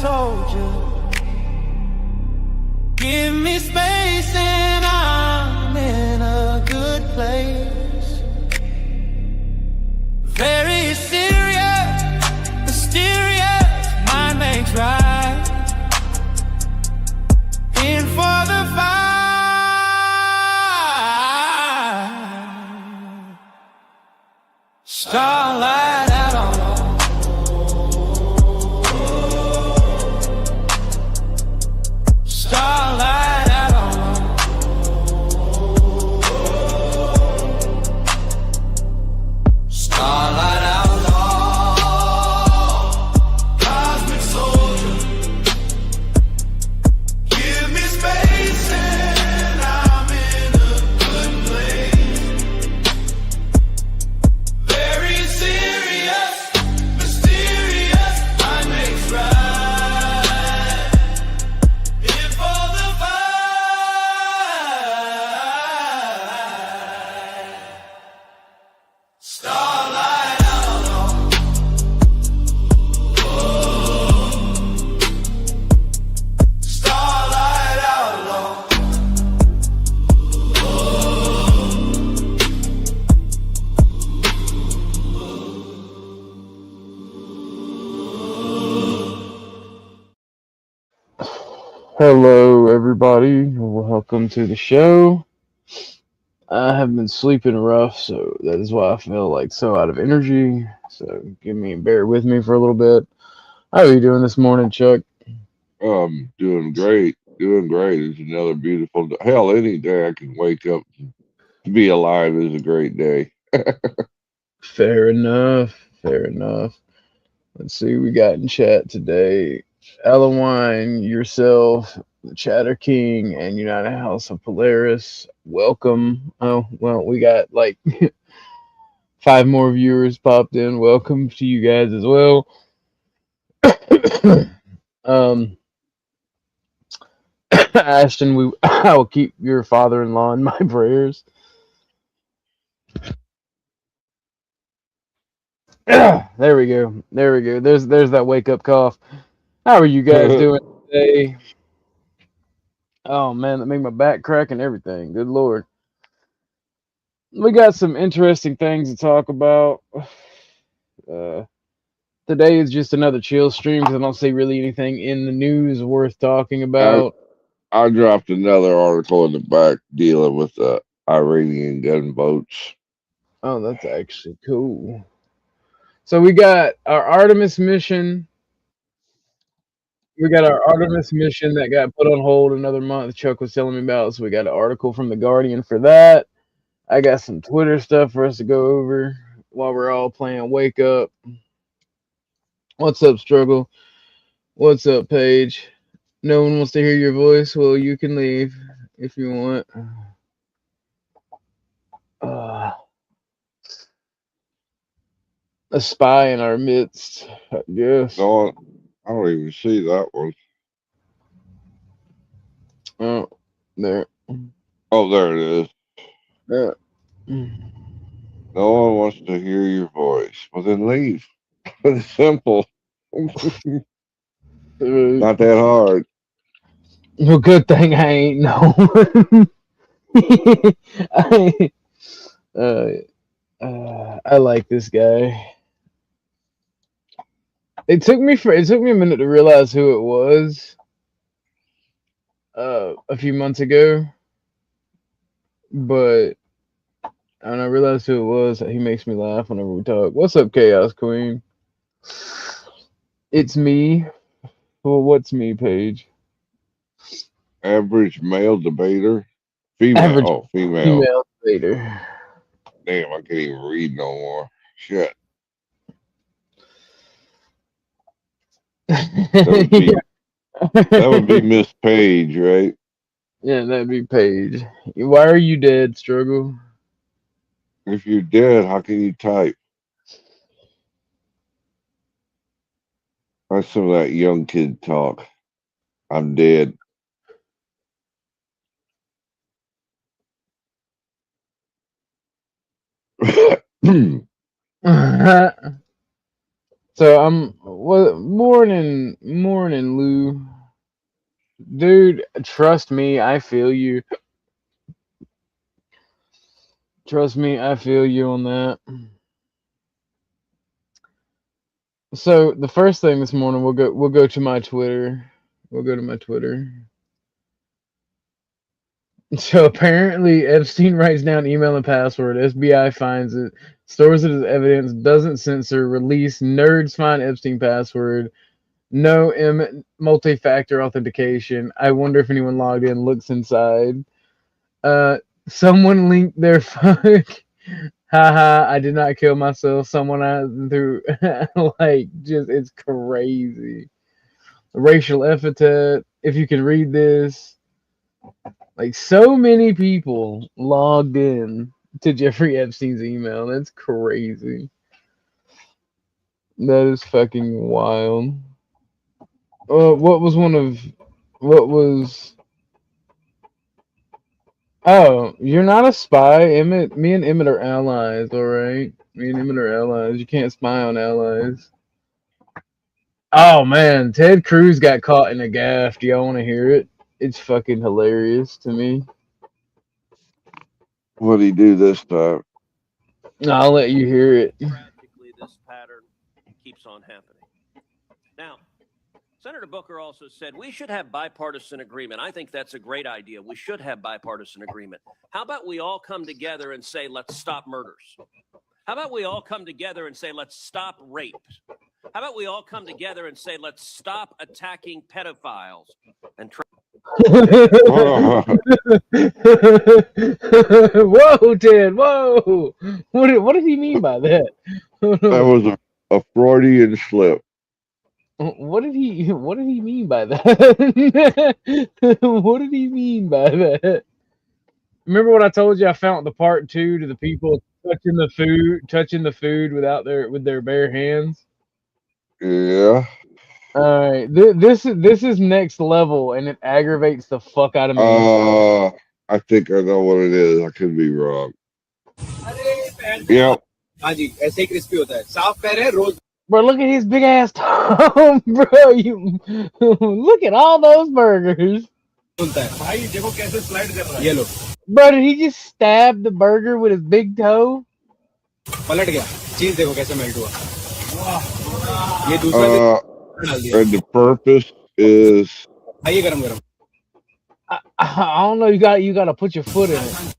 soldier. Give me space and I'm in a good place. Very serious, mysterious, mind makes right. In for the fight. Starlight out on starlight out on starlight out on cosmic soldier. Give me space and I'm in a good place. Very serious, mysterious, mind makes right. Starlight out on starlight out on Hello, everybody. Welcome to the show. I have been sleeping rough, so that is why I feel like so out of energy. So bear with me for a little bit. How are you doing this morning, Chuck? Doing great. Doing great. It's another beautiful day. Hell, any day I can wake up to be alive is a great day. Fair enough. Fair enough. Let's see, we got in chat today. Alawine, yourself, the Chatter King, and United House of Polaris. Welcome. Oh, well, we got like 5 more viewers popped in. Welcome to you guys as well. Ashton, I will keep your father-in-law in my prayers. There we go. There we go. There's that wake-up cough. How are you guys doing today? Oh man, that made my back crack and everything. Good Lord. We got some interesting things to talk about. Today is just another chill stream because I don't see really anything in the news worth talking about. I dropped another article in the back dealing with the Iranian gunboats. Oh, that's actually cool. So we got our Artemis mission. We got our Artemis mission that got put on hold another month. Chuck was telling me about. So we got an article from the Guardian for that. I got some Twitter stuff for us to go over while we're all playing Wake Up. What's up, Struggle? What's up, Paige? No one wants to hear your voice? Well, you can leave if you want. A spy in our midst, I guess. No, I don't even see that one. Oh, there. Oh, there it is. Yeah. No one wants to hear your voice. Well, then leave. It's simple. Not that hard. Well, good thing I ain't no. I like this guy. It took me a minute to realize who it was. A few months ago, but I realized who it was. He makes me laugh whenever we talk. What's up, Chaos Queen? It's me. Well, what's me, Paige? Average male debater. Female. Female debater. Damn, I can't even read no more. Shit. That would be Miss Page, right? Yeah, that'd be Paige. Why are you dead, Struggle? If you're dead, how can you type? That's some of that young kid talk. I'm dead. So morning, Lou. Dude, trust me, I feel you. Trust me, I feel you on that. So the first thing this morning, we'll go to my Twitter. We'll go to my Twitter. So apparently Epstein writes down email and password. FBI finds it, stores it as evidence, doesn't censor, release. Nerds find Epstein password. No multi-factor authentication. I wonder if anyone logged in looks inside. Someone linked their fuck. Haha, I did not kill myself. Someone threw like just it's crazy. Racial epithet. If you can read this. Like so many people logged in to Jeffrey Epstein's email. That's crazy. That is fucking wild. What was Oh, you're not a spy. Me and Emmett are allies, alright? Me and Emmett are allies. You can't spy on allies. Oh man, Ted Cruz got caught in a gaffe. Do y'all want to hear it? It's fucking hilarious to me. What did he do this time? I'll let you hear it. Practically, this pattern keeps on happening. Now, Senator Booker also said we should have bipartisan agreement. I think that's a great idea. We should have bipartisan agreement. How about we all come together and say, let's stop murders? How about we all come together and say, let's stop rape? How about we all come together and say, let's stop attacking pedophiles and Whoa, Ted! Whoa! What did he mean by that? That was a Freudian slip. What did he mean by that? What did he mean by that? Remember what I told you? I found the part 2 to the people touching the food with their bare hands. Yeah. All right, this is next level, and it aggravates the fuck out of me. I think I know what it is. I could be wrong. Yep. Bro, look at his big ass tongue, bro. You look at all those burgers. Bro, did he just stab the burger with his big toe? And the purpose is I don't know. You got to put your foot in it.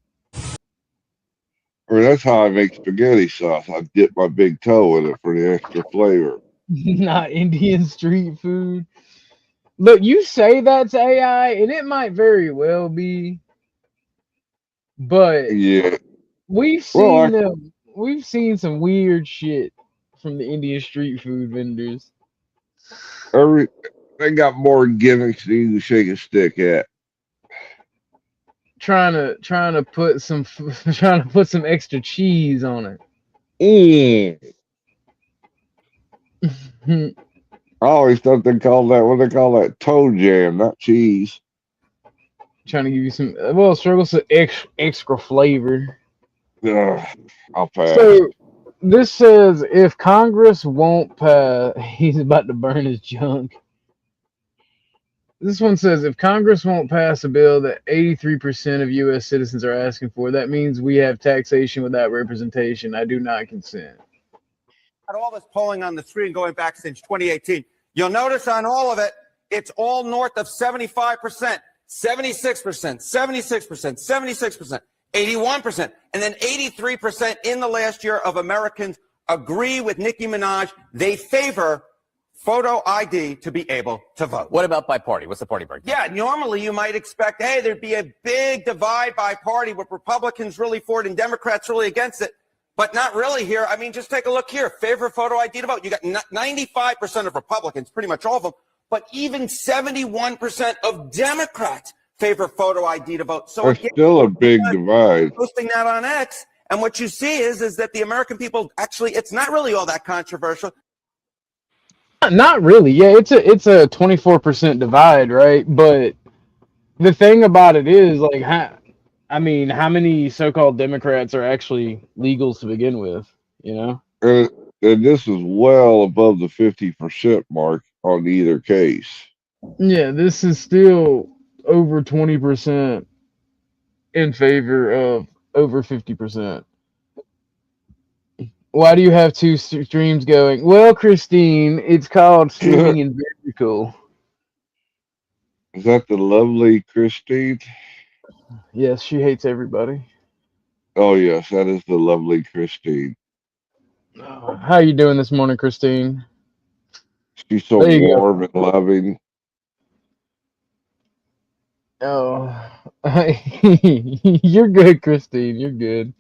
that's how I make spaghetti sauce. I dip my big toe in it for the extra flavor. Not Indian street food. Look, you say that's AI, and it might very well be, but yeah, we've seen some weird shit from the Indian street food vendors. They got more gimmicks than you can shake a stick at. Trying to put some extra cheese on it. I always thought they called that toe jam, not cheese. Trying to give you some struggles to extra flavor. I'll pass. So this says if Congress won't pass, he's about to burn his junk. This one says if Congress won't pass a bill that 83% of U.S. citizens are asking for, that means we have taxation without representation. I do not consent. All this polling on the screen going back since 2018. You'll notice on all of it, it's all north of 75%, 76%, 76%, 76%, 81%, and then 83% in the last year of Americans agree with Nicki Minaj. They favor photo ID to be able to vote. What about by party? What's the party breakdown? Yeah, normally you might expect, hey, there'd be a big divide by party with Republicans really for it and Democrats really against it. But not really here. I mean, just take a look here. Favor photo ID to vote. You got 95% of Republicans, pretty much all of them, but even 71% of Democrats favor photo ID to vote. So there's still a big divide. Posting that on X, and what you see is that the American people actually, it's not really all that controversial. Not really. Yeah, it's a 24% divide, right? But the thing about it is, like, how many so-called Democrats are actually legals to begin with? You know, And this is well above the 50% mark on either case. Yeah, this is still over 20% in favor of over 50%. Why do you have two streams going? Well, Christine, it's called streaming in vertical. Is that the lovely Christine? Yes, she hates everybody. Oh, yes, that is the lovely Christine. How you doing this morning, Christine? She's so There you go. warm and loving. Oh, you're good, Christine. You're good.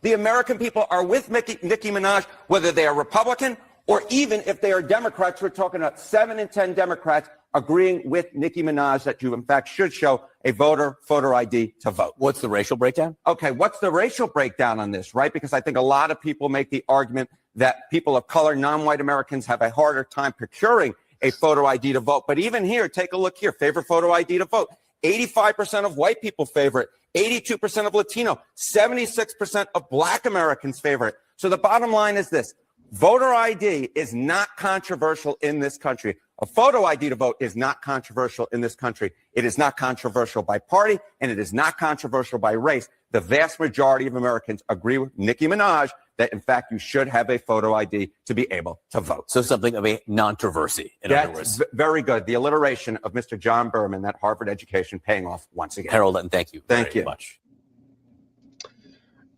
The American people are with Nicki Minaj, whether they are Republican or even if they are Democrats. We're talking about 7 in 10 Democrats agreeing with Nicki Minaj that you, in fact, should show a photo ID to vote. What's the racial breakdown? Okay, what's the racial breakdown on this, right? Because I think a lot of people make the argument that people of color, non-white Americans, have a harder time procuring a photo ID to vote. But even here, take a look here, favorite photo ID to vote. 85% of white people favor it. 82% of Latino, 76% of Black Americans favor it. So the bottom line is this: voter ID is not controversial in this country. A photo ID to vote is not controversial in this country. It is not controversial by party, and it is not controversial by race. The vast majority of Americans agree with Nicki Minaj that, in fact, you should have a photo ID to be able to vote. So something of a non-controversy, in other words. That's very good. The alliteration of Mr. John Berman, that Harvard education, paying off once again. Harold, and thank you very much.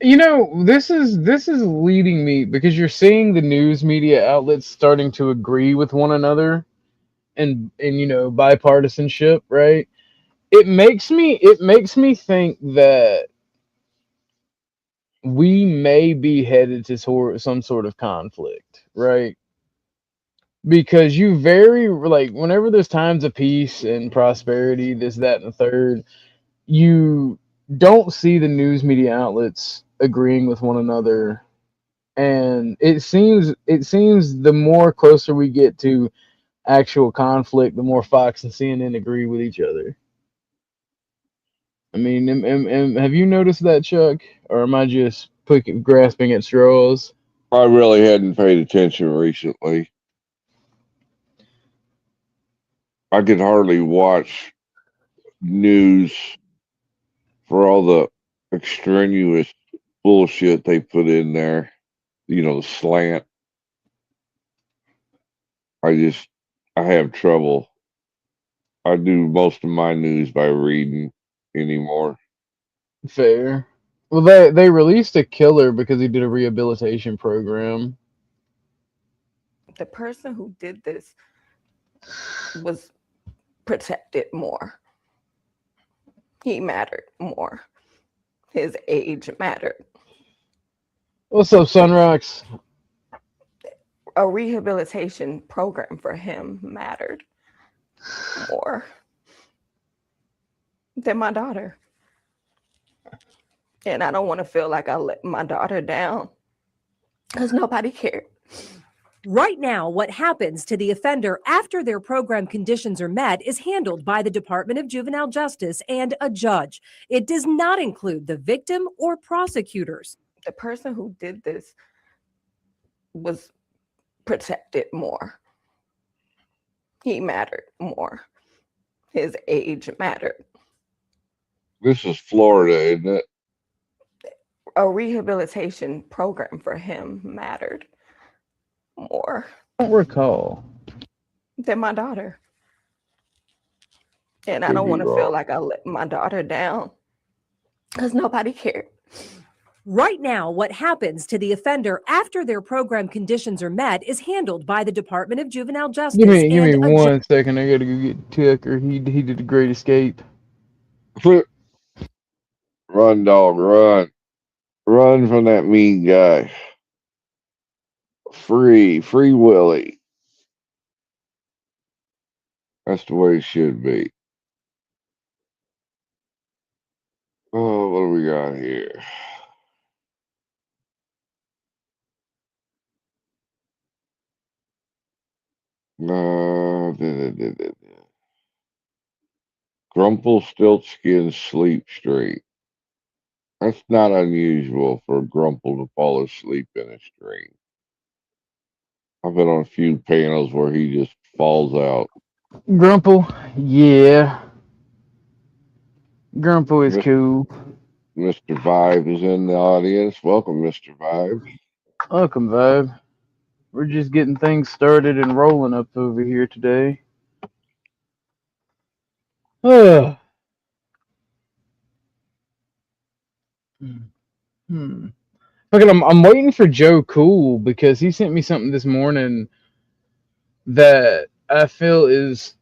You know, this is leading me because you're seeing the news media outlets starting to agree with one another, and you know, bipartisanship, right? It makes me think that we may be headed to some sort of conflict, right? Because you like, whenever there's times of peace and prosperity, this, that, and the third, you don't see the news media outlets agreeing with one another. And it seems the more closer we get to actual conflict, the more Fox and CNN agree with each other. I mean, have you noticed that, Chuck? Or am I just grasping at straws? I really hadn't paid attention recently. I could hardly watch news for all the extraneous bullshit they put in there. You know, the slant. I have trouble. I do most of my news by reading anymore. Fair. Well, they released a killer because he did a rehabilitation program. The person who did this was protected more. He mattered more. His age mattered. What's up, Sunrox? A rehabilitation program for him mattered more than my daughter. And I don't want to feel like I let my daughter down because nobody cared. Right now, what happens to the offender after their program conditions are met is handled by the Department of Juvenile Justice and a judge. It does not include the victim or prosecutors. The person who did this was protected more. He mattered more. His age mattered. This is Florida, isn't it? A rehabilitation program for him mattered more. I don't recall. Than my daughter. And I don't want to feel like I let my daughter down because nobody cared. Right now, what happens to the offender after their program conditions are met is handled by the Department of Juvenile Justice. Give me 1 second. I gotta go get Tucker. He did a great escape. Run, dog, run. Run from that mean guy. Free Willie. That's the way it should be. Oh, what do we got here? Grumple Stiltskin sleep straight. That's not unusual for a Grumple to fall asleep in a stream. I've been on a few panels where he just falls out. Grumple, yeah. Grumple is Mis- cool. Mr. Vibe is in the audience. Welcome, Mr. Vibe. Welcome, Vibe. We're just getting things started and rolling up over here today. Ugh. Okay, I'm waiting for Joe Cool because he sent me something this morning that I feel is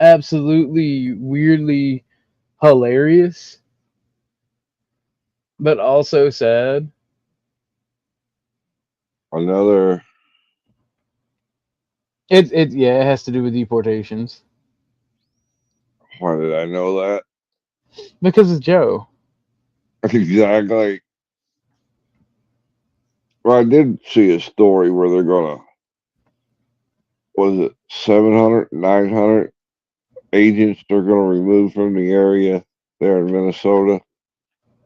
absolutely weirdly hilarious, but also sad. Another. It has to do with deportations Why did I know that? because it's Joe. Exactly. Well, I did see a story where they're gonna, was it 700, 900 agents they're gonna remove from the area there in Minnesota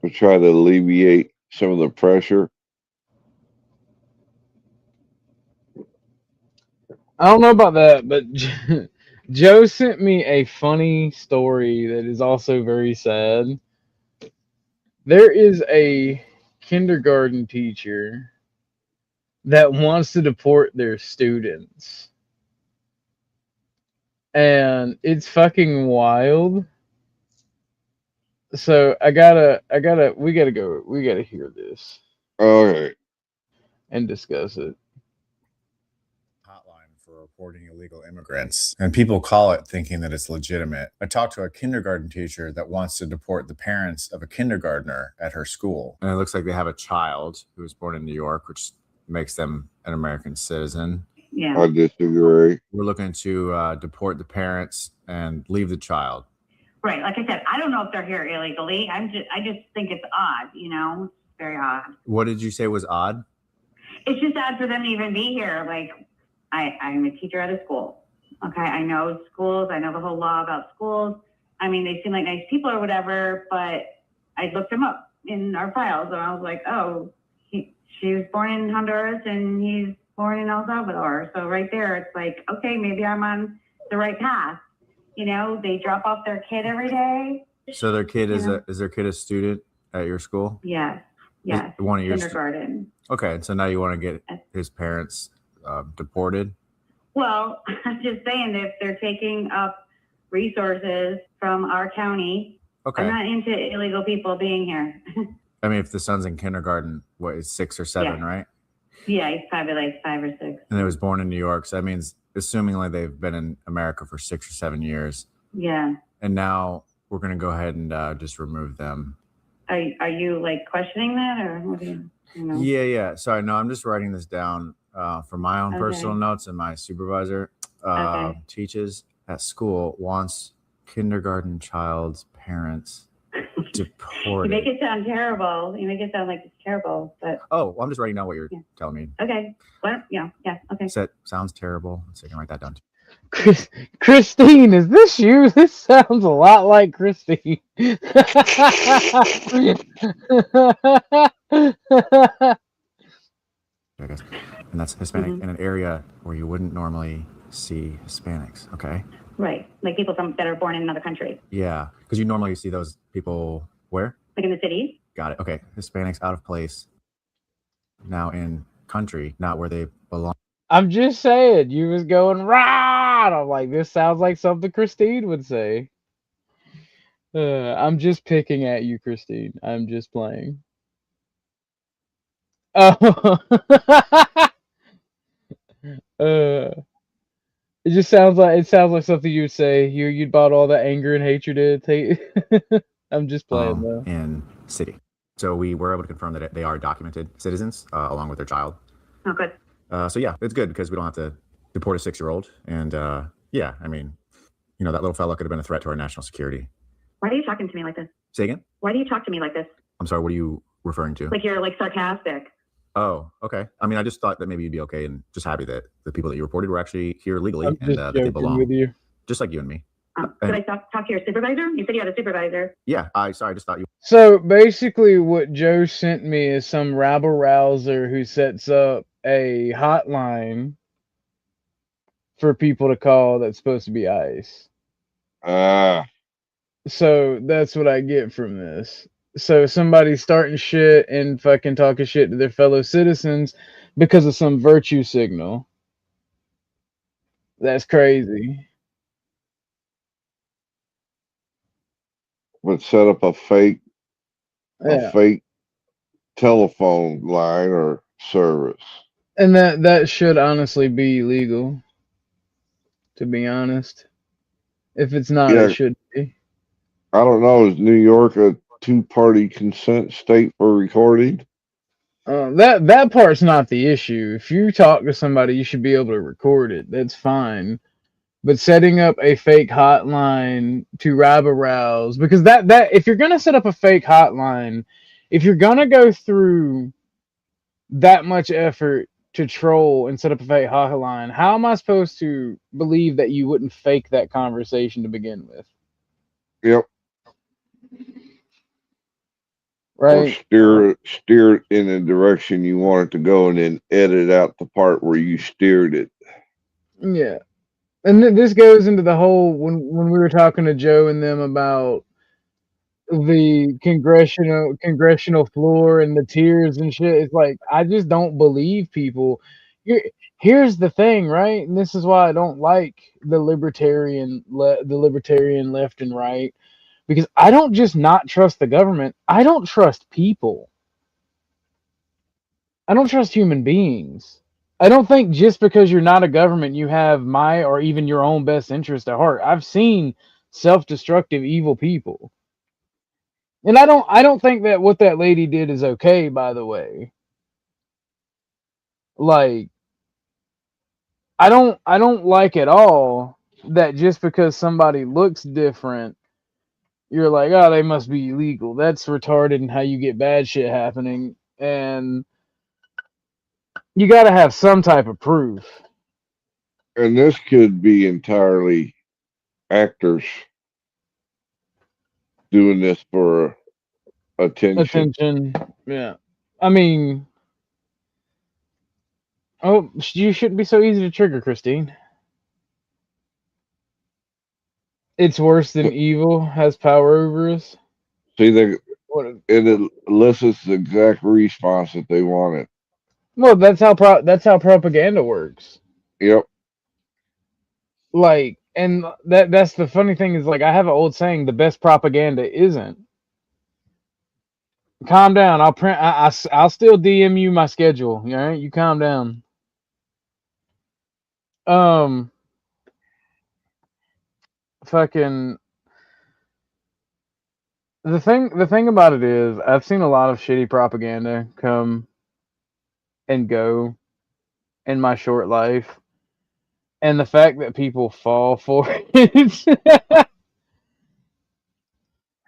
to try to alleviate some of the pressure. I don't know about that, but Joe sent me a funny story that is also very sad. There is a kindergarten teacher that wants to deport their students. And it's fucking wild. So we gotta hear this Okay. and discuss it. Hotline for reporting illegal immigrants, and people call it thinking that it's legitimate. I talked to a kindergarten teacher that wants to deport the parents of a kindergartner at her school, and it looks like they have a child who was born in New York, which makes them an American citizen. Yeah. I disagree. We're looking to deport the parents and leave the child. Right. Like I said, I don't know if they're here illegally. I just think it's odd, It's very odd. What did you say was odd? It's just odd for them to even be here. Like, I'm a teacher at a school. Okay. I know schools. I know the whole law about schools. I mean, they seem like nice people or whatever, but I looked them up in our files and I was like, oh, she was born in Honduras and he's born in El Salvador. So right there, it's like, okay, maybe I'm on the right path. They drop off their kid every day. So their kid is their kid a student at your school? Yes. Yes. One of your kindergarten. Okay. So now you want to get his parents deported? Well, I'm just saying that if they're taking up resources from our county, Okay. I'm not into illegal people being here. I mean, if the son's in kindergarten, what is 6 or 7, Yeah. right? Yeah, he's probably like 5 or 6. And they was born in New York, so that means assuming like they've been in America for 6 or 7 years. Yeah. And now we're gonna go ahead and just remove them. Are you like questioning that, or what do you know? Yeah. Sorry, no, I'm just writing this down for my own Okay. personal notes, and my supervisor teaches at school wants kindergarten child's parents You deported. make it sound terrible. You make it sound like it's terrible, but Oh, well, I'm just writing down what you're telling me. okay. What? Yeah. Okay. Sounds terrible. So you can write that down. Christine, is this you? This sounds a lot like Christine. I guess. And that's Hispanic in an area where you wouldn't normally see Hispanics. Okay. Right. Like people that are born in another country. Yeah. Because you normally see those people where? Like in the cities. Got it. Okay. Hispanics out of place. Now in country, not where they belong. I'm just saying, you was going right. I'm like, this sounds like something Christine would say. I'm just picking at you, Christine. I'm just playing. Oh. It just sounds like something you would say. You'd bought all that anger and hatred in. I'm just playing though. In city. So we were able to confirm that they are documented citizens along with their child. Oh, good. So yeah, it's good because we don't have to deport a 6-year-old. And yeah, I mean, that little fella could have been a threat to our national security. Why are you talking to me like this? Say again? Why do you talk to me like this? I'm sorry, what are you referring to? Like you're like sarcastic. Oh, okay. I mean, I just thought that maybe you'd be okay and just happy that the people that you reported were actually here legally I'm and just that they joking belong. with you. Just like you and me. Did I talk to your supervisor? You said you had a supervisor. Yeah, I just thought you. So basically, what Joe sent me is some rabble rouser who sets up a hotline for people to call that's supposed to be ICE. So that's what I get from this. So somebody's starting shit and fucking talking shit to their fellow citizens because of some virtue signal. That's crazy. But set up a fake Yeah. telephone line or service. And that should honestly be illegal, to be honest. If it's not, Yeah. it should be. I don't know. Is New York a two-party consent state for recording? That part's not the issue. If you talk to somebody, you should be able to record it. That's fine. But setting up a fake hotline to rabble-rouse, because that if you're gonna set up a fake hotline, if you're gonna go through that much effort to troll and set up a fake hotline, how am I supposed to believe that you wouldn't fake that conversation to begin with? Yep. Right? Or steer it in the direction you want it to go, and then edit out the part where you steered it. Yeah. And this goes into the whole when we were talking to Joe and them about the congressional floor and the tears and shit. It's like, I just don't believe people. Here's the thing, right? And this is why I don't like the libertarian left and right, because I don't just not trust the government. I don't trust people. I don't trust human beings. I don't think just because you're not a government, you have my or even your own best interest at heart. I've seen self-destructive, evil people. And I don't think that what that lady did is okay, by the way. Like, I don't like at all that just because somebody looks different, you're like, oh, they must be illegal. That's retarded and how you get bad shit happening. And you got to have some type of proof. And this could be entirely actors doing this for attention. Yeah. I mean, oh, you shouldn't be so easy to trigger, Christine. It's worse than evil has power over us. See, it elicits the exact response that they wanted. Well, that's how propaganda works. Yep. Like, and that's the funny thing is, like, I have an old saying: the best propaganda isn't. Calm down. I'll still DM you my schedule. All right, you calm down. Fucking. The thing about it is, I've seen a lot of shitty propaganda come and go in my short life, and the fact that people fall for it.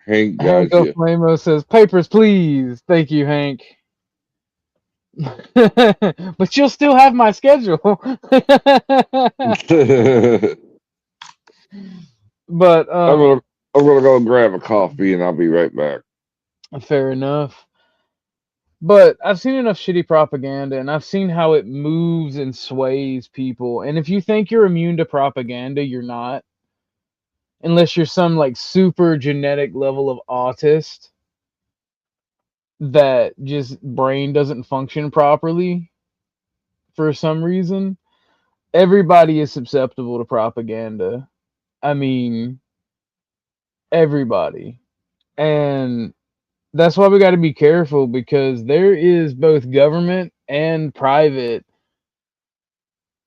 Hank Hank got you. Flamo says, "Papers, please." Thank you, Hank. But you'll still have my schedule. But I'm gonna go grab a coffee and I'll be right back. fair enough. But I've seen enough shitty propaganda, and I've seen how it moves and sways people. And if you think you're immune to propaganda, you're not. Unless you're some like super genetic level of autist that just brain doesn't function properly for some reason. Everybody is susceptible to propaganda. I mean, everybody. And that's why we got to be careful, because there is both government and private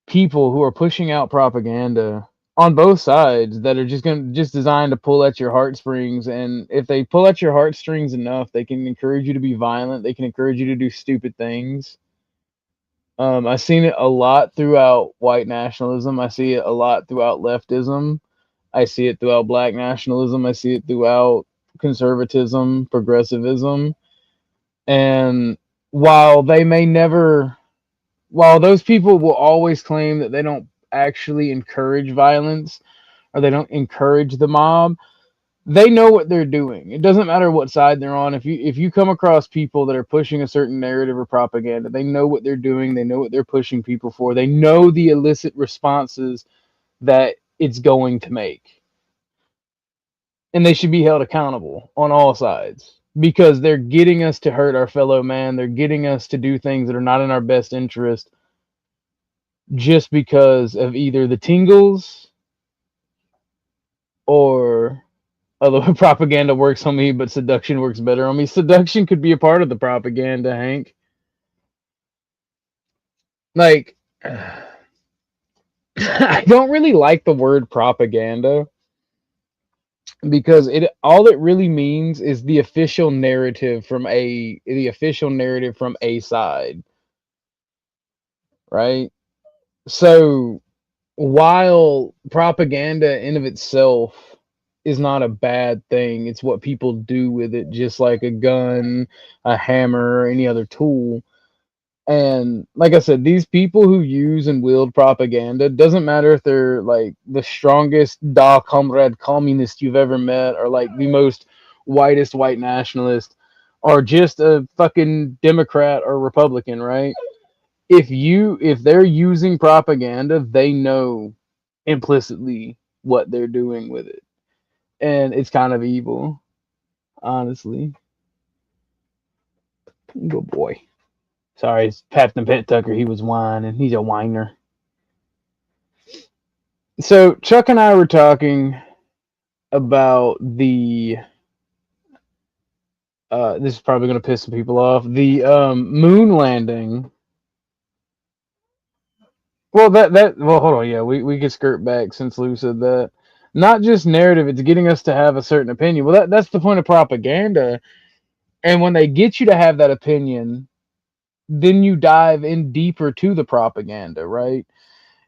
people who are pushing out propaganda on both sides that are just designed to pull at your heartstrings. And if they pull at your heartstrings enough, they can encourage you to be violent. They can encourage you to do stupid things. I've seen it a lot throughout white nationalism. I see it a lot throughout leftism. I see it throughout black nationalism. I see it throughout conservatism, progressivism. And while those people will always claim that they don't actually encourage violence or they don't encourage the mob, they know what they're doing. It doesn't matter what side they're on. If you come across people that are pushing a certain narrative or propaganda, they know what they're doing. They know what they're pushing people for. They know the illicit responses that it's going to make. And they should be held accountable on all sides because they're getting us to hurt our fellow man. They're getting us to do things that are not in our best interest just because of either the tingles or, although propaganda works on me, but seduction works better on me. Seduction could be a part of the propaganda, Hank. Like, I don't really like the word propaganda because all it really means is the official narrative from a side, right? So while propaganda in of itself is not a bad thing, it's what people do with it, just like a gun, a hammer, or any other tool. And like I said, these people who use and wield propaganda, doesn't matter if they're like the strongest da comrade communist you've ever met, or like the most whitest white nationalist, or just a fucking Democrat or Republican, right? If they're using propaganda, they know implicitly what they're doing with it. And it's kind of evil, honestly. Good boy. Sorry, it's Captain Pet Tucker. He was whining. He's a whiner. So Chuck and I were talking about the this is probably going to piss some people off. The moon landing. Well, well, hold on. Yeah, we could skirt back since Lou said that. Not just narrative, it's getting us to have a certain opinion. Well, that's the point of propaganda. And when they get you to have that opinion, then you dive in deeper to the propaganda, right?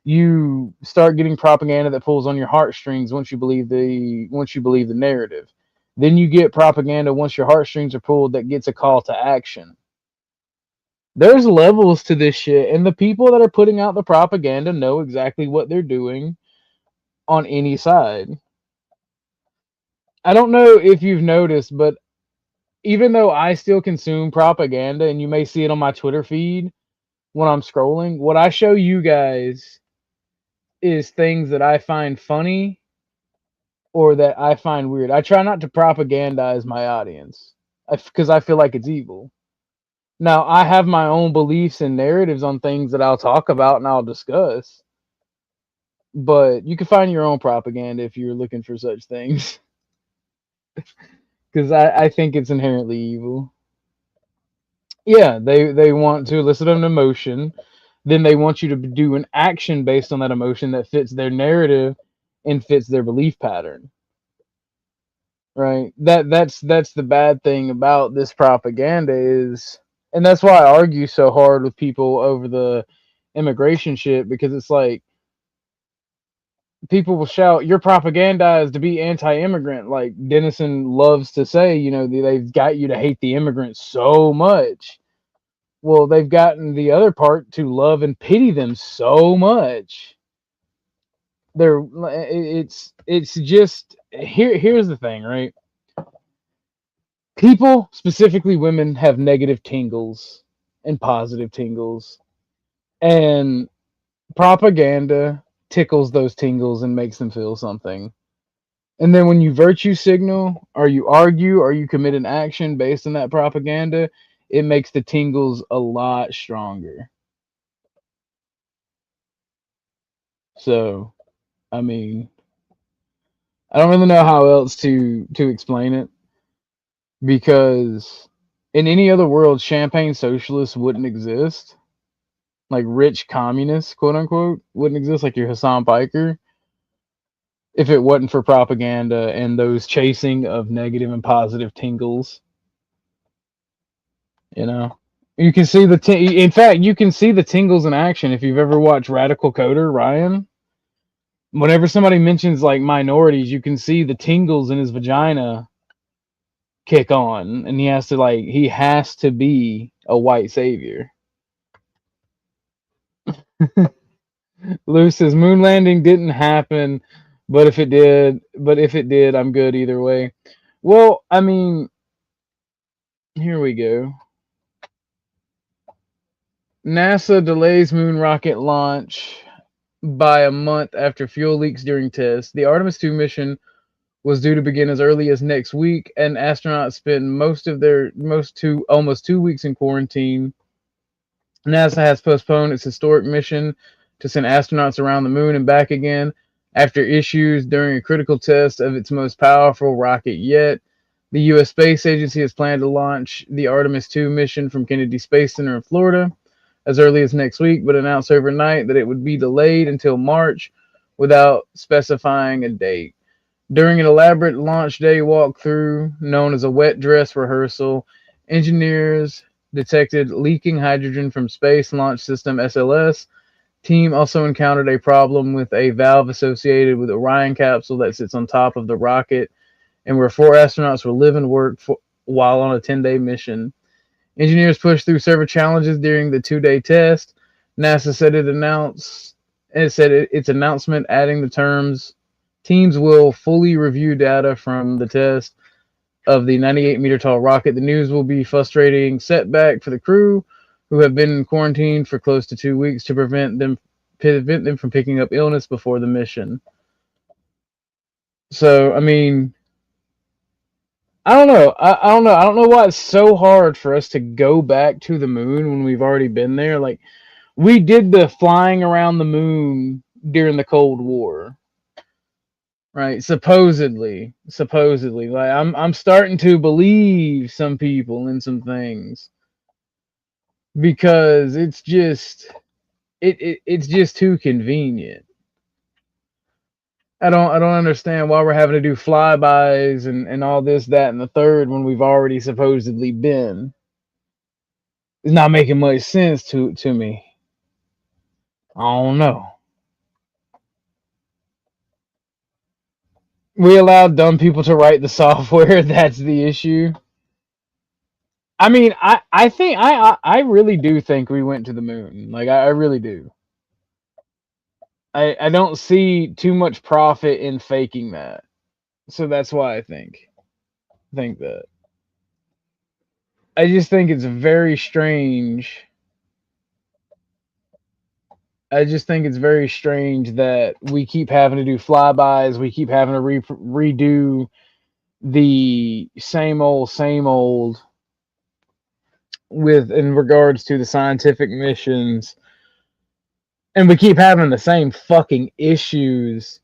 You start getting propaganda that pulls on your heartstrings once you believe the narrative. Then you get propaganda once your heartstrings are pulled that gets a call to action. There's levels to this shit, and the people that are putting out the propaganda know exactly what they're doing on any side. I don't know if you've noticed, but even though I still consume propaganda, and you may see it on my Twitter feed when I'm scrolling, what I show you guys is things that I find funny or that I find weird. I try not to propagandize my audience because I feel like it's evil. Now, I have my own beliefs and narratives on things that I'll talk about and I'll discuss, but you can find your own propaganda if you're looking for such things. Because I think it's inherently evil. Yeah, they want to elicit an emotion, then they want you to do an action based on that emotion that fits their narrative and fits their belief pattern. Right? That's the bad thing about this propaganda is, and that's why I argue so hard with people over the immigration shit, because it's like people will shout, "You're propagandized to be anti-immigrant." Like Denison loves to say, you know, they've got you to hate the immigrants so much. Well, they've gotten the other part to love and pity them so much. It's just here's the thing, right? People, specifically women, have negative tingles and positive tingles, and propaganda tickles those tingles and makes them feel something. And then when you virtue signal, or you argue, or you commit an action based on that propaganda, it makes the tingles a lot stronger. So, I mean, I don't really know how else to explain it, because in any other world, champagne socialists wouldn't exist. Like rich communists, quote unquote, wouldn't exist, like your Hassan Piker, if it wasn't for propaganda and those chasing of negative and positive tingles. You know, you can see in fact, you can see the tingles in action if you've ever watched Radical Coder, Ryan. Whenever somebody mentions like minorities, you can see the tingles in his vagina kick on, and he has to be a white savior. Lou says moon landing didn't happen, But if it did, I'm good either way. Well, I mean, here we go. NASA delays moon rocket launch by a month after fuel leaks during tests. The Artemis 2 mission was due to begin as early as next week, and astronauts spent almost 2 weeks in quarantine. NASA has postponed its historic mission to send astronauts around the moon and back again after issues during a critical test of its most powerful rocket yet. The U.S. Space Agency has planned to launch the Artemis 2 mission from Kennedy Space Center in Florida as early as next week, but announced overnight that it would be delayed until March without specifying a date. During an elaborate launch day walkthrough known as a wet dress rehearsal, engineers detected leaking hydrogen from Space Launch System SLS. Team also encountered a problem with a valve associated with Orion capsule that sits on top of the rocket and where 4 astronauts will live and work while on a 10-day mission. Engineers pushed through several challenges during the 2-day test. NASA said its announcement, adding the terms, teams will fully review data from the test of the 98-meter tall rocket. The news will be a frustrating setback for the crew, who have been in quarantine for close to 2 weeks to prevent them from picking up illness before the mission. So, I mean, I don't know. I don't know. I don't know why it's so hard for us to go back to the moon when we've already been there. Like, we did the flying around the moon during the Cold War, right? Supposedly. Like, I'm starting to believe some people in some things because it's just it's just too convenient. I don't understand why we're having to do flybys and all this, that, and the third when we've already supposedly been. It's not making much sense to me. I don't know. We allow dumb people to write the software. That's the issue. I mean, I think I really do think we went to the moon. Like, I really do. I don't see too much profit in faking that. So that's why I think that. I just think it's very strange. I just think it's very strange that we keep having to do flybys. We keep having to redo the same old in regards to the scientific missions. And we keep having the same fucking issues.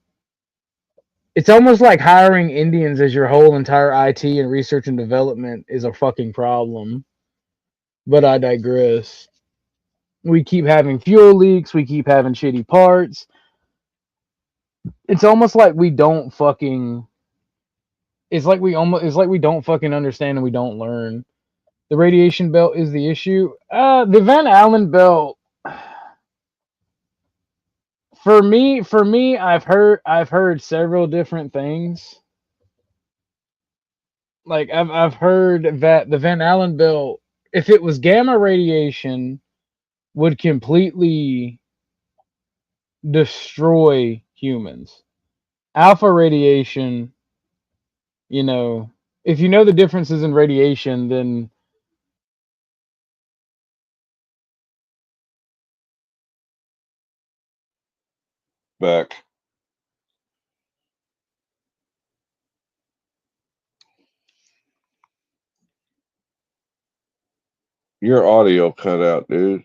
It's almost like hiring Indians as your whole entire IT and research and development is a fucking problem. But I digress. We keep having fuel leaks. We keep having shitty parts. It's almost like we don't fucking... It's like we don't fucking understand and we don't learn. The radiation belt is the issue. The Van Allen belt... For me, I've heard several different things. Like I've heard that the Van Allen belt, if it was gamma radiation, would completely destroy humans. Alpha radiation, if you know the differences in radiation, then back. Your audio cut out, dude.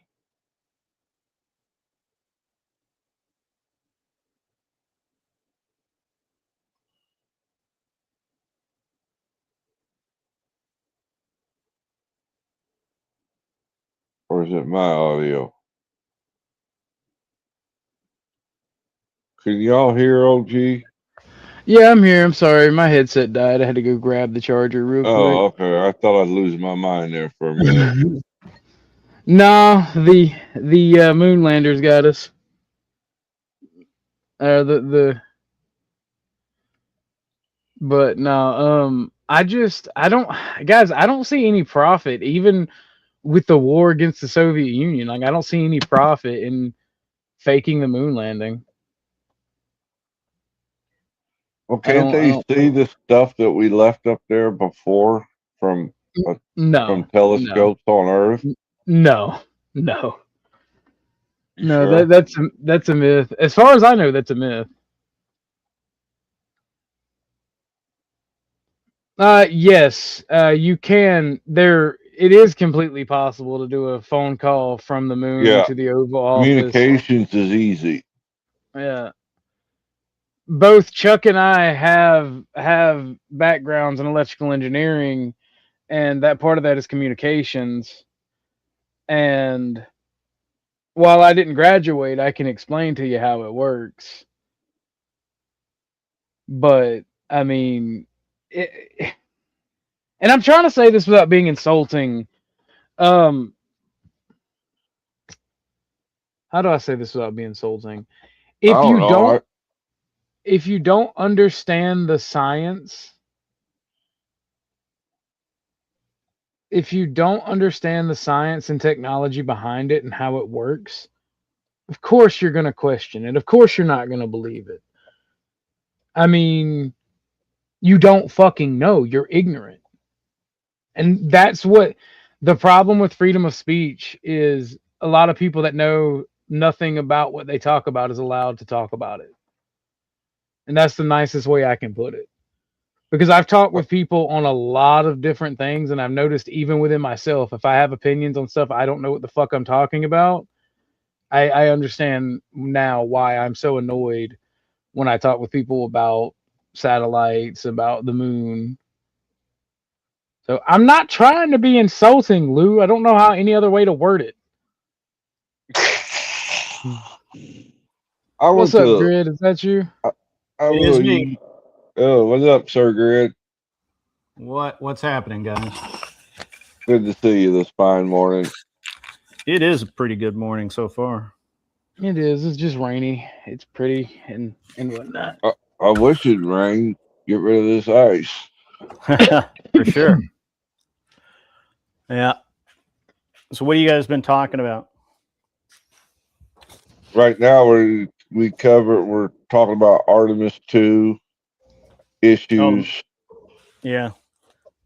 Or is it my audio? Can y'all hear OG? yeah, I'm here. I'm sorry, my headset died. I had to go grab the charger real quick. Oh, okay. I thought I'd lose my mind there for a minute. No, the moonlanders got us. But no, I don't see any profit even with the war against the Soviet Union. Like, I don't see any profit in faking the moon landing. Well, can't they see the stuff that we left up there before from No, telescopes on Earth? no. You No, sure? that's a myth. As far as I know, that's a myth. Yes, you can. It is completely possible to do a phone call from the moon Yeah. to the Oval Office. Communications is easy. Yeah. Both Chuck and I have backgrounds in electrical engineering, and that part of that is communications. And while I didn't graduate, I can explain to you how it works. But I mean, and I'm trying to say this without being insulting. How do I say this without being insulting? If you don't understand the science, if you don't understand the science and technology behind it and how it works, of course you're going to question it. Of course you're not going to believe it. I mean, you don't fucking know. You're ignorant. And that's what the problem with freedom of speech is. A lot of people that know nothing about what they talk about is allowed to talk about it. And that's the nicest way I can put it. Because I've talked with people on a lot of different things, and I've noticed even within myself, if I have opinions on stuff I don't know what the fuck I'm talking about, I understand now why I'm so annoyed when I talk with people about satellites, about the moon. So I'm not trying to be insulting, Lou. I don't know how any other way to word it. What's up, Grid? Is that you? It is me. Oh, what's up, Sir Grid? What's happening, guys? Good to see you this fine morning. It is a pretty good morning so far. It is. It's just rainy. It's pretty and whatnot. I wish it'd rain. Get rid of this ice. For sure. Yeah. So what have you guys been talking about? Right now we're talking about Artemis 2 issues. Yeah.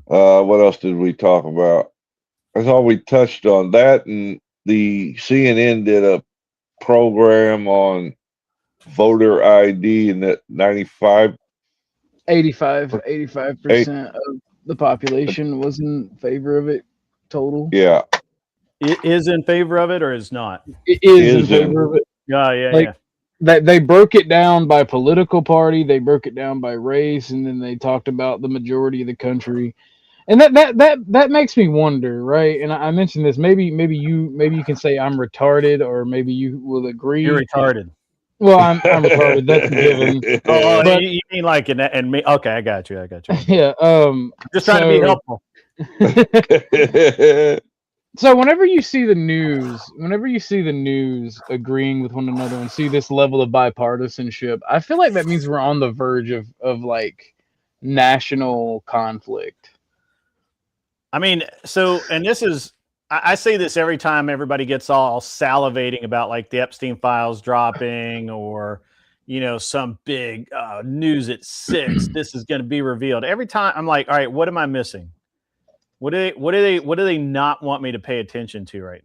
What else did we talk about? That's all we touched on. That, and the CNN did a program on voter ID, and that 85% of the population was in favor of it total. Yeah. It is in favor of it or is not? It is in favor of it. Yeah. They broke it down by political party, they broke it down by race, and then they talked about the majority of the country. And that makes me wonder, right? And I mentioned this. Maybe you can say I'm retarded, or maybe you will agree. You're retarded. Well, I'm retarded. That's a given. Oh, but, you mean like and me? Okay, I got you. Yeah. Just trying to be helpful. So whenever you see the news agreeing with one another and see this level of bipartisanship, I feel like that means we're on the verge of like national conflict. I mean, and this is, I say this every time everybody gets all salivating about like the Epstein files dropping, or, some big news at 6, this is going to be revealed. Every time I'm like, all right, what am I missing? What do they not want me to pay attention to right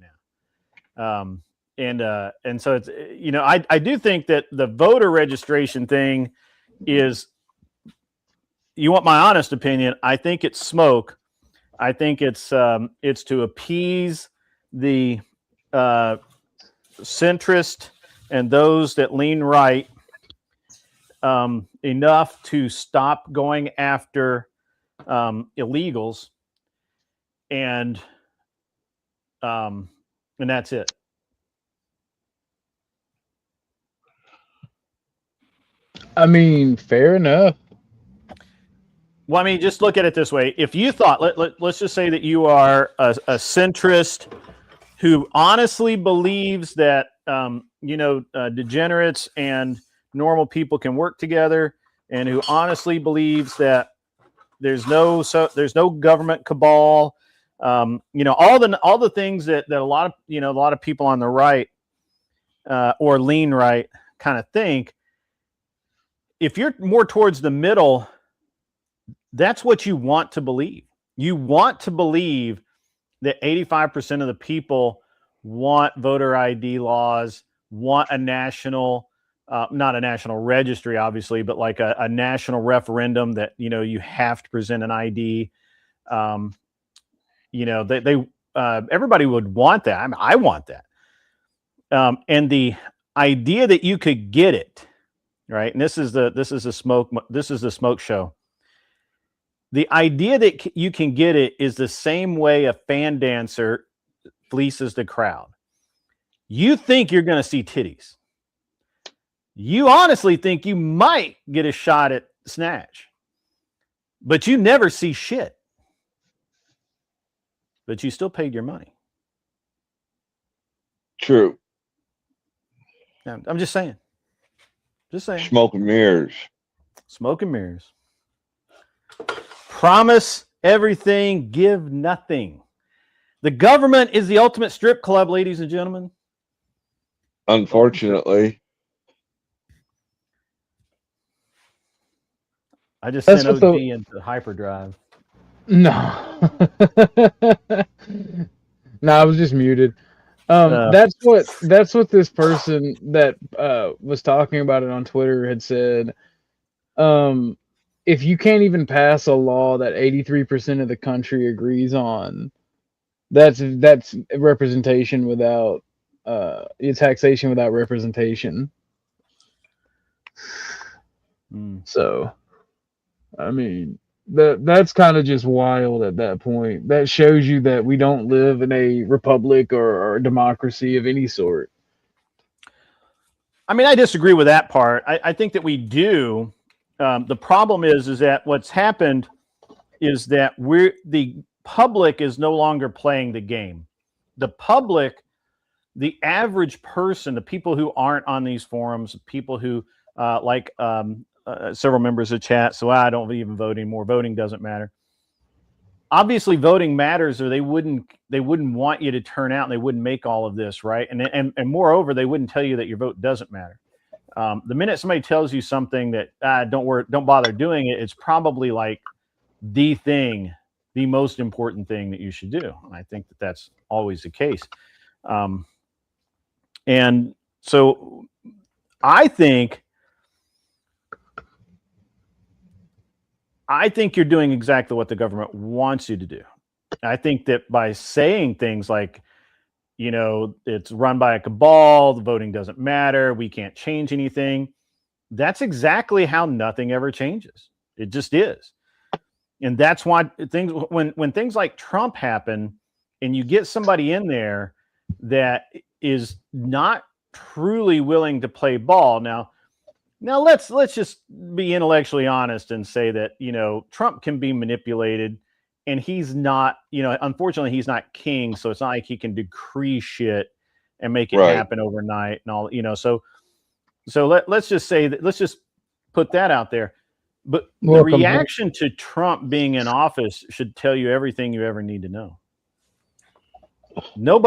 now? And so it's, I do think that the voter registration thing is, you want my honest opinion, I think it's smoke. I think it's to appease the centrist and those that lean right enough to stop going after illegals, and that's it. I mean, fair enough. Well, I mean, just look at it this way. If you thought, let's just say that you are a centrist who honestly believes that, degenerates and normal people can work together, and who honestly believes that there's no government cabal, all the things that a lot of people on the right or lean right kind of think. if you're more towards the middle, that's what you want to believe. You want to believe that 85% of the people want voter ID laws, want a national, not a national registry, obviously, but like a national referendum that, you have to present an ID. Everybody would want that. I mean, I want that. And the idea that you could get it, right? And this is the smoke show. The idea that you can get it is the same way a fan dancer fleeces the crowd. You think you're going to see titties. You honestly think you might get a shot at snatch, but you never see shit. But you still paid your money. True. I'm just saying. Smoke and mirrors. Smoke and mirrors. Promise everything, give nothing. The government is the ultimate strip club, ladies and gentlemen. Unfortunately. I just sent OG into hyperdrive. No. No, I was just muted. That's what this person that was talking about it on Twitter had said. If you can't even pass a law that 83% of the country agrees on, that's representation without taxation without representation. So, I mean, that's kind of just wild at that point. That shows you that we don't live in a republic or a democracy of any sort. I mean, I disagree with that part. I think that we do. The problem is that what's happened is that the public is no longer playing the game. The public, the average person, the people who aren't on these forums, people who several members of chat, so I don't even vote anymore. Voting doesn't matter. Obviously, voting matters, or they wouldn't want you to turn out, and they wouldn't make all of this, right? And moreover, they wouldn't tell you that your vote doesn't matter. The minute somebody tells you something that don't bother doing it, it's probably like the most important thing that you should do. And I think that that's always the case. And so I think you're doing exactly what the government wants you to do. I think that by saying things like, it's run by a cabal, the voting doesn't matter, we can't change anything, that's exactly how nothing ever changes. It just is. And that's why when things like Trump happen and you get somebody in there that is not truly willing to play ball. Now let's just be intellectually honest and say that, Trump can be manipulated, and he's not, unfortunately he's not king. So it's not like he can decree shit and make it happen overnight and all, so let's just say that, let's just put that out there. But the reaction to Trump being in office should tell you everything you ever need to know. No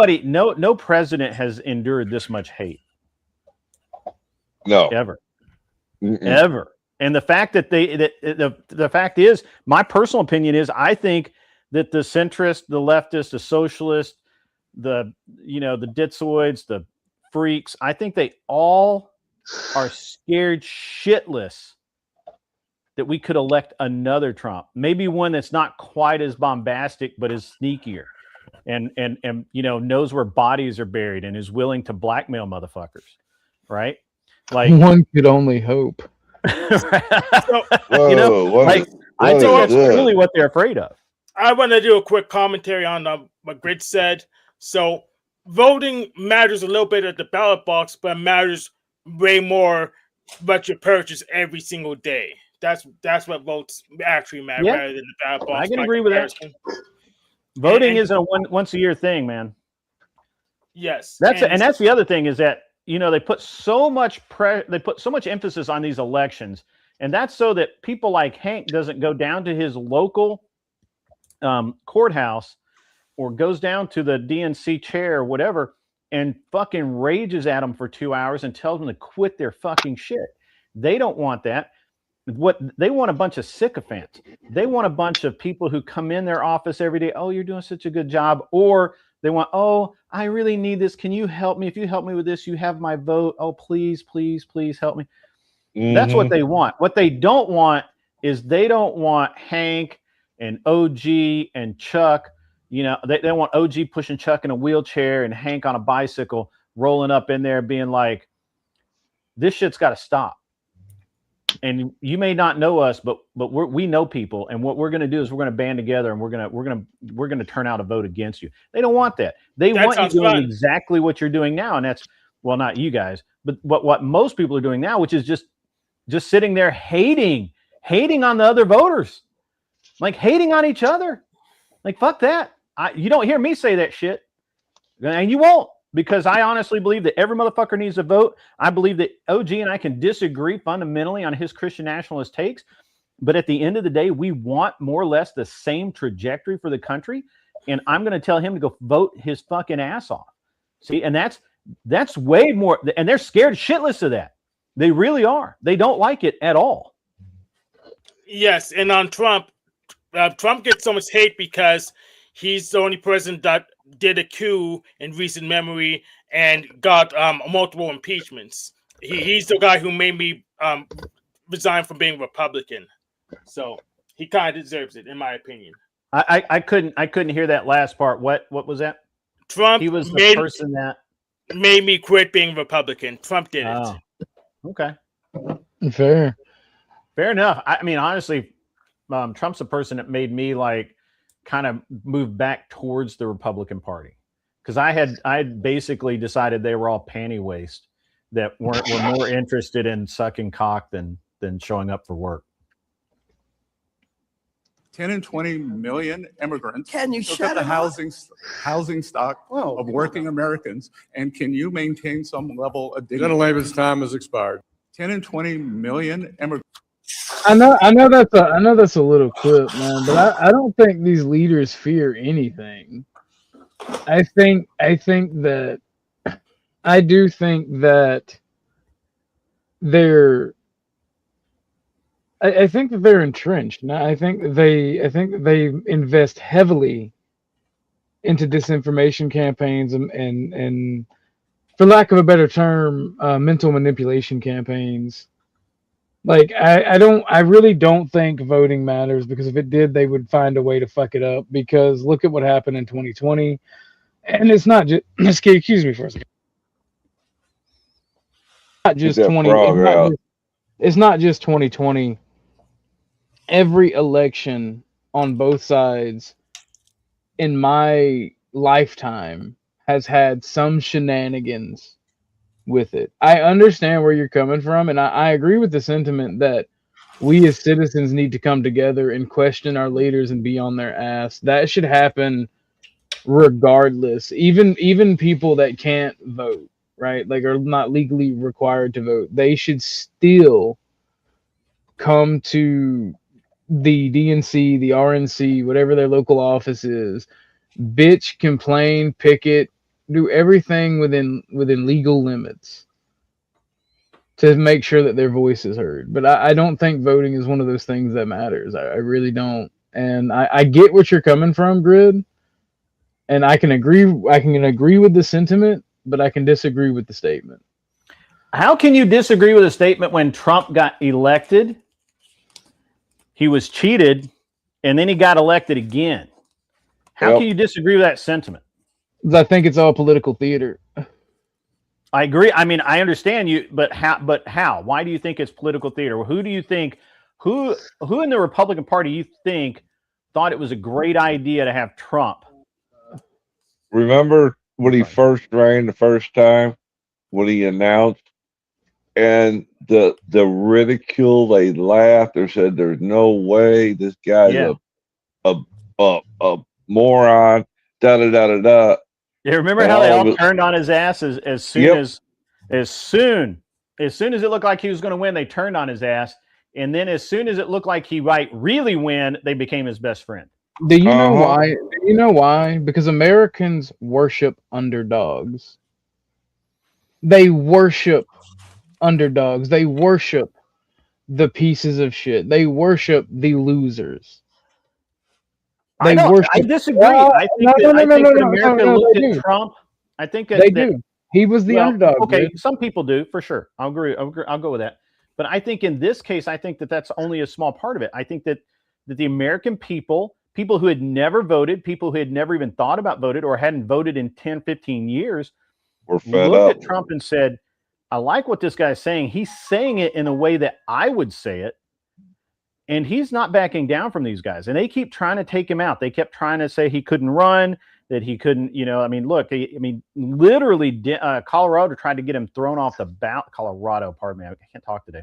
president has endured this much hate. No. Ever. Ever. And the fact that the fact is, my personal opinion is, I think that the centrist, the leftist, the socialist, the ditzoids, the freaks, I think they all are scared shitless that we could elect another Trump, maybe one that's not quite as bombastic, but is sneakier and knows where bodies are buried and is willing to blackmail motherfuckers. Right. Like, one could only hope. I think that's really what they're afraid of. I want to do a quick commentary on what Grit said. So voting matters a little bit at the ballot box, but matters way more what you purchase every single day. That's what votes actually matter rather than the ballot box. I can agree with that. Voting is a once a year thing, man. Yes. That's the other thing is that, they put so much emphasis on these elections, and that's so that people like Hank doesn't go down to his local courthouse or goes down to the DNC chair or whatever and fucking rages at them for 2 hours and tells them to quit their fucking shit. They don't want that. what they want, a bunch of sycophants. They want a bunch of people who come in their office every day. Oh, you're doing such a good job. Or they want, oh, I really need this. Can you help me? If you help me with this, you have my vote. Oh, please, please, please help me. That's what they want. What they don't want is they don't want Hank and OG and Chuck. You know, they want OG pushing Chuck in a wheelchair and Hank on a bicycle rolling up in there being like, this shit's got to stop. And you may not know us, but we know people, and what we're going to do is we're going to band together and we're going to turn out a vote against you. They don't want that. They want you doing exactly what you're doing now, and that's, well, not you guys, but what most people are doing now, which is just sitting there hating on the other voters, like hating on each other. Like, fuck that. You don't hear me say that shit, and you won't. Because I honestly believe that every motherfucker needs to vote. I believe that OG and I can disagree fundamentally on his Christian nationalist takes. But at the end of the day, we want more or less the same trajectory for the country. And I'm going to tell him to go vote his fucking ass off. See, and that's way more. And they're scared shitless of that. They really are. They don't like it at all. Yes. And on Trump, Trump gets so much hate because he's the only president that did a coup in recent memory and got multiple impeachments. He's the guy who made me resign from being Republican. So he kind of deserves it, in my opinion. I couldn't hear that last part. What was that? Trump. He was the person that made me quit being Republican. Trump did it. Okay. Fair enough. I mean, honestly, Trump's the person that made me like kind of move back towards the Republican Party, because I had basically decided they were all panty waste that were more interested in sucking cock than showing up for work. 10 and 20 million immigrants. Can you look shut at the up? housing stock of working Americans, and can you maintain some level of dignity? Gentleman's time has expired. 10 and 20 million immigrants. I know that's a little clip, man, but I don't think these leaders fear anything. I do think that they're entrenched. Now, I think that they invest heavily into disinformation campaigns and for lack of a better term, mental manipulation campaigns. Like, I really don't think voting matters, because if it did, they would find a way to fuck it up. Because look at what happened in 2020, and it's not just excuse me for a second. Not just 20. It's not just 2020. Every election on both sides in my lifetime has had some shenanigans with it. I understand where you're coming from, and I agree with the sentiment that we as citizens need to come together and question our leaders and be on their ass. That should happen regardless. Even people that can't vote, right? Like, are not legally required to vote. They should still come to the DNC, the RNC, whatever their local office is, bitch, complain, picket, do everything within legal limits to make sure that their voice is heard. But I don't think voting is one of those things that matters. I really don't. And I get what you're coming from, Grid, and I can agree with the sentiment, but I can disagree with the statement. How can you disagree with a statement when Trump got elected? He was cheated, and then he got elected again. How can you disagree with that sentiment? I think it's all political theater. I agree. I mean, I understand you, but how? Why do you think it's political theater? Who do you think, who in the Republican Party you think thought it was a great idea to have Trump? Remember when he first ran the first time, when he announced, and the ridicule, they laughed or said, "There's no way this guy's a moron." Da da da da da. Yeah, remember how they all turned on his ass as soon as it looked like he was going to win, they turned on his ass, and then as soon as it looked like he might really win, they became his best friend. Do you know why? Do you know why? Because Americans worship underdogs. They worship underdogs. They worship the pieces of shit. They worship the losers. They I worship. disagree. I think that America looked they at do. Trump. I think They do. He was the underdog. Okay, dude. some people do for sure. I'll agree. I'll go with that. But I think in this case, I think that that's only a small part of it. I think that the American people who had never voted, people who had never even thought about voted or hadn't voted in 10, 15 years, looked at Trump and said, I like what this guy's saying. He's saying it in a way that I would say it. And he's not backing down from these guys. And they keep trying to take him out. They kept trying to say he couldn't run, that he couldn't, I mean, look, literally Colorado tried to get him thrown off the ballot. Colorado, pardon me, I can't talk today.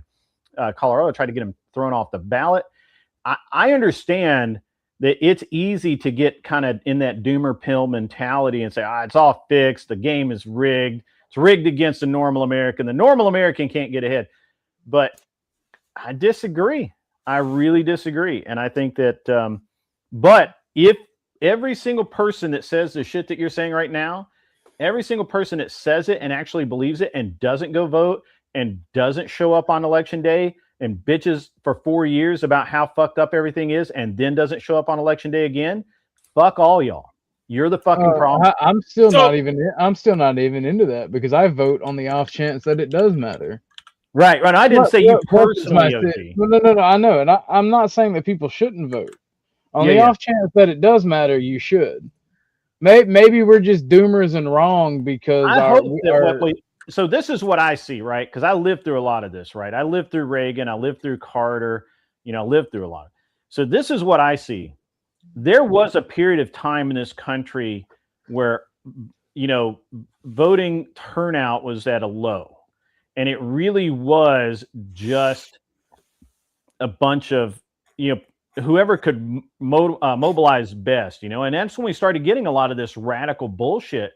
Colorado tried to get him thrown off the ballot. I understand that it's easy to get kind of in that doomer pill mentality and say, it's all fixed. The game is rigged. It's rigged against the normal American. The normal American can't get ahead. But I disagree. I really disagree. And I think that, but if every single person that says the shit that you're saying right now, every single person that says it and actually believes it and doesn't go vote and doesn't show up on election day and bitches for 4 years about how fucked up everything is and then doesn't show up on election day again, fuck all y'all. You're the fucking problem. I'm still not even into that because I vote on the off chance that it does matter. Right. I didn't say you personally. No. I know, and I'm not saying that people shouldn't vote. On the off chance that it does matter, you should. Maybe we're just doomers and wrong because so this is what I see, right? Because I lived through a lot of this, right? I lived through Reagan, I lived through Carter, lived through a lot. So this is what I see. There was a period of time in this country where, voting turnout was at a low. And it really was just a bunch of, whoever could mobilize best, and that's when we started getting a lot of this radical bullshit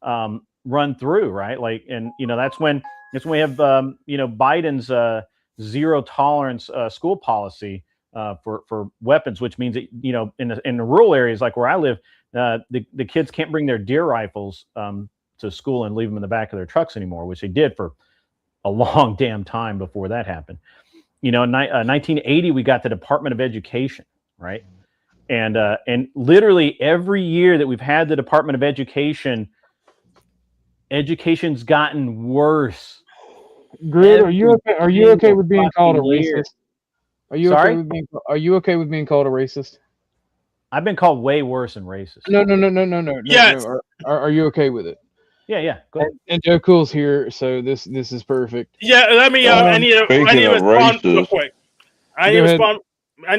run through, right? Like, and that's when we have Biden's zero tolerance school policy for weapons, which means that in the rural areas like where I live, the kids can't bring their deer rifles to school and leave them in the back of their trucks anymore, which they did for a long damn time before that happened. In 1980, we got the Department of Education, right? And literally every year that we've had the Department of Education, education's gotten worse. Grid, are you okay with being called a racist? Are you okay with being called a racist? I've been called way worse than racist. No. Yes. No. Are you okay with it? Yeah. Go ahead. And Joe Cool's here, so this is perfect. Yeah, let me. I need to respond real quick. I need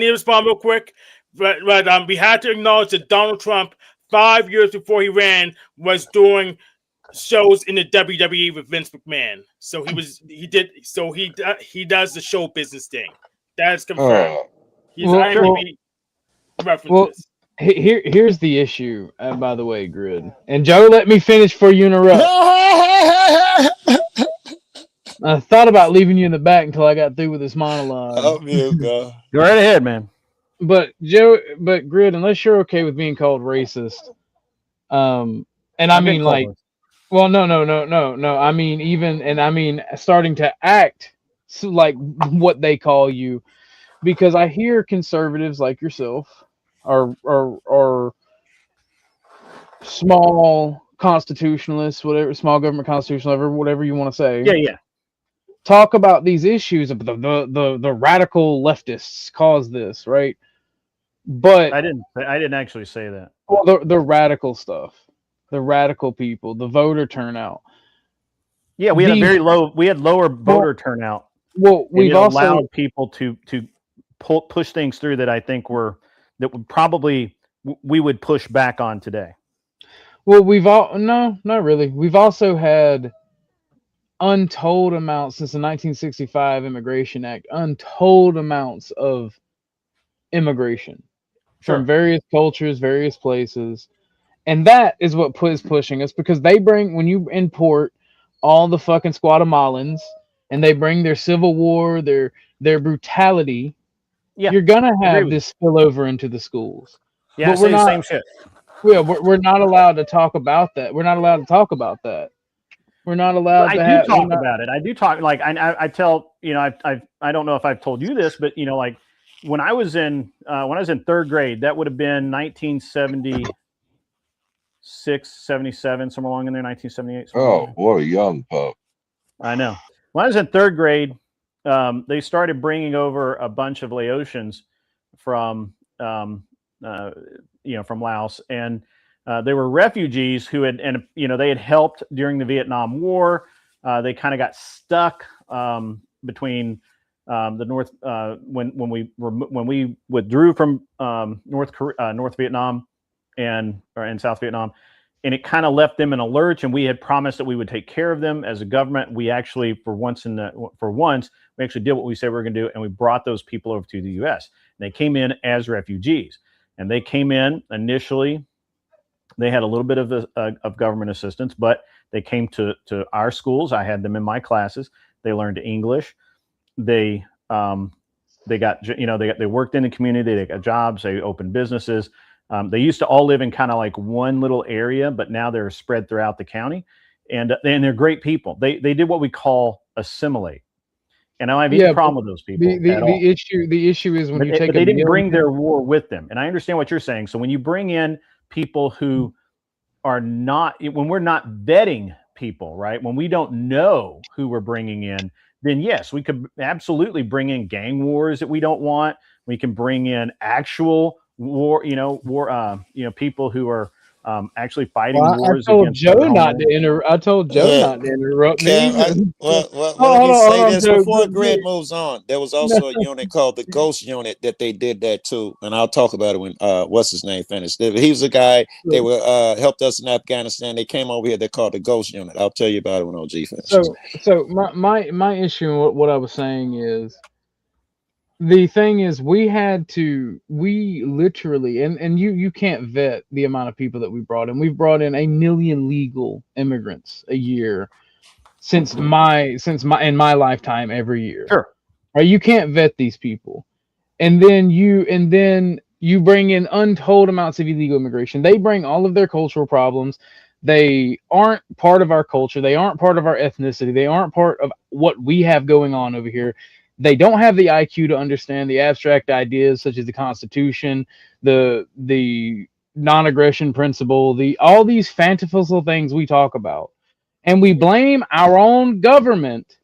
to respond real quick. But we had to acknowledge that Donald Trump, 5 years before he ran, was doing shows in the WWE with Vince McMahon. So he does the show business thing. That's confirmed. References. Here's the issue, by the way, Grid. And Joe, let me finish before you interrupt. I thought about leaving you in the back until I got through with this monologue. Oh, mute, go. Go right ahead, man. But Grid, unless you're okay with being called racist, and I mean like, well, no. I mean starting to act like what they call you, because I hear conservatives like yourself or small constitutionalists, whatever, small government constitutional, whatever you want to say. Yeah. Talk about these issues of the radical leftists cause this, right? But I didn't actually say that. Well, the radical stuff, the radical people, the voter turnout. Yeah, we had lower voter turnout. Well, we've also allowed people to push things through that I think we would push back on today. Well, no, not really. We've also had untold amounts since the 1965 Immigration Act, untold amounts of immigration from various cultures, various places. And that is what is pushing us, because when you import all the fucking Guatemalans and they bring their civil war, their brutality, you're gonna have this spill over into the schools. Yeah, but the same shit. We're not allowed to talk about that. We're not allowed to talk about that. We're not allowed to have. I do talk about it. I do talk like I tell I don't know if I've told you this, but like when I was in third grade, that would have been 1976, 77, somewhere along in there, 1978. Oh, what a young pup! I know. When I was in third grade, they started bringing over a bunch of Laotians from from Laos, and they were refugees who had, and they had helped during the Vietnam War. They kind of got stuck between the North when we withdrew from North Vietnam and South Vietnam, and it kind of left them in a lurch. And we had promised that we would take care of them as a government. We actually, for once, we actually did what we said we were going to do, and we brought those people over to the U.S. And they came in as refugees, and they came in initially. They had a little bit of government assistance, but they came to our schools. I had them in my classes. They learned English. They got they worked in the community. They got jobs. They opened businesses. They used to all live in kind of like one little area, but now they're spread throughout the county, and they're great people. They did what we call assimilate, and I don't have any problem with those people. The issue is when they didn't bring their war with them, and I understand what you're saying. So when you bring in people who are not, when we're not vetting people, right? When we don't know who we're bringing in, then yes, we could absolutely bring in gang wars that we don't want. We can bring in actual war, people who are actually fighting wars. I told Joe not to interrupt me. Let me say this before Greg moves on. There was also a unit called the Ghost Unit that they did that too, and I'll talk about it when what's his name finished. He was a guy. They were helped us in Afghanistan. They came over here. They're called the Ghost Unit. I'll tell you about it when OG finishes. So my issue, what I was saying is, the thing is, we literally, and you can't vet the amount of people that we brought in. We've brought in 1 million legal immigrants a year since in my lifetime every year. Sure. Right? You can't vet these people. And then you bring in untold amounts of illegal immigration. They bring all of their cultural problems. They aren't part of our culture. They aren't part of our ethnicity. They aren't part of what we have going on over here. They don't have the IQ to understand the abstract ideas such as the Constitution, the non-aggression principle, all these fanciful things we talk about. And we blame our own government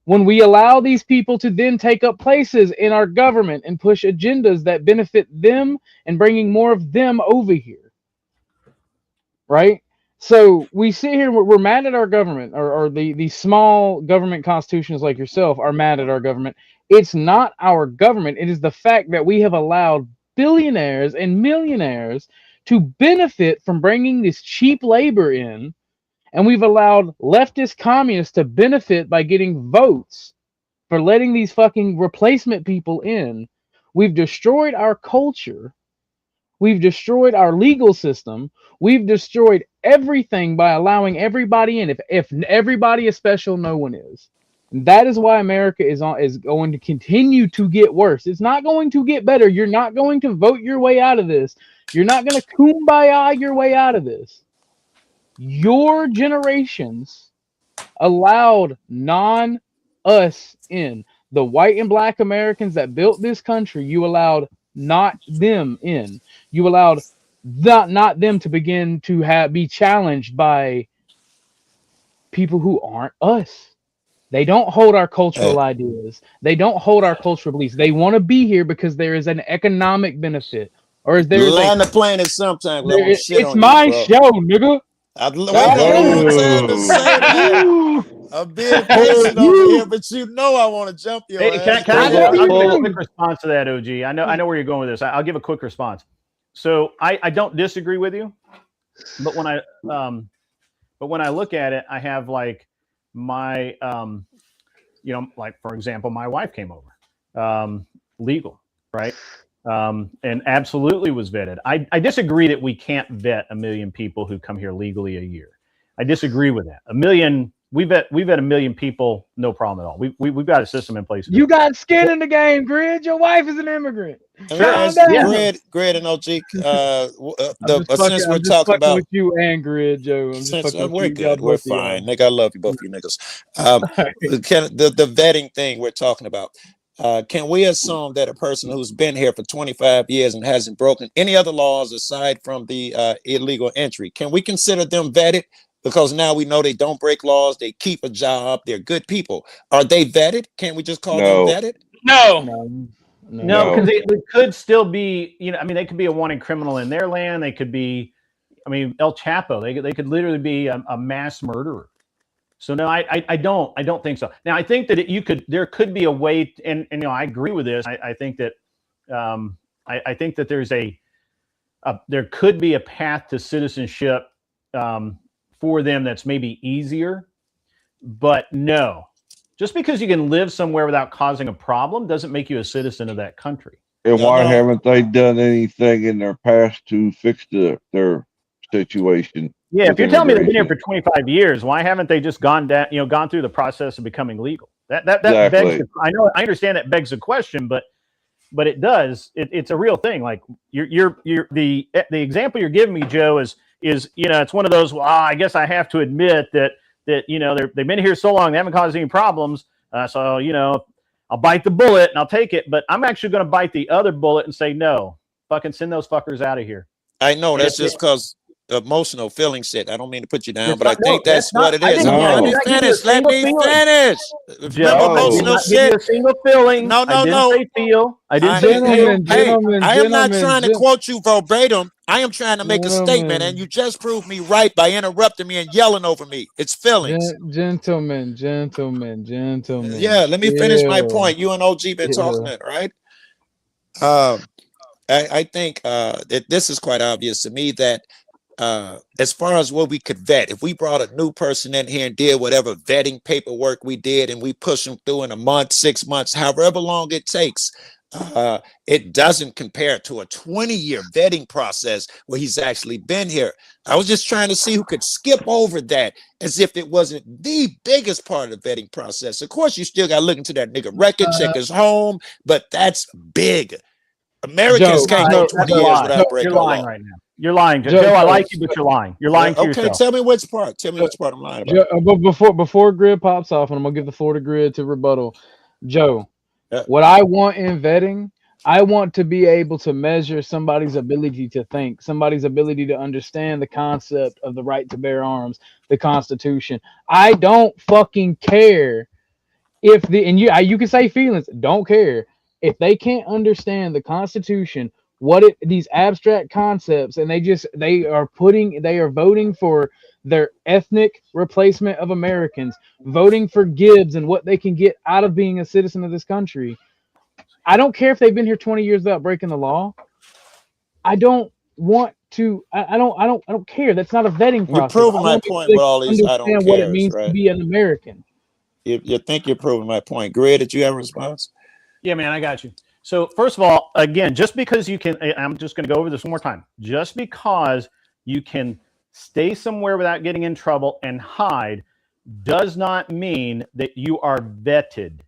when we allow these people to then take up places in our government and push agendas that benefit them and bringing more of them over here. Right? So we sit here, we're mad at our government, or the small government constitutions like yourself are mad at our government. It's not our government. It is the fact that we have allowed billionaires and millionaires to benefit from bringing this cheap labor in, and we've allowed leftist communists to benefit by getting votes for letting these fucking replacement people in. We've destroyed our culture. We've destroyed our legal system. We've destroyed everything by allowing everybody in. If everybody is special, no one is. And that is why America is going to continue to get worse. It's not going to get better. You're not going to vote your way out of this. You're not going to kumbaya your way out of this. Your generations allowed non-us in. The white and black Americans that built this country, you allowed not them in. You allowed not them to begin to be challenged by people who aren't us. They don't hold our cultural ideas. They don't hold our cultural beliefs. They want to be here because there is an economic benefit, or is there land the plane sometimes? It's my show, nigga. I'm being patient over here, but you know I want to jump your ass. I'll give a quick response to that, OG. I know where you're going with this. I'll give a quick response. So I don't disagree with you, but when I look at it, I have like my like for example, my wife came over legal, right? And absolutely was vetted. I disagree that we can't vet 1 million people who come here legally a year. I disagree with that. 1 million we've had 1 million people, no problem at all. We've got a system in place. You got skin in the game, Grid. Your wife is an immigrant. Sure. Grid and OG. Since we're talking about with you and Grid, Joe. I'm just fucking we're with you. good. We're fine. Nigga, I love you, both of you niggas. The vetting thing we're talking about. Can we assume that a person who's been here for 25 years and hasn't broken any other laws aside from the illegal entry, can we consider them vetted? Because now we know they don't break laws, they keep a job, they're good people. Are they vetted? Can't we just call them vetted? No, because they could still be, I mean, they could be a wanted criminal in their land. They could be, I mean, El Chapo. They could literally be a mass murderer. So no, I don't think so. Now I think that there could be a way, and I agree with this. I think that I think that there could be a path to citizenship for them that's maybe easier, but no, just because you can live somewhere without causing a problem doesn't make you a citizen of that country. And why haven't they done anything in their past to fix their situation? Yeah, if you're telling me they've been here for 25 years, why haven't they just gone through the process of becoming legal? That begs. I understand that begs a question, but it does. It's a real thing. Like the example you're giving me, Joe, is it's one of those. Well, I guess I have to admit that they've been here so long, they haven't caused any problems. So I'll bite the bullet and I'll take it. But I'm actually going to bite the other bullet and say no. Fucking send those fuckers out of here. I know that's just because emotional feeling shit. I don't mean to put you down, but I think that's what it is. Let me finish. Let me finish. Emotional shit. A single feeling. No. I didn't say feel. I didn't say I am not trying to quote you verbatim. I am trying to make a statement, and you just proved me right by interrupting me and yelling over me. It's feelings. Gentlemen. Yeah, let me finish my point. You and OG been talking it, right? I think that this is quite obvious to me that as far as what we could vet, if we brought a new person in here and did whatever vetting paperwork we did and we push them through in a month, 6 months, however long it takes, it doesn't compare to a 20-year vetting process where he's actually been here. I was just trying to see who could skip over that as if it wasn't the biggest part of the vetting process. Of course, you still got to look into that nigga record, check his home, but that's big. Americans can't go 20 years without breaking You're lying law. right now. You're lying, Joe. I like you, but you're lying. You're lying to yourself. Okay, tell me which part. Tell me which part I'm lying about. But before Grid pops off, and I'm gonna give the floor to Grid to rebuttal. Joe, what I want in vetting, I want to be able to measure somebody's ability to think, somebody's ability to understand the concept of the right to bear arms, the Constitution. I don't fucking care if you can say feelings, don't care. If they can't understand the Constitution, these abstract concepts, and they are voting for their ethnic replacement of Americans, voting for Gibbs and what they can get out of being a citizen of this country. I don't care if they've been here 20 years without breaking the law. I don't want to. I don't care. That's not a vetting process. You're proving my point with all these. I don't care. What it means to be an American. You think you're proving my point. Grid, did you have a response? Yeah, man, I got you. So first of all, again, just because you can, I'm just going to go over this one more time. Just because you can stay somewhere without getting in trouble and hide does not mean that you are vetted.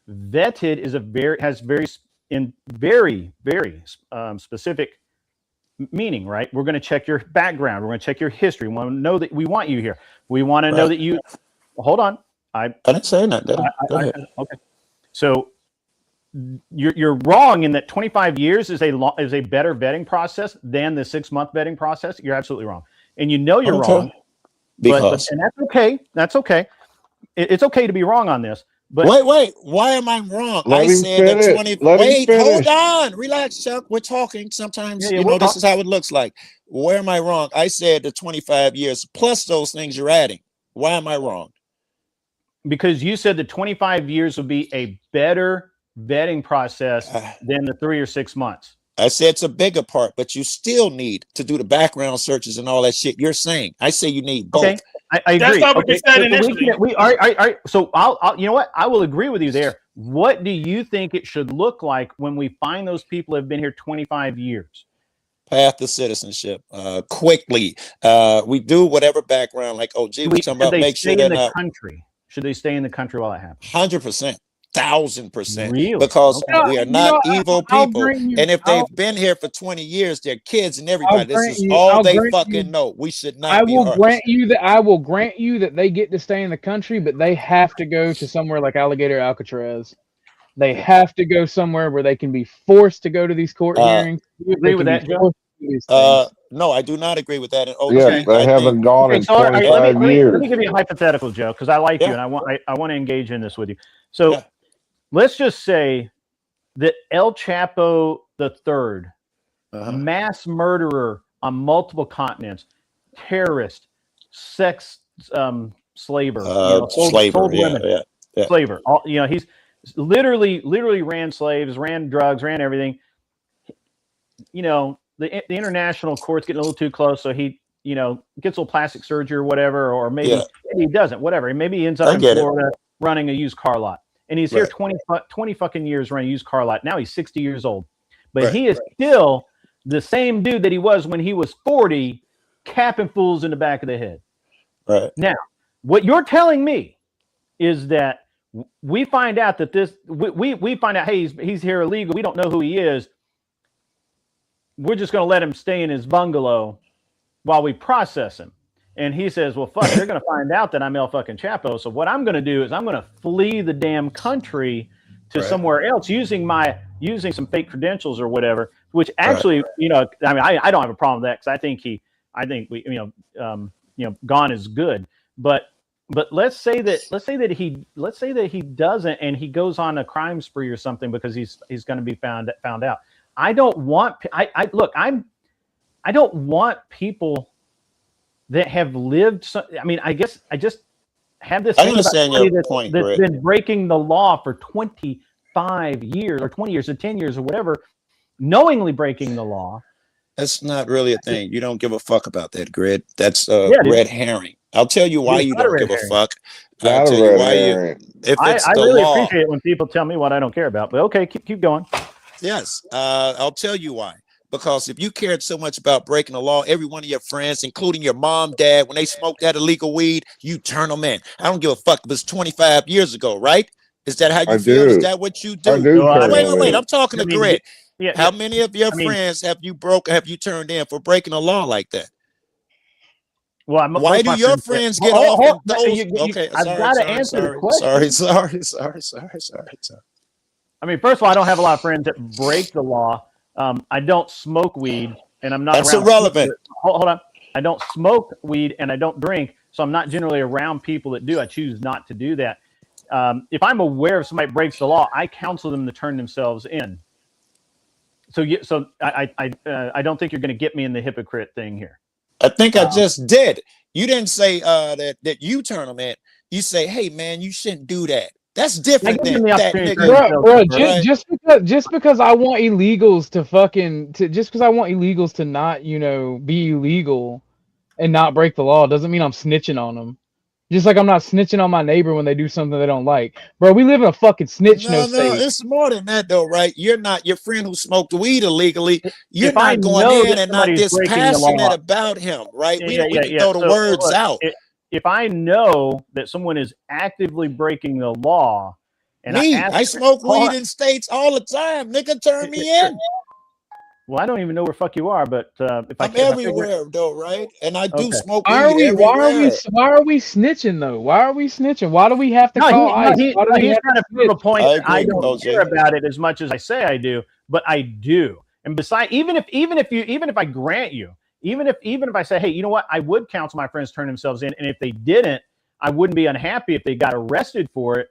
Vetted is has very specific meaning, right? We're going to check your background. We're going to check your history. We want to know that we want you here. We want to know that you. Well, hold on. I didn't say that. Go ahead. Okay. So you're wrong in that 25 years is a better vetting process than the 6-month vetting process. You're absolutely wrong, and you're wrong. But and that's okay. That's okay. It's okay to be wrong on this. But wait, why am I wrong? I said that 20. Wait, hold on, relax, Chuck. We're talking. Sometimes this is how it looks like. Where am I wrong? I said the 25 years plus those things you're adding. Why am I wrong? Because you said the 25 years would be a better vetting process than the 3 or 6 months. I said it's a bigger part, but you still need to do the background searches and all that shit you're saying. I say you need both. Okay. I agree. That's not what you said initially. So I'll you know what? I will agree with you there. What do you think it should look like when we find those people who have been here 25 years? path to citizenship quickly. We do whatever background, like OG was talking about. They Make stay sure in they're the not country. Should they stay in the country while it happens? 100%. 1,000%. Really? Because Okay. we are You not know, evil I'll people. grant you. And if I'll, they've been here for 20 years, their kids and I'll everybody, this grant is you. all I'll they grant fucking you. know. We should I not be will heartless. grant you that. I will grant you that they get to stay in the country, but they have to go to somewhere like Alligator Alcatraz. They have to go somewhere where they can be forced to go to these court hearings. You agree with that, Joe? No, I do not agree with that. And OG, Yes, they I haven't think, gone in So all right, 25 let years. me give you a hypothetical, Joe, because I like you Yeah. and I want to engage in this with you. So Yeah. let's just say that El Chapo III, mass murderer on multiple continents, terrorist, sex slaver, slaver, sold yeah, women, yeah. slaver. All, he's literally ran slaves, ran drugs, ran everything. The international court's getting a little too close, so he, gets a little plastic surgery or whatever, or maybe he doesn't, whatever. Maybe he ends up in Florida running a used car lot. And he's here 20 fucking years running a used car lot. Now he's 60 years old. But he is still the same dude that he was when he was 40, capping fools in the back of the head. Right. Now, what you're telling me is that we find out that we find out, hey, he's here illegal. We don't know who he is. We're just going to let him stay in his bungalow while we process him. And he says, well, fuck, they're going to find out that I'm El fucking Chapo. So what I'm going to do is I'm going to flee the damn country to somewhere else using some fake credentials or whatever, which actually, I don't have a problem with that, because I think gone is good. But let's say that he doesn't, and he goes on a crime spree or something because he's going to be found out. I don't want people that have lived. I guess I just have this. I understand your point, that's Greg. been breaking the law for 25 years or 20 years or 10 years or whatever, knowingly breaking the law. That's not really a thing. You don't give a fuck about that, Greg. That's red herring. I'll tell you why you don't give a fuck. I'll tell you why you. If it's I the really law, appreciate it when people tell me what I don't care about. But okay, keep going. Yes, I'll tell you why. Because if you cared so much about breaking the law, every one of your friends, including your mom, dad, when they smoke that illegal weed, you turn them in. I don't give a fuck if it's 25 years ago, right? Is that how you feel? Is that what you do? I do. Wait. I'm talking to Greg. Yeah, how many of your friends have you turned in for breaking a law like that? Well, why do your friends get off in those? Okay, I've got to answer the question. Sorry. I mean, first of all, I don't have a lot of friends that break the law. I don't smoke weed, and I'm not. That's around irrelevant. Hold on. I don't smoke weed, and I don't drink, so I'm not generally around people that do. I choose not to do that. If I'm aware of somebody breaks the law, I counsel them to turn themselves in. So I don't think you're going to get me in the hypocrite thing here. I think I just did. You didn't say that you turn them in. You say, hey man, you shouldn't do that. That's different than that, nigga. Bro, just because I want illegals to not, be illegal and not break the law doesn't mean I'm snitching on them. Just like I'm not snitching on my neighbor when they do something they don't like. Bro, we live in a fucking snitch No, state. it's more than that though, right? You're not your friend who smoked weed illegally. You're If I not know going in that and not somebody's breaking the dispassionate law- about him, right? We Yeah, can throw the words look, out. If I know that someone is actively breaking the law, and I smoke weed in states all the time. Nigga, turn me in. Well, I don't even know where fuck you are, but if I'm everywhere though, right? And I do smoke weed everywhere. Why are we snitching though? Why are we snitching? Why do we have to call ICE? He's trying to prove a point. I don't care about it as much as I say I do, but I do. And besides, even if I grant you, even if I say, hey, you know what, I would counsel my friends turn themselves in, and if they didn't, I wouldn't be unhappy if they got arrested for it.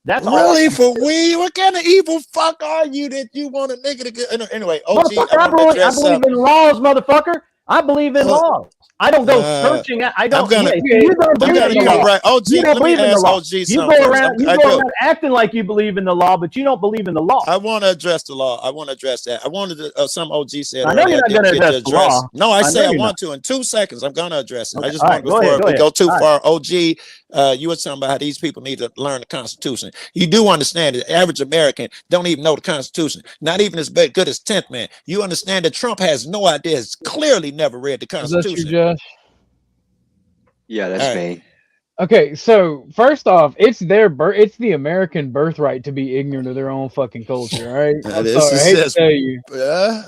That's really for weed. What kind of evil fuck are you that you want a nigga to get? Anyway, OG, I believe in laws, motherfucker. I believe in laws. I don't go searching. I don't. I'm gonna, you don't believe in the law. right. OG, You don't let me believe in the ask law. OG You something. go around. You go around acting like you believe in the law, but you don't believe in the law. I want to address the law. I want to address that. I wanted to, some OG said I know earlier, you're not going to address the law. No, I say I you're want not. to in 2 seconds. I'm going to address it. Okay. I just All want right, before we go too All far. OG, you were talking about how these people need to learn the Constitution. You do understand that the average American don't even know the Constitution, not even as good as 10th man. You understand that Trump has no idea. He's clearly never read the Constitution. Is that you, Josh? Yeah, that's me. Okay, so first off, it's it's the American birthright to be ignorant of their own fucking culture, all right? I'm sorry, I hate to tell you.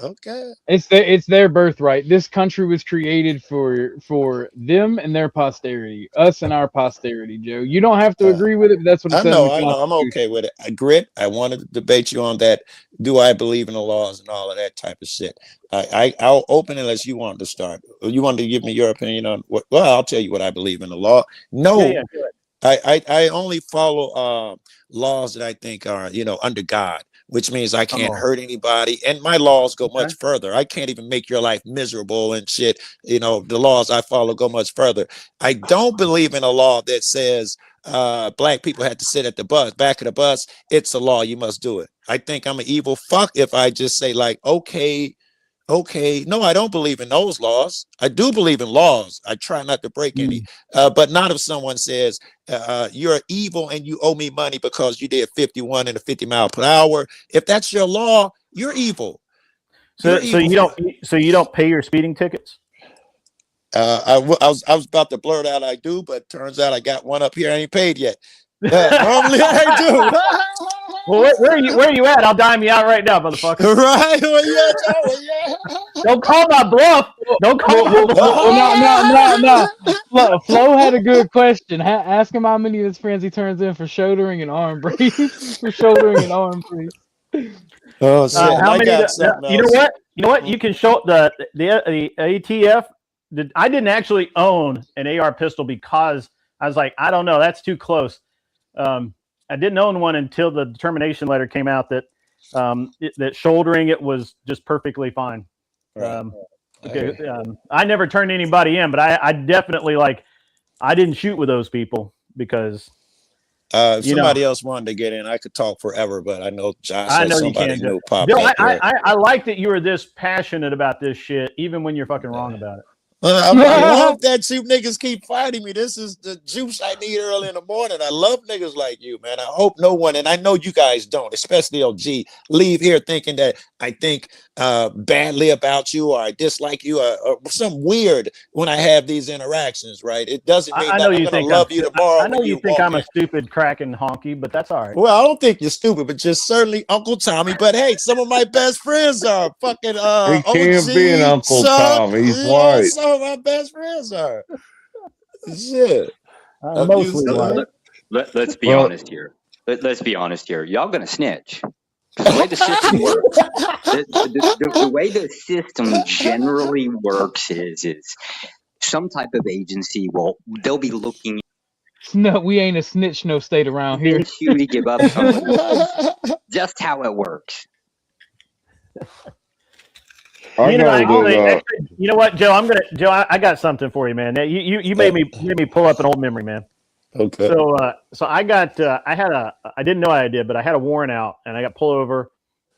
Okay. It's their birthright. This country was created for them and their posterity, us and our posterity, Joe. You don't have to agree with it, but that's what it says. I know. I'm okay with it. Grit, I wanted to debate you on that. Do I believe in the laws and all of that type of shit? I'll open unless you want to start. You want to give me your opinion on what? Well, I'll tell you what I believe in the law. No, I only follow laws that I think are, under God, which means I can't hurt anybody. And my laws go much further. I can't even make your life miserable and shit. The laws I follow go much further. I don't believe in a law that says black people have to sit at the back of the bus. It's a law. You must do it. I think I'm an evil fuck if I just say like, okay. No, I don't believe in those laws. I do believe in laws. I try not to break any, but not if someone says you're evil and you owe me money because you did 51 in a 50 mile per hour. If that's your law, you're evil. So you don't pay your speeding tickets? I was about to blurt out I do, but turns out I got one up here I ain't paid yet. Normally I do. Well, where are you at? I'll dime you out right now, motherfucker. Right? Where you at? Don't call my bluff. Don't call my bluff. No. Flo had a good question. Ask him how many of his friends he turns in for shouldering and arm briefs. For shouldering and arm briefs. Oh, shit. How many? You know what? You can show the ATF. I didn't actually own an AR pistol because I was like, I don't know, that's too close. I didn't own one until the determination letter came out that that shouldering it was just perfectly fine. I never turned anybody in, but I definitely I didn't shoot with those people because if somebody else wanted to get in, I could talk forever, but I know Josh has somebody new pop up. I like that you were this passionate about this shit, even when you're fucking wrong about it. I love that you niggas keep fighting me. This is the juice I need early in the morning. I love niggas like you, man. I hope no one, and I know you guys don't, especially OG, leave here thinking that I think badly about you or I dislike you or some weird when I have these interactions, right? It doesn't mean that I'm going to love you tomorrow. I know you think I'm a stupid cracking honky, but that's all right. Well, I don't think you're stupid, but just certainly Uncle Tommy. But hey, some of my best friends are fucking he can't be an Uncle Tommy. He's white. Some of my best friends are. Shit. Let's be honest here. Let's be honest here. Y'all gonna snitch. The way the system works, the way the system generally works is some type of agency they'll be looking. No, we ain't a snitch, no state around here. You to give up something. Just how it works. You know what, Joe? I got something for you, man. You made me pull up an old memory, man. Okay. So I didn't know I did, but I had a warrant out, and I got pulled over,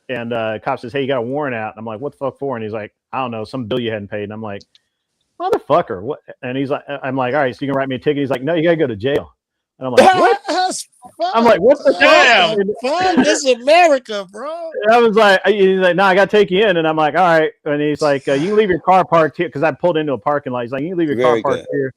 and the cop says, "Hey, you got a warrant out?" And I'm like, "What the fuck for?" And he's like, "I don't know, some bill you hadn't paid." And I'm like, "Motherfucker, what?" And he's like, "I'm like, all right, so you can write me a ticket?" He's like, "No, you gotta go to jail." And I'm like, "What?" I'm like, "What the damn? Fuck, this is America, bro." And I was like, he's like, "No, I gotta take you in." And I'm like, "All right." And he's like, "You can leave your car parked here," because I pulled into a parking lot. He's like, "You can leave your car parked here."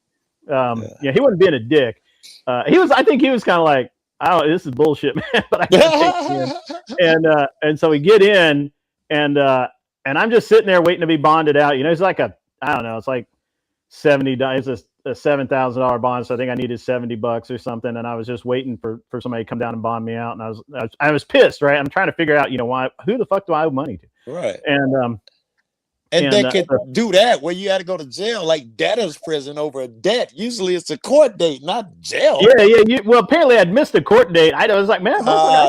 Yeah, he wasn't being a dick. I think he was kind of like, "I don't, this is bullshit, man." But I gotta take you in. And so we get in, and I'm just sitting there waiting to be bonded out. It's like it's like $70. It's a $7,000 bond, so I think I needed $70 or something. And I was just waiting for somebody to come down and bond me out. And I was pissed, right? I'm trying to figure out, why, who the fuck do I owe money to? Right. And they could do that where you had to go to jail, like debtor's prison over a debt. Usually it's a court date, not jail. Yeah. Well, apparently I'd missed a court date. I was like, man,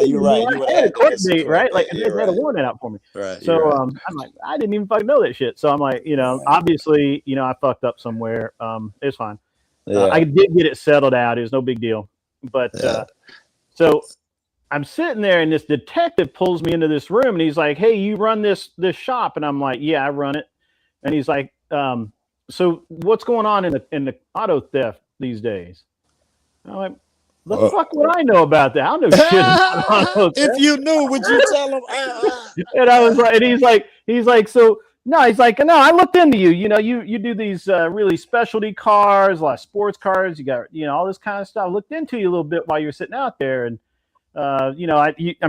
you're right. You would have a court date, court right? Like, date. they had a warrant out for me. Right. So I'm like, I didn't even fucking know that shit. So I'm like, obviously, I fucked up somewhere. It's fine. I did get it settled out. It was no big deal. But so I'm sitting there, and this detective pulls me into this room, and he's like, "Hey, you run this shop?" And I'm like, "Yeah, I run it." And he's like, "So what's going on in the auto theft these days?" I'm like, "The fuck would I know about that? I don't know shit about auto theft." If you knew, would you tell him? And I was like, and he's like, "So no," he's like, "No, I looked into you. You do these really specialty cars, a lot of sports cars. You got all this kind of stuff. I looked into you a little bit while you were sitting out there, and." I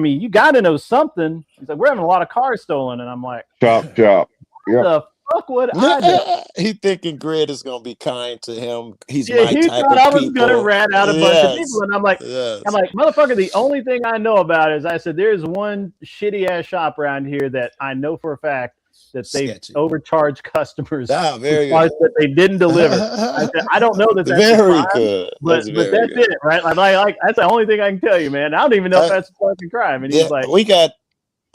mean, you got to know something. He's like, we're having a lot of cars stolen, and I'm like, chop. What the fuck would I do? He thinking Grid is gonna be kind to him. He's Yeah, my he type thought of I was people. gonna rat out a bunch of people, and I'm like, motherfucker, the only thing I know about is I said there's one shitty ass shop around here that I know for a fact that they overcharge customers very for parts good. that they didn't deliver. I said, I don't know that that's Very a crime, good. but that's it, right? Like that's the only thing I can tell you, man. I don't even know if that's a fucking crime. And he's like,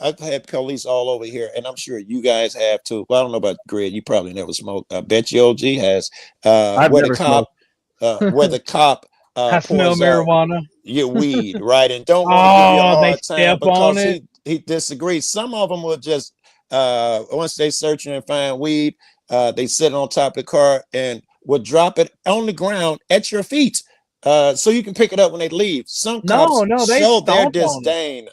I've had police all over here, and I'm sure you guys have too. Well, I don't know about Grid. You probably never smoked. I bet you OG has. I've where never smoked. Where the cop I smell marijuana. Your weed, right? And don't want to give you a hard time because he disagrees. Some of them will just once they search and find weed, they sit on top of the car and will drop it on the ground at your feet. So you can pick it up when they leave. Some cops they show their stomp on disdain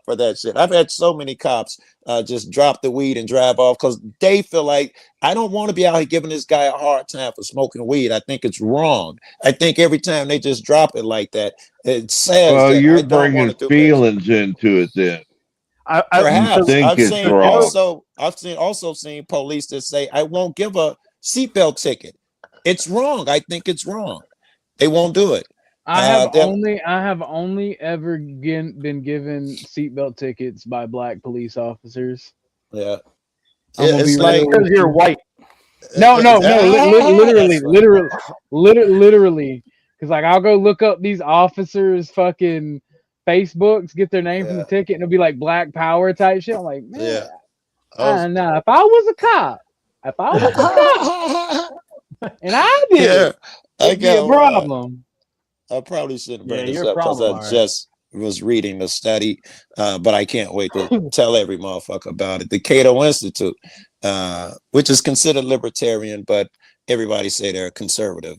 for that shit. I've had so many cops just drop the weed and drive off because they feel like, I don't want to be out here giving this guy a hard time for smoking weed. I think it's wrong. I think every time they just drop it like that, it says Well, that you're bringing feelings into it then. Perhaps I've also seen police that say, I won't give a seatbelt ticket. It's wrong. I think it's wrong. They won't do it. I have only ever been given seatbelt tickets by black police officers. Yeah. It's like because you're white. No, literally. Because like I'll go look up these officers' fucking Facebooks, get their name from the ticket, and it'll be like Black Power type shit. I'm like, man, nah, if I was a cop, and I did, it'd be a problem. I probably shouldn't bring this up because I just was reading the study, but I can't wait to tell every motherfucker about it. The Cato Institute, which is considered libertarian, but everybody say they're conservative,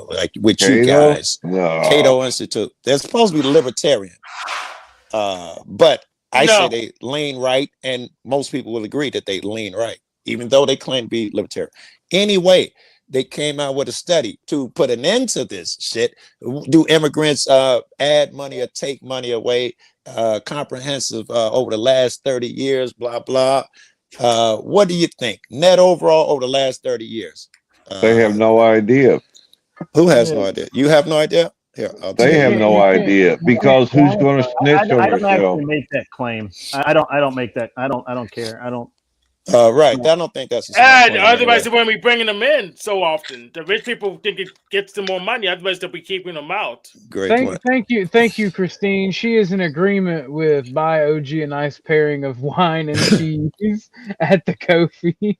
like with you guys. No. Cato Institute, they're supposed to be libertarian, but I say they lean right, and most people will agree that they lean right, even though they claim to be libertarian. Anyway, they came out with a study to put an end to this shit. Do immigrants add money or take money away? Comprehensive over the last 30 years, blah, blah. What do you think? Net overall over the last 30 years? They have no idea. Who has no idea? You have no idea? Here, they have no idea because who's going to snitch on I don't yourself? actually make that claim. I don't make that. I don't care. I don't. Right. I don't think that's. And otherwise, when we bringing them in so often, the rich people think it gets them more money. Otherwise, they'll be keeping them out. Great. Thank you, Christine. She is in agreement with buy OG a nice pairing of wine and cheese at the Kofi.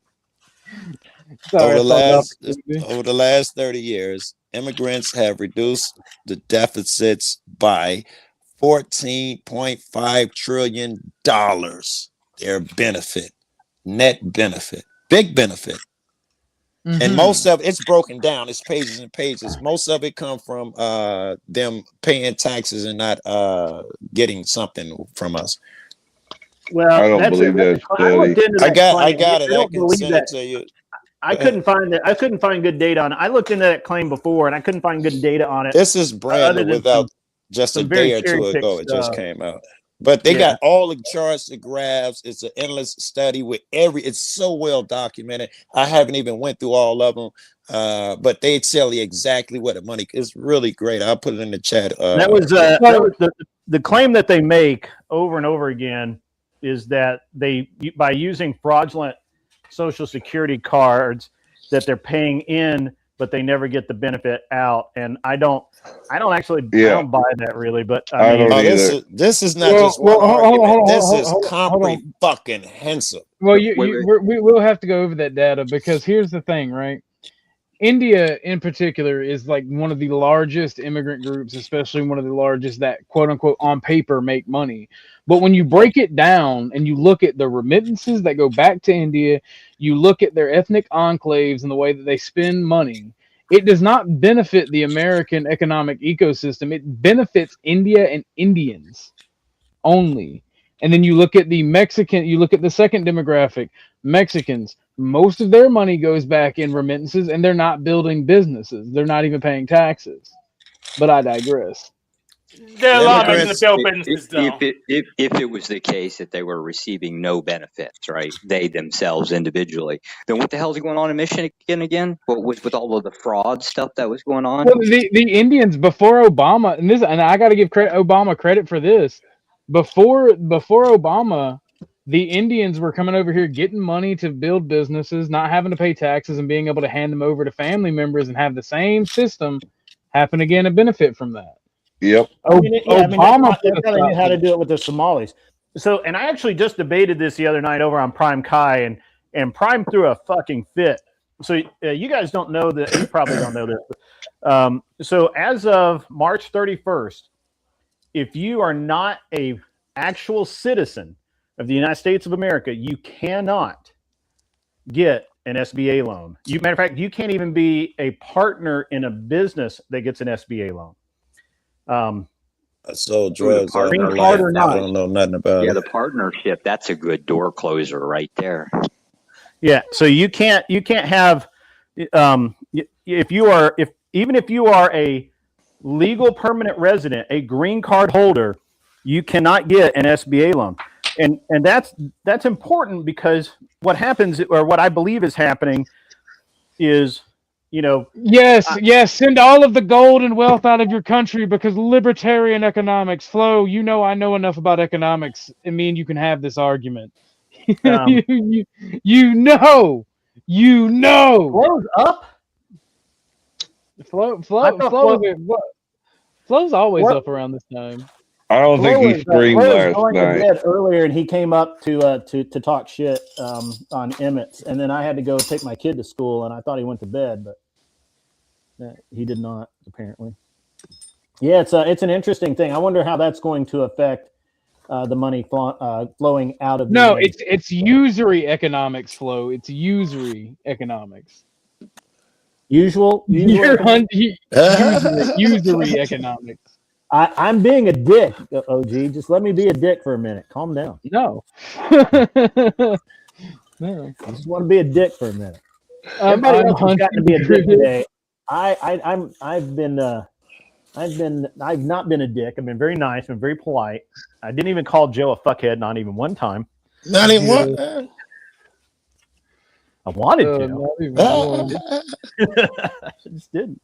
Over the last 30 years, immigrants have reduced the deficits by $14.5 trillion. Their benefit. Net benefit, big benefit. And most of it's broken down, it's pages and pages. Most of it come from them paying taxes and not getting something from us. Well, I don't believe that. I got it. I can send it to you. I couldn't find it. I couldn't find good data on it. I looked into that claim before and I couldn't find good data on it. This is brand new without just a day or two ago. It just came out. But they got all the charts, the graphs. It's an endless study with it's so well documented. I haven't even went through all of them, but they tell you exactly what the money is. Really great. I'll put it in the chat. That was the claim that they make over and over again is that by using fraudulent Social Security cards that they're paying in, but they never get the benefit out. And I don't actually I don't buy that really. But I mean, this is not just one argument. This is comprehensive. Well, we will have to go over that data, because here's the thing, right? India in particular is like one of the largest immigrant groups, especially one of the largest that quote unquote on paper make money. But when you break it down and you look at the remittances that go back to India, you look at their ethnic enclaves and the way that they spend money, it does not benefit the American economic ecosystem. It benefits India and Indians only. And then you look at the Mexican, you look at the second demographic, Mexicans. Most of their money goes back in remittances, and they're not building businesses. They're not even paying taxes. But I digress. There are a lot of business though. If it was the case that they were receiving no benefits, right, they themselves individually, then what the hell is going on in Michigan again? What with all of the fraud stuff that was going on? Well, the Indians before Obama, and I got to give Obama credit for this. Before Obama, the Indians were coming over here getting money to build businesses, not having to pay taxes, and being able to hand them over to family members and have the same system happen again and benefit from that. Yep. Obama they probably knew how to do it with the Somalis. So, and I actually just debated this the other night over on Prime Kai, and Prime threw a fucking fit. So you guys don't know that. You probably don't know this. So as of March 31st, if you are not a actual citizen of the United States of America, you cannot get an SBA loan. Matter of fact, you can't even be a partner in a business that gets an SBA loan. I sold drugs all my life. I don't know nothing about it. Yeah, the partnership, that's a good door closer right there. Yeah, so you can't have even if you are a legal permanent resident, a green card holder, you cannot get an SBA loan. And that's important, because what happens, or what I believe is happening, is yes, send all of the gold and wealth out of your country, because libertarian economics. Flo, I know enough about economics. I mean, you can have this argument. you know. Flo's up. Flo's always up around this time. I don't think he streamed last night. Earlier, and he came up to talk shit on Emmett's, and then I had to go take my kid to school, and I thought he went to bed, but he did not, apparently. Yeah, it's an interesting thing. I wonder how that's going to affect the money flowing out of. No, it's usury economics, Flo. It's usury economics. Usury economics. I'm being a dick, OG. Just let me be a dick for a minute. Calm down. No. No. I just want to be a dick for a minute. Everybody else has got to be a dick today. I've not been a dick. I've been very nice. I've been very polite. I didn't even call Joe a fuckhead, not even one time. Not even one. I wanted to. I just didn't.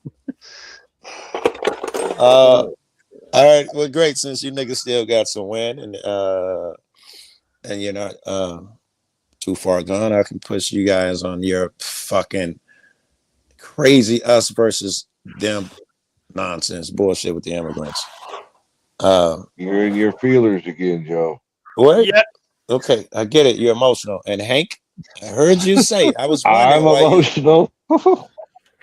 All right, well, great. Since you niggas still got some win, and you're not too far gone, I can push you guys on your fucking crazy us versus them nonsense bullshit with the immigrants. You're in your feelers again, Joe. What? Yeah. Okay, I get it. You're emotional. And Hank, I heard you say. I was wondering I'm emotional.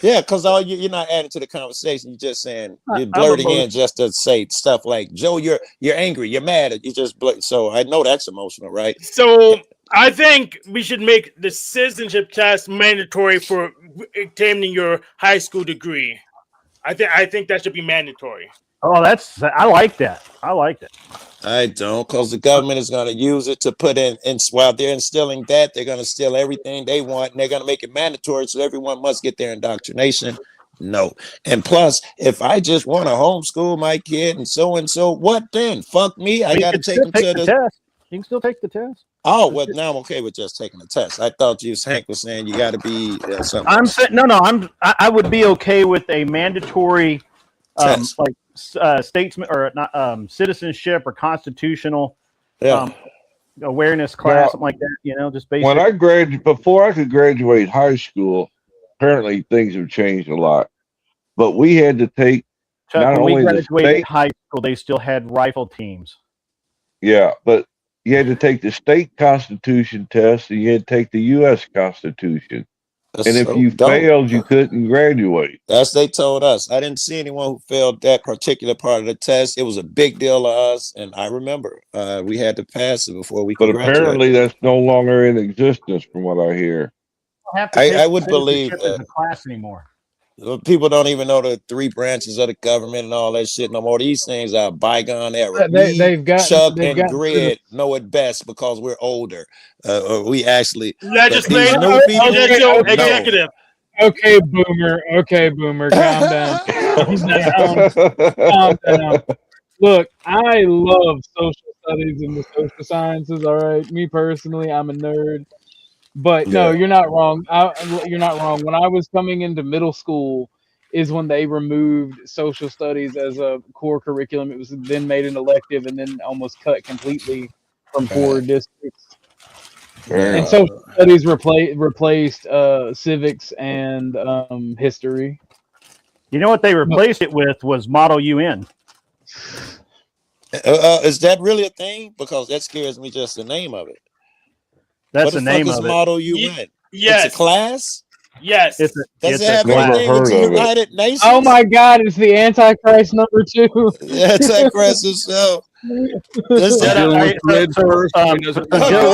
Yeah, because you're not adding to the conversation. You're just saying, you're blurting in just to say stuff like, Joe, you're angry, you're mad. You just so I know that's emotional, right? So I think we should make the citizenship test mandatory for obtaining your high school degree. I think that should be mandatory. Oh, I like that. I like that. I don't, because the government is going to use it to put in, and while they're instilling that, they're going to steal everything they want, and they're going to make it mandatory, so everyone must get their indoctrination. No. And plus, if I just want to homeschool my kid and so, what then? Fuck me. I got to take him to the test. You can still take the test. Oh, well, now I'm okay with just taking the test. I thought Hank was saying you got to be something. I'm saying, I would be okay with a mandatory statesman or not citizenship or constitutional awareness class, something like that. You know, just basic. When I graduated, before I could graduate high school, apparently things have changed a lot. But we had to take Chuck, not when we only the graduated state, high school, they still had rifle teams. yeah, but you had to take the state constitution test and you had to take the U.S. Constitution. That's And if so you dope. failed, you couldn't graduate. That's they told us. I didn't see anyone who failed that particular part of the test. It was a big deal to us, and I remember we had to pass it before we could But graduate. apparently that's no longer in existence from what I hear. I would believe as a class anymore. People don't even know the 3 branches of the government and all that shit no more. These things are bygone era. Chuck and Grid know it best because we're older. We actually Legislative, executive. Okay, boomer. Calm down. Calm down. Look, I love social studies and the social sciences. All right, me personally, I'm a nerd. But no, you're not wrong. You're not wrong. When I was coming into middle school, is when they removed social studies as a core curriculum. It was then made an elective, and then almost cut completely from 4 districts. And social studies replaced civics and history. You know what they replaced it with was Model UN. Is that really a thing? Because that scares me just the name of it. That's what the the name fuck is of it. Model UN? Yes. It's a class? Yes. Does it have anything with the United Nations? Oh my God! It's the Antichrist number 2. The Antichrist himself. This Go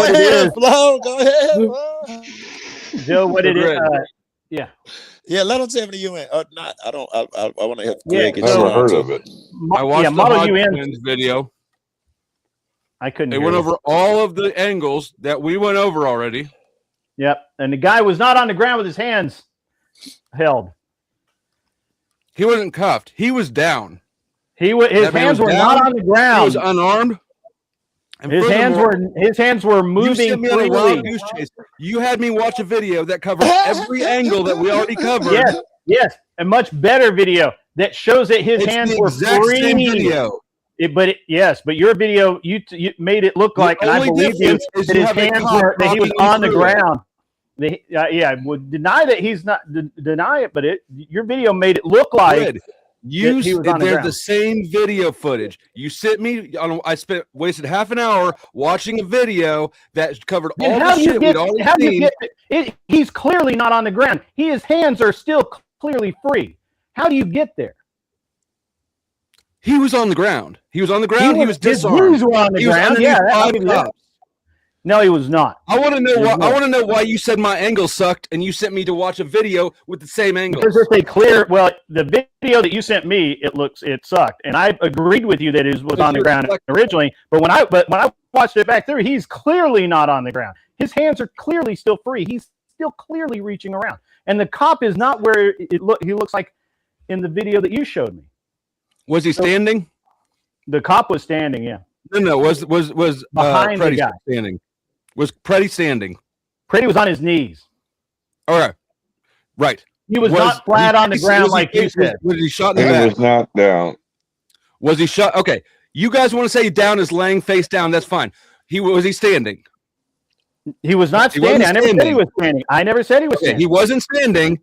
ahead, Flo. Go ahead, Flo. Joe, what it is? Yeah. Yeah, let him tell me the UN. Not. I don't. I want to hear Greg. Greg. Never heard of it. I watched the Model Hodge UN Twins video. I couldn't. They went over all of the angles that we went over already. Yep, and the guy was not on the ground with his hands held. He wasn't cuffed. He was down. His hands were not on the ground. He was unarmed. And His hands were moving You sent me on a wild freely. goose chase. You had me watch a video that covered every angle that we already covered. Yes, a much better video that shows that his It's hands the were exact free. same video. But your video, you made it look like, and I only believe you, difference is that you his have a hands cop were, that he was talking on the through it. ground. Would deny that he's not deny it, but your video made it look like Good. he was on the They're ground. the same video footage. You sent me on. I wasted half an hour watching a video that covered all Then how the do you shit get? we'd already How do you seen. get? He's clearly not on the ground. His hands are still clearly free. How do you get there? He was on the ground. He was on the ground. He was his disarmed. knees were on the He was ground. underneath Yeah, I'll 5 give you that. cops. No, he was not. I want to know He was why. not. I want to know why you said my angle sucked, and you sent me to watch a video with the same angle. Because it's a clear. Well, the video that you sent me, it sucked, and I agreed with you that it was on the ground originally. But when I watched it back through, he's clearly not on the ground. His hands are clearly still free. He's still clearly reaching around, and the cop is not where he looks like in the video that you showed me. Was he standing? The cop was standing. Yeah. No. Was Behind the Preddy guy. standing? Was Preddy standing? Preddy was on his knees. All right. Right. He was not flat on the ground like you said. Was he shot in He the back? was not down. Was he shot? Okay. You guys want to say down is laying face down? That's fine. Was he standing? He was not He wasn't standing. I never said he standing. was standing. I never said he was Okay, standing. he wasn't standing.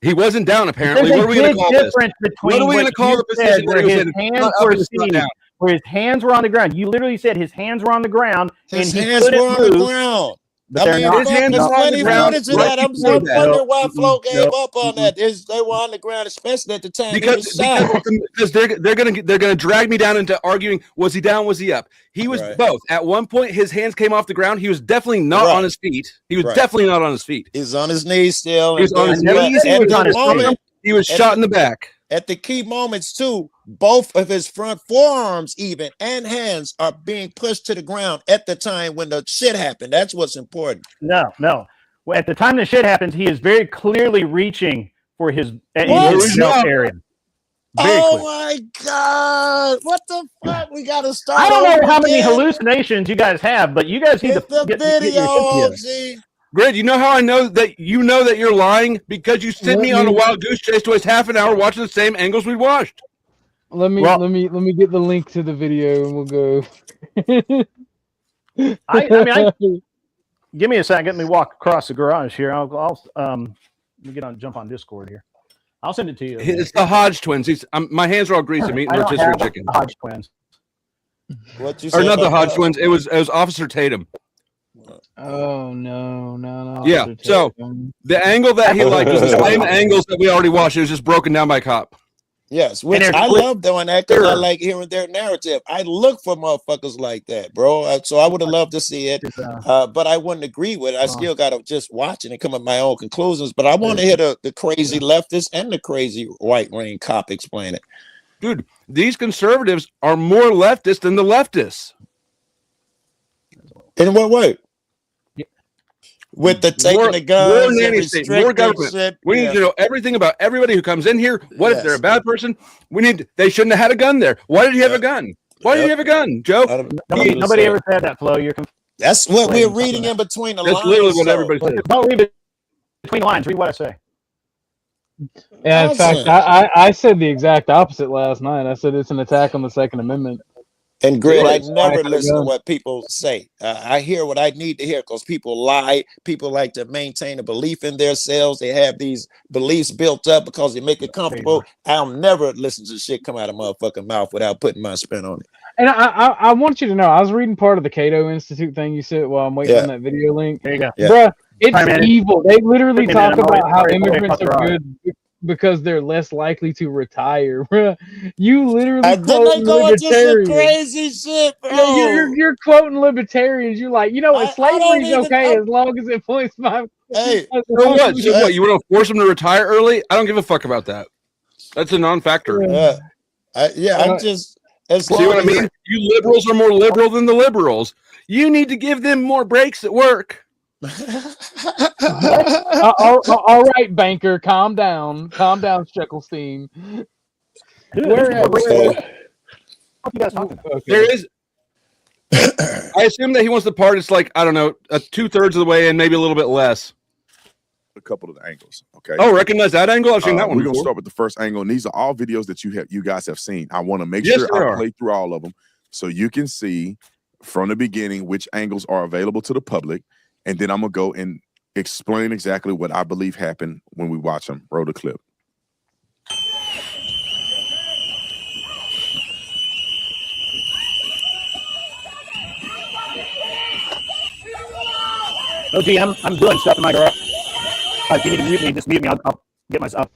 He wasn't down, apparently. There's What a are we going to big call this? difference What between are we going to what call you the said position where that he was his in? hands Not up were and it's not seen, down. where his hands were on the ground. You literally said his hands were on the ground His and he hands couldn't were on the move. ground. But I they're mean, not. His hands there's were on the plenty of ground footage of right that. I'm before that. wondering why Flo gave Nope. up on that. They were on the ground, especially at the time he Because was shot. they're gonna drag me down into arguing. Was he down? Was he up? He was Right. both. At one point, his hands came off the ground. He was definitely not Right. on his feet. He was Right. definitely not on his feet. He's on his knees still. He was on his but knees. He at was the on his moment, feet. He was at shot the- in the back. At the key moments too, both of his front forearms even and hands are being pushed to the ground at the time when the shit happened. That's what's important. No. Well, at the time the shit happens, he is very clearly reaching for his What? belt area. Very Oh clear. my God! What the fuck? We got to start. I don't know over how many again? hallucinations you guys have, but you guys need Hit to the get video, your shit together. OG. Grid, you know how I know that you're lying? Because you sent me on a wild goose chase to waste half an hour watching the same angles we watched. Let me get the link to the video and we'll go. Give me a second. Let me walk across the garage here. I'll let me jump on Discord here. I'll send it to you. It's the Hodge twins. My hands are all greasy. I'm eating I don't rotisserie have chicken. the Hodge twins. What you Or said not the about Hodge twins. It was Officer Tatum. Oh no. Yeah. So the angle that he liked was the same angles that we already watched. It was just broken down by cop. Yes, which I love doing that because I like hearing their narrative. I look for motherfuckers like that, bro. So I would have loved to see it, but I wouldn't agree with it. I still got to just watch it and come up with my own conclusions. But I want to hear the crazy leftist and the crazy white wing cop explain it. Dude, these conservatives are more leftist than the leftists. In what way? With the taking the guns, more nanny state, more government. Shit. We need to know everything about everybody who comes in here. What if they're a bad person? They shouldn't have had a gun there. Why did he have a gun? Why did he have a gun, Joe? Nobody ever said that, Flo. That's what we're reading in between the lines. That's literally what everybody says. Don't read between the lines. Read what I say. Yeah, in fact, I said the exact opposite last night. I said it's an attack on the Second Amendment. And Greg, I never listen to what people say. I hear what I need to hear because people lie. People like to maintain a belief in themselves. They have these beliefs built up because they make it comfortable. I'll never listen to shit come out of motherfucking mouth without putting my spin on it. And I want you to know, I was reading part of the Cato Institute thing you said while I'm waiting on that video link. There you go. Bruh, it's evil. They literally talk about how immigrants are good because they're less likely to retire. You literally quoting libertarians. Crazy shit, bro. Yeah, you're quoting libertarians. You're like, slavery is okay as long as it points my. Hey, so what? You want to force them to retire early? I don't give a fuck about that. That's a non-factor. I'm just. See what I mean? You liberals are more liberal than the liberals. You need to give them more breaks at work. All right, banker, calm down, Sheckelstein. There is. I assume that he wants the part. It's like, I don't know, 2/3 of the way and maybe a little bit less. A couple of the angles. Okay. Oh, recognize that angle? I've seen that one. We're gonna before. start with the first angle, and these are all videos that you guys have seen. I want to make Yes, sure they I are. play through all of them so you can see from the beginning which angles are available to the public, and then I'm gonna go and explain exactly what I believe happened when we watch them. Roll the clip. Oh, gee, I'm doing stuff in my garage. If you need to mute me, just mute me. I'll get myself.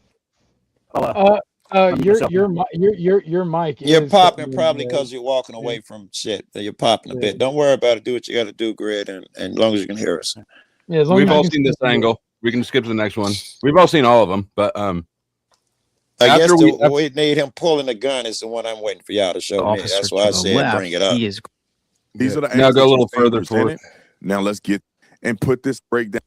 Your mic. You're is popping probably because you're walking away from shit. You're popping a bit. Don't worry about it. Do what you got to do, Grid, and as long as you can hear us. Yeah, as long We've as you all can seen this see it. angle. We can skip to the next one. We've all seen all of them, but I guess after we need him pulling the gun is the one I'm waiting for y'all to show me. That's why I said bring it up. These are the Now angles go a that little you further presented. forward. Now let's get and put this breakdown.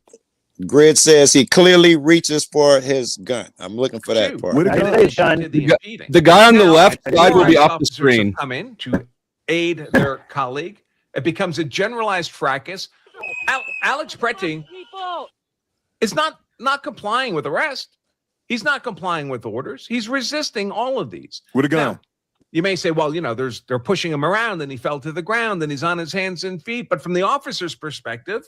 Grid says he clearly reaches for his gun. I'm looking for that part. The guy on the left side will be off the screen. Come in to aid their colleague. It becomes a generalized fracas. Alex Pretty is not complying with arrest. He's not complying with orders. He's resisting all of these. With a gun. Now, you may say, well, they're pushing him around and he fell to the ground and he's on his hands and feet. But from the officer's perspective,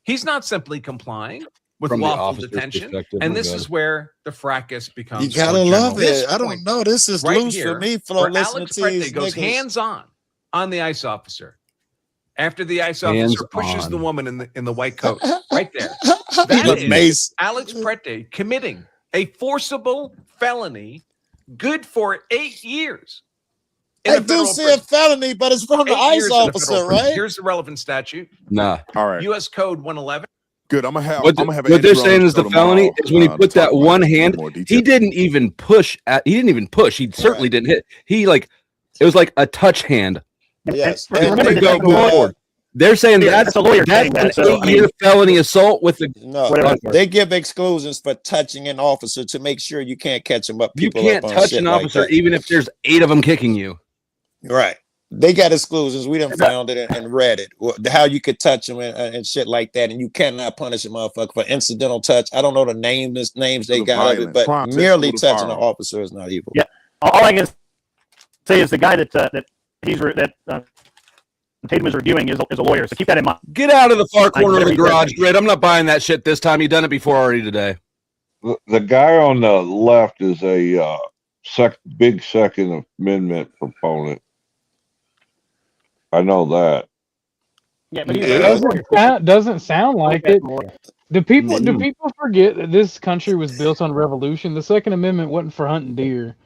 he's not simply complying with From the lawful officer's detention. perspective, And my this God. is where the fracas becomes. You gotta more love general. it. I don't Point know. This is right loose here, for me, Flo, where listening Alex to Prete these goes niggas. hands on the ICE officer. After the ICE Hands officer pushes on. the woman in the white coat, right there. He That looked is mace. Alex Prete committing a forcible felony, good for 8 years. in I a do federal see a prison. felony, but it's from the 8 years ICE in a federal officer, prison. right? Here's the relevant statute. Nah. All right. U.S. Code 111. Good. I'm gonna have. What, I'm gonna have what they're Andrew on saying the is the show felony tomorrow, is when he to put talk that about one it in hand. more detail. He didn't even push. He didn't even push. He certainly didn't hit. He it was like a touch hand. Yes. And And they go forward. They're saying that's a lawyer saying that's that, an so, I 8-year mean- felony assault with the. No, they give exclusions for touching an officer to make sure you can't catch them up. You People can't up on touch shit an like officer that. even if there's 8 of them kicking you. Right. They got exclusions. We done found it and read it. How you could touch them and shit like that, and you cannot punish a motherfucker for incidental touch. I don't know the names they got of it, but Crime, merely with a touching an firearm. officer is not evil. Yeah. All I can say is the guy that Tatum is reviewing is a lawyer, so keep that in mind. Get out of the far corner of the garage, Grid. I'm not buying that shit this time. You've done it before already today. The guy on the left is a big Second Amendment proponent. I know that. Yeah, but it doesn't sound like it. Do people forget that this country was built on revolution? The Second Amendment wasn't for hunting deer.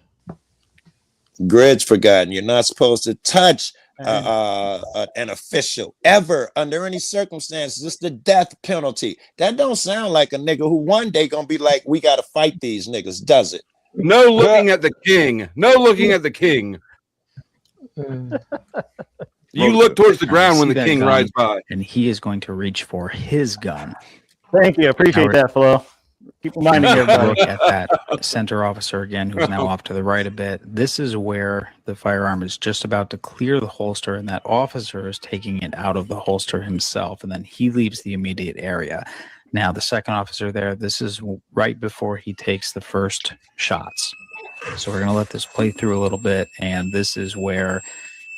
Greg's forgotten. You're not supposed to touch an official ever under any circumstances. It's the death penalty. That don't sound like a nigga who one day gonna be like, we gotta fight these niggas, does it? No looking at the king. No looking at the king. You look towards the ground when the king rides by. And he is going to reach for his gun. Thank you. Appreciate that, Flo. Keep reminding me of that. Look at that center officer again, who's now off to the right a bit. This is where the firearm is just about to clear the holster, and that officer is taking it out of the holster himself, and then he leaves the immediate area. Now, the second officer there, this is right before he takes the first shots. So we're going to let this play through a little bit, and this is where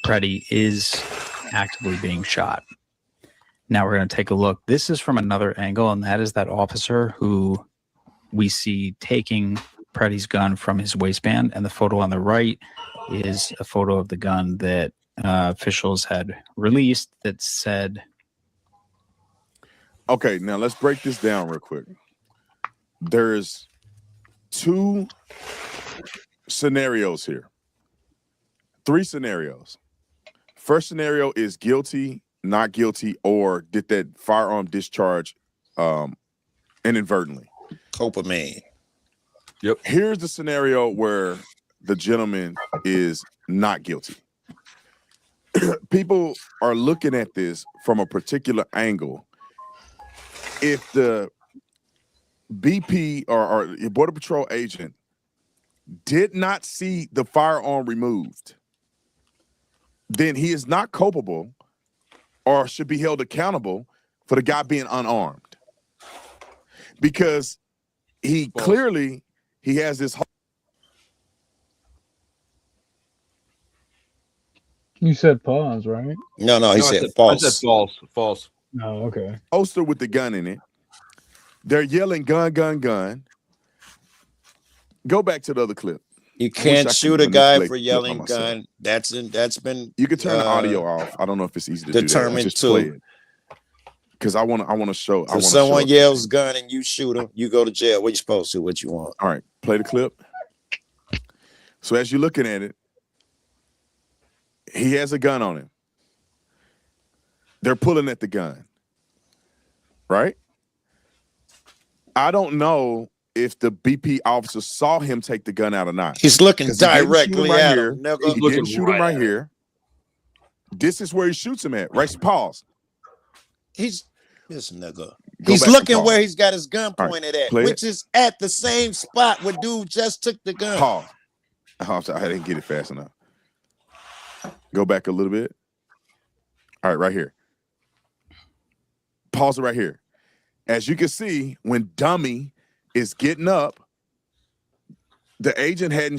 Freddie is actively being shot. Now we're going to take a look. This is from another angle, and that is that officer who we see taking Freddie's gun from his waistband. And the photo on the right is a photo of the gun that officials had released that said... Okay, now let's break this down real quick. There's two scenarios here. Three scenarios. First scenario is guilty, not guilty, or did that firearm discharge inadvertently? Copaman. Yep. Here's the scenario where the gentleman is not guilty. People are looking at this from a particular angle. If the BP or Border Patrol agent did not see the firearm removed, then he is not culpable or should be held accountable for the guy being unarmed. Because he clearly, he has this. You said pause, right? No, he said false. I said false. False. Oh, okay. Holster with the gun in it. They're yelling gun, gun, gun. Go back to the other clip. You can't shoot a guy for yelling gun. That's been. You can turn the audio off. I don't know if it's easy to determined do that. Just to. play it. Because I want to show. If someone yells gun and you shoot him, you go to jail. What you supposed to? What you want? All right, play the clip. So as you're looking at it, he has a gun on him. They're pulling at the gun, right? I don't know if the BP officer saw him take the gun out or not. He's looking directly at him. He didn't shoot him right here. This is where he shoots him at. Right, pause. He's this nigga. He's looking where he's got his gun pointed at, which is at the same spot where dude just took the gun. Pause. Oh, I didn't get it fast enough. Go back a little bit. All right, right here. Pause it right here. As you can see, when Dummy is getting up, the agent didn't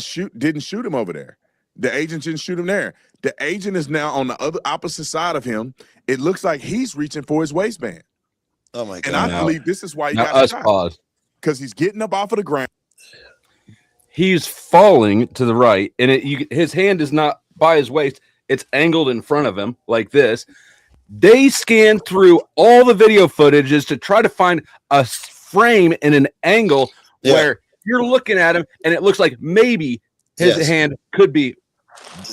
shoot him over there. The agent didn't shoot him there. The agent is now on the opposite side of him. It looks like he's reaching for his waistband. Oh my God! And I believe this is why he got us shot. pause. Because he's getting up off of the ground. He's falling to the right, and his hand is not by his waist. It's angled in front of him like this. They scanned through all the video footages to try to find a frame and an angle where you're looking at him, and it looks like maybe his hand could be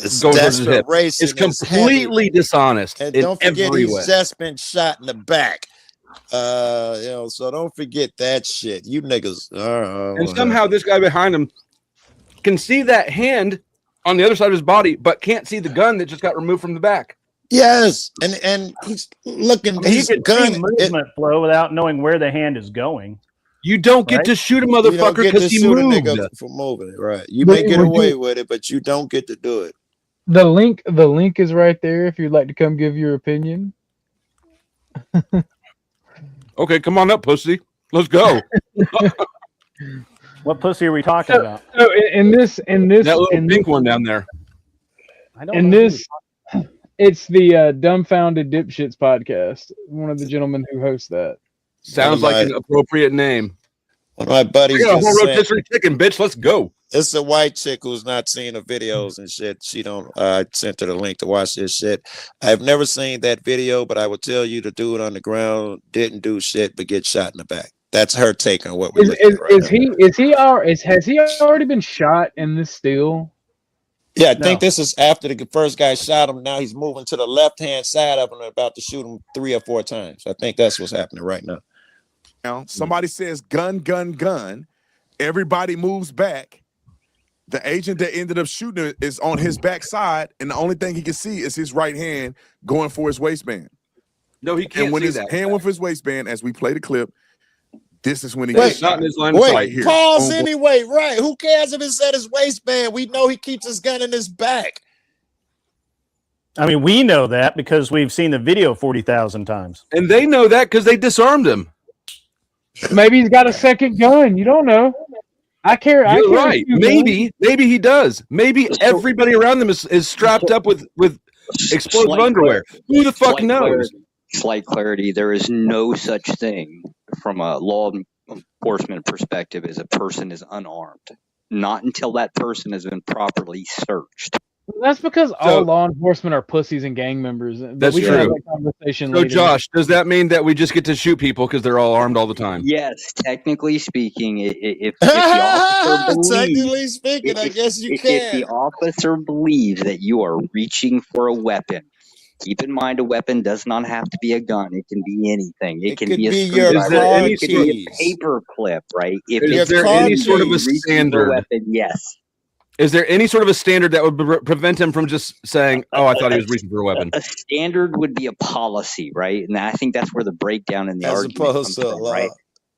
going towards his hip. It's completely dishonest. And don't forget, he's just been shot in the back. So don't forget that shit. You niggas. And somehow this guy behind him can see that hand on the other side of his body, but can't see the gun that just got removed from the back. Yes, and he's looking. He's gun movement flow without knowing where the hand is going. You don't get to shoot a motherfucker because he moved. For moving it, right? You may get away with it, but you don't get to do it. The link is right there if you'd like to come give your opinion. Okay, come on up, pussy. Let's go. What pussy are we talking about? So in this that little pink one down there. In this It's the Dumbfounded Dipshits podcast. One of the gentlemen who hosts that. Sounds like an appropriate name. One of my buddies We got a just whole said, rotisserie chicken, bitch. Let's go. it's a white chick who's not seeing the videos and shit. She don't. I sent her the link to watch this shit. I've never seen that video, but I will tell you the dude on the ground didn't do shit but get shot in the back. That's her take on what we're looking at right now. Has he already been shot in this still? Yeah, I think this is after the first guy shot him. Now he's moving to the left-hand side of him and about to shoot him 3 or 4 times. I think that's what's happening right now. Now, somebody says gun, gun, gun. Everybody moves back. The agent that ended up shooting it is on his backside, and the only thing he can see is his right hand going for his waistband. No, he can't And when see his that. hand went for his waistband, as we play the clip, this is when he Wait, gets shot. Not in his line of Wait, right here. pause On- anyway, right? Who cares if it's at his waistband? We know he keeps his gun in his back. I mean, we know that because we've seen the video 40,000 times. And they know that because they disarmed him. Maybe he's got a second gun. You don't know. I care. You're right. Maybe he does. Maybe everybody around them is strapped up with explosive Slight underwear. Who the fuck Slight knows? clarity- Slight clarity. There is no such thing from a law enforcement perspective as a person is unarmed. Not until that person has been properly searched. That's because all law enforcement are pussies and gang members. But That's we can have true. that conversation So, later. Josh, does that mean that we just get to shoot people because they're all armed all the time? Yes, technically speaking, if the officer believes, Technically speaking, I guess you if can. the officer believes that you are reaching for a weapon, keep in mind a weapon does not have to be a gun. It can be anything. It can could be a be your screwdriver. car It could be a keys. paper clip, right? If Is it's there any sort of a reaching for standard? weapon, yes. Is there any sort of a standard that would prevent him from just saying, "Oh, I thought he was reaching for a weapon"? A standard would be a policy, right? And I think that's where the breakdown in the As argument opposed comes to a from, law. right?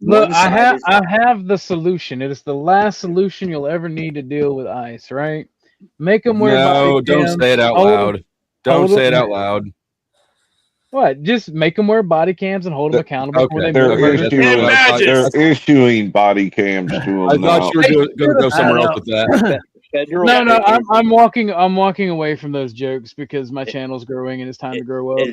Look, One I side is- have the solution. It is the last solution you'll ever need to deal with ICE, right? Make them wear No, body don't cams, say it out hold- loud. Don't hold say it them- out loud. What? Just make them wear body cams and hold them accountable before they They're move. issuing body cams to them. I thought you were going to go somewhere else with that. No, I'm walking away from those jokes because my channel's growing and it's time to grow up.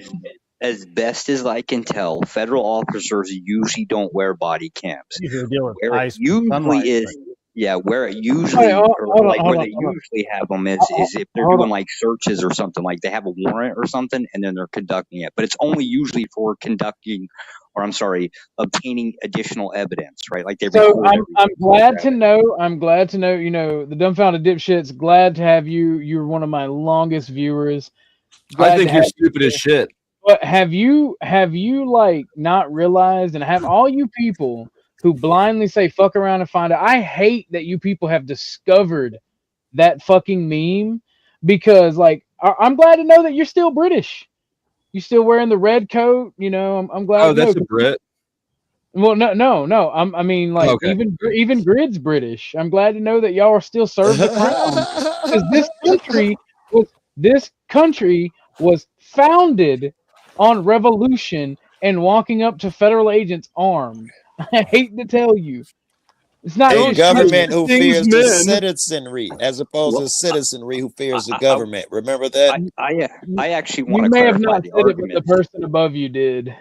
As best as I can tell, federal officers usually don't wear body cams. Where it usually is, yeah, where it usually, Hey, hold on, like hold where on, they hold on. usually have them is if they're Hold doing on. like searches or something, like they have a warrant or something, and then they're conducting it. But it's only usually for conducting, or I'm sorry, obtaining additional evidence, right? Like they. So record I'm everything. glad to know. I'm glad to know. You know, the Dumbfounded Dipshits. Glad to have you. You're one of my longest viewers. I Glad think to you're have stupid you. as shit. But have you like not realized, and have all you people who blindly say fuck around and find out? I hate that you people have discovered that fucking meme, because like I'm glad to know that you're still British. You still wearing the red coat, you know. I'm glad. Oh, to know. that's a Brit. Well, no. I mean, like Okay. even Grid's British. I'm glad to know that y'all are still serving the crown, because this country was founded on revolution and walking up to federal agents armed. I hate to tell you, it's not A just government who things fears the men. citizenry, as opposed to citizenry who fears the government. Remember that? I actually You want to may have clarify not the said it, but argument. the person above you did.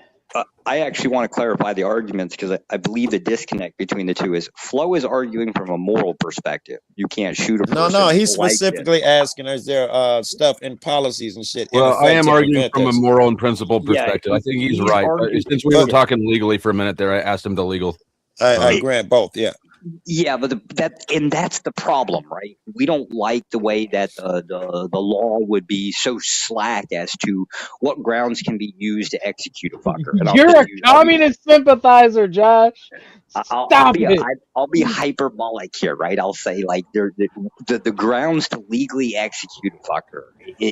I actually want to clarify the arguments because I believe the disconnect between the two is Flo is arguing from a moral perspective. You can't shoot a person. No, he's like specifically asking, is there stuff in policies and shit? in Well, I effect am to arguing prevent from a this? moral and principle Yeah, perspective. I think he's he's right. arguing- Since we were Okay. talking legally for a minute there, I asked him to legal. I grant both, yeah. Yeah, but that's the problem, right? We don't like the way that the law would be so slack as to what grounds can be used to execute a fucker. And You're a communist sympathizer, Josh. Stop it. I'll be hyperbolic here, right? I'll say like the grounds to legally execute a fucker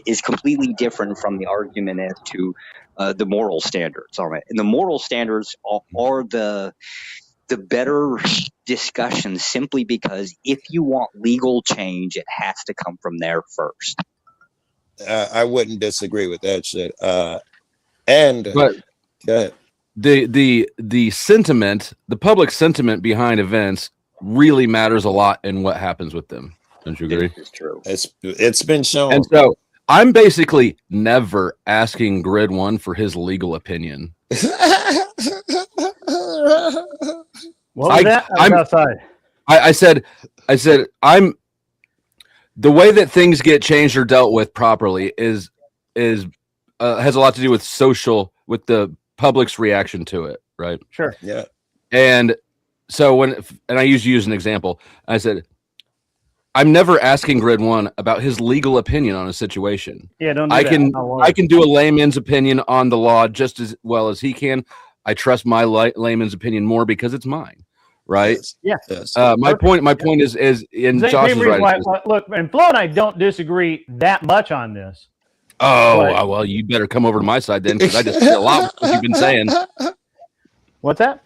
is completely different from the argument as to the moral standards on it. And the moral standards are the better discussion, simply because if you want legal change, it has to come from there first. I wouldn't disagree with that shit. But But go ahead. the sentiment, the public sentiment behind events really matters a lot in what happens with them. Don't you agree? It's true. It's been shown. And so I'm basically never asking Grid One for his legal opinion. What was that? I was outside. I said, I'm the way that things get changed or dealt with properly is has a lot to do with with the public's reaction to it, right? Sure. Yeah. And so I used to use an example. I said, I'm never asking Grid One about his legal opinion on a situation. Yeah, don't do I that. can I'll I can do a layman's opinion on the law just as well as he can. I trust my layman's opinion more because it's mine, right? Yes. My point is in Josh's right. Look, and Flo and I don't disagree that much on this. Oh, well, you better come over to my side then, because I just see a lot of what you've been saying. What's that?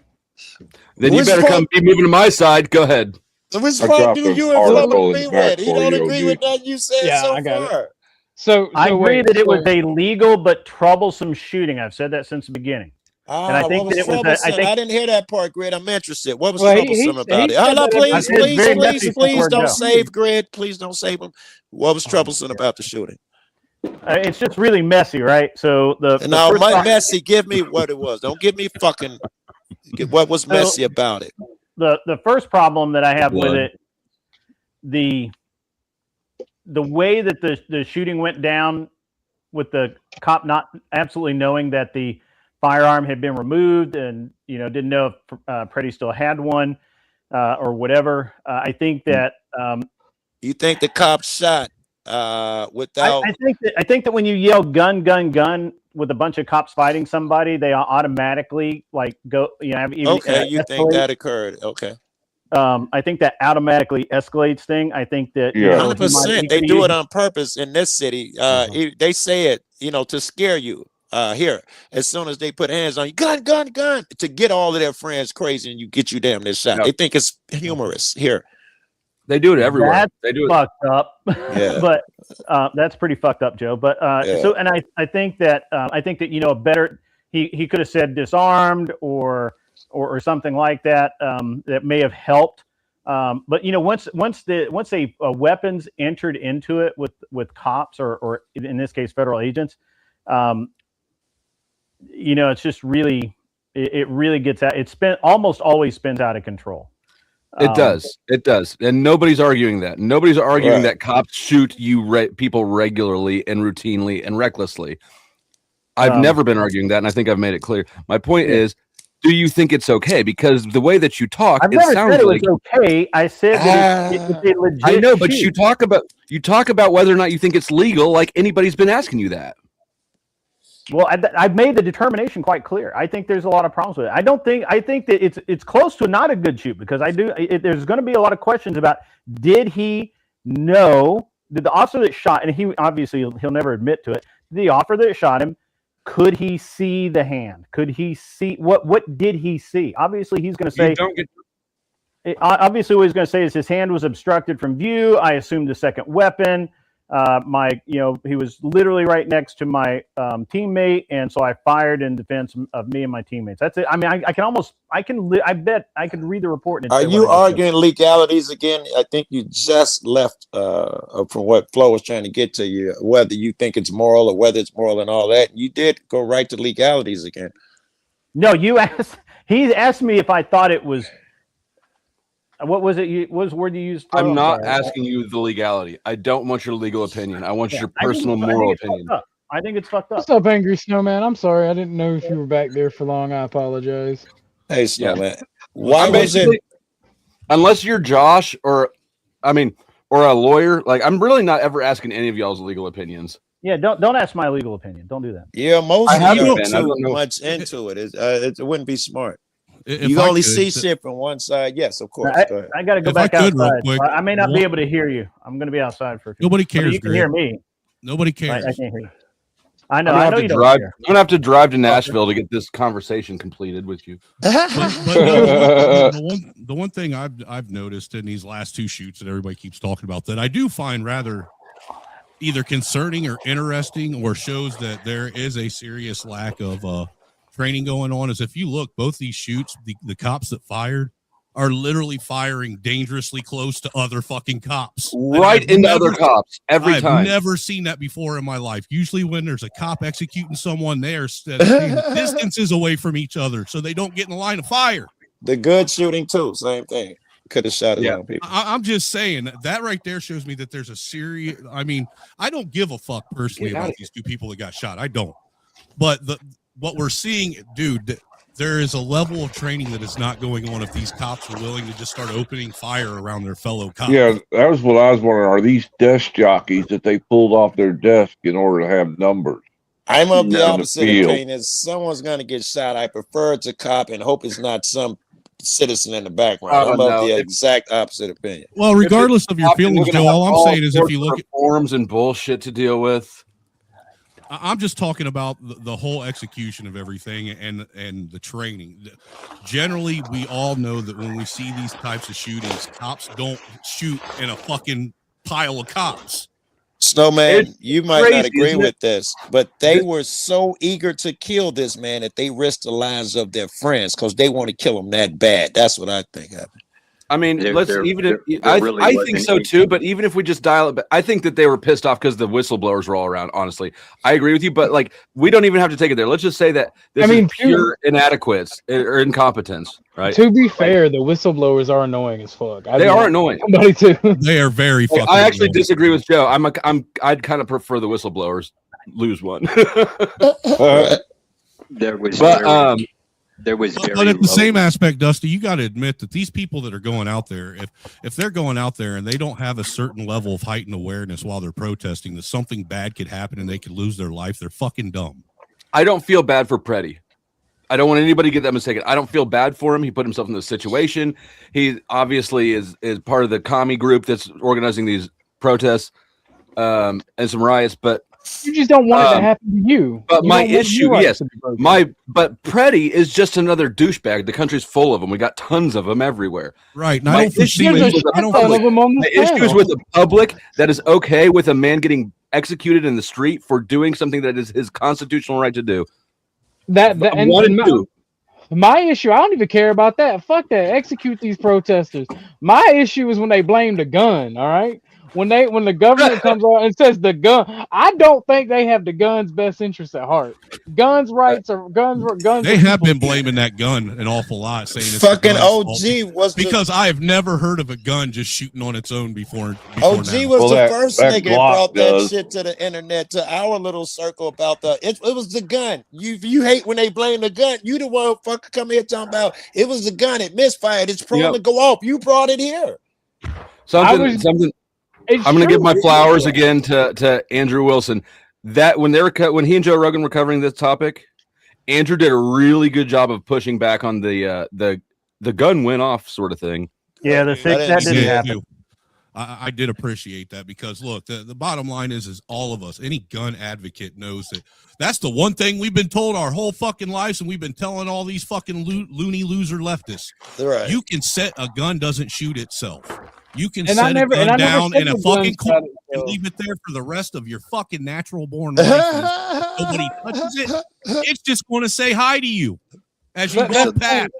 Then you better come be moving to my side. Go ahead. So which part do you and Flo agree with? He don't agree with that you said so far. So I agree wait, that it was a legal but troublesome shooting. I've said that since the beginning. And I think what was that it was. troublesome? I didn't hear that part, Grid. I'm interested. What was Well, troublesome about it? said Hold on, that please don't save Grid. Please don't save him. What was troublesome about the shooting? It's just really messy, right? So no, messy. Give me what it was. Don't give me fucking. What was messy about it? The first problem that I have with it, the way that the shooting went down, with the cop not absolutely knowing that the firearm had been removed, and didn't know if Freddie still had one or whatever. I think that you think the cop shot without. I think that when you yell "gun, gun, gun" with a bunch of cops fighting somebody, they automatically go. Okay, you think that occurred? Okay. I think that automatically escalates thing. I think that 100%. They do it on purpose in this city. They say it, to scare you. Here, as soon as they put hands on you, gun, gun, gun, to get all of their friends crazy, and you get you damn near shot. They think it's humorous. Here, they do it everywhere. That's they do it. Fucked up. Yeah. But that's pretty fucked up, Joe. But I think that better. He could have said disarmed or something like that. That may have helped. But once a weapons entered into it with cops or in this case federal agents, it's just really it really gets out. Almost always spins out of control. It does, and nobody's arguing that. Nobody's arguing that cops shoot people regularly and routinely and recklessly. I've never been arguing that, and I think I've made it clear. My point is, do you think it's okay? Because the way that you talk, I've never said it was okay. I said that it's a legit. I know, but shoot. you talk about whether or not you think it's legal, like anybody's been asking you that. Well, I've made the determination quite clear. I think there's a lot of problems with it. I think that it's close to not a good shoot, because there's going to be a lot of questions about, did the officer that shot, and he obviously he'll never admit to it, the officer that shot him, could he see the hand? Could he see what did he see? Obviously he's going to say, obviously what he's going to say is his hand was obstructed from view. I assumed the second weapon. He was literally right next to my teammate, and so I fired in defense of me and my teammates. That's it. I mean, I bet I could read the report. Are you arguing legalities again? I think you just left from what Flo was trying to get to you, whether you think it's moral or whether it's moral and all that. You did go right to legalities again. No, he asked me if I thought it was. What was it? What was the word you used? I'm not asking you the legality. I don't want your legal opinion. I want your personal moral opinion. I think it's fucked up. What's up, Angry Snowman? I'm sorry. I didn't know if you were back there for long. I apologize. Hey, Snowman. Why was it? Unless you're Josh or a lawyer, like, I'm really not ever asking any of y'all's legal opinions. Yeah, don't ask my legal opinion. Don't do that. Yeah, most of you are too much into it. It wouldn't be smart. You only see shit from one side. Yes, of course. I got to go back outside. I may not be able to hear you. I'm going to be outside for a few minutes. Nobody cares. You can hear me. Nobody cares. I can't hear you. I know. I'm you don't drive. I'm gonna have to drive to Nashville to get this conversation completed with you. The one thing I've noticed in these last two shoots that everybody keeps talking about that I do find rather either concerning or interesting, or shows that there is a serious lack of training going on, is if you look, both these shoots, the cops that fired are literally firing dangerously close to other fucking cops. Right into other cops every time. I've never seen that before in my life. Usually when there's a cop executing someone, they are staying distances away from each other so they don't get in the line of fire. The good shooting too, same thing. Could have shot his own people. I'm just saying that right there shows me that there's a serious. I mean, I don't give a fuck personally about these two people that got shot. I don't. But what we're seeing, dude, there is a level of training that is not going on if these cops are willing to just start opening fire around their fellow cops. Yeah, that was what I was wondering. Are these desk jockeys that they pulled off their desk in order to have numbers? I'm of the in opposite field? opinion. If someone's going to get shot, I prefer it's a cop and hope it's not some citizen in the background. I'm of the exact opposite opinion. Well, regardless of your feelings, Joe, all I'm saying is if you look at forms and bullshit to deal with. I'm just talking about the whole execution of everything and the training. Generally, we all know that when we see these types of shootings, cops don't shoot in a fucking pile of cops. Snowman, you might crazy, not agree isn't with it? this, but they were so eager to kill this man that they risked the lives of their friends because they want to kill him that bad. That's what I think happened. I mean, I think so too. But even if we just dial it back, I think that they were pissed off because the whistleblowers were all around. Honestly, I agree with you. But like, we don't even have to take it there. Let's just say that this is pure inadequacy or incompetence, right? To be fair, the whistleblowers are annoying as fuck. They are annoying. Somebody too. They are very fucking. I actually disagree with Joe. I'd kind of prefer the whistleblowers lose one. There was but at the same aspect, Dusty, you got to admit that these people that are going out there, if they're going out there and they don't have a certain level of heightened awareness while they're protesting, that something bad could happen and they could lose their life, they're fucking dumb. I don't feel bad for Preddy. I don't want anybody to get that mistaken. I don't feel bad for him. He put himself in this situation. He obviously is part of the commie group that's organizing these protests and some riots, but you just don't want it to happen to you. But You my don't want issue, your yes, rights to be broken. but Preddy is just another douchebag. The country's full of them. We got tons of them everywhere. Right. My issue is with the public that is okay with a man getting executed in the street for doing something that is his constitutional right to do. My issue, I don't even care about that. Fuck that. Execute these protesters. My issue is when they blame the gun. All right. When the government comes on and says the gun, I don't think they have the gun's best interest at heart. Guns rights are guns. They have been blaming that gun an awful lot, saying it's Fucking the gun's OG fault. was because I have never heard of a gun just shooting on its own before OG now. was the first nigga that brought that shit to the internet, to our little circle about it was the gun. You hate when they blame the gun. You the one fucker come here talking about it was the gun. It misfired. It's prone to go off. You brought it here. Something. I'm going to give my flowers again to Andrew Wilson. That when he and Joe Rogan were covering this topic, Andrew did a really good job of pushing back on the gun went off sort of thing. Yeah, that didn't happen. I did appreciate that because look, the bottom line is all of us, any gun advocate knows that that's the one thing we've been told our whole fucking lives, and we've been telling all these fucking loony loser leftists. Right. You can set a gun doesn't shoot itself. You can set a gun down in a fucking corner and leave it there for the rest of your fucking natural born life. Nobody touches it. It's just going to say hi to you as you walk past.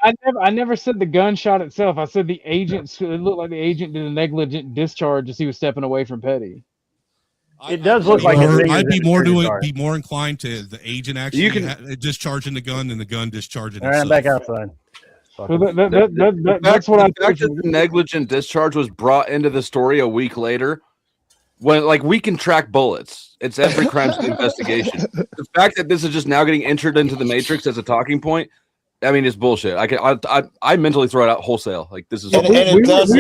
I never said the gun shot itself. I said the agent. It looked like the agent did a negligent discharge as he was stepping away from Petty. It does look like I'd be more inclined to the agent actually discharging the gun than the gun discharging itself. Back outside. That's what I'm thinking. The negligent discharge was brought into the story a week later. When we can track bullets, it's every crime scene investigation. The fact that this is just now getting entered into the matrix as a talking point, I mean, it's bullshit. I mentally throw it out wholesale. Like this is. We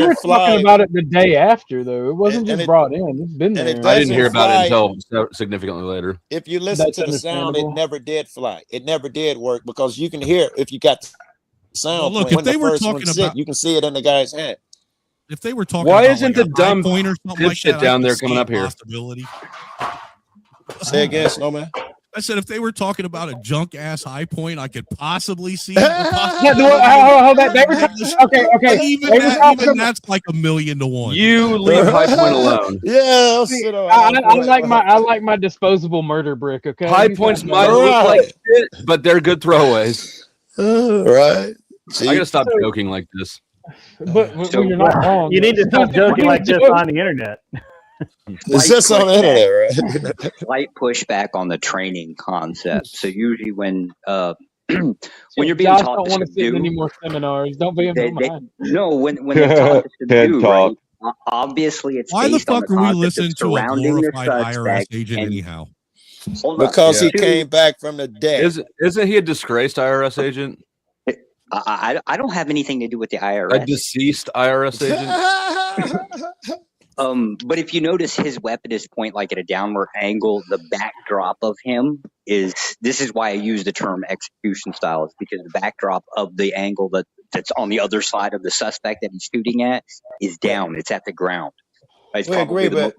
were talking about it the day after, though. It wasn't just brought in. It's been there. I didn't hear about it until significantly later. If you listen to the sound, it never did fly. It never did work because you can hear if you got sound. Well, look, when if they the were first one talking sit, about, you can see it in the guy's head. If they were talking, why about isn't like the dumb point or something like shit that, down I there could coming see up here? Possibility. Say again, Snowman. I said if they were talking about a junk ass high point, I could possibly see. Okay. Even that's like 1,000,000 to 1. You leave High Point alone. Yeah, I like my disposable murder brick. Okay, High Points might look like shit, but they're good throwaways. Right. I gotta stop joking like this. But So- you're not wrong. You need to stop joking like this on the internet. It's just on the internet, right? Slight pushback on the training concept. So usually when when you're being Josh taught don't to want to sit in any subdue, more seminars. Don't be him. they, Don't they, mind. no, when they're taught to TED subdue, Talk. right? Obviously, it's Why the based on fuck the are we concept of listening to a surrounding the glorified IRS suspect. agent And anyhow? hold up, Because he two, came back from the dead. Isn't he a disgraced IRS agent? I don't have anything to do with the A IRS. deceased IRS agent? But if you notice, his weapon is point like at a downward angle. The backdrop of him this is why I use the term execution style, is because the backdrop of the angle that's on the other side of the suspect that he's shooting at is down. It's at the ground. It's We probably agree, but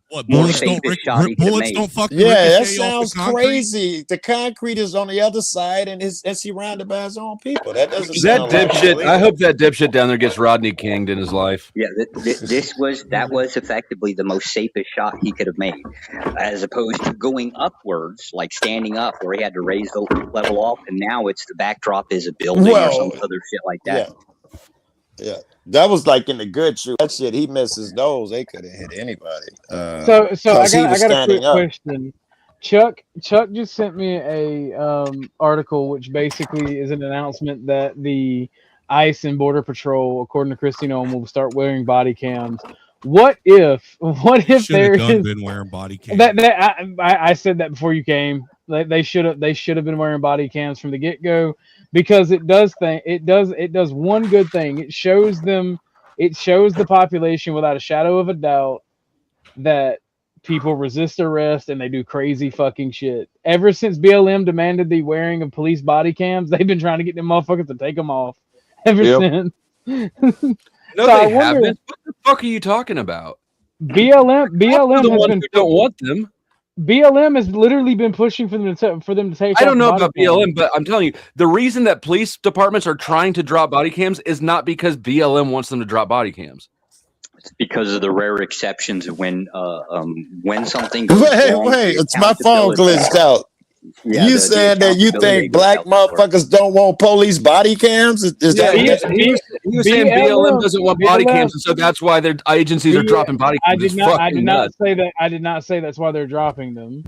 What more bullets don't safest shot he could have bullets made. don't fucking yeah, that ricochet off sounds the concrete? crazy. The concrete is on the other side, and it's surrounded by his own people. That doesn't That sound like dipshit. I hope that dipshit down there gets Rodney Kinged in his life. Yeah, that was effectively the most safest shot he could have made, as opposed to going upwards, like standing up, where he had to raise the level off, and now it's the backdrop is a building or some other shit like that. Yeah. That was like in the good shoot. That shit, he misses those. They could have hit anybody. So I got a quick standing up. question. Chuck just sent me a article which basically is an announcement that the ICE and Border Patrol, according to Christy Nolan, will start wearing body cams. What if there is been wearing body cams? I said that before you came. They should have been wearing body cams from the get go, because it does one good thing. It shows the population without a shadow of a doubt that people resist arrest and they do crazy fucking shit. Ever since BLM demanded the wearing of police body cams, they've been trying to get them motherfuckers to take them off. Ever since. No, they haven't. What the fuck are you talking about? BLM the has ones been who don't want them. BLM has literally been pushing for them to take. I don't know about body cams. BLM, but I'm telling you, the reason that police departments are trying to drop body cams is not because BLM wants them to drop body cams. It's because of the rare exceptions when something goes wrong, Wait, the it's my phone accountability- glitched out. Yeah, You the saying that you accountability think goes black out the door. motherfuckers don't want police body cams? Is Yeah, that he was saying BLM doesn't want body cams, and so that's why their agencies are dropping body cams. It's I did fucking not nuts. say that. I did not say that's why they're dropping them.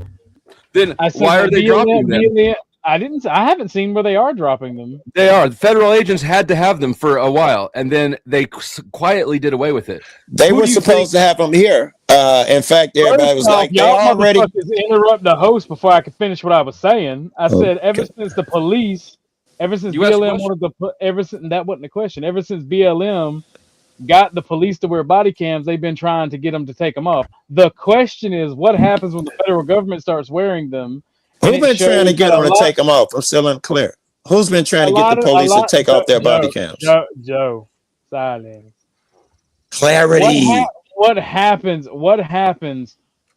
Then I said why that are they dropping them? I haven't seen where they are dropping them. They are. The federal agents had to have them for a while, and then they quietly did away with it. They were supposed to have them here. In fact, everybody was like, they y'all already. motherfuckers interrupt the host before I could finish what I was saying. I said ever since You asked a BLM question? wanted to put that wasn't the question. Ever since BLM got the police to wear body cams, they've been trying to get them to take them off. The question is, what happens when the federal government starts wearing them? Who's been trying to get them to take them off? I'm still unclear. Who's been trying to get the police to take off their body cams? Joe, silence. Clarity. What happens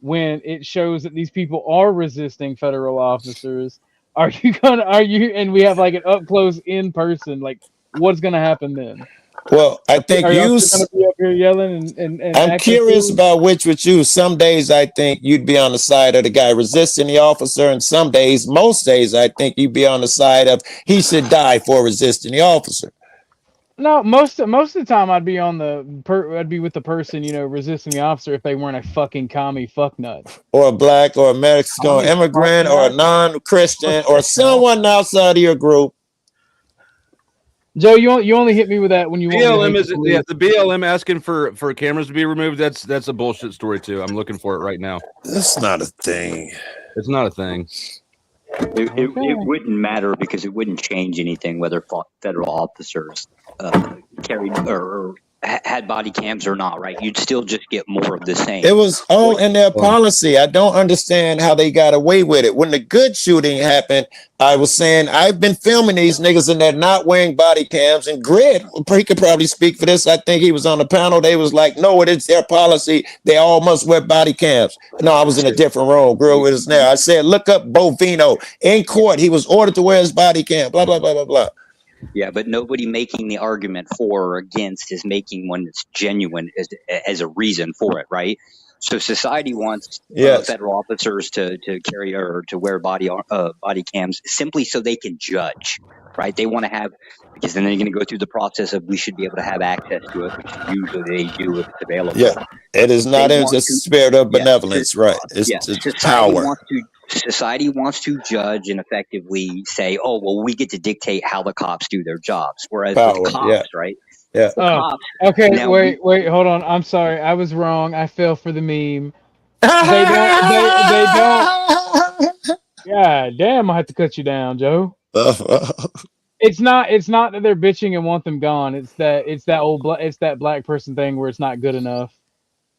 when it shows that these people are resisting federal officers? And we have like an up close in person, like what's gonna happen then? Well, I think Are y'all you. still gonna be up here yelling and I'm acting curious foolish? about which with you. Some days I think you'd be on the side of the guy resisting the officer, and most days, I think you'd be on the side of he should die for resisting the officer. No, most of the time I'd be I'd be with the person, resisting the officer if they weren't a fucking commie fucknut. Or a black or a Mexican immigrant or a non-Christian or someone outside of your group. Joe, you only hit me with that when you want BLM me to is the BLM asking for cameras to be removed. That's a bullshit story too. I'm looking for it right now. That's not a thing. It's not a thing. It wouldn't matter because it wouldn't change anything whether federal officers carried or had body cams or not, right? You'd still just get more of the same. It was all in their policy. I don't understand how they got away with it. When the good shooting happened, I was saying, I've been filming these niggas and they're not wearing body cams. And Grid, he could probably speak for this. I think he was on the panel. They was like, no, it is their policy. They all must wear body cams. No, I was in a different room. Grid was there. I said, look up Bovino. In court, he was ordered to wear his body cam, blah, blah, blah, blah, blah. Yeah, but nobody making the argument for or against is making one that's genuine as a reason for it, right? So society wants federal officers to carry or to wear body cams simply so they can judge, right? They want to have, because then they're going to go through the process of we should be able to have access to it, which usually they do if it's available. Yeah, it is not They in want the to, spirit of yeah, benevolence, right? It's power. society wants to judge and effectively say, oh, well, we get to dictate how the cops do their jobs. Whereas with Power, cops, yeah. right? Yeah. The Oh, cops. okay. Now Wait, hold on. I'm sorry. I was wrong. I fell for the meme. They don't. They don't. God damn! I have to cut you down, Joe. It's not that they're bitching and want them gone. It's that black person thing where it's not good enough.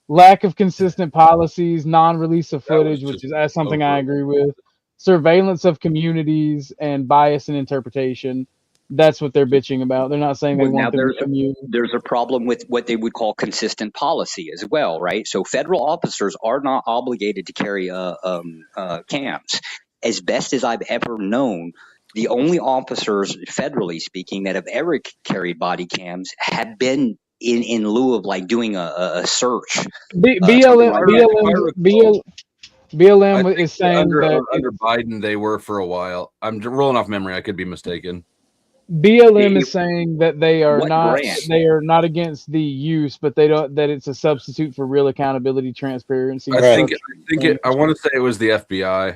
Lack of consistent policies, non-release of footage, which is that's something I agree with. Surveillance of communities and bias in interpretation. That's what they're bitching about. They're not saying they Well, now want them immune. there's a problem with what they would call consistent policy as well, right? So federal officers are not obligated to carry cams. As best as I've ever known, the only officers, federally speaking, that have ever carried body cams have been in lieu of like doing a search. BLM is saying under Biden they were for a while. I'm rolling off memory. I could be mistaken. BLM is saying that they are What not brand? they are not against the use, but they don't that it's a substitute for real accountability, transparency. I think I want to say it was the FBI.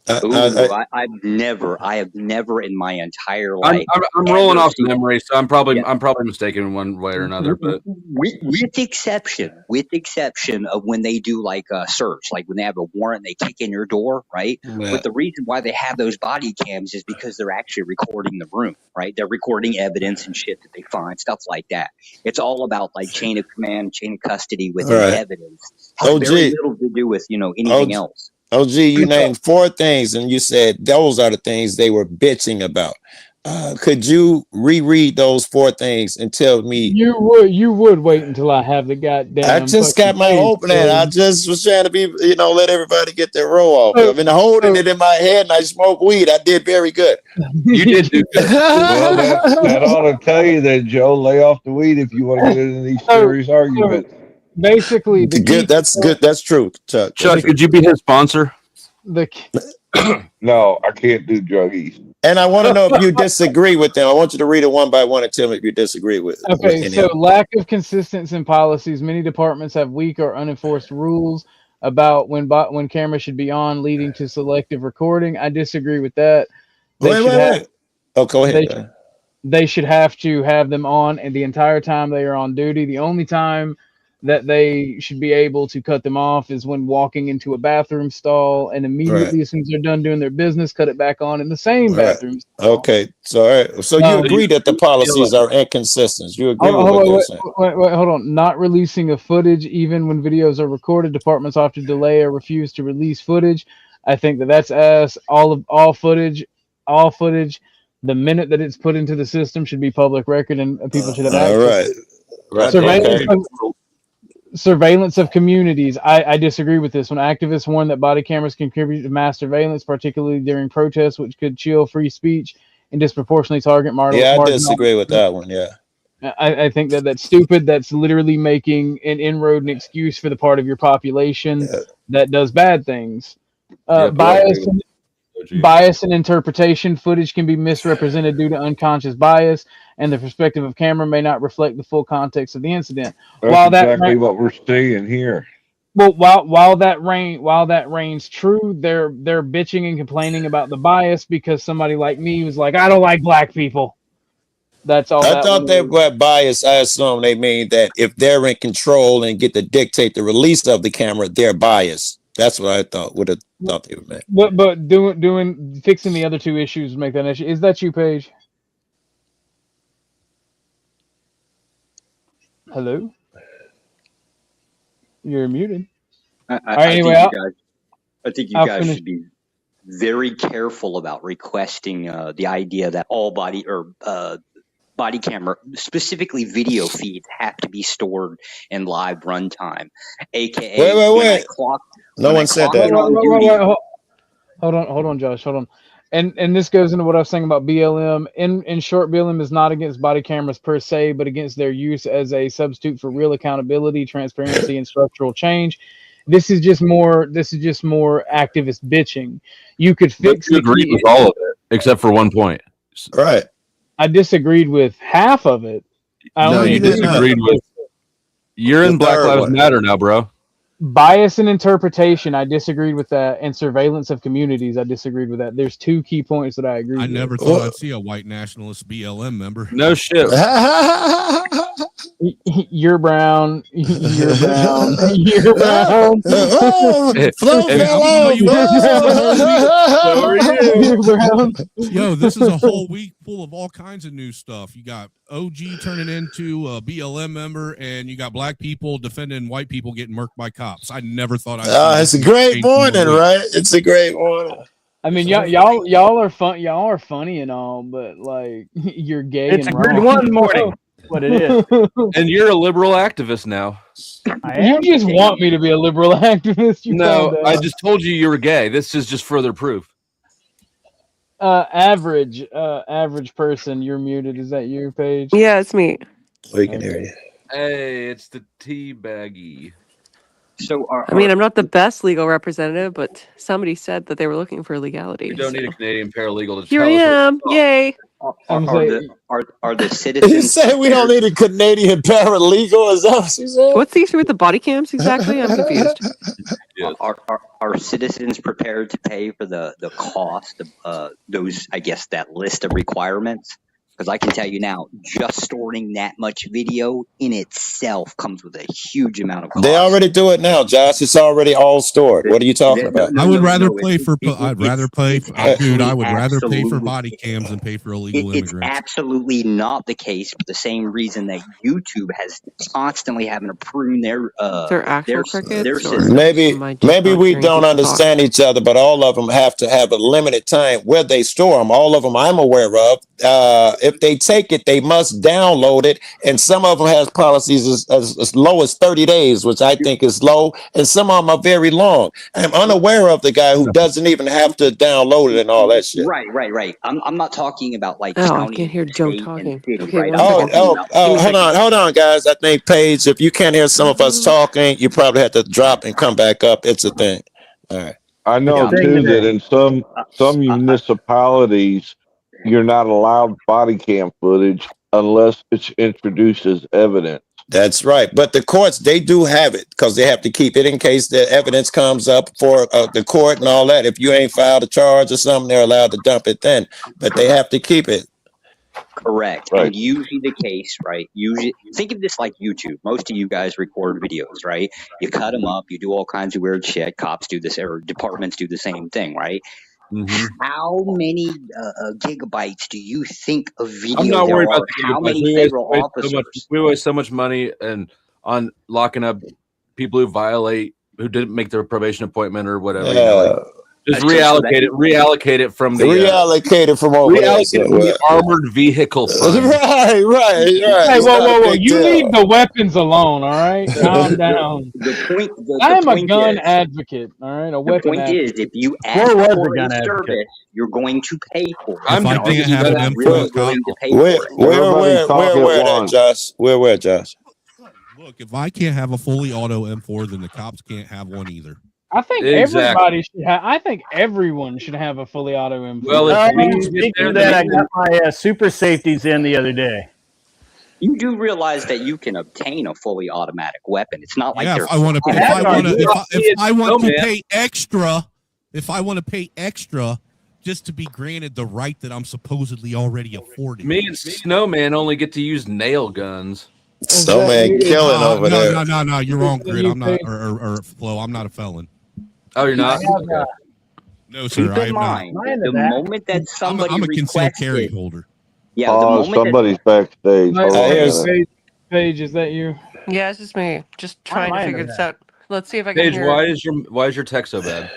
I have never in my entire life. I'm rolling off memory, so I'm probably mistaken in one way or another. But with exception of when they do like a search, like when they have a warrant, they kick in your door, right? Yeah. But the reason why they have those body cams is because they're actually recording the room, right? They're recording evidence and shit that they find, stuff like that. It's all about like chain of command, chain of custody with evidence. Has very little to do with anything else. OG, you named 4 things and you said those are the things they were bitching about. Could you reread those 4 things and tell me? You would wait until I have the goddamn. I just got my opening. I just was trying to be, let everybody get their roll off. I've been holding it in my head and I smoke weed. I did very good. You did do good. Well, that ought to tell you that, Joe. Lay off the weed if you want to get into these serious arguments. Basically, good. That's good. That's true, Chuck. Chuck, could you be his sponsor? No, I can't do druggies. And I want to know if you disagree with them. I want you to read it one by one and tell me if you disagree with. Okay, so lack of consistency in policies. Many departments have weak or unenforced rules about when cameras should be on, leading to selective recording. I disagree with that. Wait. Oh, go ahead. They should have to have them on, and the entire time they are on duty. The only time that they should be able to cut them off is when walking into a bathroom stall, and immediately as soon as they're done doing their business, cut it back on in the same bathroom stall. Okay, so all right. So you agree that the policies are inconsistent. You agree with what they're saying? Wait, hold on. Not releasing of footage, even when videos are recorded, departments often delay or refuse to release footage. I think that's ass. All footage, the minute that it's put into the system should be public record, and people should have access. All right. Surveillance of communities. I disagree with this. When activists warn that body cameras contribute to mass surveillance, particularly during protests, which could chill free speech and disproportionately target I disagree with that one. Yeah. I think that's stupid. That's literally making an inroad and excuse for the part of your population that does bad things. Bias and interpretation. Footage can be misrepresented due to unconscious bias, and the perspective of camera may not reflect the full context of the incident. That's exactly what we're seeing here. Well, while that reigns true, they're bitching and complaining about the bias because somebody like me was like, I don't like black people. That's all. I thought they were biased. I assume they mean that if they're in control and get to dictate the release of the camera, they're biased. That's what I thought. Would have thought they would make. But fixing the other 2 issues would make that an issue. Is that you, Paige? Hello? You're muted. I think you guys should be very careful about requesting the idea that all body camera, specifically video feeds, have to be stored in live runtime. AKA, wait. No one said that. Hold on, Josh. Hold on. And this goes into what I was saying about BLM. In short, BLM is not against body cameras per se, but against their use as a substitute for real accountability, transparency, and structural change. This is just more activist bitching. You could fix. You agreed with all of it except for one point. Right. I disagreed with half of it. No, you disagreed with. You're in Black Lives Matter now, bro. Bias and interpretation, I disagreed with that, and surveillance of communities, I disagreed with that. There's two key points that I agree with. I never thought I'd see a white nationalist BLM member. No shit. You're brown. You're brown. You're brown. Yo, this is a whole week full of all kinds of new stuff. You got OG turning into a BLM member, and you got black people defending white people getting murked by cops. I never thought I'd. It's a great morning, right? It's a great morning. I mean, y'all are fun. Y'all are funny and all, but like you're gay. It's and a good wrong. one morning. What it is. And you're a liberal activist now. You just want me to be a liberal activist. No, I just told you you were gay. This is just further proof. Average person, you're muted. Is that your page? Yeah, it's me. We can hear you. Hey, it's the teabaggy. So, I mean, I'm not the best legal representative, but somebody said that they were looking for legality. You don't need a Canadian paralegal to Here I tell us am. Yay. Are the citizens? You say we don't need a Canadian paralegal? Is that what she said? What's the issue with the body cams exactly? I'm confused. Are citizens prepared to pay for the cost of those? I guess that list of requirements. Because I can tell you now, just storing that much video in itself comes with a huge amount of cost. They already do it now, Josh. It's already all stored. What are you talking about? I would rather pay for. I'd rather pay, dude. I would rather pay for body cams than pay for illegal It's immigrants. absolutely not the case for the same reason that YouTube has constantly having to prune their system. Maybe we don't understand each other, but all of them have to have a limited time where they store them. All of them I'm aware of. If they take it, they must download it, and some of them has policies as low as 30 days, which I think is low, and some of them are very long. I'm unaware of the guy who doesn't even have to download it and all that shit. Right. I'm not talking about like I county, can't hear Joe state, talking. and city, Okay, right? one second. Hold on, guys. I think Paige, if you can't hear some of us talking, you probably have to drop and come back up. It's a thing. All right. I know too that in some municipalities, you're not allowed body cam footage unless it's introduced as evidence. That's right. But the courts, they do have it because they have to keep it in case the evidence comes up for the court and all that. If you ain't filed a charge or something, they're allowed to dump it then. But they have to keep it. Correct. Right. And usually the case, right? Usually, think of this like YouTube. Most of you guys record videos, right? You cut them up, you do all kinds of weird shit. Cops do this, or departments do the same thing, right? Mm-hmm. How many gigabytes do you think of video I'm not there worried are? about the How many gigabytes. federal officers? We waste so much money on locking up people who didn't make their probation appointment or whatever. You know, just reallocate it from the armored vehicle fund. Right. Hey, whoa! You leave the weapons alone, all right? Calm down. I am a gun advocate, all right? A weapon point advocate. is, if you ask for a service, you're going to pay for it. I'm really willing to pay for it. Where, Josh? Where, Josh? Look, if I can't have a fully auto M4, then the cops can't have one either. I think everybody should have. I think everyone should have a fully auto M4. Well, speaking of that, I got my super safeties in the other day. You do realize that you can obtain a fully automatic weapon. It's not like if I want to pay extra just to be granted the right that I'm supposedly already afforded. Me and Snowman only get to use nail guns. Snowman killing over there. No, you're wrong, Grid. I'm not, or Flo, I'm not a felon. Oh, you're not? No, sir, I am not. The moment that somebody I'm a concealed carry requested, holder. yeah, the moment somebody's backstage. Hold on a minute. Paige, is that you? Yeah, it's just me. Just trying to figure this out. Let's see if I can Paige, hear. why is your tech so bad?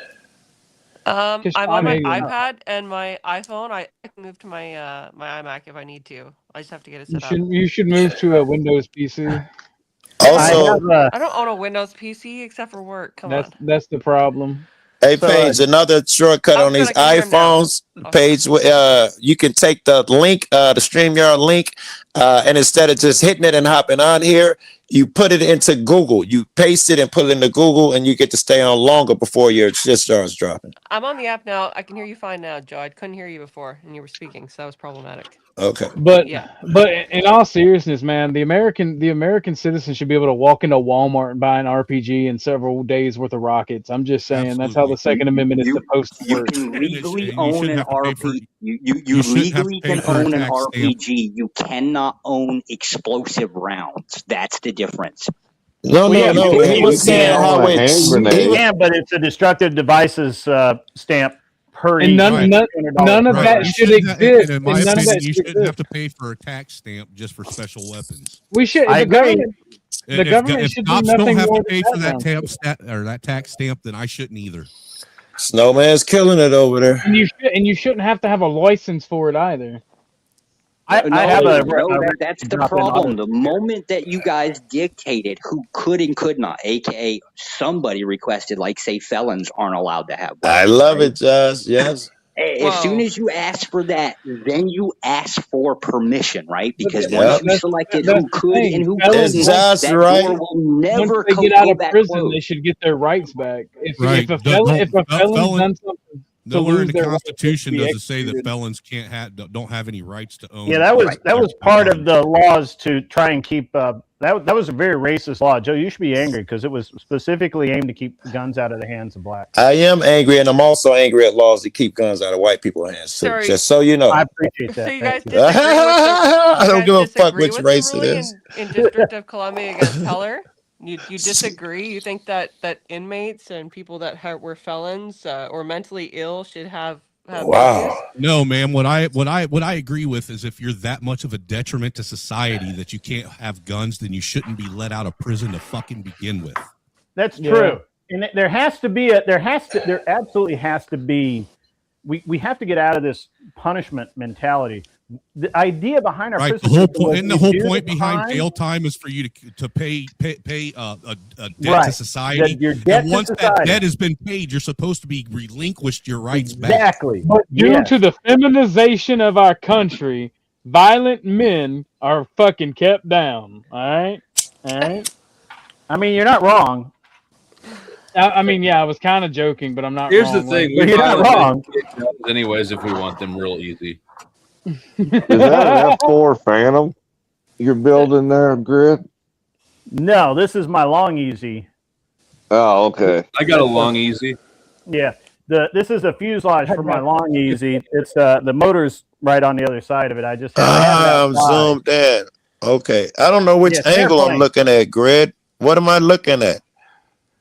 I'm on my iPad and my iPhone. I can move to my my iMac if I need to. I just have to get it set up. You should move to a Windows PC. Also, I don't own a Windows PC except for work. Come on. That's the problem. Hey, Paige, another shortcut on these iPhones. Paige, you can take the link, the StreamYard link, and instead of just hitting it and hopping on here, You put it into Google. You paste it and put it into Google, and you get to stay on longer before your discharge dropping. I'm on the app now. I can hear you fine now, Joe. I couldn't hear you before, and you were speaking, so that was problematic. Okay. But Yeah. but in all seriousness, man, the American citizen should be able to walk into Walmart and buy an RPG and several days worth of rockets. I'm just saying that's how the Second Amendment is supposed to You work. can legally you own shouldn't an have to pay for- RPG. You you shouldn't have to legally pay can for a own an tax stamp. RPG. You cannot own explosive rounds. That's the difference. No, Well, no, yeah, no. you He was saying own how a hand it's. grenade. He was, Yeah, but it's a destructive devices stamp per And each none Right. none of Right. that You should shouldn't have- exist. and in my And none of opinion, that you should shouldn't have exist. to pay for a tax stamp just for special weapons. We should. I The agree. government. The government If should do cops don't nothing have more to than pay for that. that tax stamp, then I shouldn't either. Snowman's killing it over there. And you shouldn't have to have a license for it either. I have That's the problem. The moment that you guys dictated who could and could not, aka somebody requested, like say felons aren't allowed to have weapons. I love it, Josh. Yes. As soon as you ask for that, then you ask for permission, right? Because Yeah. once you selected That's who the could thing. and who Felons, couldn't, Josh, that right? door will never Once they get out go of back prison, closed. they should get their rights back. If Right. if a felon's done something to Nowhere in lose the their rights, Constitution they should be does it say that executed. felons don't have any rights to own. Yeah, that was part of the laws to try and keep. That was a very racist law, Joe. You should be angry because it was specifically aimed to keep guns out of the hands of blacks. I am angry, and I'm also angry at laws that keep guns out of white people's hands too. Sorry. Just so you know. I appreciate that. So you guys Thank disagree with the, I don't give a fuck disagree which with race the it ruling is. in District of Columbia against Heller? You disagree? You think that inmates and people that were felons or mentally ill should have badges? No, ma'am. What I agree with is if you're that much of a detriment to society that you can't have guns, then you shouldn't be let out of prison to fucking begin with. That's Yeah. true. And there absolutely has to be. We have to get out of this punishment mentality. The idea behind our Right. prison The whole system was point, and the you whole do point the behind time- jail time is for you to pay a debt Right. to society. Your debt And to once that society. debt has been paid, you're supposed to be relinquished your rights Exactly. back. But due to the feminization of our country, violent men are fucking kept down. All right. I mean, you're not wrong. I mean, yeah, I was kind of joking, but I'm not. Here's wrong. the thing: Like, we You're not wrong. anyways if we want them real easy. Is that an F4 Phantom you're building there, Grid? No, this is my long easy. Oh, okay. I got a long easy. Yeah. This is a fuselage for my long easy. It's the motor's right on the other side of it. I just have to have it I'm outside. zoomed in. Okay. I don't know which Yeah, it's angle I'm airplane. looking at, Grid. What am I looking at?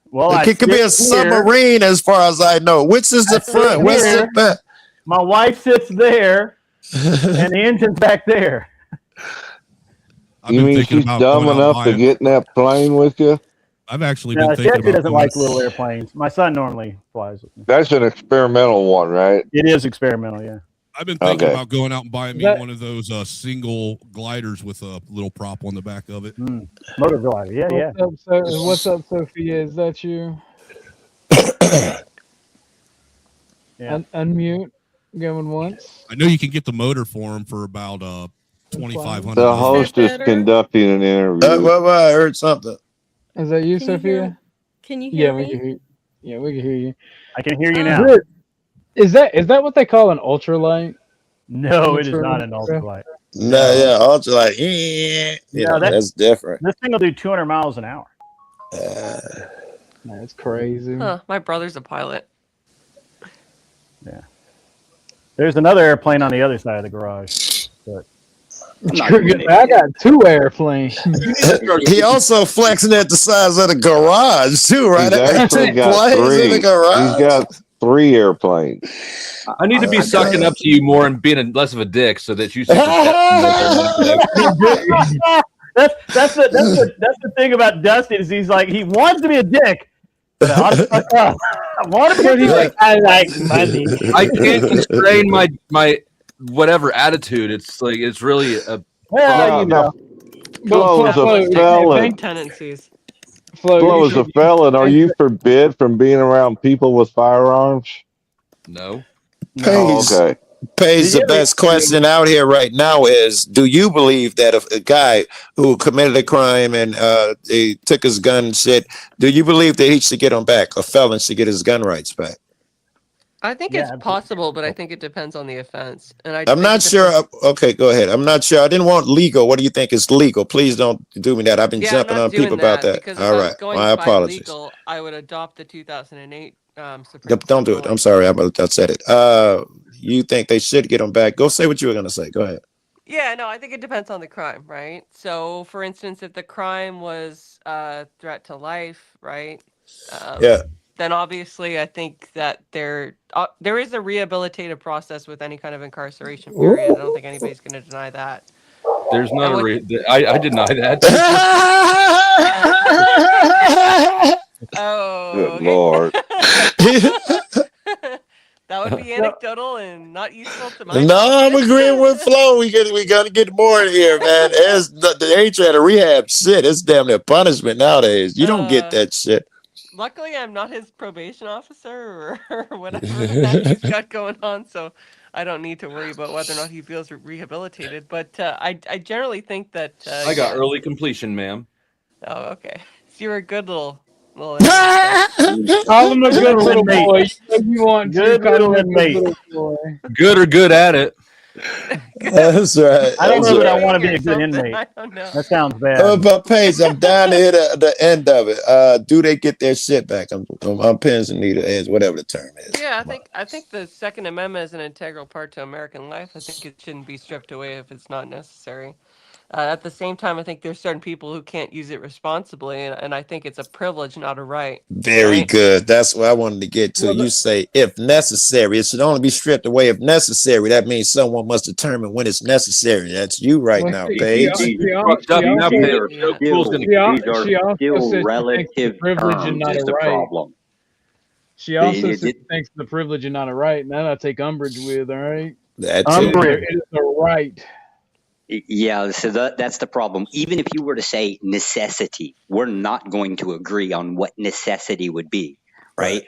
Well, I it could be a sit here. submarine as far as I know. Which is the I sit front? Where's here. the back? My wife sits there, and the engine's back there. You mean she's dumb enough to get in that plane with you? I've actually No, been she thinking actually about doesn't like little airplanes. My son normally flies with me. That's an experimental one, right? It is experimental, yeah. I've been thinking Okay. about going out and buying me That- one of those single gliders with a little prop on the back of it. Motor glider, yeah, yeah. What's up, Sophia? Is that you? Yeah. Unmute. Going once. I know you can get the motor for them for about $2,500. The host is conducting an interview. Well, I heard something. Is that you, Can you Sophia? hear- Can you Yeah, hear we me? can hear. Yeah, we can hear you. I can hear you now. Good. Is that what they call an ultralight? No, it is not an ultralight. No, yeah, ultralight. Yeah, No, that's different. This thing will do 200 miles an hour. That's crazy. Huh, my brother's a pilot. Yeah. There's another airplane on the other side of the garage. But I got two airplanes. He also flexing at the size of the garage too, right? He's actually got Planes in the three. garage. He's got 3 airplanes. I need to be sucking up to you more and being less of a dick so that you. that's the thing about Dustin is he's like he wants to be a dick. But I ought to fuck up. I want to be a dick. I like money. I can't constrain my whatever attitude. It's like it's really a. Well, you know. Flo is a felon. Tendencies. Flo is a felon. Are you forbid from being around people with firearms? No. Oh, okay. Paige, the best question out here right now is: do you believe that if a guy who committed a crime and he took his gun and shit, do you believe that he should get them back? A felon should get his gun rights back? I think it's possible, but I think it depends on the offense. And I'm not sure. Okay, go ahead. I'm not sure. I didn't want legal. What do you think is legal? Please don't do me that. I've been jumping on people about that. All right. My apologies. Legal, I would adopt the 2008 Don't do it. I'm sorry. I said it. You think they should get them back? Go say what you were going to say. Go ahead. Yeah, no, I think it depends on the crime, right? So, for instance, if the crime was threat to life, right? Yeah. Then obviously I think that there is a rehabilitative process with any kind of incarceration period. I don't think anybody's going to deny that. There's not I deny that. Oh, good Lord. That would be anecdotal and not useful to my. No, I'm agreeing with Flo. We got to get more in here, man. They ain't trying to rehab shit. It's damn near punishment nowadays. You don't get that shit. Luckily, I'm not his probation officer or whatever that he's got going on, so I don't need to worry about whether or not he feels rehabilitated. But I generally think that I got early completion, ma'am. Oh, okay. So you're a good little. Call him a good little boy. You want good little inmate. Good or good at it. That's right. I don't That's know that right. I want to be a good inmate. I don't know. That sounds bad. But Paige, I'm down to hit the end of it. Do they get their shit back? I'm pins and needle edge, whatever the term is. Yeah, I think the Second Amendment is an integral part to American life. I think it shouldn't be stripped away if it's not necessary. At the same time, I think there's certain people who can't use it responsibly, and I think it's a privilege, not a right. Very good. That's what I wanted to get to. You say if necessary. It should only be stripped away if necessary. That means someone must determine when it's necessary. That's you right now, Paige. These are still relative terms is the problem. She also thinks the privilege and not a right, and that I take umbrage with, all right? That's it is a right. Yeah, so that's the problem. Even if you were to say necessity, we're not going to agree on what necessity would be, right?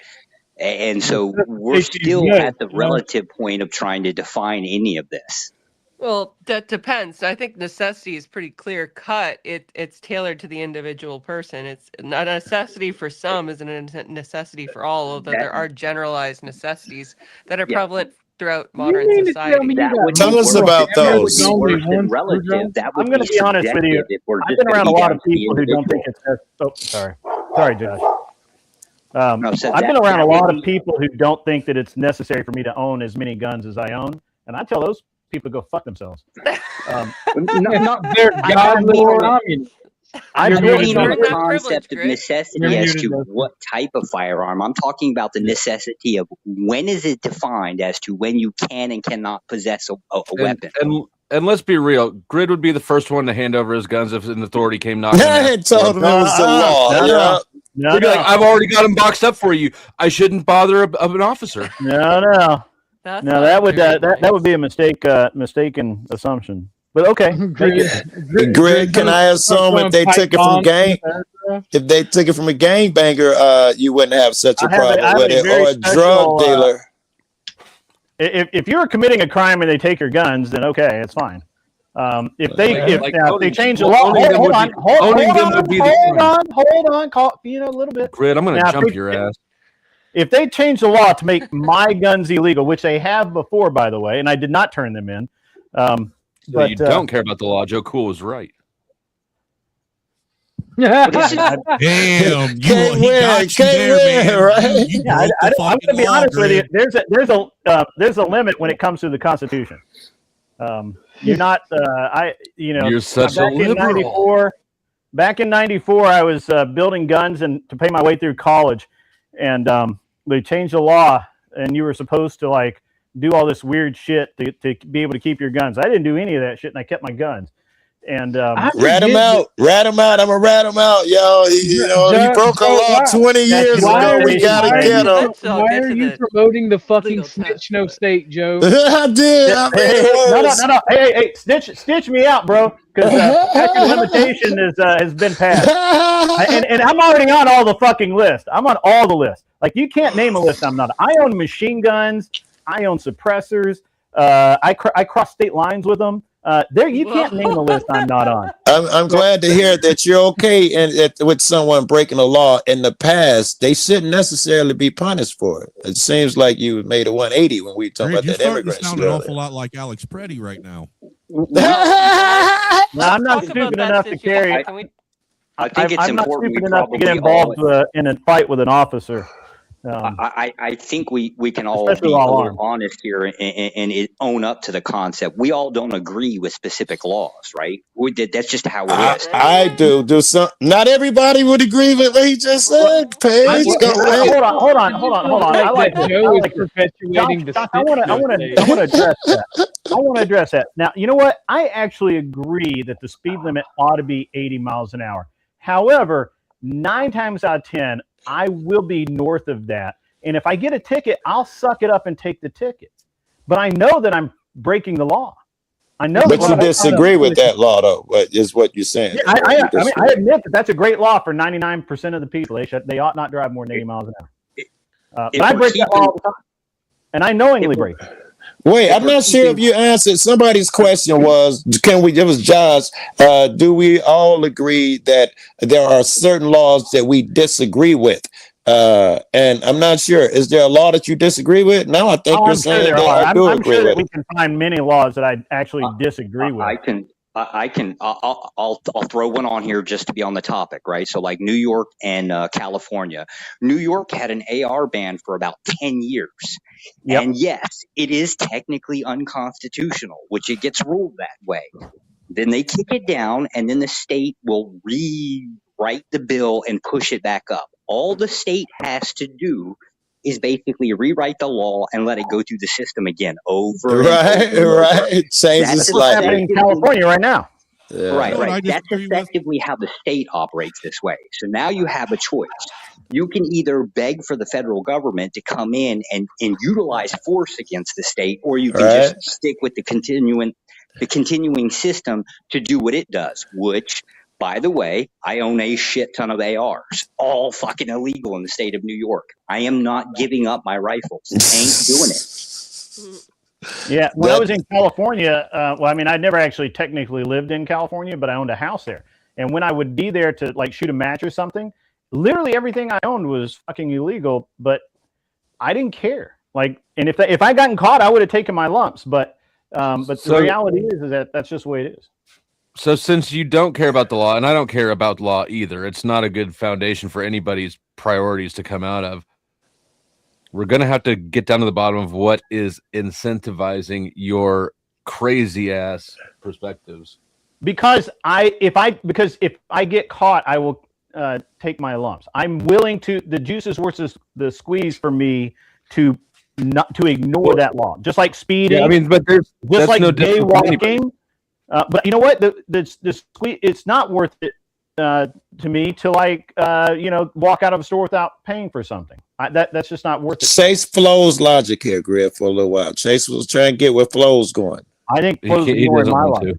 And so we're still at the relative point of trying to define any of this. Well, that depends. I think necessity is pretty clear cut. It's tailored to the individual person. It's not a necessity for some, isn't a necessity for all, although there are generalized necessities that are prevalent throughout modern society. Tell us about those. I'm going to be honest with you. I've been around a lot of people who don't think it's. Oh, sorry, Josh. I've been around a lot of people who don't think that it's necessary for me to own as many guns as I own, and I tell those people to go fuck themselves. Not their godly communists. I'm talking about the concept of necessity as to what type of firearm. I'm talking about the necessity of when is it defined as to when you can and cannot possess a weapon. And let's be real, Grid would be the first one to hand over his guns if an authority came knocking. I told him it was the law. He'd be like, I've already got them boxed up for you. I shouldn't bother an officer. No, that would be a mistaken assumption. But okay, Greg, can I assume if they took it from if they took it from a gangbanger, you wouldn't have such a problem with it, or a drug dealer? If you're committing a crime and they take your guns, then okay, it's fine. If they change the law, hold on, a little bit. Grid, I'm going to jump your ass. If they change the law to make my guns illegal, which they have before, by the way, and I did not turn them in. But you don't care about the law. Joe Cool was right. Damn, can't win, right? I'm going to be honest with you. There's a limit when it comes to the Constitution. You're not. You're such a liberal. Back in '94, I was building guns and to pay my way through college, and they changed the law, and you were supposed to do all this weird shit to be able to keep your guns. I didn't do any of that shit, and I kept my guns. And rat him out. I'm gonna rat him out, yo. He broke a law 20 years ago. We gotta get him. Why are you promoting the fucking snitch no state, Joe? I did. No. Hey, stitch me out, bro. Because statute of limitation has been passed, and I'm already on all the fucking list. I'm on all the lists. You can't name a list I'm not. I own machine guns. I own suppressors. I cross state lines with them. There, you can't name a list I'm not on. I'm glad to hear that you're okay and with someone breaking the law in the past. They shouldn't necessarily be punished for it. It seems like you made a 180 when we talk Greg, about you're that starting to immigrant sound shit an earlier. awful lot like Alex Preddy right now. No, I'm not stupid enough to carry. I think it's I'm not important stupid we enough to get probably all involved in a fight with an officer. I think we can all Especially be a while little armed. honest here and own up to the concept. We all don't agree with specific laws, right? That's just how it is. I do some. Not everybody would agree with what he just said. Paige, go ahead. Hold on. I like this. Joe is perpetuating the I want to address that. I want to address that. Now, you know what? I actually agree that the speed limit ought to be 80 miles an hour. However, 9 times out of 10, I will be north of that. And if I get a ticket, I'll suck it up and take the ticket. But I know that I'm breaking the law. I know. But you disagree with that law, though. What is what you're saying? Yeah, I mean, I admit that that's a great law for 99% of the people. They ought not drive more than 80 miles an hour. But I break that law all the time, and I knowingly break it. Wait, I'm not sure if you answered somebody's question. Was it was Josh? Do we all agree that there are certain laws that we disagree with? And I'm not sure. Is there a law that you disagree with? No, I think you're saying that I do I'm agree sure that with. we can find many laws that I actually disagree with. I'll throw one on here just to be on the topic, right? So like New York and California. New York had an AR ban for about 10 years. Yep. And yes, it is technically unconstitutional, which it gets ruled that way. Then they kick it down, and then the state will rewrite the bill and push it back up. All the state has to do is basically rewrite the law and let it go through the system again over and over. Right. Change That's the what's happening in California right now. Yeah. Right. That's effectively how the state operates this way. So now you have a choice. You can either beg for the federal government to come in and utilize force against the state, or you can just stick with the continuing system to do what it does, which, by the way, I own a shit ton of ARs, all fucking illegal in the state of New York. I am not giving up my rifles. Ain't doing it. Yeah, when I was in California, well, I mean, I never actually technically lived in California, but I owned a house there. And when I would be there to like shoot a match or something, literally everything I owned was fucking illegal, but I didn't care. Like, and if I gotten caught, I would have taken my lumps. But the reality is that that's just the way it is. So since you don't care about the law, and I don't care about the law either, it's not a good foundation for anybody's priorities to come out of. We're going to have to get down to the bottom of what is incentivizing your crazy ass perspectives. Because if I get caught, I will take my lumps. I'm willing to. The juice is worth the squeeze for me to ignore that law. Just like speeding. Yeah, I mean, but that's like no different for anybody. jaywalking. But you know what? The squeeze. It's not worth it to me to walk out of a store without paying for something. That's just not worth it. Chase Flo's logic here, Greg, for a little while. Chase was trying to get where Flo's going. I think Flo's ignoring my life.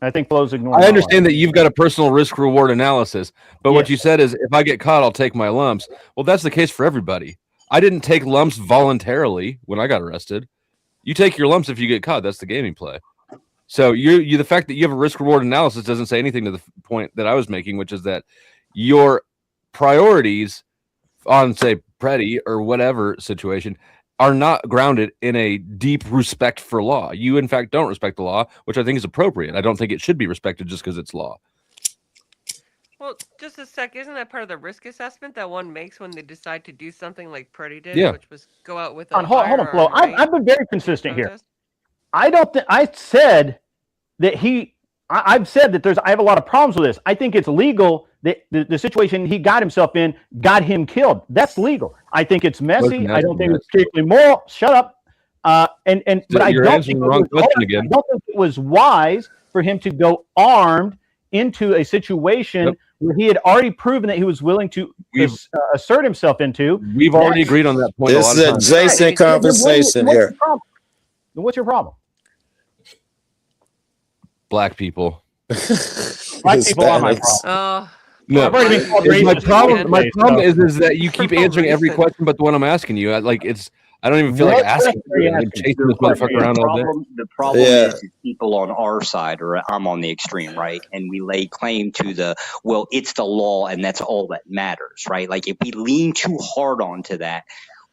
I think Flo's ignoring. I understand that you've got a personal risk reward analysis, but what you said is if I get caught, I'll take my lumps. Well, that's the case for everybody. I didn't take lumps voluntarily when I got arrested. You take your lumps if you get caught. That's the game you play. So you the fact that you have a risk reward analysis doesn't say anything to the point that I was making, which is that your priorities on, say, Preddy or whatever situation are not grounded in a deep respect for law. You, in fact, don't respect the law, which I think is appropriate. I don't think it should be respected just because it's law. Well, just a sec. Isn't that part of the risk assessment that one makes when they decide to do something like Preddy did, which was go out with a hold on, Flo. firearm, right? I've been very consistent here. I don't think I said that I've said that I have a lot of problems with this. I think it's legal that the situation he got himself in got him killed. That's legal. I think it's messy. I don't think it's particularly moral. Shut up. But I don't think it was wise for him to go armed into a situation where he had already proven that he was willing to assert himself into. We've already agreed on that point. This is a Jason conversation here. What's your problem? Black people. Black people are my problem. No, my problem is that you keep answering every racist. question but the one I'm asking you. I I don't even feel like What asking. are you I've been asking? chasing this motherfucker around all day. The problem Yeah. is people on our side, or I'm on the extreme right, and we lay claim to well, it's the law and that's all that matters, right? Like if we lean too hard onto that,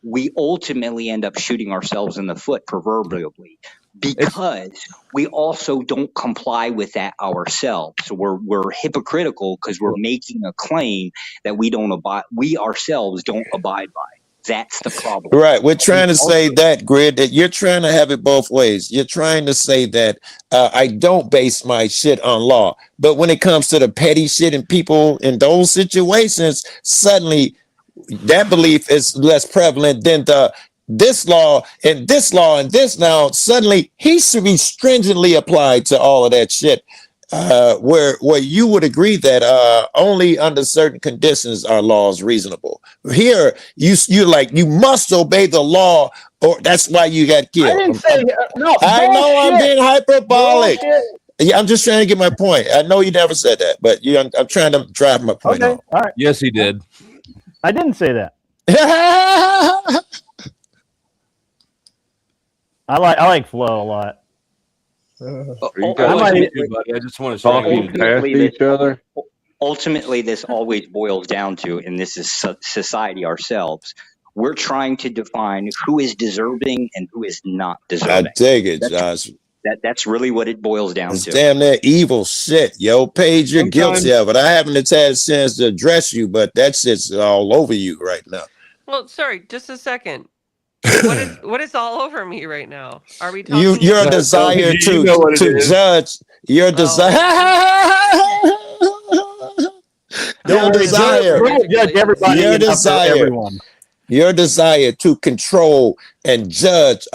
we ultimately end up shooting ourselves in the foot proverbially, because we also don't comply with that ourselves. So we're hypocritical because we're making a claim that we ourselves don't abide by. That's the problem. Right. We're trying to say that, Grid, that you're trying to have it both ways. You're trying to say that I don't base my shit on law. But when it comes to the petty shit and people in those situations, suddenly that belief is less prevalent than this law and this law and this. Now, suddenly he should be stringently applied to all of that shit. Where you would agree that only under certain conditions are laws reasonable. Here, you like you must obey the law, or that's why you got killed. I didn't say no. I know I'm bullshit. being hyperbolic. Bullshit. Yeah, I'm just trying to get my point. I know you never said that, but I'm trying to drive my point Okay, home. all right. Yes, he did. I didn't say that. I like Flo a lot. You guys like me too, buddy. I just want to Talking past each other. Ultimately, this always boils down to, and this is society ourselves, we're trying to define who is deserving and who is not deserving. I dig it, Josh. That's really what it boils down It's to. damn near evil shit, yo. Paige, you're Sometimes- guilty of it. I haven't had a chance to address you, but that shit's all over you right now. Well, sorry, just a second. What is all over me right now? Are we talking? Your desire to judge. Your desire. Your desire. Judge everybody. Your and up to desire. everyone. Your desire to control and judge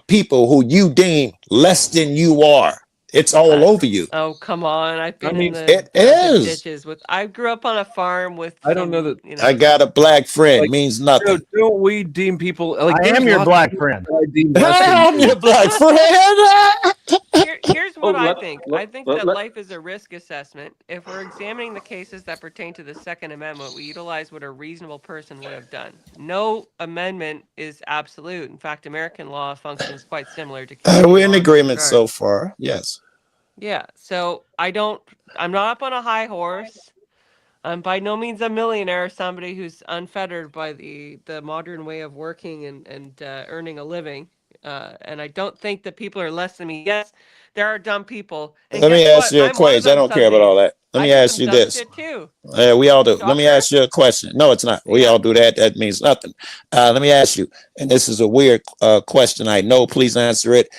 people who you deem less than you are. It's all over you. Oh, come on! I've been mean, in the it is. ditches with. I grew up on a farm with. I don't know that. I got a black friend means nothing. Don't we deem people like? I am your black friend. I'm your black friend. Here's what I let- think. let- I think let- that let- life is a risk assessment. If we're examining the cases that pertain to the Second Amendment, we utilize what a reasonable person would have done. No amendment is absolute. In fact, American law functions quite similar to. We're in Canadian law agreement regard. so far. Yes. Yeah, so I'm not up on a high horse. I'm by no means a millionaire, somebody who's unfettered by the modern way of working and earning a living. And I don't think that people are less than me. Yes, there are dumb people. And Let me guess ask what? you a I'm one of question. I them don't care about some all days. that. Let I me do ask some you dumb this. shit too. Yeah, we all do. Let me ask you a question. No, it's not. We all do that. That means nothing. Let me ask you, and this is a weird question. I know. Please answer it.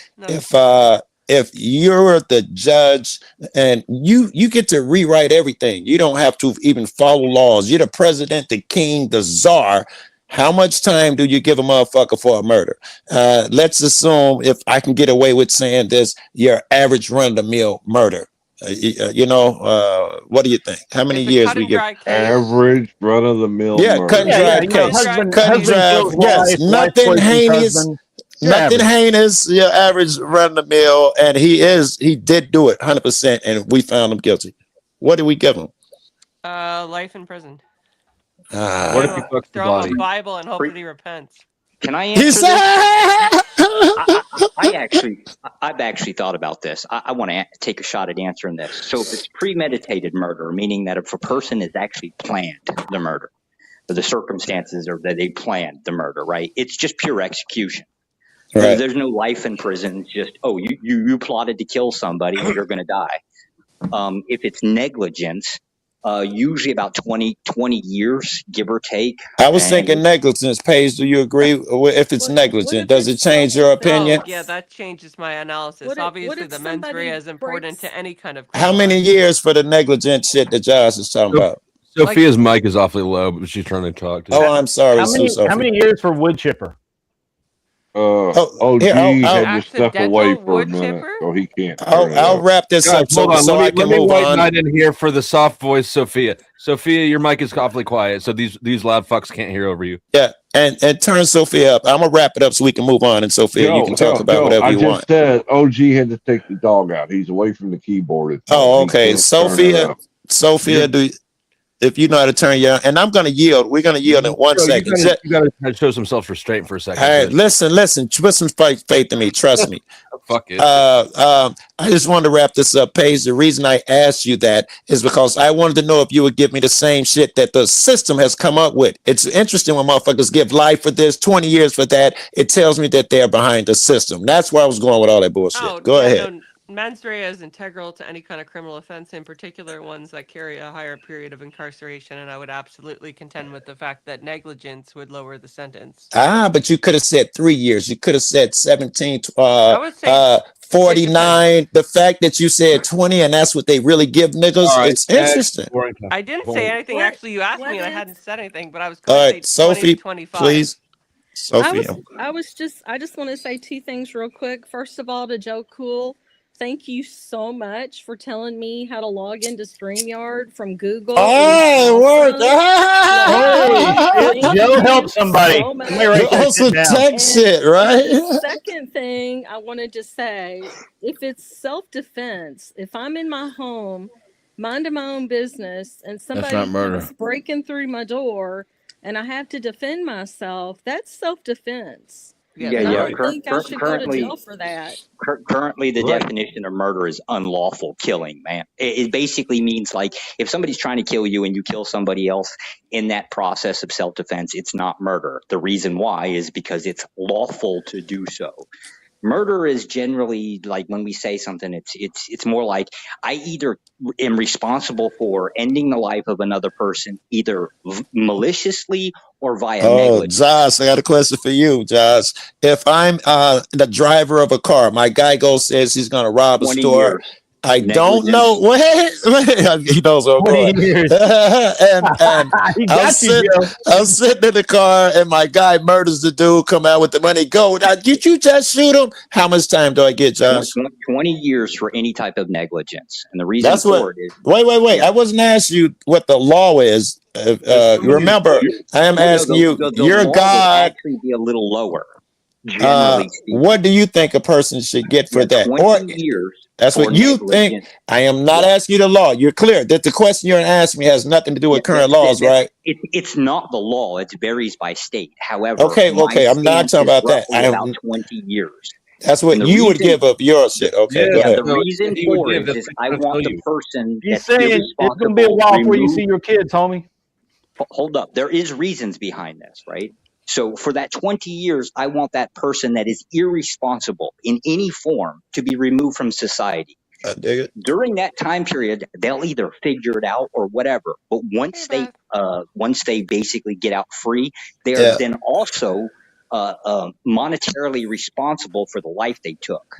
If you're the judge and you get to rewrite everything, you don't have to even follow laws. You're the president, the king, the czar. How much time do you give a motherfucker for a murder? Let's assume, if I can get away with saying this, your average run-of-the-mill murder. What do you think? How many years we give? Average run of the mill. Yeah, cut and dried case. Cut and dried. Yes, nothing heinous. Nothing heinous. Your average run of the mill, and he did do it 100%, and we found him guilty. What did we give him? Life in prison. What if he fucks the Throw him body? a Bible and hope that he repents. Can I answer this? I've actually thought about this. I want to take a shot at answering this. So if it's premeditated murder, meaning that if a person has actually planned the murder, the circumstances are that they planned the murder, right? It's just pure execution. Right. There's no life in prison. It's just, you plotted to kill somebody, you're going to die. If it's negligence, usually about 20 years, give or take. I was thinking negligence. Paige, do you agree? If it's negligent, does it change your opinion? Oh, yeah, that changes my analysis. What if- Obviously, what if the mens somebody rea is important to any kind of. How many years for the negligent shit that Josh is talking about? Sophia's mic is awfully low, but she's trying to talk to. Oh, I'm sorry. How many years for wood chipper? OG here, had to step away for a minute, so he can't. I'll wrap this up so I can move on. I didn't hear for the soft voice, Sophia. Sophia, your mic is awfully quiet, so these loud fucks can't hear over you. Yeah, and turn Sophia up. I'm gonna wrap it up so we can move on. And Sophia, you can talk about whatever you want. I just said OG had to take the dog out. He's away from the keyboard. Oh, okay. Sophia, if you know how to turn your, and I'm going to yield. We're going to yield in 1 second. You gotta show some self-restraint for a second. All right, listen. Put some faith in me. Trust me. Fuck it. I just wanted to wrap this up, Paige. The reason I asked you that is because I wanted to know if you would give me the same shit that the system has come up with. It's interesting when motherfuckers give life for this, 20 years for that. It tells me that they're behind the system. That's where I was going with all that bullshit. Go ahead. No, mens rea is integral to any kind of criminal offense, in particular ones that carry a higher period of incarceration, and I would absolutely contend with the fact that negligence would lower the sentence. But you could have said 3 years. You could have said 17, I would say 49. The fact that you said 20 and that's what they really give niggas, it's interesting. I didn't say anything. Actually, you asked me and I hadn't said anything, but I was All going to right, say 20 Sophie, to 25. please. Sophie. I just want to say two things real quick. First of all, to Joe Cool, thank you so much for telling me how to log into StreamYard from Google. Hey, it worked. Joe helped somebody. So tech shit, right? The second thing I wanted to say, if it's self-defense, if I'm in my home, minding my own business, and somebody not murder. comes breaking through my door and I have to defend myself, that's self-defense. Yeah. I don't think I should go to jail for that. Currently, the definition of murder is unlawful killing, man. It basically means, like, if somebody's trying to kill you and you kill somebody else in that process of self-defense, it's not murder. The reason why is because it's lawful to do so. Murder is generally, like, when we say something, it's more like I either am responsible for ending the life of another person either maliciously or via negligence. Josh, I got a question for you, Josh. If I'm the driver of a car, my guy says he's going to rob a 20 store. years. I don't know. Wait, he knows what I'm going. 20 years. and He I'm got you, Joe. sitting in the car, and my guy murders the dude. Come out with the money. Go. Now, did you just shoot him? How much time do I get, Josh? 20 years for any type of negligence. And the reason That's for what. it is... Wait. I wasn't asking you what the law is. Remember, I am asking you. Your law God. would actually be a little lower. Generally speaking. What do you think a person should get for that? 20 years. That's what you think. I am not asking you the law. You're clear that the question you're asking me has nothing to do with current laws, right? It's not the law. It varies by state. However, Okay. I'm not talking about that. I am about 20 years. That's what you would give up your shit. Okay, go ahead. The reason for it is I want the person He's that's saying it's going to be a while before you see your kids, homie. Hold up. There is reasons behind this, right? So for that 20 years, I want that person that is irresponsible in any form to be removed from society. I dig it. During that time period, they'll either figure it out or whatever. But once they basically get out free, they are then also monetarily responsible for the life they took.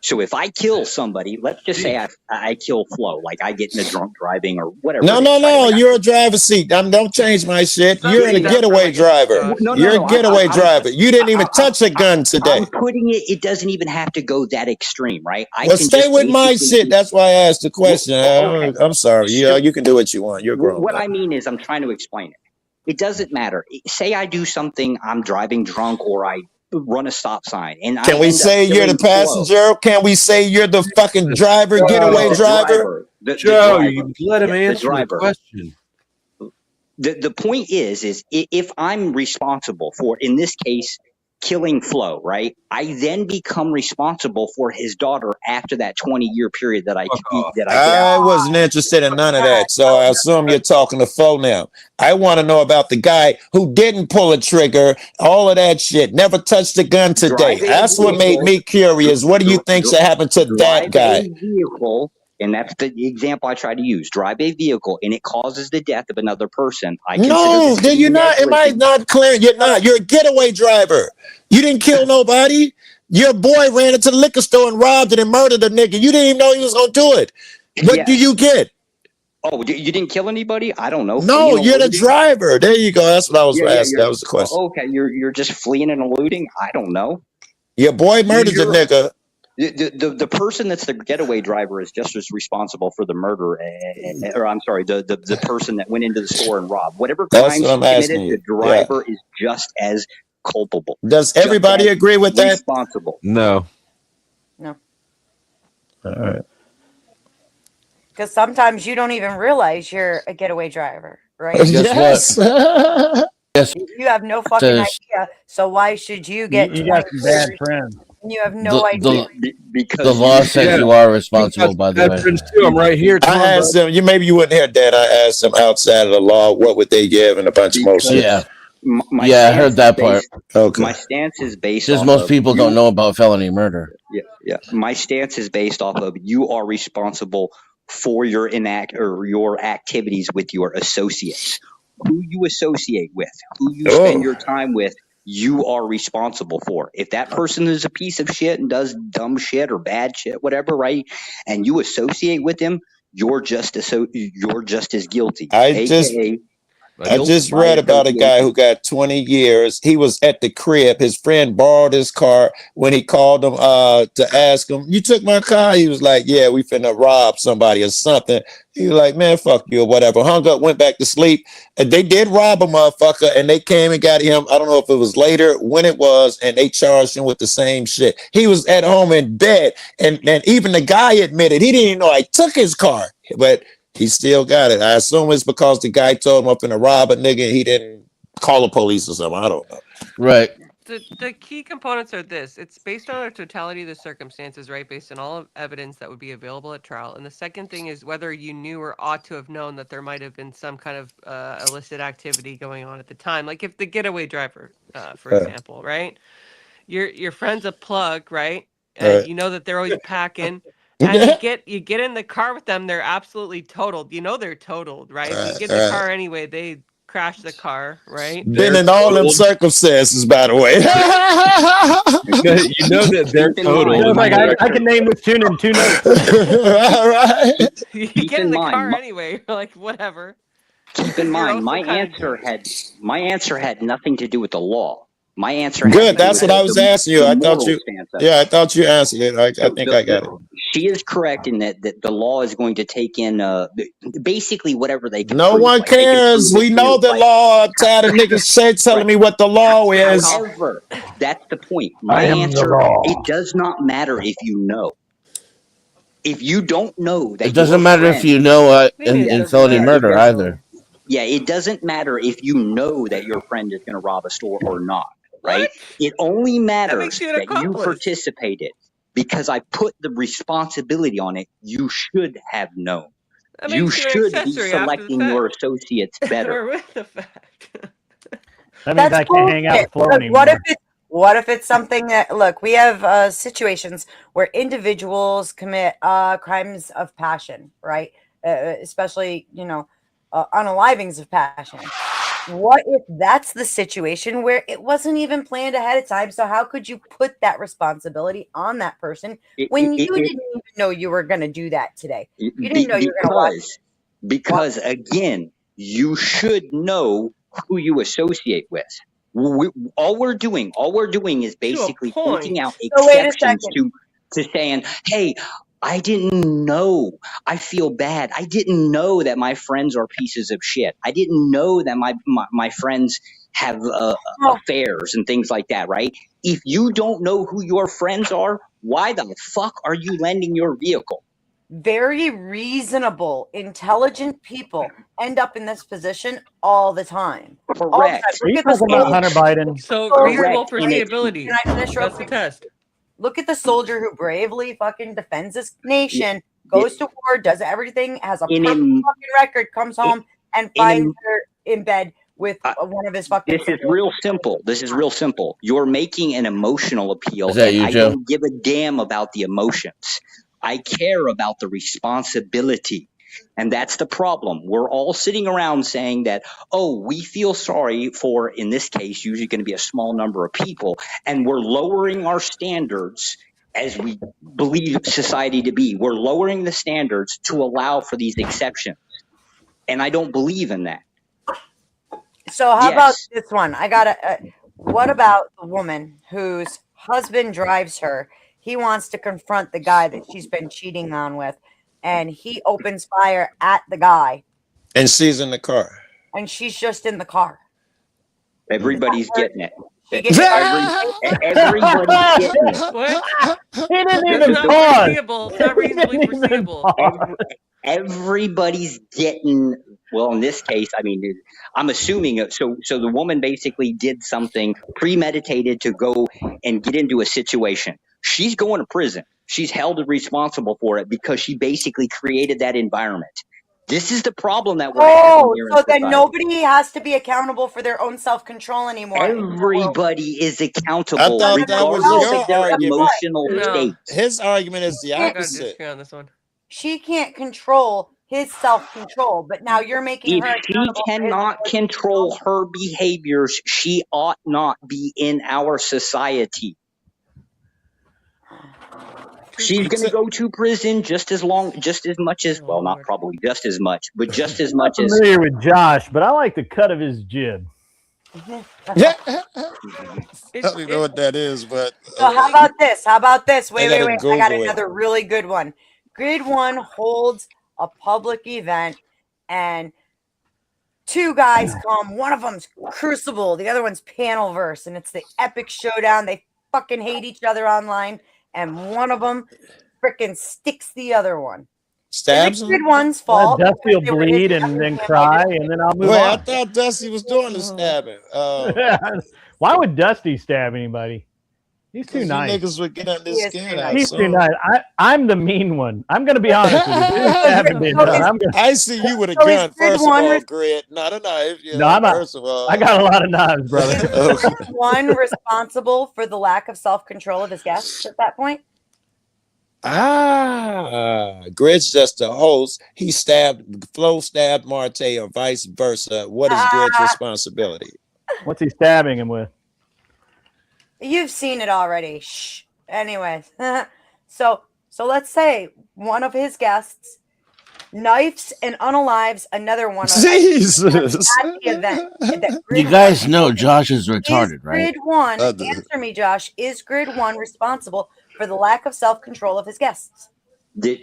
So if I kill somebody, let's just say I kill Flo, like I get in a drunk driving or whatever. No. You're a driver's seat. Don't change my shit. You're in a getaway driver. You're a getaway driver. You didn't even touch a gun today. I'm putting it. It doesn't even have to go that extreme, right? Well, stay with my shit. That's why I asked the question. Okay. I'm sorry. You can do what you want. You're grown. What I mean is, I'm trying to explain it. It doesn't matter. Say I do something, I'm driving drunk, or I run a stop sign, and can we say you're the passenger? Can we say you're the fucking driver, getaway driver? Joe, you let him answer the question. The point is if I'm responsible for, in this case, killing Flo, right? I then become responsible for his daughter after that 20-year period that I get I wasn't interested in none of that, so I assume you're talking to Flo now. I want to know about the guy who didn't pull a trigger, all of that shit, never touched a gun today. That's what made me curious. What do you think should happen to that guy? Vehicle, and that's the example I try to use. Drive a vehicle, and it causes the death of another person. No, then you're not. Am I not clear? You're not. You're a getaway driver. You didn't kill nobody. Your boy ran into the liquor store and robbed it and murdered a nigga. You didn't even know he was going to do it. What do you get? Oh, you didn't kill anybody? I don't know. No, you're the driver. There you go. That's what I was asking. That was the question. Okay, you're just fleeing and eluding? I don't know. Your boy murdered the nigga. The person that's the getaway driver is just as responsible for the murder, or I'm sorry, the person that went into the store and robbed. Whatever crimes he committed, the driver is just as culpable. Does everybody agree with that? Responsible. No. All right. Because sometimes you don't even realize you're a getaway driver, right? Yes. Yes. You have no fucking Says- idea. So why should you get You got 20 some bad years friends. and you have no idea? The law says you are responsible, by the way. Too. I'm right here. Come I on, asked bud. them. Maybe you wouldn't hear that. I asked them outside of the law, what would they give, and a bunch more shit. Yeah. My Yeah, I stance heard is that part. based- Okay. My stance is based Just off most of people you- don't know about felony murder. Yeah. My stance is based off of you are responsible for your your activities with your associates. Who you associate with, who you spend your time with, you are responsible for. If that person is a piece of shit and does dumb shit or bad shit, whatever, right? And you associate with him, you're just as guilty. I just read about a guy who got 20 years. He was at the crib. His friend borrowed his car. When he called him to ask him, "You took my car?" He was like, "Yeah, we finna rob somebody or something." He was like, "Man, fuck you," or whatever. Hung up, went back to sleep. And they did rob a motherfucker, and they came and got him. I don't know if it was later, when it was, and they charged him with the same shit. He was at home in bed, and even the guy admitted he didn't even know I took his car, but he still got it. I assume it's because the guy told him I'm finna rob a nigga and he didn't call the police or something. I don't know. Right. The key components are this. It's based on the totality of the circumstances, right? Based on all of evidence that would be available at trial. And the second thing is whether you knew or ought to have known that there might have been some kind of illicit activity going on at the time. Like if the getaway driver, for example, right? Your friend's a plug, right? And Right. you know that they're always packing. And you get in the car with them, they're absolutely totaled. You know they're totaled, right? You get in the car anyway, they crash the car, right? Been in all them circumstances, by the way. You know that they're total. Feels like I can name this tune in 2 notes. All right. You Keep get in in the mind, car my- anyway, you're like, whatever. Keep in mind, also my kind of answer had nothing to do with the law. My answer. Good. That's what I was asking you. I thought you. Yeah, I thought you answered it. I think I got it. She is correct in that the law is going to take in basically whatever they can. No prove. one Like, they can cares. prove We it's know real, the right? law. I'm tired of niggas telling me what the law is. However, that's the point. My I am the answer: law. it does not matter if you know. If you don't know that It doesn't your matter if friend- you know Maybe it in doesn't felony matter. murder either. Yeah, it doesn't matter if you know that your friend is going to rob a store or not, right? It only matters makes you an that you accomplice. participated because I put the responsibility on it. You should have known. That You makes you an should be accessory after the selecting your fact. associates better. Or with the fact. That means I can't hang out with Flo Look, anymore. what if it's something that, look, we have situations where individuals commit crimes of passion, right? Especially, unalivings of passion. What if that's the situation where it wasn't even planned ahead of time? So how could you put that responsibility on that person when you didn't even know you were going to do that today? You didn't know you were going to watch. Because again, you should know who you associate with. All we're doing is basically pointing out So wait a exceptions second. to saying, hey, I didn't know. I feel bad. I didn't know that my friends are pieces of shit. I didn't know that my friends have affairs and things like that, right? If you don't know who your friends are, why the fuck are you lending your vehicle? Very reasonable, intelligent people end up in this position all the time. All the time. Correct. Are you Look at the talking about Hunter soldier. Biden? So reasonable Correct. And it- foreseeability. Can I finish real That's the quick? test. Look at the soldier who bravely fucking defends his nation, goes to war, does everything, has a perfect fucking record, comes home and finds her in bed with one of his fucking. This is real simple. You're making an emotional appeal, Is that and you, I Joe? don't give a damn about the emotions. I care about the responsibility. And that's the problem. We're all sitting around saying that, oh, we feel sorry for, in this case, usually going to be a small number of people, and we're lowering our standards as we believe society to be. We're lowering the standards to allow for these exceptions. And I don't believe in that. So how about Yes. this one? I got what about the woman whose husband drives her? He wants to confront the guy that she's been cheating on with, and he opens fire at the guy, And she's in the car. and she's just in the car. Everybody's getting it. She gets Everybody's getting it. What? He didn't That's even not pause. foreseeable. It's not reasonably foreseeable. everybody's getting, well, in this case, I mean, I'm assuming, so the woman basically did something premeditated to go and get into a situation. She's going to prison. She's held responsible for it because she basically created that environment. This is the problem that we're having here in so then society. nobody has to be accountable for their own self-control anymore. Everybody is accountable, I thought that was regardless your of their argument. emotional state. His argument is the I gotta opposite. disagree on this one. She can't control his self-control, but now you're making If her she accountable for his cannot control her behaviors, she ought not be in our society. She's going to go to prison just as much as, well, not probably just as much, but just as much I'm as. familiar with Josh, but I like the cut of his jib. I don't even know what that is, but So how about this? How about this? I Wait. gotta I got Google it. another really good one. Grid 1 holds a public event and two guys come. One of them's Crucible, the other one's Panelverse, and it's the epic showdown. They fucking hate each other online, and one of them freaking sticks the other one. Stabs him? Grid 1's fault. Dusty will They were bleed his and then family. cry, and then I'll move Wait, I on. thought Dusty was doing the stabbing. Why would Dusty stab anybody? He's too You nice. niggas would get under his skin out. He's so. too nice. I'm the mean one. I'm going to be honest with you. I see you with a So is gun, Grid first of 1 all, Grid, not a knife. Yeah, No, I'm not. first of all. I got a lot of knives, brother. Grid 1 responsible for the lack of self-control of his guests at that point? Grid's just a host. Flo stabbed Marte or vice versa. What is Grid's responsibility? What's he stabbing him with? You've seen it already. Shh. Anyways, so let's say one of his guests knifes and unalives another one. Jesus. At the event. You guys know Josh is retarded, right? Grid 1, answer me, Josh. Is Grid 1 responsible for the lack of self-control of his guests? In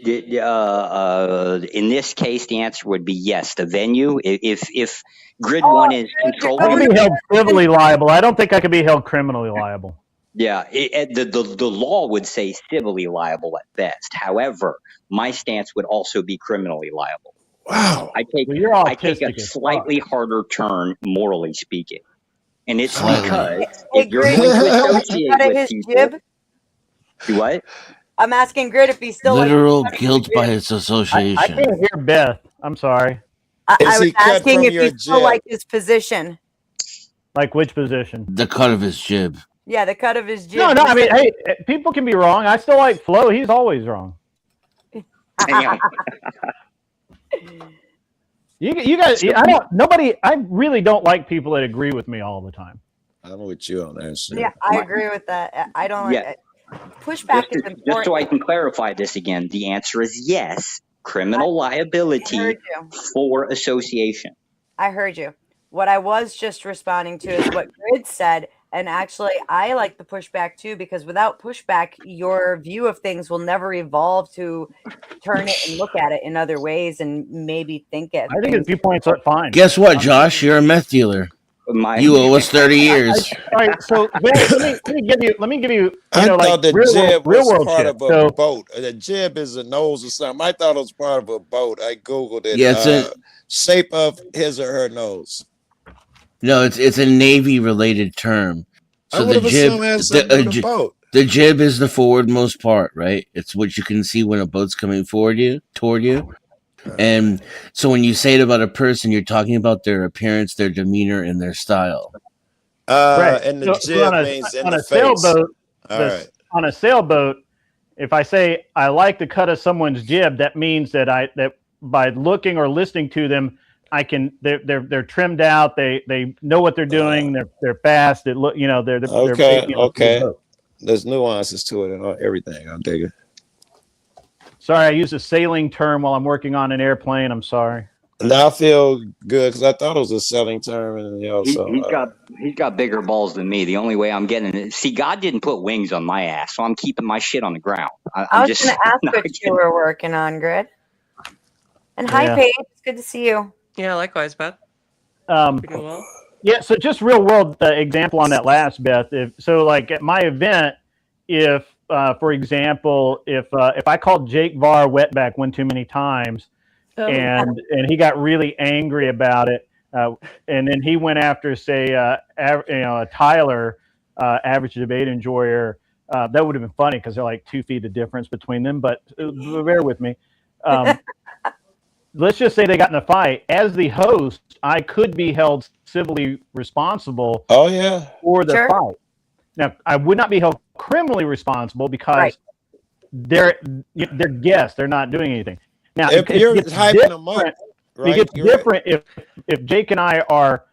this case, the answer would be yes. The venue, if Grid 1 is controlled, I can be held civilly liable. I don't think I can be held criminally liable. yeah, the law would say civilly liable at best. However, my stance would also be criminally liable. Wow. I take a slightly harder turn, morally speaking, and it's because if you're going to associate with people, what? I'm asking Grid if he's still Literal guilt by its association. I can't hear Beth. I'm sorry. I was asking if you still like his position. Like which position? The cut of his jib. Yeah, the cut of his jib. No, I mean, hey, people can be wrong. I still like Flo. He's always wrong. You guys, I really don't like people that agree with me all the time. I'm with you on that. Yeah, I agree with that. I don't like it. Pushback is important. Just so I can clarify this again, the answer is yes. Criminal liability for association. I heard you. What I was just responding to is what Grid said. And actually, I like the pushback too, because without pushback, your view of things will never evolve to turn it and look at it in other ways and maybe think it. I think his viewpoints are fine. Guess what, Josh? You're a meth dealer. You owe us 30 years. All right, so let me give you. I thought the jib real was world part shit. of a boat. The jib is a nose or something. I thought it was part of a boat. I googled it. Yeah, shape of his or her nose. No, it's a Navy related term. So the jib, the jib is the forwardmost part, right? It's what you can see when a boat's coming toward you. And so when you say it about a person, you're talking about their appearance, their demeanor, and their style. Right. And the jib means in the face. Sailboat, on a sailboat, if I say I like the cut of someone's jib, that means that by looking or listening to them, they're trimmed out. They know what they're doing. They're fast. They're okay. There's nuances to it and everything. I'll dig it. Sorry, I used a sailing term while I'm working on an airplane. I'm sorry. Now I feel good because I thought it was a selling term, and he's got bigger balls than me. The only way I'm getting it, see, God didn't put wings on my ass, so I'm keeping my shit on the ground. I was going to ask what you were working on, Grid. And hi, Paige. It's good to see you. Yeah, likewise, Beth. Doing well. Yeah, so just real world example on that last, Beth. Like at my event, if for example, if I called Jake Var wetback one too many times, and he got really angry about it. And then he went after, say, Tyler, average debate enjoyer. That would have been funny because they're like 2 feet of difference between them. But bear with me. Let's just say they got in a fight. As the host, I could be held civilly responsible. Oh yeah, for the fight. Now, I would not be held criminally responsible because they're guests. They're not doing anything. Now, if you're hyping them up, right? It gets different if Jake and I are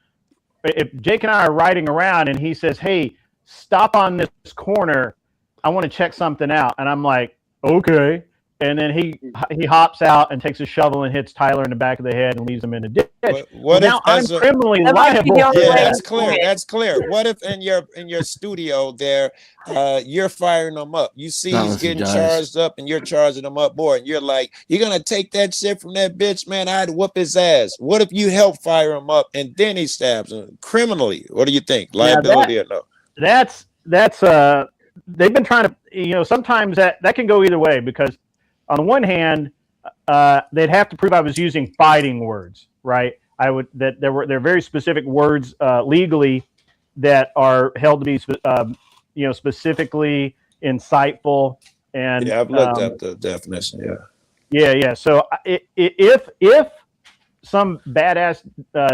riding around and he says, "Hey, stop on this corner. I want to check something out," and I'm like, "Okay." And then he hops out and takes a shovel and hits Tyler in the back of the head and leaves him in the ditch. What now I'm criminally liable. Yeah, that's clear. That's clear. What if in your studio there, you're firing them up? You see he's getting charged up, and you're charging him up more, and you're like, "You're gonna take that shit from that bitch, man? I'd whoop his ass." What if you help fire him up and then he stabs him criminally? What do you think? Liability or no? That's they've been trying to, sometimes that can go either way, because on the one hand, they'd have to prove I was using fighting words, right? They're very specific words legally that are held to be specifically insightful. And yeah, I've looked up the definition. Yeah. So if some badass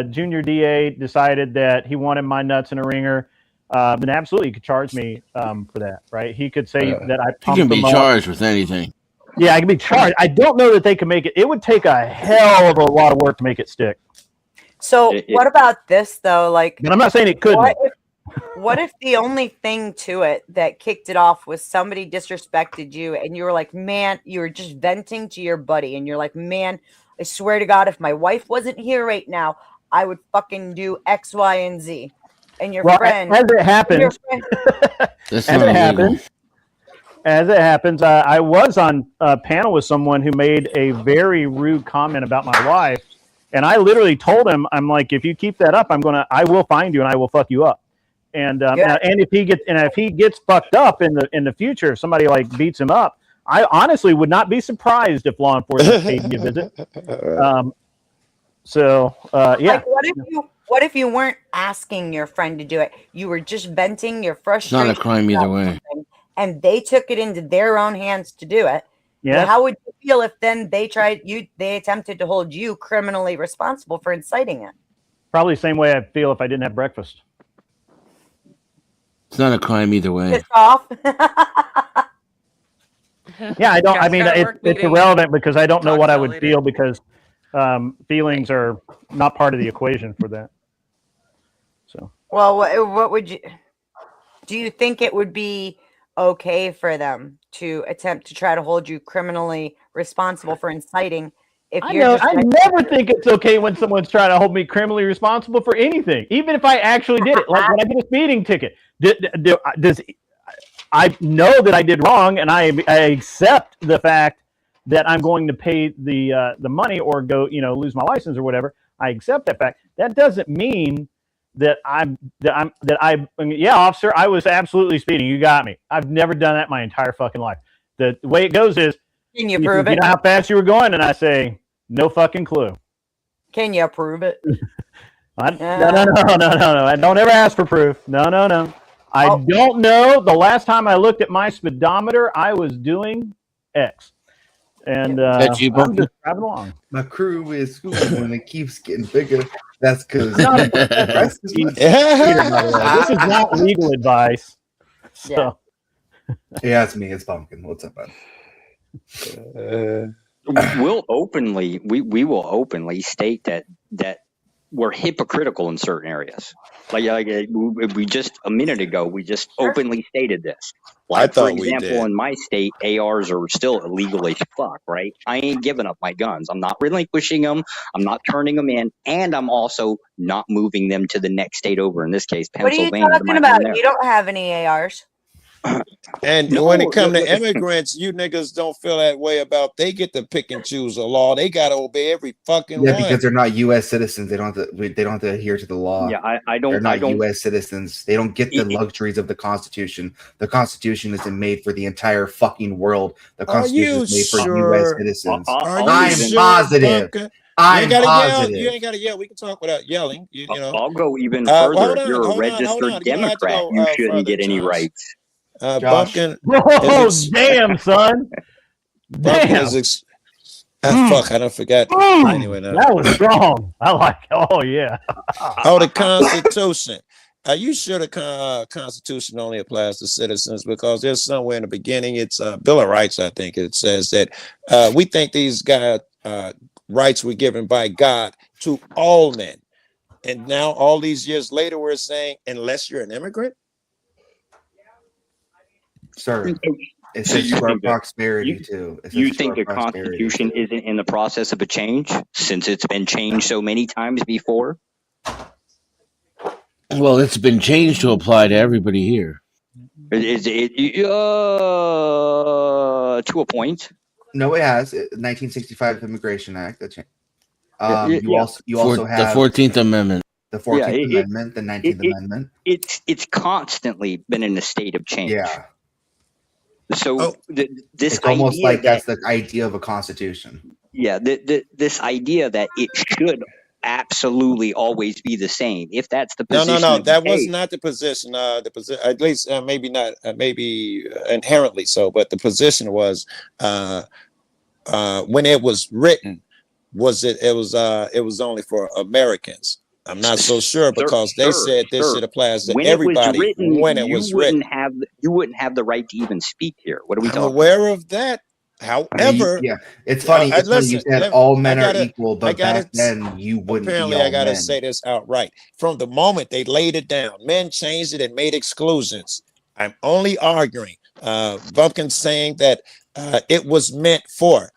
junior DA decided that he wanted my nuts in a ringer, then absolutely he could charge me for that, right? He could say that I pumped You can be him up. charged with anything. Yeah, I can be charged. I don't know that they can make it. It would take a hell of a lot of work to make it stick. So what about this though? Like, but I'm not saying it couldn't. What if the only thing to it that kicked it off was somebody disrespected you and you were like, man, you were just venting to your buddy and you're like, man, I swear to God, if my wife wasn't here right now, I would fucking do X, Y, and Z. And your friend, as it happens, I was on a panel with someone who made a very rude comment about my wife, and I literally told him, I'm like, if you keep that up, I will find you and I will fuck you up. And and if he gets fucked up in the future, if somebody like beats him up, I honestly would not be surprised if law enforcement paid me a visit. Like, what if you weren't asking your friend to do it? You were just venting your frustration. It's not a crime either way. And they took it into their own hands to do it. Yeah. Well, how would you feel if then they attempted to hold you criminally responsible for inciting it? Probably the same way I'd feel if I didn't have breakfast. It's not a crime either way. Pissed off. Yeah, I don't. I mean, it's irrelevant because I don't know what I would feel because feelings are not part of the equation for that. So. Well, what would you? Do you think it would be okay for them to attempt to try to hold you criminally responsible for inciting? I never think it's okay when someone's trying to hold me criminally responsible for anything, even if I actually did it. Like when I get a speeding ticket, does I know that I did wrong, and I accept the fact that I'm going to pay the money or go, lose my license or whatever. I accept that fact. That doesn't mean that officer, I was absolutely speeding. You got me. I've never done that my entire fucking life. The way it goes is, can you prove it? You know how fast you were going? And I say, no fucking clue. Can you prove it? No. I don't ever ask for proof. No. I don't know. The last time I looked at my speedometer, I was doing X. And I'm just driving along. My crew is cool when it keeps getting bigger. That's because this is not legal advice. So. Yeah, it's me. It's Pumpkin. What's up, man? We will openly state that we're hypocritical in certain areas. Like we just a minute ago, we just openly stated this. Like, for example, in my state, ARs are still illegal as fuck, right? I ain't giving up my guns. I'm not relinquishing them. I'm not turning them in. And I'm also not moving them to the next state over, in this case, Pennsylvania. What are you talking about? You don't have any ARs. And No, when it comes no, to immigrants, you niggas don't feel that way about they get to pick and choose a law. They got to obey every fucking Yeah, one. because they're not U.S. citizens. They don't have to adhere to the law. Yeah, I They're don't. not U.S. citizens. They don't get the It- luxuries of the Constitution. The Constitution isn't made for the entire fucking world. The Are Constitution you is made for U.S. sure? citizens. Are you I'm sure, positive. Bumpkin? You I'm ain't gotta yell. positive. You ain't gotta yell. We can talk without yelling. You know. I'll go even Well, further. hold If you're a on. registered You don't have to Democrat, go you shouldn't further, get any Josh. rights. Josh. Bumpkin. Oh, damn, son. Bumpkin Damn. is. Fuck, I don't forget. Anyway, no. That was strong. I like it. Oh, yeah. Oh, the Constitution. Are you sure the Constitution only applies to citizens? Because there's somewhere in the beginning, it's Bill of Rights, I think it says that we think these rights were given by God to all men. And now, all these years later, we're saying, unless you're an immigrant? Sir, it So says you to our think that- prosperity, too. It says You to think our the prosperity, Constitution too. isn't in the process of a change since it's been changed so many times before? Well, it's been changed to apply to everybody here. Is it to a point? No, it has. 1965 Immigration Act. Yeah. You also have the 14th Amendment. The 14th Amendment, the 19th Amendment. It's constantly been in a state of change. Yeah. So this It's almost idea like that, that's the idea of a constitution. yeah, this idea that it should absolutely always be the same. If that's the position, No. of the That was case, not the position. The position, at least maybe not, maybe inherently so. But the position was when it was written, it was only for Americans. I'm not so sure because they said this shit applies to when everybody. It was written, when it was written, you wouldn't have the right to even speak here. What are we I'm talking? aware of that. However, yeah, it's funny. It's funny you said all men are equal, but back then you wouldn't. Apparently, be all I gotta men. say this outright. From the moment they laid it down, men changed it and made exclusions. I'm only arguing. Bumpkin saying that it was meant for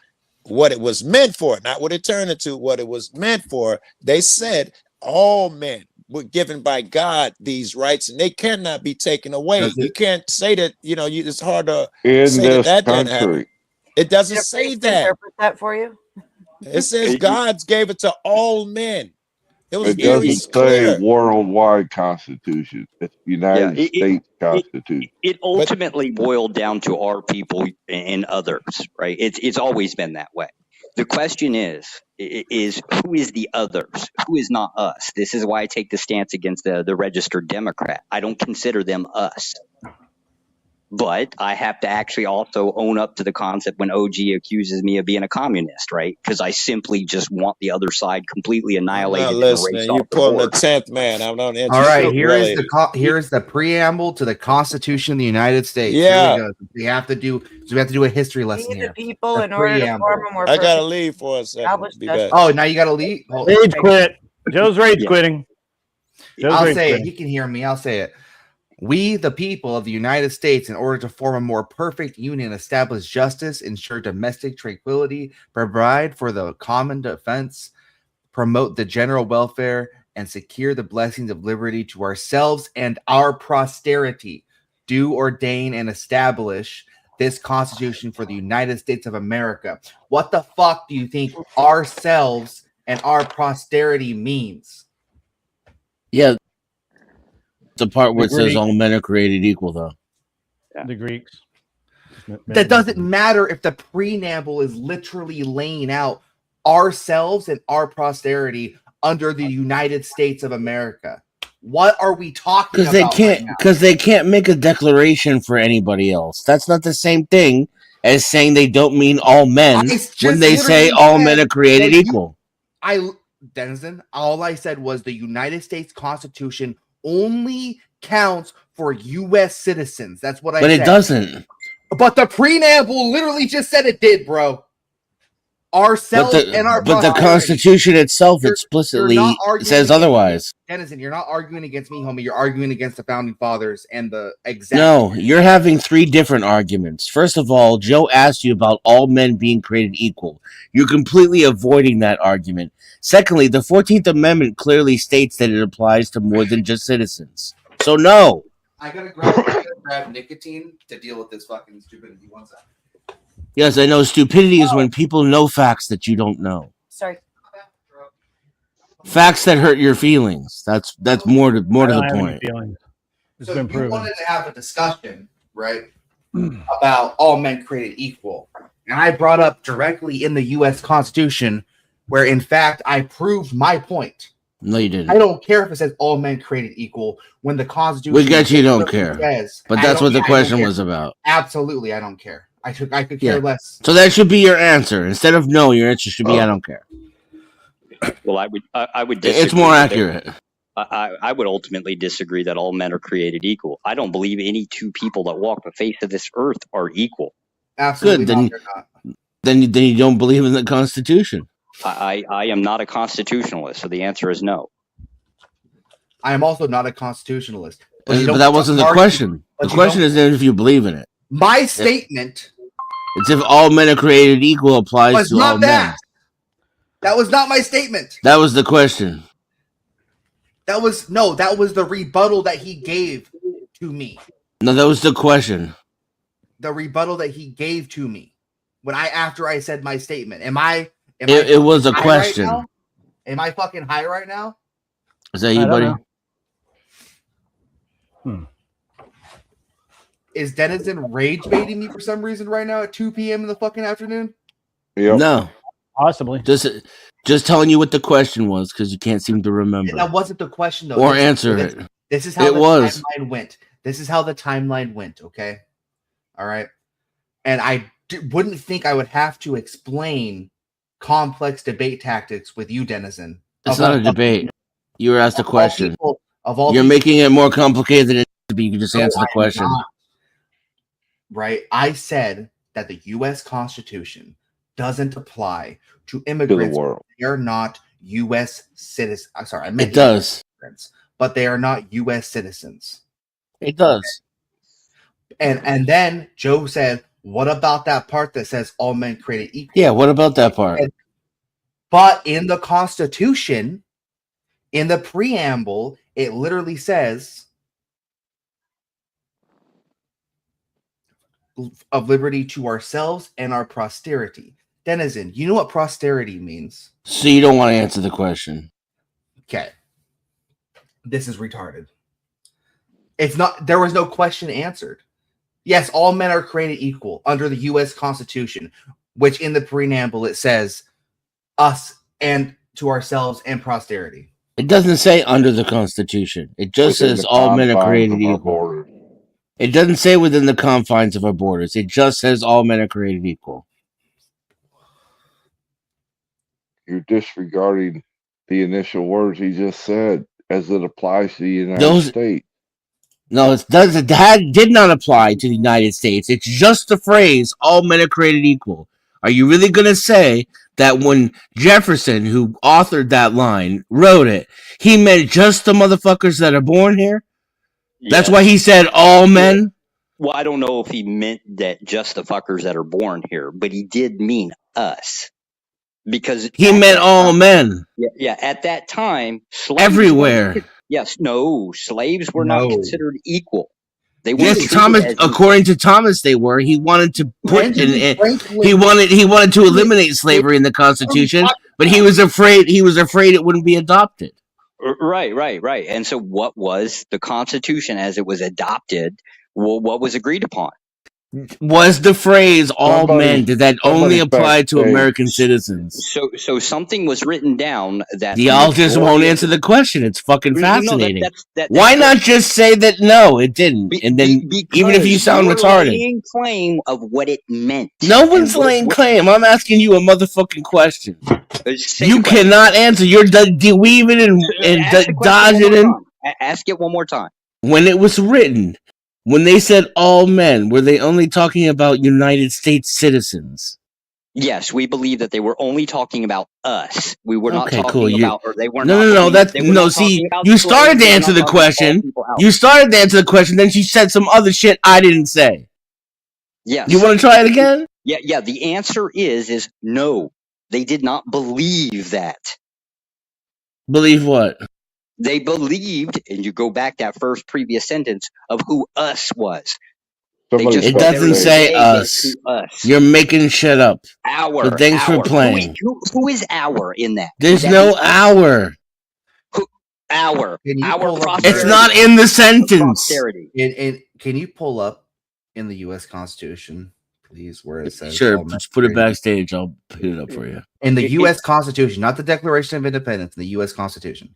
what it was meant for, not what it turned into. What it was meant for. They said all men were given by God these rights, and they cannot be taken away. You can't say that. It's hard to In say this that didn't happen. country. It doesn't say that. Interpret that for you. It says God gave it to all men. It was It very doesn't clear. say worldwide constitution. It's United States Constitution. It ultimately boiled down to our people and others, right? It's always been that way. The question is who is the others? Who is not us? This is why I take the stance against the registered Democrat. I don't consider them us. But I have to actually also own up to the concept when OG accuses me of being a communist, right? Because I simply just want the other side completely annihilated. I'm not listening. You're pulling the 10th man. I'm not interested. All right, really. here's the preamble to the Constitution of the United States. Yeah. Here we go. We have to do a history lesson here. People The in order to preamble. form a more I gotta perfect leave for a second. Be back. Oh, now you got to leave. Hold- Rage quit. Joe's rage quitting. Joe's I'll rage say it. quitting. He can hear me. I'll say it. We, the people of the United States, in order to form a more perfect union, establish justice, ensure domestic tranquility, provide for the common defense, promote the general welfare, and secure the blessings of liberty to ourselves and our posterity, do ordain and establish this Constitution for the United States of America. What the fuck do you think ourselves and our posterity means? Yeah. The part where it says Greek. all men are created equal, though. The Greeks. That doesn't matter if the preamble is literally laying out ourselves and our posterity under the United States of America. What are we talking about? Because they can't make a declaration for anybody else. That's not the same thing as saying they don't mean all men when they say all men are created equal. Denizen, all I said was the United States Constitution only counts for U.S. citizens. That's what I said. But it doesn't. But the preamble literally just said it did, bro. Ourselves and our But the posterity. Constitution itself explicitly says otherwise. Denizen, you're not arguing against me, homie. You're arguing against the founding fathers and the exact. No, you're having three different arguments. First of all, Joe asked you about all men being created equal. You're completely avoiding that argument. Secondly, the 14th Amendment clearly states that it applies to more than just citizens. So no. I gotta grab nicotine to deal with this fucking stupidity. One second. Yes, I know. Stupidity is when people know facts that you don't know. Sorry. Facts that hurt your feelings. That's more to the point. So you wanted to have a discussion, right, about all men created equal, and I brought up directly in the U.S. Constitution, where in fact I proved my point. No, you didn't. I don't care if it says all men created equal when the Constitution. We get you don't care, says, but that's what the question was about. Absolutely, I don't care. I could care less. So that should be your answer. Instead of no, your answer should be I don't care. Well, I would disagree. It's more accurate. I would ultimately disagree that all men are created equal. I don't believe any two people that walk the face of this earth are equal. Absolutely Good. Then you don't believe in the Constitution. I am not a constitutionalist, so the answer is no. I am also not a constitutionalist. But that wasn't the question. The question is if you believe in it. My statement. It's if all men are created equal applies to all men. That was not my statement. That was the question. That was the rebuttal that he gave to me. No, that was the question. The rebuttal that he gave to me after I said my statement. It was a question. Right now? Am I fucking high right now? Is that you, buddy? Is Denizen rage baiting me for some reason right now at 2 p.m. in the fucking afternoon? Yep. No. Possibly. Just telling you what the question was because you can't seem to remember. That wasn't the question, though. Or answer it. This is how timeline went. This is how the timeline went, okay? All right? And I wouldn't think I would have to explain complex debate tactics with you, Denizen. It's not a debate. You were asked a question. You're making it more complicated than it to be. You can just answer the question. Right? I said that the U.S. Constitution doesn't apply to immigrants. They are not U.S. citizens. I'm sorry, I meant it does, but they are not U.S. citizens. It does. And then Joe said, "What about that part that says all men created equal?" Yeah, what about that part? But in the Constitution, in the preamble, it literally says of liberty to ourselves and our posterity. Denizen, you know what posterity means? So you don't want to answer the question. Okay. This is retarded. It's not, there was no question answered. Yes, all men are created equal under the U.S. Constitution, which in the preamble it says us and to ourselves and posterity. It doesn't say under the Constitution. It just says all men are created equal. It doesn't say within the confines of our borders. It just says all men are created equal. You're disregarding the initial words he just said as it applies to the United States. No, it did not apply to the United States. It's just the phrase all men are created equal. Are you really going to say that when Jefferson, who authored that line, wrote it, he meant just the motherfuckers that are born here? Yeah. That's why he said all men? Well, I don't know if he meant that just the fuckers that are born here, but he did mean us. Because he meant all men. Yeah, at that time, slaves everywhere. Slaves were not considered equal. They were. Yes, Thomas. According to Thomas, they were. He wanted to put he wanted to eliminate slavery in the Constitution, but he was afraid it wouldn't be adopted. Right. And so, what was the Constitution as it was adopted? What was agreed upon? Was the phrase all men, did that only apply to American citizens? So something was written down that y'all just won't answer the question. It's fucking fascinating. Why not just say that no, it didn't? And then even if you sound retarded. Laying claim of what it meant. No one's laying claim. I'm asking you a motherfucking question. You cannot answer. You're weaving and dodging in. Ask it one more time. When it was written, when they said all men, were they only talking about United States citizens? Yes, we believe that they were only talking about us. We were not talking about, or they were not. See, you started to answer the question. You started to answer the question, then she said some other shit I didn't say. Yes. You want to try it again? Yeah. The answer is no. They did not believe that. Believe what? They believed, and you go back that first previous sentence of who us was. It doesn't say us. You're making shit up. Our. So thanks for playing. Who is our in that? There's no our. Our. Can you Our pull up? prosperity. It's not in the sentence. Posterity. Can you pull up in the U.S. Constitution, please, where it says? Sure, just put it backstage. I'll put it up for you. In the U.S. Constitution, not the Declaration of Independence, the U.S. Constitution.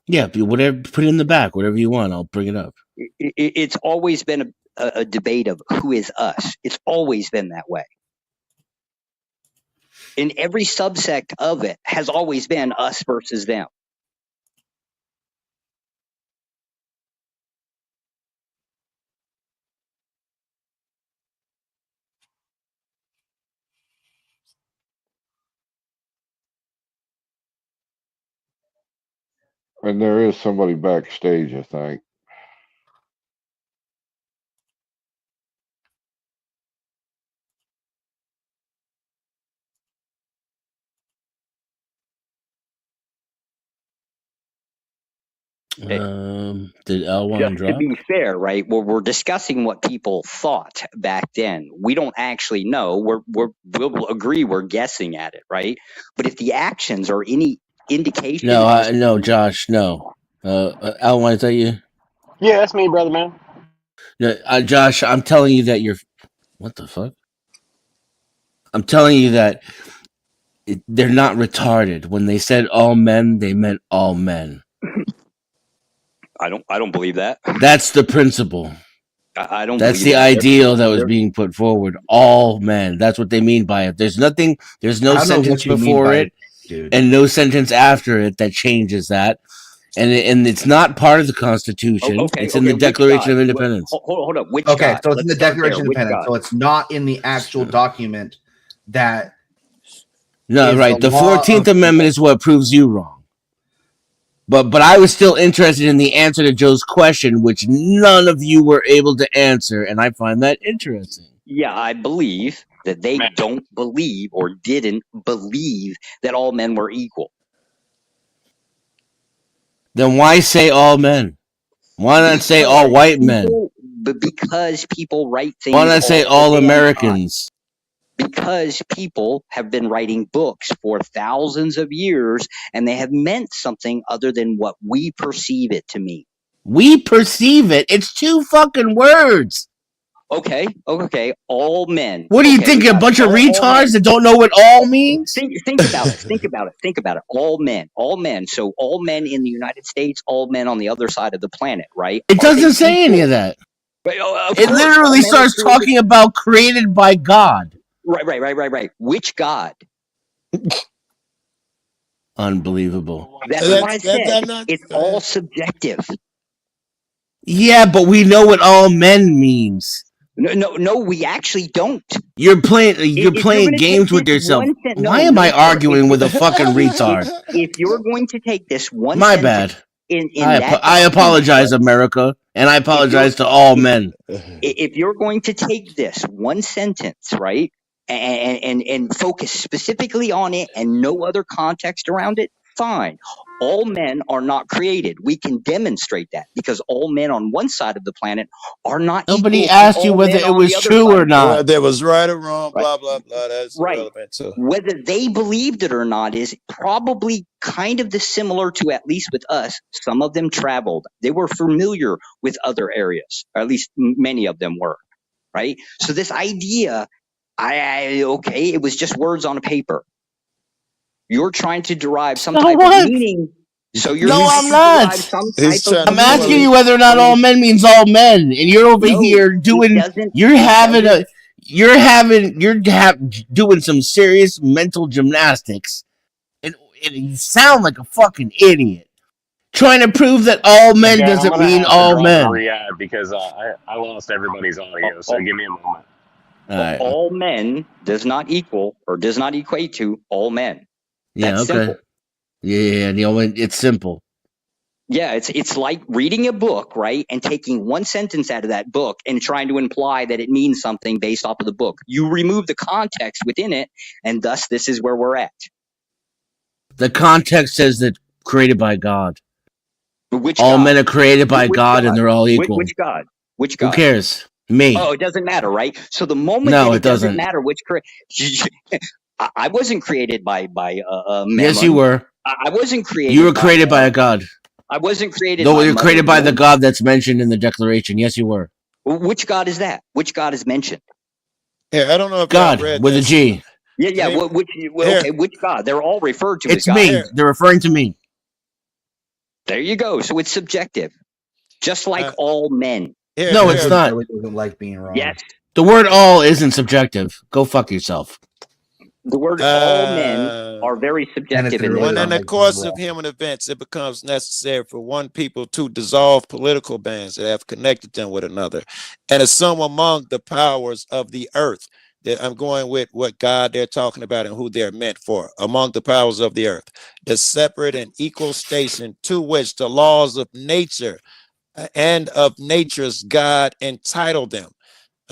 Yeah, whatever. Put it in the back. Whatever you want, I'll bring it up. It's always been a debate of who is us. It's always been that way. In every subsect of it has always been us versus them. And there is somebody backstage, I think. Did L1 Just drop? to be fair, right? We're discussing what people thought back then. We don't actually know. We'll agree we're guessing at it, right? But if the actions are any indication, No, Josh, no. L1, is that you? Yeah, that's me, brother, man. Yeah, Josh, I'm telling you that you're. What the fuck? I'm telling you that they're not retarded. When they said all men, they meant all men. I don't believe that. That's the principle. I don't. That's believe the that. ideal that was being put forward. All men. That's what they mean by it. There's nothing. There's no sentence before it, and no sentence after it that changes that. And it's not part of the Constitution. It's in the Declaration of Independence. Hold up. Which Okay, God? so it's in the Let's start Declaration of there. Which Independence. God? So it's not in the actual document that. No, is right. The law 14th of- Amendment is what proves you wrong. But I was still interested in the answer to Joe's question, which none of you were able to answer, and I find that interesting. Yeah, I believe that they don't believe or didn't believe that all men were equal. Then why say all men? Why not say all white men? But because people write things. Why not say all the damn time. Americans? Because people have been writing books for thousands of years, and they have meant something other than what we perceive it to mean. We perceive it. It's two fucking words. Okay. All men. What do you think? A bunch of retards that don't know what all means? Think about it. Think about it. All men. So all men in the United States, all men on the other side of the planet, right? It doesn't say any of that. But, it literally starts talking about created by God. Right. Which God? Unbelievable. That's what I said. It's all subjective. Yeah, but we know what all men means. No, we actually don't. You're playing games with yourself. Why am I arguing with a fucking retard? If you're going to take this one, my bad. I apologize, America, and I apologize to all men. If you're going to take this one sentence, right, and focus specifically on it and no other context around it, fine. All men are not created. We can demonstrate that because all men on one side of the planet are not. Nobody asked you whether it was true or not. That was right or wrong, blah, blah, blah. That's relevant too. Whether they believed it or not is probably kind of similar to, at least with us, some of them traveled. They were familiar with other areas, or at least many of them were, right? So this idea, it was just words on a paper. You're trying to derive some type of meaning. So you're I'm not. I'm asking you whether or not all men means all men, and you're over here doing. You're doing some serious mental gymnastics, and you sound like a fucking idiot. Trying to prove that all men doesn't mean all men. Because I lost everybody's audio, so give me a moment. All men does not equal or does not equate to all men. That's simple. Yeah, it's simple. Yeah, it's like reading a book, right? And taking one sentence out of that book and trying to imply that it means something based off of the book. You remove the context within it, and thus this is where we're at. The context says that created by God. Which all God? men are created by Which God, and they're all equal. Which God? Which Who God? cares? Me. Oh, it doesn't matter, right? So the moment No, that it doesn't doesn't. matter which I wasn't created by Mammon. Yes, you were. I wasn't created. You were created by a God. I wasn't created. No, by you're Mother created by the Moon. God that's mentioned in the Declaration. Yes, you were. Which God is that? Which God is mentioned? Yeah, I don't know if God y'all read with a that. G. Yeah. Here. Okay, which God? They're all referred to as It's God. me. They're referring to me. There you go. So it's subjective, just like all men. No, it's not. Really doesn't like being wrong. Yes. The word all isn't subjective. Go fuck yourself. The word all men are very subjective in When nature. in the course of human events, it becomes necessary for one people to dissolve political bands that have connected them with another, and assume among the powers of the earth. That I'm going with what God they're talking about and who they're meant for. Among the powers of the earth, the separate and equal station to which the laws of nature and of nature's God entitled them.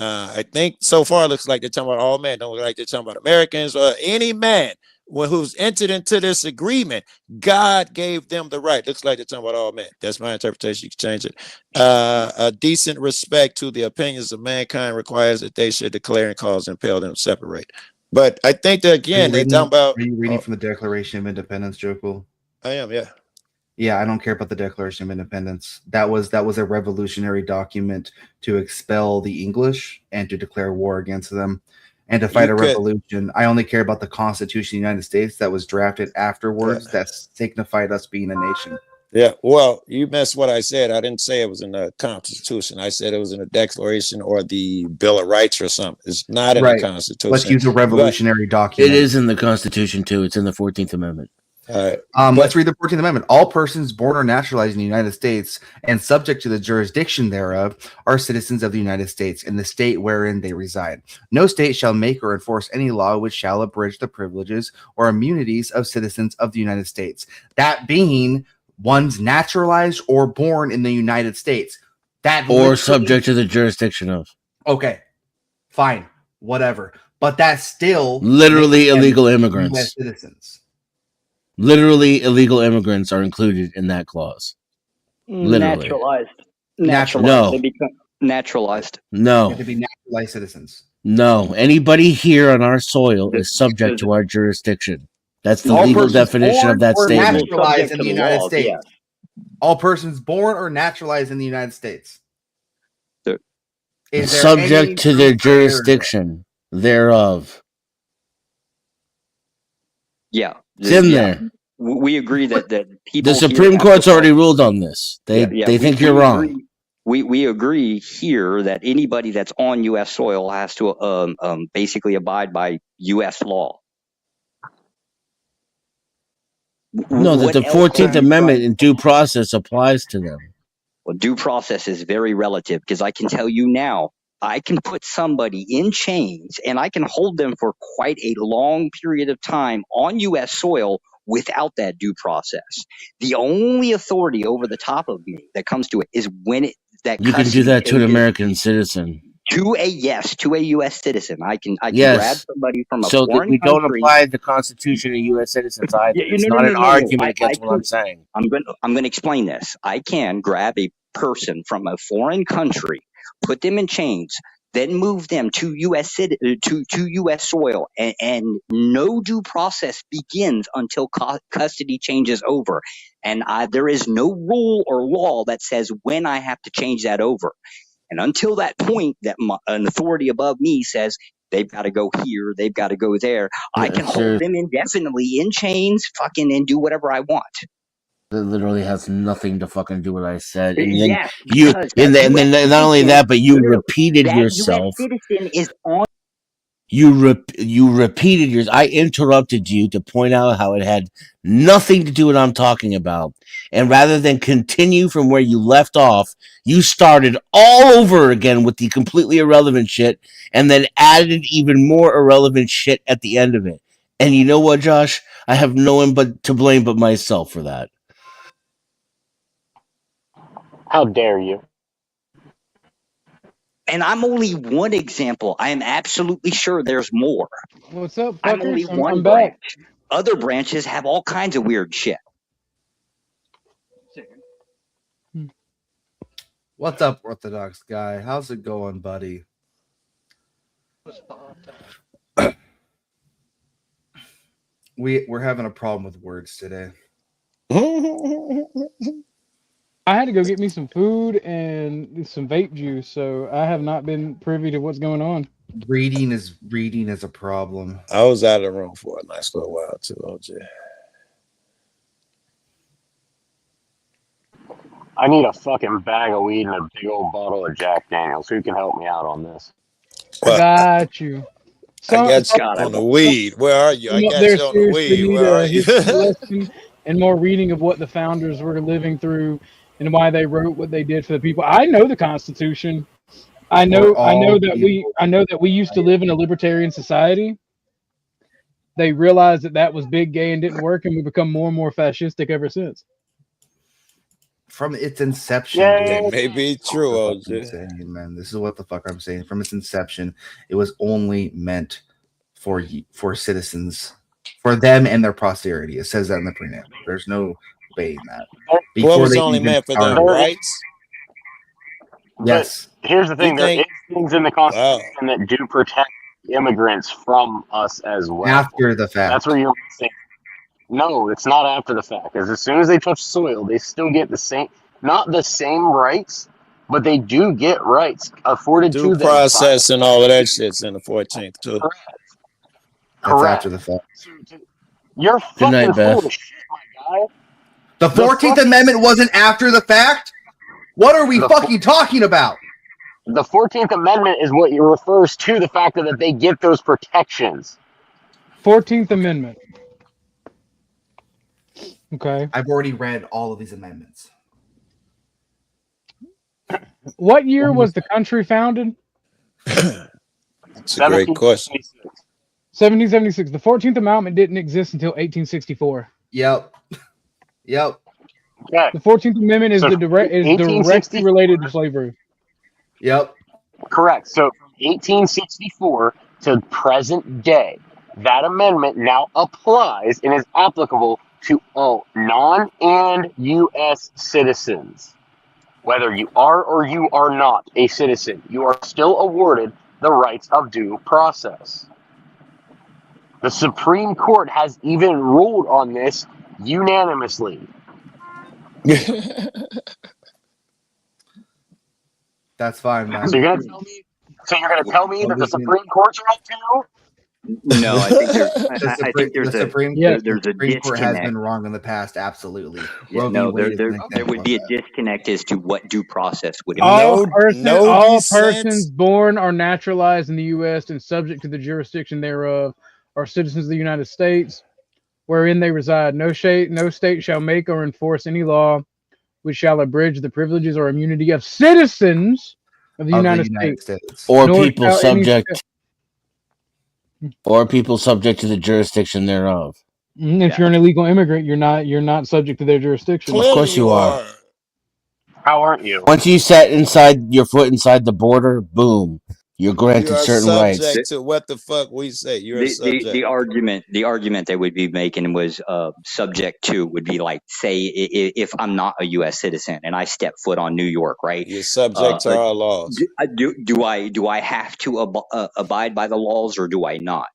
I think so far it looks like they're talking about all men. Don't look like they're talking about Americans or any man who's entered into this agreement. God gave them the right. Looks like they're talking about all men. That's my interpretation. You can change it. A decent respect to the opinions of mankind requires that they should declare and cause and impel them to separate. But I think that again they're talking about. Are you reading from the Declaration of Independence, Jokul? I am, yeah. Yeah, I don't care about the Declaration of Independence. That was a revolutionary document to expel the English and to declare war against them and to fight a revolution. I only care about the Constitution of the United States that was drafted afterwards that signified us being a nation. Yeah, well, you missed what I said. I didn't say it was in the Constitution. I said it was in the Declaration or the Bill of Rights or something. It's not in the Constitution. Let's use a revolutionary document. It is in the Constitution too. It's in the 14th Amendment. Let's read the 14th Amendment. All persons born or naturalized in the United States and subject to the jurisdiction thereof are citizens of the United States in the state wherein they reside. No state shall make or enforce any law which shall abridge the privileges or immunities of citizens of the United States. That being one's naturalized or born in the United States. That or subject to the jurisdiction of. Okay, fine, whatever. But that's still literally illegal immigrants. US citizens. Literally illegal immigrants are included in that clause. Literally. Naturalized. No. They become naturalized. No. To be naturalized citizens. No. Anybody here on our soil is subject to our jurisdiction. That's the legal definition of that statement. Naturalized in the United States. All persons born or naturalized in the United States. Is subject to their jurisdiction thereof. Yeah. It's in there. We agree that people. The Supreme Court's already ruled on this. They think you're wrong. We agree here that anybody that's on U.S. soil has to basically abide by U.S. law. No, that the 14th Amendment in due process applies to them. Well, due process is very relative because I can tell you now, I can put somebody in chains and I can hold them for quite a long period of time on U.S. soil without that due process. The only authority over the top of me that comes to it is when it that you can do that to an American citizen. To a U.S. citizen. I can grab somebody from a foreign country. We don't apply the Constitution to U.S. citizens either. It's not an argument against what I'm saying. I'm going to explain this. I can grab a person from a foreign country, put them in chains, then move them to U.S. soil, and no due process begins until custody changes over. And there is no rule or law that says when I have to change that over. And until that point that an authority above me says they've got to go here, they've got to go there, I can hold them indefinitely in chains, and do whatever I want. It literally has nothing to fucking do with what I said. And then then not only that, but you repeated yourself. That US citizen is on. You repeated yours. I interrupted you to point out how it had nothing to do with what I'm talking about. And rather than continue from where you left off, you started all over again with the completely irrelevant shit and then added even more irrelevant shit at the end of it. And you know what, Josh? I have no one but to blame but myself for that. How dare you? And I'm only one example. I am absolutely sure there's more. What's up, fuckers? I'm only one branch. Other branches have all kinds of weird shit. What's up, Orthodox guy? How's it going, buddy? We're having a problem with words today. I had to go get me some food and some vape juice, so I have not been privy to what's going on. Reading is a problem. I was out of the room for a nice little while too, OJ. I need a fucking bag of weed and a big old bottle of Jack Daniels. Who can help me out on this? Well, Got you. I got you on the weed. Where are you? I got you on the weed. Where are you? Lesson and more reading of what the founders were living through and why they wrote what they did for the people. I know the Constitution. I know that we used to live in a libertarian society. They realized that was big gay and didn't work, and we become more and more fascistic ever since. From its inception, It may be true, OJ. Man, this is what the fuck I'm saying. From its inception, it was only meant for citizens, for them and their posterity. It says that in the preamble. There's no debating that. What was only meant for them, rights? Yes. But here's the thing: there is things in the Constitution that do protect immigrants from us as well. After the fact. That's where you're missing. No, it's not after the fact. Because as soon as they touch soil, they still get the same, not the same rights, but they do get rights afforded to them. Due process and all of that shit's in the 14th too. That's after the fact. You're fucking full of shit, my guy. The 14th Amendment wasn't after the fact? What are we fucking talking about? The 14th Amendment is what refers to the fact that they get those protections. 14th Amendment. Okay. I've already read all of these amendments. What year was the country founded? That's a great question. 1776. The 14th Amendment didn't exist until 1864. Yep. Okay. The 14th Amendment is directly related to slavery. Yep. Correct. So from 1864 to present day, that amendment now applies and is applicable to all non- and U.S. citizens. Whether you are or you are not a citizen, you are still awarded the rights of due process. The Supreme Court has even ruled on this unanimously. That's fine, man. So you're gonna tell me that the Supreme Court's right too? No, I think there's the Supreme Court has been wrong in the past. Absolutely. Yeah, no, there would be a disconnect as to what due process would mean. All persons born or naturalized in the U.S. and subject to the jurisdiction thereof are citizens of the United States, wherein they reside. No state shall make or enforce any law which shall abridge the privileges or immunity of citizens of the United States. Or people subject to the jurisdiction thereof. If you're an illegal immigrant, you're not subject to their jurisdiction. Of course you are. How aren't you? Once you set your foot inside the border, boom, you're granted certain rights. Subject to what the fuck we say. You're a subject. The argument they would be making was subject to would be like, say, if I'm not a U.S. citizen and I step foot on New York, right? You're subject to our laws. Do I have to abide by the laws or do I not?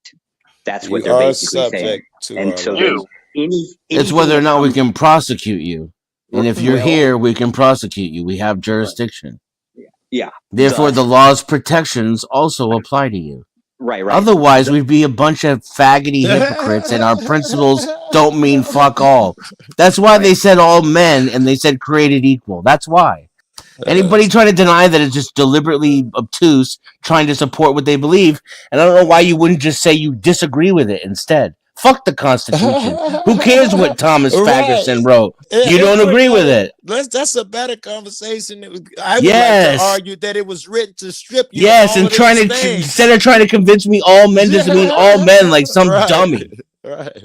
That's what You they're are basically saying. subject to And our so laws. It's whether or not we can prosecute you. And if you're here, we can prosecute you. We have jurisdiction. Yeah. Therefore, the law's protections also apply to you. Right. Otherwise, we'd be a bunch of faggoty hypocrites, and our principles don't mean fuck all. That's why they said all men, and they said created equal. That's why. Anybody trying to deny that is just deliberately obtuse, trying to support what they believe, and I don't know why you wouldn't just say you disagree with it instead. Fuck the Constitution. Who cares what Thomas Ferguson wrote? You don't agree with it. That's a better conversation. I would like to argue that it was written to strip you. Yes, of all and instead of trying to convince me all men doesn't mean all men like some dummy.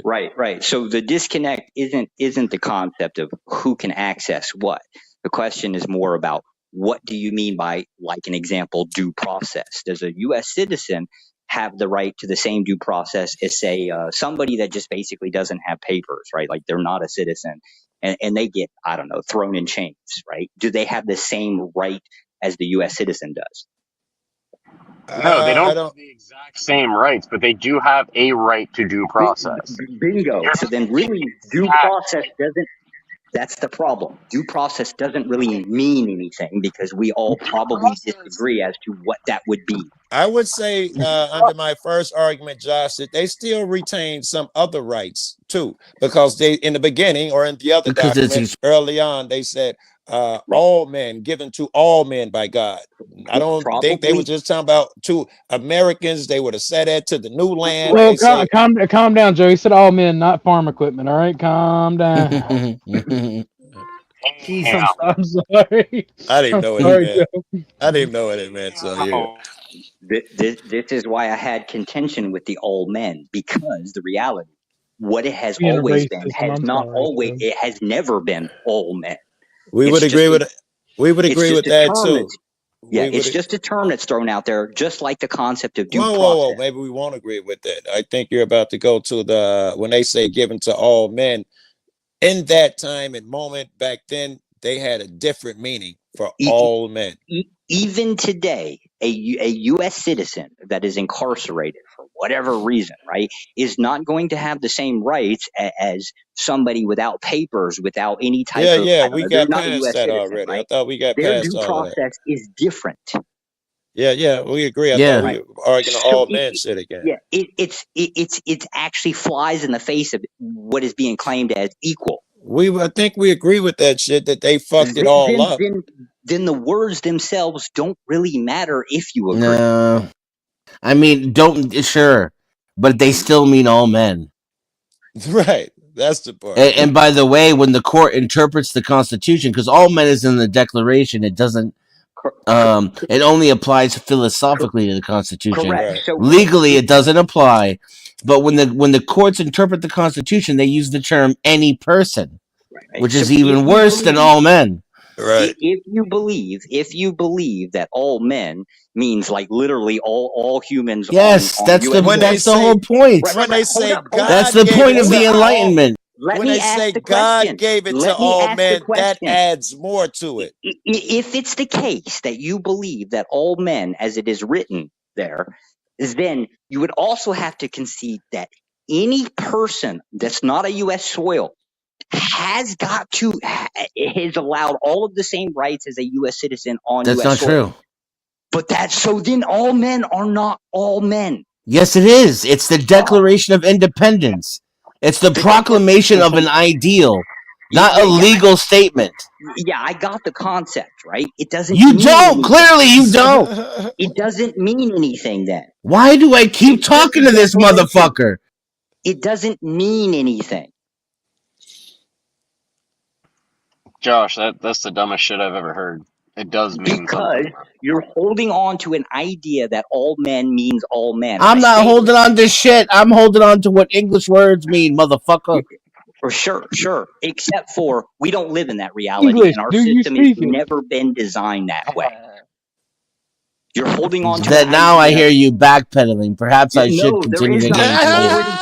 Right. So the disconnect isn't the concept of who can access what. The question is more about what do you mean by, like an example, due process? Does a U.S. citizen have the right to the same due process as, say, somebody that just basically doesn't have papers, right? Like they're not a citizen and they get, I don't know, thrown in chains, right? Do they have the same right as the U.S. citizen does? No, they don't I have don't. the exact same rights, but they do have a right to due process. Bingo. So then really due process doesn't, that's the problem. Due process doesn't really mean anything because we all probably disagree as to what that would be. I would say under my first argument, Josh, that they still retain some other rights too, because they in the beginning or in the other Because document early on they said all men given to all men by God. I don't think they were just talking about to Americans. They would have said that to the new land. Well, They say, calm down, Joe. He said all men, not farm equipment. All right, calm down. I'm sorry. I didn't I'm know what sorry, it meant. Joe. I didn't know what it meant. So yeah. This is why I had contention with the all men, because the reality, what it has Being a always been, racist, has I'm not sorry, always, Joe. it has never been all men. We would agree with that too. Yeah, We it's would. just a term that's thrown out there, just like the concept of due Whoa, process. whoa, whoa! Maybe we won't agree with that. I think you're about to go to the when they say given to all men. In that time and moment back then, they had a different meaning for all men. Even today, a U.S. citizen that is incarcerated for whatever reason, right, is not going to have the same rights as somebody without papers, without any type of. Yeah, I don't we know, they're got not a past U.S. that citizen, already. I right? thought we got Their past due all of that. process is different. Yeah, we agree. I Yeah. thought we were arguing So all men shit again. Yeah, it's actually flies in the face of what is being claimed as equal. I think we agree with that shit that they fucked it all up. Then the words themselves don't really matter if you agree. No, I mean, sure, but they still mean all men. Right, that's the part. And by the way, when the court interprets the Constitution, because all men is in the Declaration, it doesn't. It only applies philosophically to the Constitution. Correct. Right. So legally, it doesn't apply. But when the courts interpret the Constitution, they use the term any person, which is even worse than all men. Right. If you believe that all men means like literally all humans. Yes, that's the whole point. When they say God, that's the point of the Enlightenment. When they say God gave it to all men, that adds more to it. If it's the case that you believe that all men, as it is written there, then you would also have to concede that any person that's not a U.S. soil has allowed all of the same rights as a U.S. citizen on That's U.S. not soil. true. But then all men are not all men. Yes, it is. It's the Declaration of Independence. It's the proclamation of an ideal, not a legal statement. Yeah, I got the concept, right? It doesn't. You mean don't. anything. Clearly, you don't. It doesn't mean anything then. Why do I keep talking to this motherfucker? It doesn't mean anything. Josh, that's the dumbest shit I've ever heard. It does mean something. You're holding on to an idea that all men means all men. I'm not holding on to shit. I'm holding on to what English words mean, motherfucker. For sure. Except for we don't live in that reality, English, and our do you system has speak it? never been designed that way. You're holding on to That an now I idea. hear you backpedaling. Perhaps I should No, there continue is to not. engage I with you. already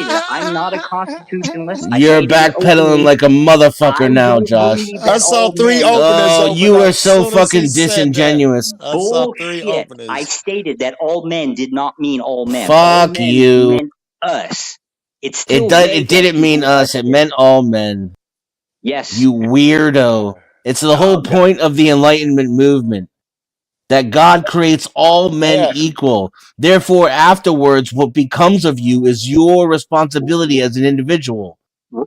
stated it. I'm not a constitutionalist. I You're stated it backpedaling openly. like a motherfucker I now, don't Josh. believe I that saw all 3 men. openers Oh, open you up are as so soon as he fucking said that. disingenuous. I saw 3 Bullshit. openers. I stated that all men did not mean all men. Fuck all men you. meant us. It's still way It didn't mean us. It meant all men. Yes. You weirdo. It's the whole point of the Enlightenment movement. That God creates all men equal. Therefore, afterwards, what becomes of you is your responsibility as an individual.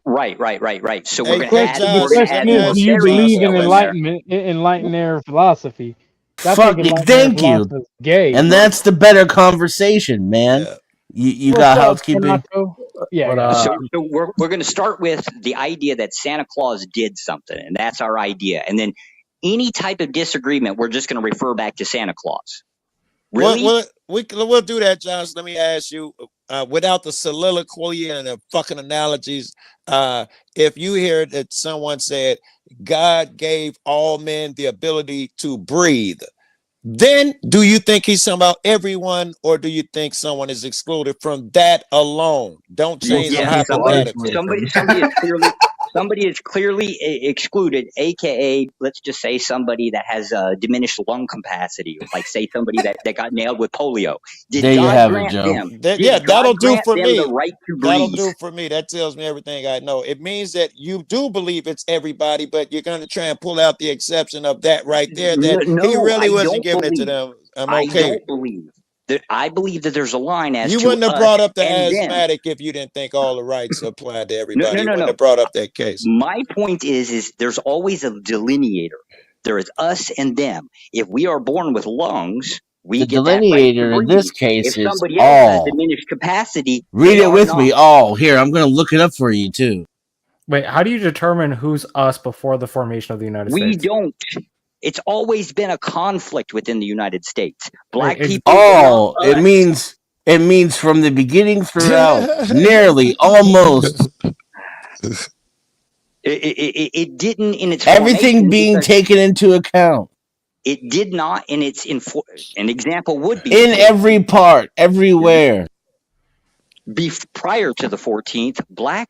Right. So Hey, we're gonna add. The We're gonna question add is, more do you fairy believe in tale in there. enlightened era philosophy? I Fuck, think enlightened era thank you. philosophy is gay. And that's the better conversation, man. You What's got up, housekeeping? Renato? Yeah. So we're going to start with the idea that Santa Claus did something, and that's our idea. And then any type of disagreement, we're just going to refer back to Santa Claus. Really? We'll do that, Josh. Let me ask you, without the soliloquy and the fucking analogies, if you hear that someone said God gave all men the ability to breathe, then do you think he's talking about everyone, or do you think someone is excluded from that alone? Don't change the hypothetical. Somebody is somebody is clearly excluded, aka let's just say somebody that has diminished lung capacity, like say somebody that got nailed with polio. Did There you God have it, grant Joe. them? Yeah, Did God that'll do grant for them the me. right to That'll breathe? do for me. That tells me everything I know. It means that you do believe it's everybody, but you're going to try and pull out the exception of that right there. That he No, really I wasn't don't giving it to believe. them. I'm I okay. don't believe that. I believe that there's a line as You to wouldn't have us brought up the and them. asthmatic if you didn't think all the rights applied to No, everybody. no, You no, wouldn't no. have brought up that case. My point is there's always a delineator. There is us and them. If we are born with lungs, we The get that right to delineator in breathe. this case If is somebody else has all. diminished capacity, Read they it are with not. me, all. Here, I'm going to look it up for you, too. Wait, how do you determine who's us before the formation of the United We States? don't. It's always been a conflict within the United States. Black people All. were not us. It means from the beginning throughout. Nearly, almost. It didn't in its Everything formation being because taken into account. it did not in its an example would be In every part, everywhere. Prior to the 14th, black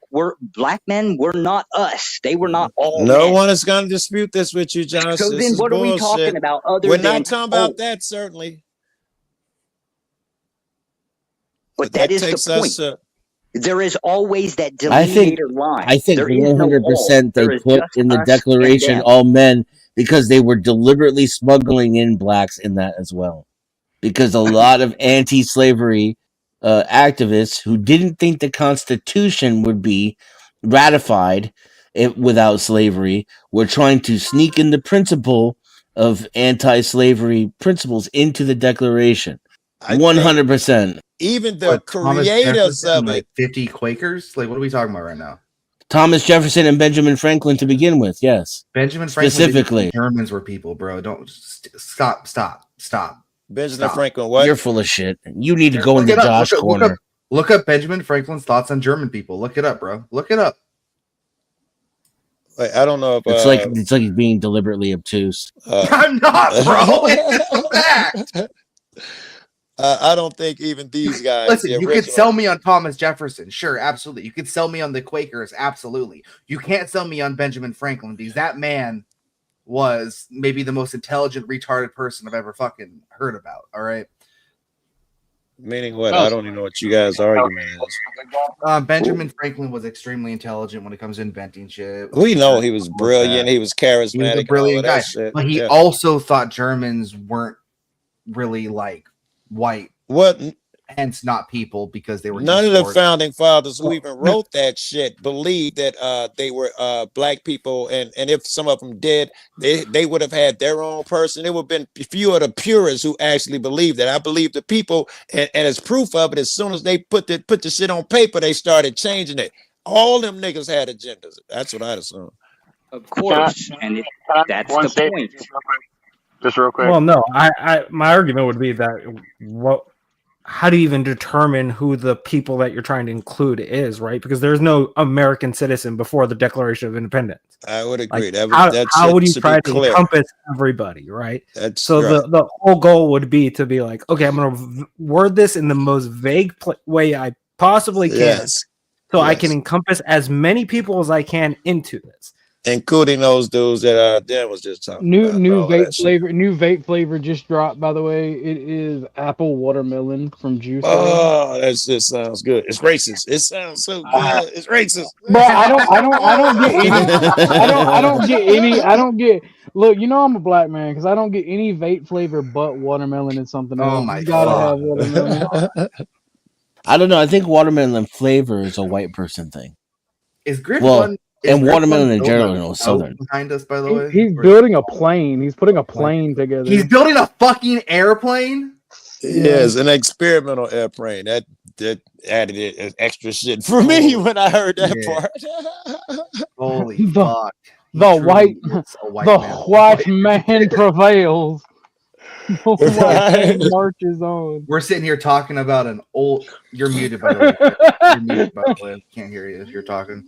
men were not us. They were not all No men. one is going to dispute this with you, Josh. So This then is what are we talking bullshit. about other We're than not talking about that, certainly. But that that is takes the point. us. There is always that I think delineator line. I think There is no all. 100% they There is put just in the us and Declaration them. all men because they were deliberately smuggling in blacks in that as well. Because a lot of anti-slavery activists who didn't think the Constitution would be ratified without slavery were trying to sneak in the principle of anti-slavery principles into the Declaration. 100%. Even the What, Thomas creators Jefferson, of like it. 50 Quakers? Like, what are we talking about right now? Thomas Jefferson and Benjamin Franklin to begin with, yes. Benjamin Franklin specifically. didn't think Germans were people, bro. Don't stop. Benjamin Stop. Franklin, what? You're full of shit. You need to go Look into it up. Josh corner. Look up Benjamin Franklin's thoughts on German people. Look it up, bro. Look it up. Wait, I don't know if It's like he's being deliberately obtuse. I'm not, bro. It's a fact. I don't think even these guys. Listen, you could sell me on Thomas Jefferson. Sure, absolutely. You could sell me on the Quakers. Absolutely. You can't sell me on Benjamin Franklin because that man was maybe the most intelligent, retarded person I've ever fucking heard about. All right. Meaning what? I don't even know what you guys' argument is. Benjamin Franklin was extremely intelligent when it comes to inventing shit. We know he was brilliant. He was charismatic. He was a brilliant guy. Shit. But he also thought Germans weren't really like white. What? Hence not people because they were none of the founding fathers who even wrote that shit believed that they were black people, and if some of them did, they would have had their own person. It would have been few of the purists who actually believed that. I believe the people, and as proof of it, as soon as they put the shit on paper, they started changing it. All them niggas had agendas. That's what I'd assume. Of course, and that's the point. Just real quick. Well, no, my argument would be that how do you even determine who the people that you're trying to include is, right? Because there's no American citizen before the Declaration of Independence. I would agree. Like, how would you try to encompass everybody, right? So right. the whole goal would be to be like, okay, I'm going to word this in the most vague way I possibly can, Yes. so I can encompass as many people as I can into this. Including those dudes that Dan was just talking about. New vape flavor just dropped, by the way. It is apple watermelon from Juice. Oh, that just sounds good. It's racist. It sounds so good. It's racist. Bro, I don't get look, you know I'm a black man because I don't get any vape flavor but watermelon and something else. Oh my you gotta God. have watermelon. I don't know. I think watermelon flavor is a white person thing. Is Griff Well, and watermelon in general, no, southern. Behind us, by the way. He's building a plane. He's putting a plane together. He's building a fucking airplane. Yes, an experimental airplane. That added it extra shit for me when I heard that part. Holy fuck! The white man prevails. The white man marches on. We're sitting here talking about an old. You're muted, by the way. You're muted, by the way. Can't hear you if you're talking.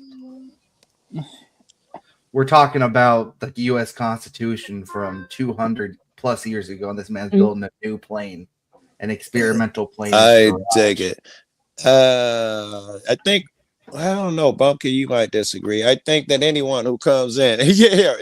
We're talking about the U.S. Constitution from 200 plus years ago, and this man's building a new plane, an experimental plane. I dig it. I think I don't know, Bumpkin, you might disagree. I think that anyone who comes in,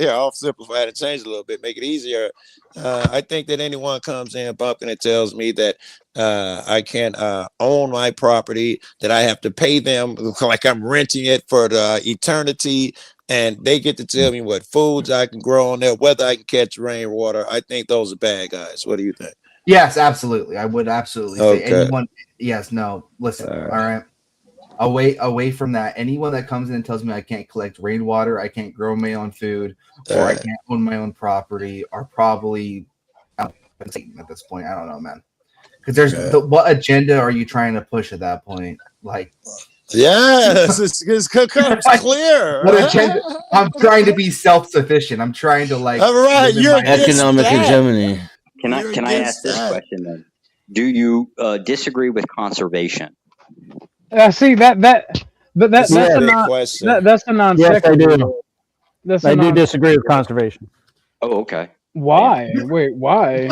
I'll simplify it and change it a little bit, make it easier. I think that anyone comes in, Bumpkin, and tells me that I can't own my property, that I have to pay them like I'm renting it for the eternity, and they get to tell me what foods I can grow on there, whether I can catch rainwater. I think those are bad guys. What do you think? Yes, absolutely. I would absolutely say Okay. anyone. Yes, no. Listen. All right. Away from that, anyone that comes in and tells me I can't collect rainwater, I can't grow my own food, or I can't own my own property, are probably Satan at this point. I don't know, man. Because there's what agenda are you trying to push at that point? Like, yes, it's clear. What agenda? I'm trying to be self-sufficient. I'm trying to like. All right, you're economic hegemony. Can I ask this question then? Do you disagree with conservation? See that's a non Yes, I sequitur. do. That's I do disagree with conservation. Oh, okay. Why? Wait, why?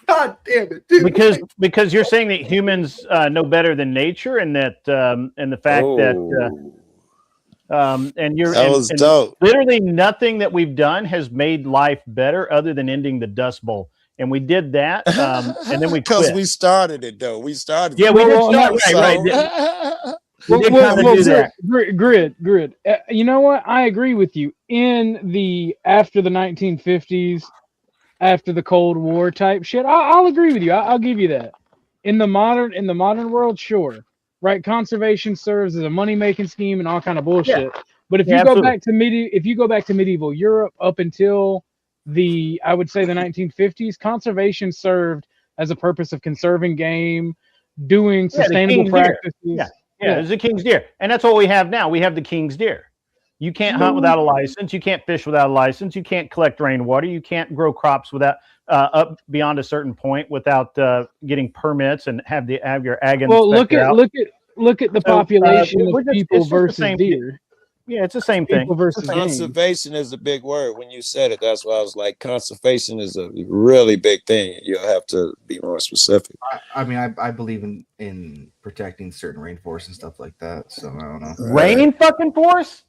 God damn it, dude. Because you're saying that humans know better than nature, and that and the fact that and you're That was dope. Literally nothing that we've done has made life better other than ending the Dust Bowl. And we did that, and then we because quit. we started it though. We started. Yeah, we did start right. We did kind of do that. Grid. You know what? I agree with you. After the 1950s, after the Cold War type shit, I'll agree with you. I'll give you that. In the modern world, sure, right? Conservation serves as a money making scheme and all kind of bullshit. Yeah. But if you go back to medieval Europe up until I would say the 1950s, conservation served as a purpose of conserving game, doing sustainable practices. Yeah, it's the king's deer, and that's what we have now. We have the king's deer. You can't hunt without a license. You can't fish without a license. You can't collect rainwater. You can't grow crops without up beyond a certain point without getting permits and have your ag inspector out. Look at the population of people versus deer. Yeah, it's the same thing. Conservation is a big word. When you said it, that's why I was like, conservation is a really big thing. You'll have to be more specific. I mean, I believe in protecting certain rainforests and stuff like that. So I don't know. Rain fucking forest?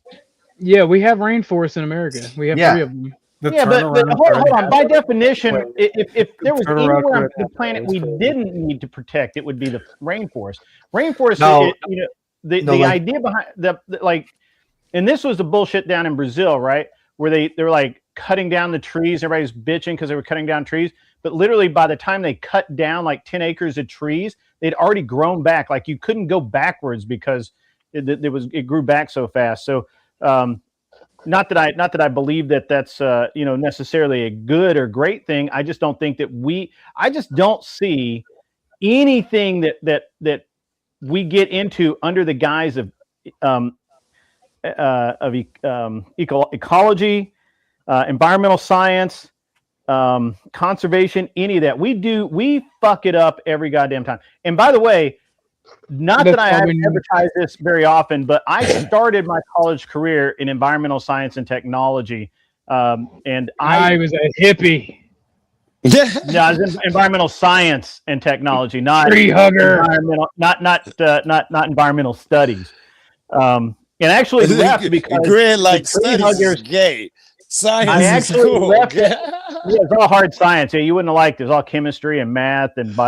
Yeah, we have rainforests in America. We have 3 of them. But hold on. By definition, if there was anywhere on the planet we didn't need to protect, it would be the rainforest. Rainforest, the idea behind and this was the bullshit down in Brazil, right? Where they were like cutting down the trees. Everybody's bitching because they were cutting down trees. But literally by the time they cut down like 10 acres of trees, they'd already grown back. Like you couldn't go backwards because it grew back so fast. So not that I believe that that's necessarily a good or great thing. I just don't think that I just don't see anything that we get into under the guise of ecology, environmental science, conservation, any of that. We fuck it up every goddamn time. And by the way, not that I advertise this very often, but I started my college career in environmental science and technology. And I was a hippie. No, I was in environmental science and technology, not tree hugger, not environmental studies. And actually left because Grid like studies is gay. Science I actually is cool. left it. Yeah, it's all hard science. Yeah, you wouldn't have liked it. It's all chemistry and math and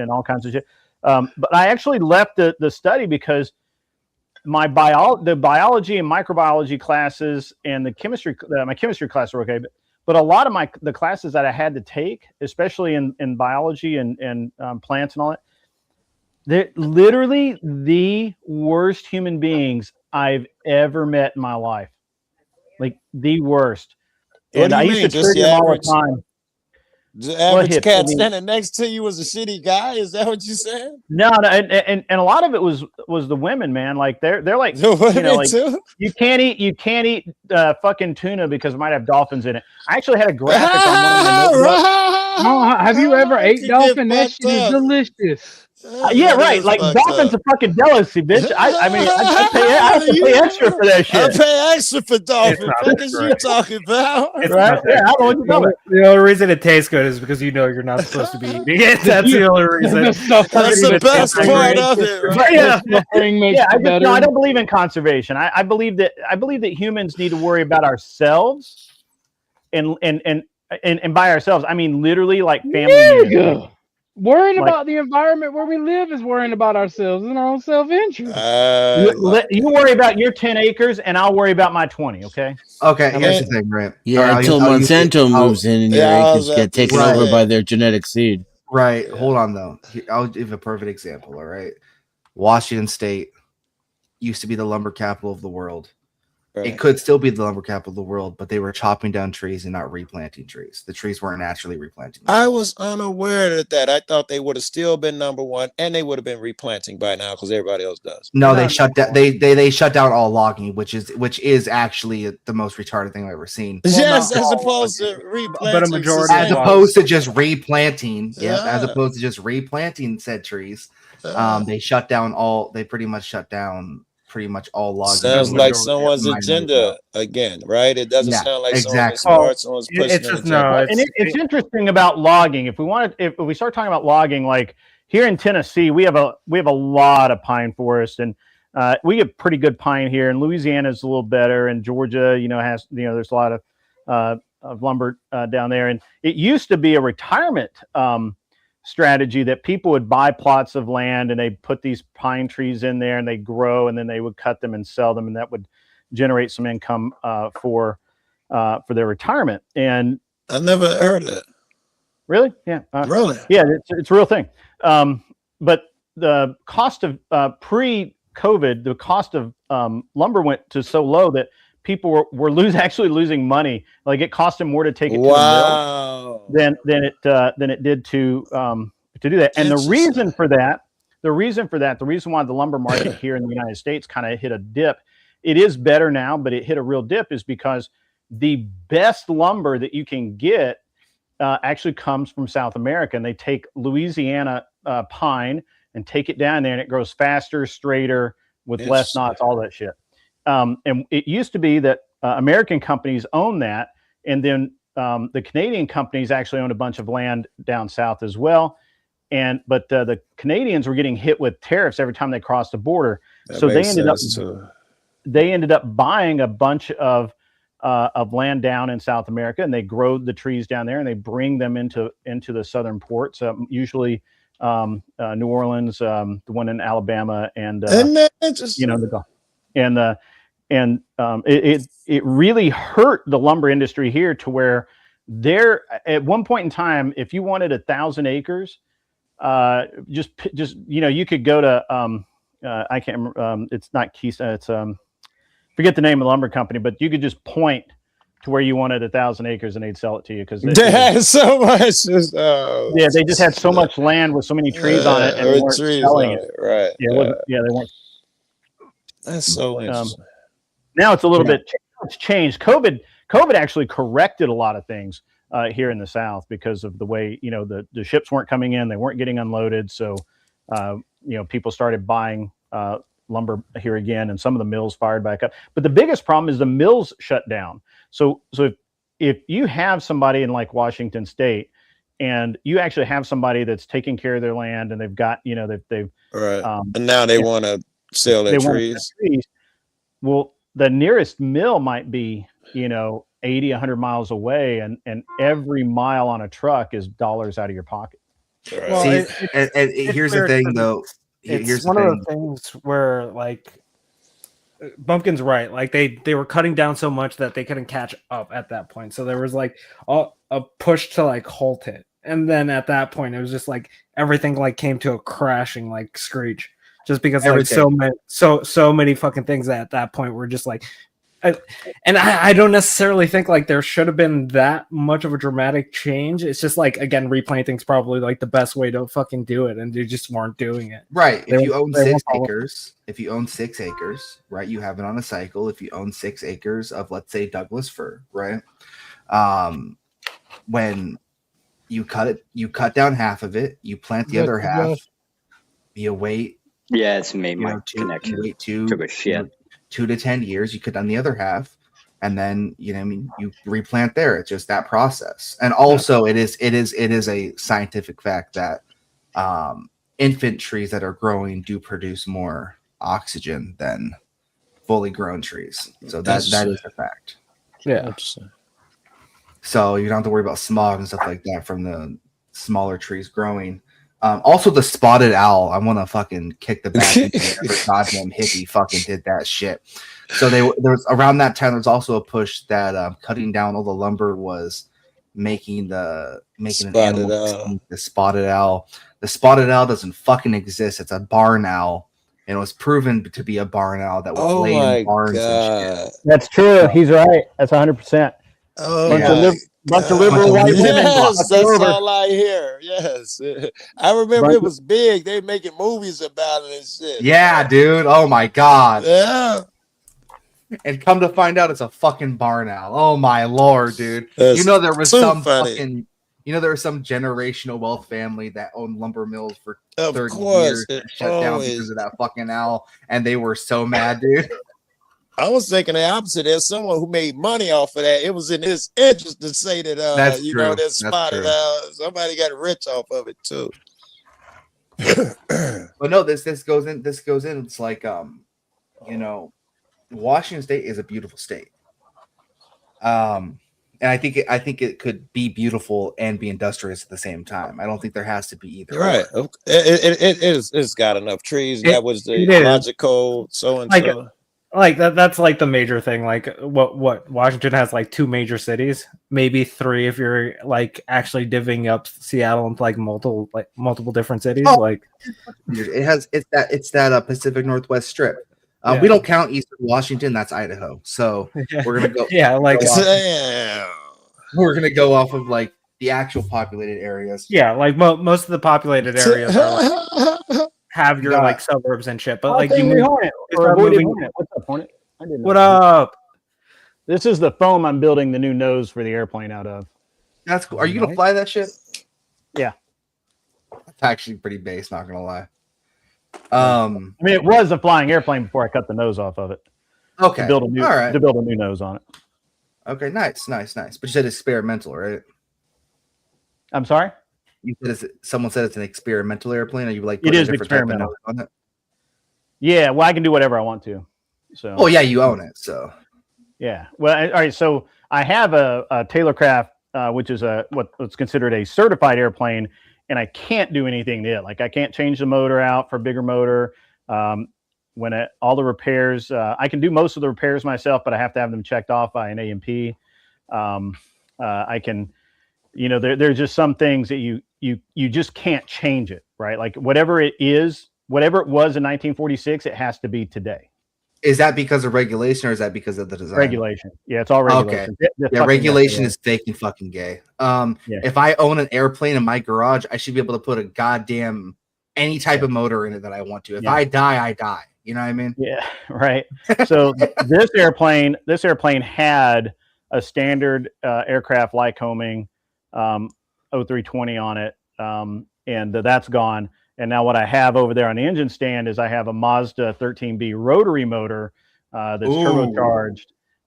all kinds of shit. But I actually left the study because the biology and microbiology classes and the chemistry, my chemistry class were okay, but a lot of the classes that I had to take, especially in biology and plants and all that, they're literally the worst human beings I've ever met in my life. Like the worst. What do you mean? Just the all the average, time. the average cat standing next to you was a shitty guy? Is that what you said? No, and a lot of it was the women, man. Like they're like, too? you can't eat fucking tuna because it might have dolphins in it. I actually had a graphic on one of the notebooks. Have you ever ate dolphin? That shit is delicious. Yeah, That right. is Like fucked dolphins up. are fucking delicacy, bitch. I mean, I have to pay extra for that I shit. pay extra for dolphin. not Fuck is you great. talking about? Right? Yeah, I don't know what you're talking about. The only reason it tastes good is because you know you're not supposed to be eating it. That's the only reason. That's the best part of it, right? Yeah, makes yeah. it better. I don't believe in conservation. I believe that humans need to worry about ourselves, and by ourselves, I mean literally like family units. Like, Worrying Like- about the environment where we live is worrying about ourselves and our own self-interest. you worry about your 10 acres, and I'll worry about my 20. Okay. Okay. Here's the thing, right? Yeah, until Monsanto moves in and your acres get taken over by their genetic seed. Right. Hold on, though. I'll give a perfect example. All right. Washington State used to be the lumber capital of the world. Right. It could still be the lumber capital of the world, but they were chopping down trees and not replanting trees. The trees weren't naturally replanting. I was unaware of that. I thought they would have still been number one, and they would have been replanting by now because everybody else does. No, they shut down. They shut down all logging, which is actually the most retarded thing I've ever seen. Yes, as opposed to replanting. But a majority as opposed to just replanting. Yep, as opposed to just replanting said trees. They shut down all. They pretty much shut down pretty much all logging. Sounds like someone's agenda again, right? It doesn't sound like someone's smart. Someone's pushing It's an just agenda. and it's interesting about logging. If we start talking about logging, like here in Tennessee, we have a lot of pine forest, and we get pretty good pine here. And Louisiana is a little better, and Georgia, has there's a lot of lumber down there. And it used to be a retirement strategy that people would buy plots of land and they'd put these pine trees in there and they grow, and then they would cut them and sell them, and that would generate some income for their retirement. And I never heard of that. Really? Yeah. Really? Yeah, it's a real thing. But the cost of pre-COVID, the cost of lumber went to so low that people were actually losing money. Like it cost them more to take it to the mill than it did to do that. And the reason why the lumber market here in the United States kind of hit a dip, it is better now, but it hit a real dip, is because the best lumber that you can get actually comes from South America, and they take Louisiana pine and take it down there, and it grows faster, straighter, with less knots, all that shit. And it used to be that American companies own that, and then the Canadian companies actually owned a bunch of land down south as well. But the Canadians were getting hit with tariffs every time they crossed the border, so they ended up buying a bunch of land down in South America, and they grow the trees down there, and they bring them into the southern ports, usually New Orleans, the one in Alabama, and it really hurt the lumber industry here, to where there at one point in time, if you wanted 1,000 acres, just you could go to I can't remember, it's not Keystone, it's forget the name of the lumber company, but you could just point to where you wanted 1,000 acres and they'd sell it to you, because they had so much. They just had so much land with so many trees on it, and they weren't selling it. Right? They weren't. That's so interesting. Now it's a little bit. It's changed. COVID actually corrected a lot of things here in the South, because of the way the ships weren't coming in, they weren't getting unloaded, so people started buying lumber here again, and some of the mills fired back up. But the biggest problem is the mills shut down. So if you have somebody in like Washington State, and you actually have somebody that's taking care of their land, and they've got they've right, and now they want to sell their trees. Well, the nearest mill might be 80, 100 miles away, and every mile on a truck is dollars out of your pocket. Right. Well, here's the thing, though. It's one of the things where, like, Bumpkin's right. Like they were cutting down so much that they couldn't catch up at that point. So there was like a push to like halt it, and then at that point it was just like everything like came to a crashing like screech, just because like so many fucking things at that point were just like. I don't necessarily think like there should have been that much of a dramatic change. It's just like, again, replanting's probably like the best way to fucking do it, and they just weren't doing it. Right. If you own 6 acres, right, you have it on a cycle. If you own 6 acres of, let's say, Douglas fir, right, when you cut down half of it, you plant the other half. you wait. Yeah, it's made my connection. Wait Took a shit. 2 to 10 years. You could on the other half, and then you replant there. It's just that process. And also, it is a scientific fact that infant trees that are growing do produce more oxygen than fully grown trees. So that is a fact. Yeah. So you don't have to worry about smog and stuff like that from the smaller trees growing. Also, the spotted owl. I want to fucking kick the back of every goddamn hippie fucking did that shit. So there was around that time. There's also a push that cutting down all the lumber was making an animal extinct, the spotted owl. The spotted owl doesn't fucking exist. It's a barn owl, and it was proven to be a barn owl that would lay in barns and shit. That's true. He's right. That's 100%. Bunch of liberal white women. Yes, that's all I hear. Yes, I remember it was big. They making movies about it and shit. Yeah, dude. Oh my god. Yeah. And come to find out, it's a fucking barn owl. Oh my lord, dude. That's there was too some funny. fucking. There was some generational wealth family that owned lumber mills for 30 course, years that shut down because of that fucking owl, and they were so mad, dude. I was thinking the opposite. There's someone who made money off of that. It was in his interest to say that That's true. that spotted somebody got rich off of it too. But no, this goes in. It's like Washington State is a beautiful state. And I think it could be beautiful and be industrious at the same time. I don't think there has to be either. Right. It's got enough trees. That was the logical so and so. Like that's like the major thing. Like what Washington has like 2 major cities, maybe 3 if you're like actually divvying up Seattle into like multiple different cities. Like it's that Pacific Northwest strip. We don't count Eastern Washington. That's Idaho. So we're gonna go. We're gonna go off of like the actual populated areas. Yeah, like most of the populated areas are have your like suburbs and shit, but like you move, what's up, Hornet? I didn't know. What up? This is the foam I'm building the new nose for the airplane out of. That's cool. Are you gonna fly that shit? Yeah, it's actually pretty base. Not gonna lie. I mean, it was a flying airplane before I cut the nose off of it. Okay, to build a new nose on it. Okay, nice. But you said experimental, right? I'm sorry. Someone said it's an experimental airplane. Are you like it is experimental on it? Yeah, well, I can do whatever I want to. So. Oh yeah, you own it. So. Yeah. Well, all right. So I have a Taylorcraft, which is what's considered a certified airplane, and I can't do anything to it. Like I can't change the motor out for a bigger motor. All the repairs, I can do most of the repairs myself, but I have to have them checked off by an A&P. I can. There's just some things that you just can't change it, right? Like whatever it was in 1946, it has to be today. Is that because of regulation or is that because of the design? Regulation. Yeah, it's all regulation. Okay. Yeah, regulation is fake and fucking gay. If I own an airplane in my garage, I should be able to put a goddamn any type of motor in it that I want to. If I die, I die. You know what I mean? Yeah, right. So this airplane had a standard aircraft Lycoming 0320 on it, and that's gone. And now what I have over there on the engine stand is I have a Mazda 13B rotary motor that's turbocharged,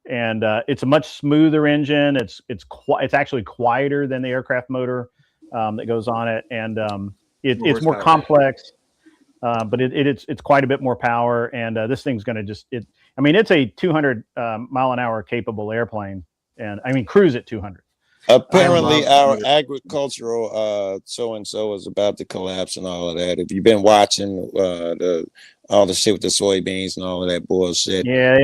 and it's a much smoother engine. It's actually quieter than the aircraft motor that goes on it, and it's more complex, but it's quite a bit more power. And this thing's going to it's a 200 mile an hour capable airplane, and I mean cruise at 200. Apparently, our agricultural so and so is about to collapse and all of that. If you've been watching all the shit with the soybeans and all of that bullshit, there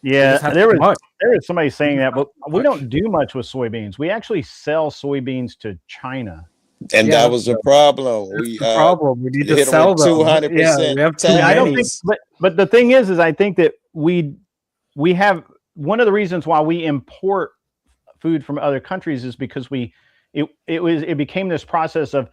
was somebody saying that, but we don't do much with soybeans. We actually sell soybeans to China, and that was the problem. We need to sell them 200%. I don't think, but the thing is I think that we have one of the reasons why we import food from other countries is because it became this process of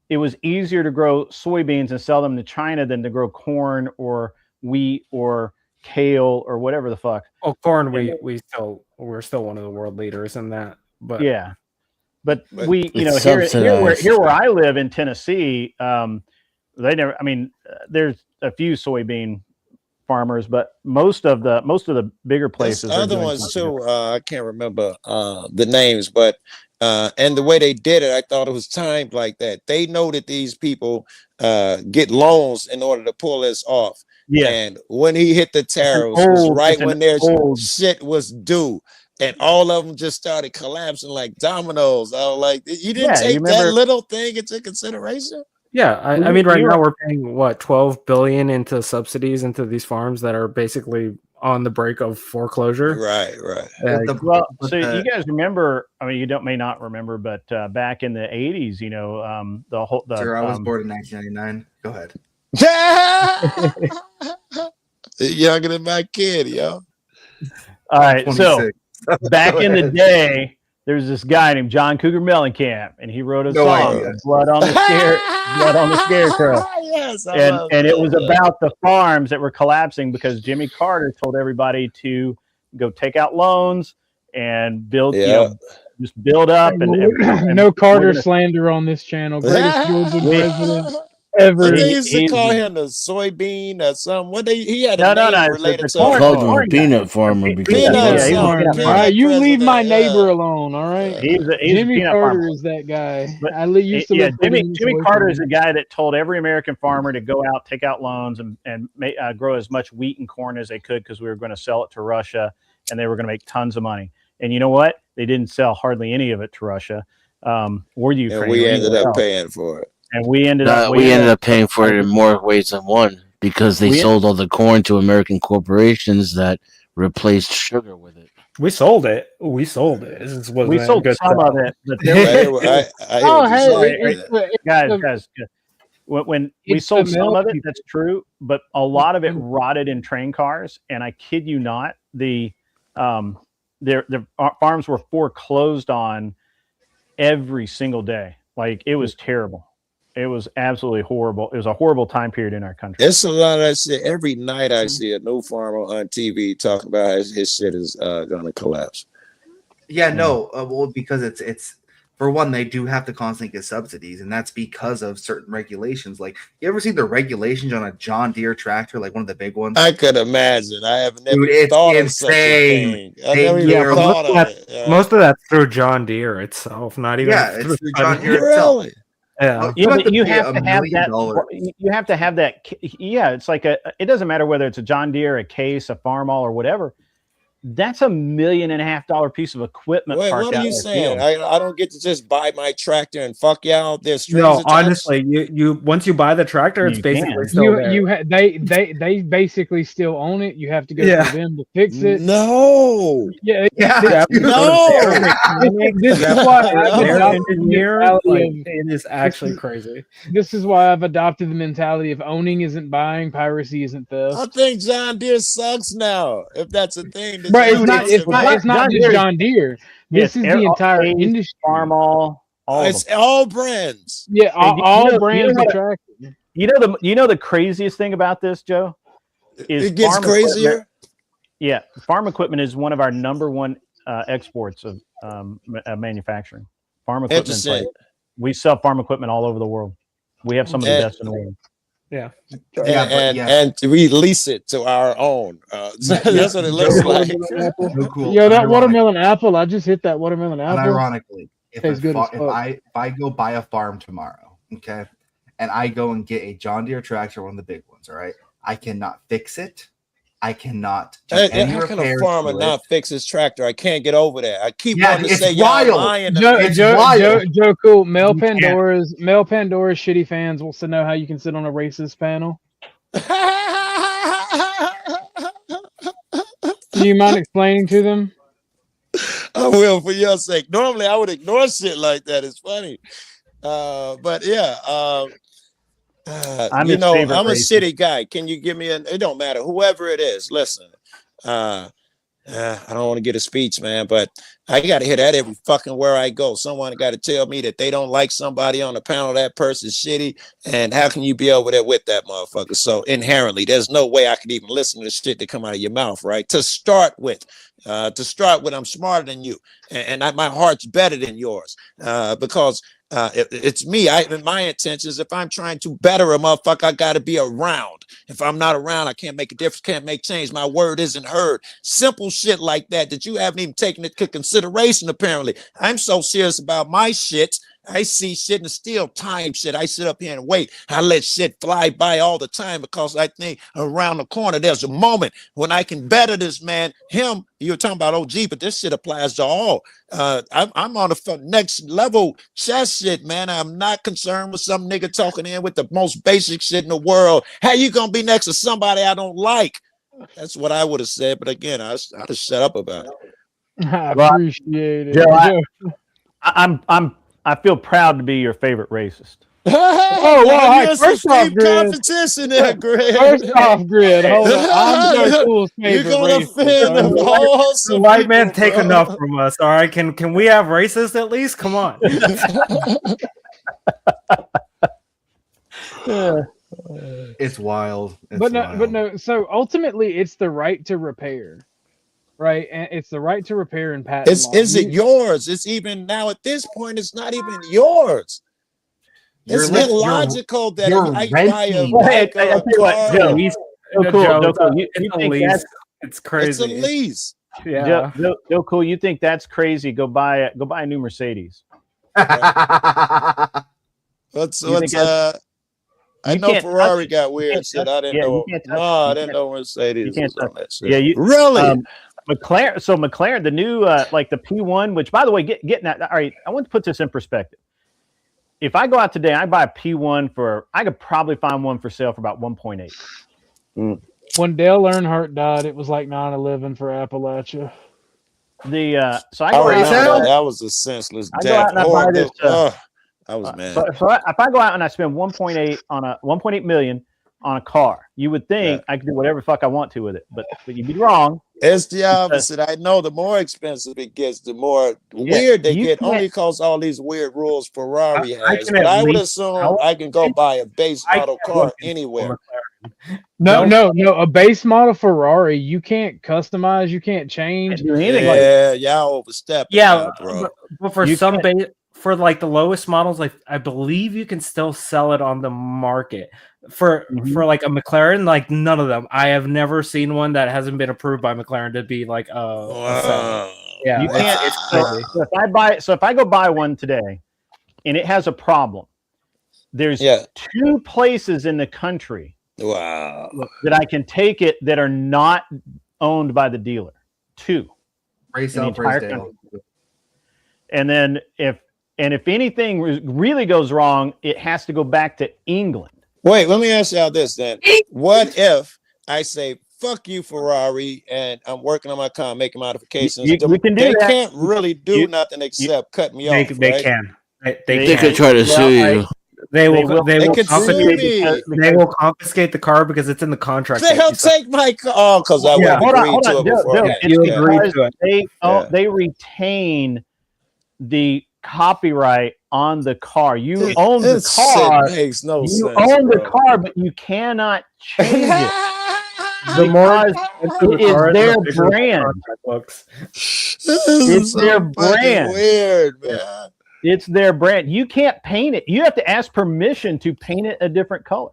it was easier to grow soybeans and sell them to China than to grow corn or wheat or kale or whatever the fuck. Oh, corn, we're still one of the world leaders in that. But yeah, but we here where I live in Tennessee, They never. I mean, there's a few soybean farmers, but most of the bigger places There's are other doing ones something too. I can't remember the names, but and the way they did it, I thought it was timed like that. They know that these people get loans in order to pull this off. Yeah. And when he hit the tariffs, was right when their shit was due. And all of them just started collapsing like dominoes. I was like, you didn't Yeah, you take that remember- little thing into consideration? Yeah, I Well, mean, right you- now we're paying what 12 billion into subsidies into these farms that are basically on the brink of foreclosure. Right. Well, so you guys remember? I mean, you may not remember, but back in the '80s, you know, the whole. Sure, I was born in 1999. Go ahead. Younger than my kid, yo. All right, so 26. back Go in the ahead. day, there was this guy named John Cougar Mellencamp, and he wrote a No song, idea. "Blood on the Scarecrow." Yes, I and love it that, was yeah. about the farms that were collapsing because Jimmy Carter told everybody to go take out loans and build, just build up and No Carter we're gonna- slander on this channel. Greatest Georgian president ever. What they used to He's- call him, the soybean or something. What he had a No, name it's related the to corn- a Called him farm. a peanut farmer because Peanut he farm. farmed. Peanut All right, you leave my president, neighbor yeah. alone. All right. He's a Jimmy peanut Carter farmer. is that guy. But Used to live 30 Jimmy minutes away from Carter is him. the guy that told every American farmer to go out, take out loans, and grow as much wheat and corn as they could because we were going to sell it to Russia, and they were going to make tons of money. And you know what? They didn't sell hardly any of it to Russia or Ukraine. And we or ended anywhere up else. paying for it. And we ended We ended up paying for it in more ways than one because they We- sold all the corn to American corporations that replaced sugar with it. We sold it. We sold it. This wasn't We sold good some stuff. of it, but I hear what you're saying. guys, when we it's sold the some of milk it, that's true, but a lot of it rotted in train cars, and I kid you not, the farms were foreclosed on every single day. Like, it was terrible. It was absolutely horrible. It was a horrible time period in our country. It's a lot of that shit. Every night I see a new farmer on TV talking about his shit is gonna collapse. Yeah, no, well, because it's for one, they do have to constantly get subsidies, and that's because of certain regulations. Like, you ever see the regulations on a John Deere tractor, like one of the big ones? I could imagine. I have never Dude, it's thought of such a insane. thing. I never even Yeah, thought of it. Yeah. Most of that's through John Deere itself, not even Yeah, it's through John Deere itself. Really? Yeah. You know, you pay have $1 to have million. that. You have to have that. Yeah, it's like it doesn't matter whether it's a John Deere, a Case, a Farmall, or whatever. That's $1.5 million piece of equipment. Wait, parked what are out you in the saying? field. I don't get to just buy my tractor and fuck y'all. There's strings No, attached? honestly, you once you buy the tractor, it's You basically can. still there. They basically still own it. You have to go Yeah. to them to fix it. No. Yeah, No. This is why I've Their adopted the engineer, mentality like, of- it is actually crazy. This is why I've adopted the mentality of owning isn't buying, piracy isn't theft. I think John Deere sucks now. If that's a thing, that Right, John it's not Deere- just John Deere. This is the entire Case, industry. Farmall, all of It's them. all brands. Yeah, And all brands of tractors. You know the craziest thing about this, Joe, is It gets farm crazier. equipment- Yeah, farm equipment is one of our number one exports of manufacturing. Farm equipment. Interesting. We sell farm equipment all over the world. We have some of the And- best in the world. Yeah. And we lease it to our own. That's what it looks like. Yo, that watermelon apple. I just hit that watermelon apple. Unironically, Tastes good as fuck. if I go buy a farm tomorrow, okay, and I go and get a John Deere tractor, one of the big ones, all right, I cannot fix it. I cannot do any How can a repairs farmer to not it. fix his tractor? I can't get over that. I keep Yeah, wanting to it's say wild. y'all lying to me. Joe, cool. Mel Pandora's shitty fans wants to know how you can sit on a racist panel. Do you mind explaining to them? I will for your sake. Normally, I would ignore shit like that. It's funny, but yeah. I'm you his know, favorite I'm a racist. city guy. Can you give me it don't matter, whoever it is. Listen, I don't want to get a speech, man, but I got to hear that every fucking where I go. Someone got to tell me that they don't like somebody on the panel. That person's shitty, and how can you be over there with that motherfucker? So inherently, there's no way I could even listen to the shit that come out of your mouth, right? To start with, I'm smarter than you, and my heart's better than yours, because It's me. My intentions. If I'm trying to better a motherfucker, I got to be around. If I'm not around, I can't make a difference. Can't make change. My word isn't heard. Simple shit like that you haven't even taken into consideration. Apparently, I'm so serious about my shit. I see shit and still time shit. I sit up here and wait. I let shit fly by all the time because I think around the corner there's a moment when I can better this man. Him, you're talking about OG, but this shit applies to all. I'm on the next level chess shit, man. I'm not concerned with some nigga talking in with the most basic shit in the world. How you gonna be next to somebody I don't like? That's what I would have said. But again, I'd have shut up about it. I appreciate it. Joe, I feel proud to be your favorite racist. Oh, well, You're first some off, steep Grid. competition there, Grid. First off, Grid, hold on. I'm Joe Cool's You're favorite gonna racist. offend the whole white man take enough from us. All right, can we have racists at least? Come on. It's wild. But no. So ultimately, it's the right to repair, right? And it's the right to repair and patent law. Is it yours? It's even now at this point, it's not even yours. It's illogical that I buy a bike or a car. Joe, It's crazy. It's a lease. Yeah. Joe Cool, you think that's crazy? Go buy a new Mercedes. I know Ferrari got weird shit. I didn't know. I didn't know Mercedes was on that shit. Yeah, really? McLaren. So McLaren, the new like the P1, which by the way, getting that. All right, I want to put this in perspective. If I go out today, I buy a P1 I could probably find one for sale for about 1.8. When Dale Earnhardt died, it was like 9/11 for Appalachia. So I go out. That was a senseless death. I go out and I buy this. I was mad. So if I go out and I spend 1.8 on a 1.8 million on a car, you would think I could do whatever the fuck I want to with it, but you'd be wrong. It's the opposite. I know the more expensive it gets, the more weird they get. Only because all these weird rules Ferrari has. But I would assume I can go buy a base model car anywhere. No. A base model Ferrari, you can't customize, you can't change. Yeah, y'all overstep. Yeah, bro. but for for like the lowest models, like I believe you can still sell it on the market. For like a McLaren, like none of them. I have never seen one that hasn't been approved by McLaren to be like a yeah. You can't. It's crazy. So if I go buy one today, and it has a problem, there's 2 places in the country that I can take it that are not owned by the dealer. 2. And then if anything really goes wrong, it has to go back to England. Wait, let me ask y'all this then. What if I say, fuck you, Ferrari, and I'm working on my car, making modifications? We can do they that. Can't really do nothing except cut me off. They can. They could try to sue you. They will confiscate the car because it's in the contract. They'll take my car because I would agree to it before. They retain the copyright on the car. You own the car. Makes no sense. You own the car, but you cannot change it. It is their brand. It's their brand. Weird, man. It's their brand. You can't paint it. You have to ask permission to paint it a different color.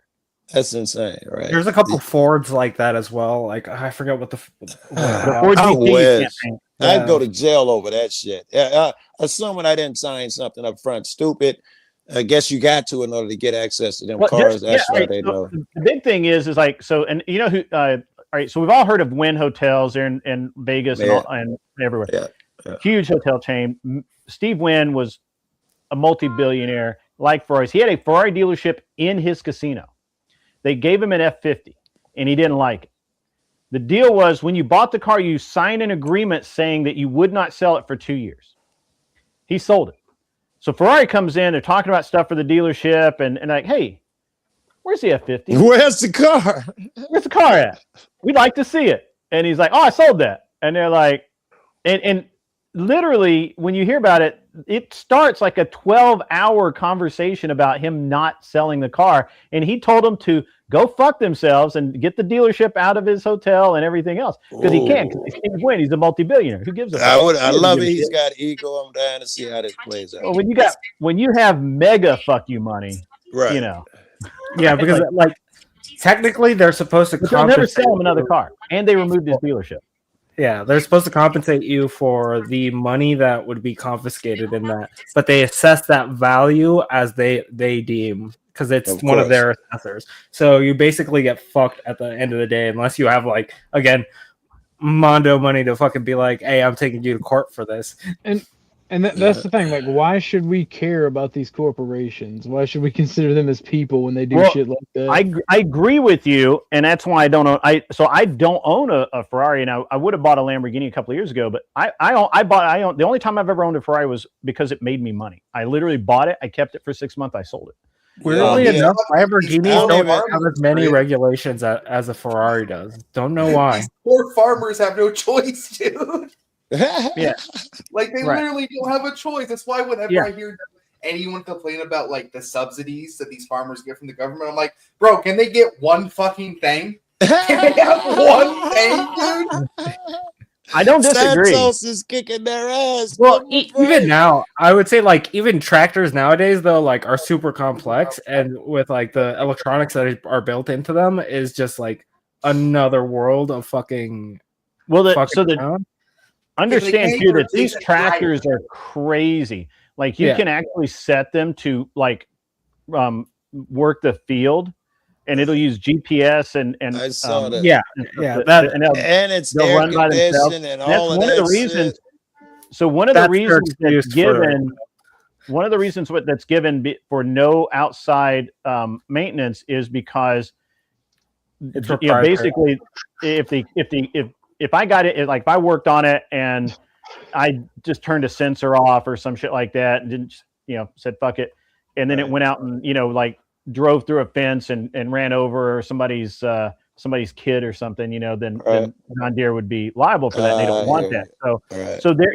That's insane, right? There's a couple Fords like that as well. Like I forget what the Ford GT. I'd go to jail over that shit. Assuming I didn't sign something up front, stupid. I guess you got to in order to get access to them cars. That's why they know. The big thing is like so, and you know who? All right, so we've all heard of Wynn Hotels there in Vegas and everywhere. Yeah. Huge hotel chain. Steve Wynn was a multi-billionaire like Ferraris. He had a Ferrari dealership in his casino. They gave him an F50 and he didn't like it. The deal was when you bought the car, you signed an agreement saying that you would not sell it for 2 years. He sold it. So Ferrari comes in, they're talking about stuff for the dealership and like, hey, where's the F50? Where's the car? Where's the car at? We'd like to see it. And he's like, oh, I sold that. And they're like, and literally, when you hear about it, it starts like a 12-hour conversation about him not selling the car. And he told them to go fuck themselves and get the dealership out of his hotel and everything else. Because he can't. Because he's a multi-billionaire. Who gives a fuck? I love it. He's got ego. I'm dying to see how this plays out. Well, when you have mega fuck you money, right? You know. Yeah, because like technically they're supposed to they'll never compensate sell him another car, and they removed his dealership. Yeah, they're supposed to compensate you for the money that would be confiscated in that, but they assess that value as they deem, because it's one of their assessors. So you basically get fucked at the end of the day unless you have, like, again, Mondo money to fucking be like, hey, I'm taking you to court for this. And that's the thing. Like, why should we care about these corporations? Why should we consider them as people when they do shit like that? I agree with you, and that's why I don't own. I don't own a Ferrari, and I would have bought a Lamborghini a couple of years ago. But the only time I've ever owned a Ferrari was because it made me money. I literally bought it, I kept it for 6 months, I sold it. Weirdly enough, Lamborghinis don't have as many regulations as a Ferrari does. Don't know why. These poor farmers have no choice, dude. Yeah, like they Right. literally don't have a choice. That's why whenever Yeah. I hear anyone complain about like the subsidies that these farmers get from the government, I'm like, bro, can they get one fucking thing? Can they have one thing, dude? I don't disagree. Santos is kicking their ass. Well, even now, I would say, like, even tractors nowadays, though, like, are super complex, and with, like, the electronics that are built into them is just, like, another world of fucking. Understand too that these tractors are crazy. Like, you can actually set them to like work the field, and it'll use GPS and I saw that. and it's they'll air run by themselves. conditioning and That's all of one that of the reasons. shit. So one of the That's their reasons that's excuse for- given, one of the reasons that's given for no outside maintenance is because It's basically if I got it, like if I worked on it and I just turned a sensor off or some shit like that and didn't, said fuck it, and then it went out and like drove through a fence and ran over somebody's kid or something, then John Deere would be liable for that. And they don't want that. So there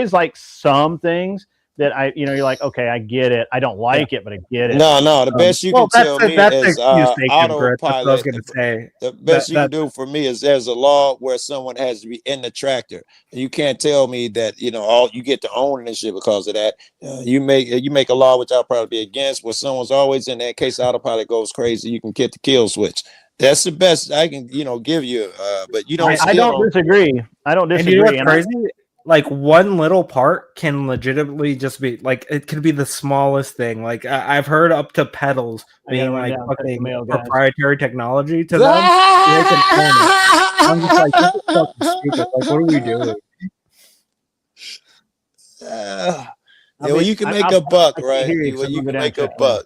is like some things that you're like, okay, I get it. I don't like it, but I get it. No, the best you can tell me is autopilot. That's what I was autopilot. going to say. The best you can do for me is there's a law where someone has to be in the tractor. And you can't tell me that all you get to own and shit because of that. You make a law which I'll probably be against, where someone's always in that case autopilot goes crazy. You can get the kill switch. That's the best I can give you. But you don't. I don't disagree. I don't disagree. And you know what's crazy? Like, one little part can legitimately just be like, it could be the smallest thing. Like, I've heard up to pedals being like fucking proprietary technology to them. They can own it. I'm just like, this is fucking stupid. Like, what are we doing? Well, you can make a buck, right? You can make a buck.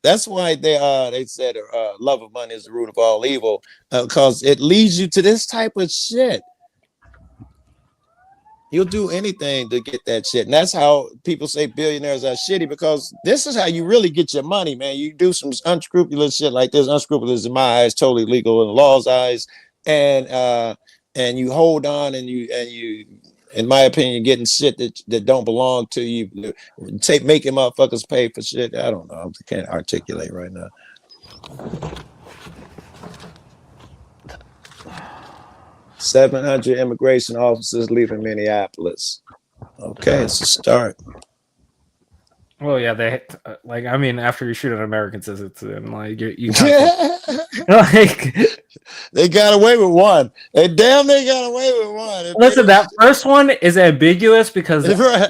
That's why they said love of money is the root of all evil, because it leads you to this type of shit. You'll do anything to get that shit. And that's how people say billionaires are shitty, because this is how you really get your money, man. You do some unscrupulous shit like this. Unscrupulous in my eyes, totally legal in the law's eyes. And you hold on and you, in my opinion, getting shit that don't belong to you. Making motherfuckers pay for shit. I don't know. I can't articulate right now. $700 immigration officers leaving Minneapolis. Okay, it's a start. Well, yeah, they like. I mean, after you shoot an American citizen, like you like they got away with one. They damn they got away with one. Listen, that first one is ambiguous because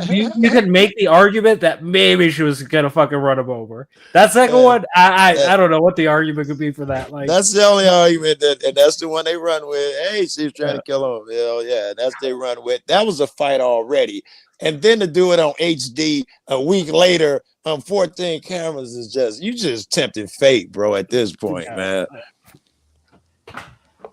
you can make the argument that maybe she was gonna fucking run him over. That second one, I don't know what the argument could be for that. Like, that's the only argument and that's the one they run with. Hey, she was trying to kill him. Hell yeah, that's they run with. That was a fight already. And then to do it on HD a week later on 14 cameras is just tempting fate, bro, at this point, man.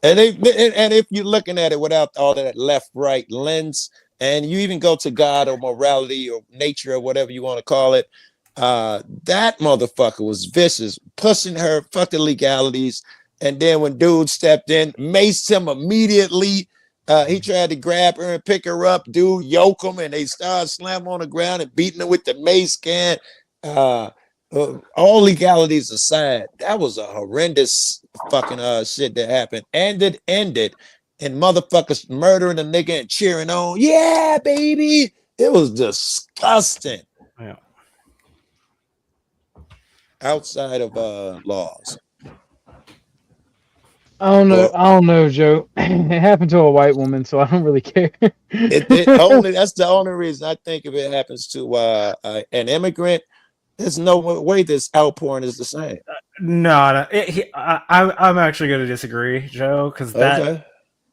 And if you're looking at it without all that left-right lens, and you even go to God or morality or nature or whatever you want to call it, that motherfucker was vicious, pushing her fucking legalities. And then when dude stepped in, maced him immediately. He tried to grab her and pick her up. Dude, yoke him, and they started slamming on the ground and beating her with the mace can. All legalities aside, that was a horrendous fucking shit that happened. And it ended in motherfuckers murdering a nigga and cheering on. Yeah, baby. It was disgusting. Yeah. Outside of laws. I don't know. Well, I don't know, Joe. It happened to a white woman, so I don't really care. that's the only reason I think if it happens to an immigrant, there's no way this outpouring is the same. No. I'm actually going to disagree, Joe, because that. Okay.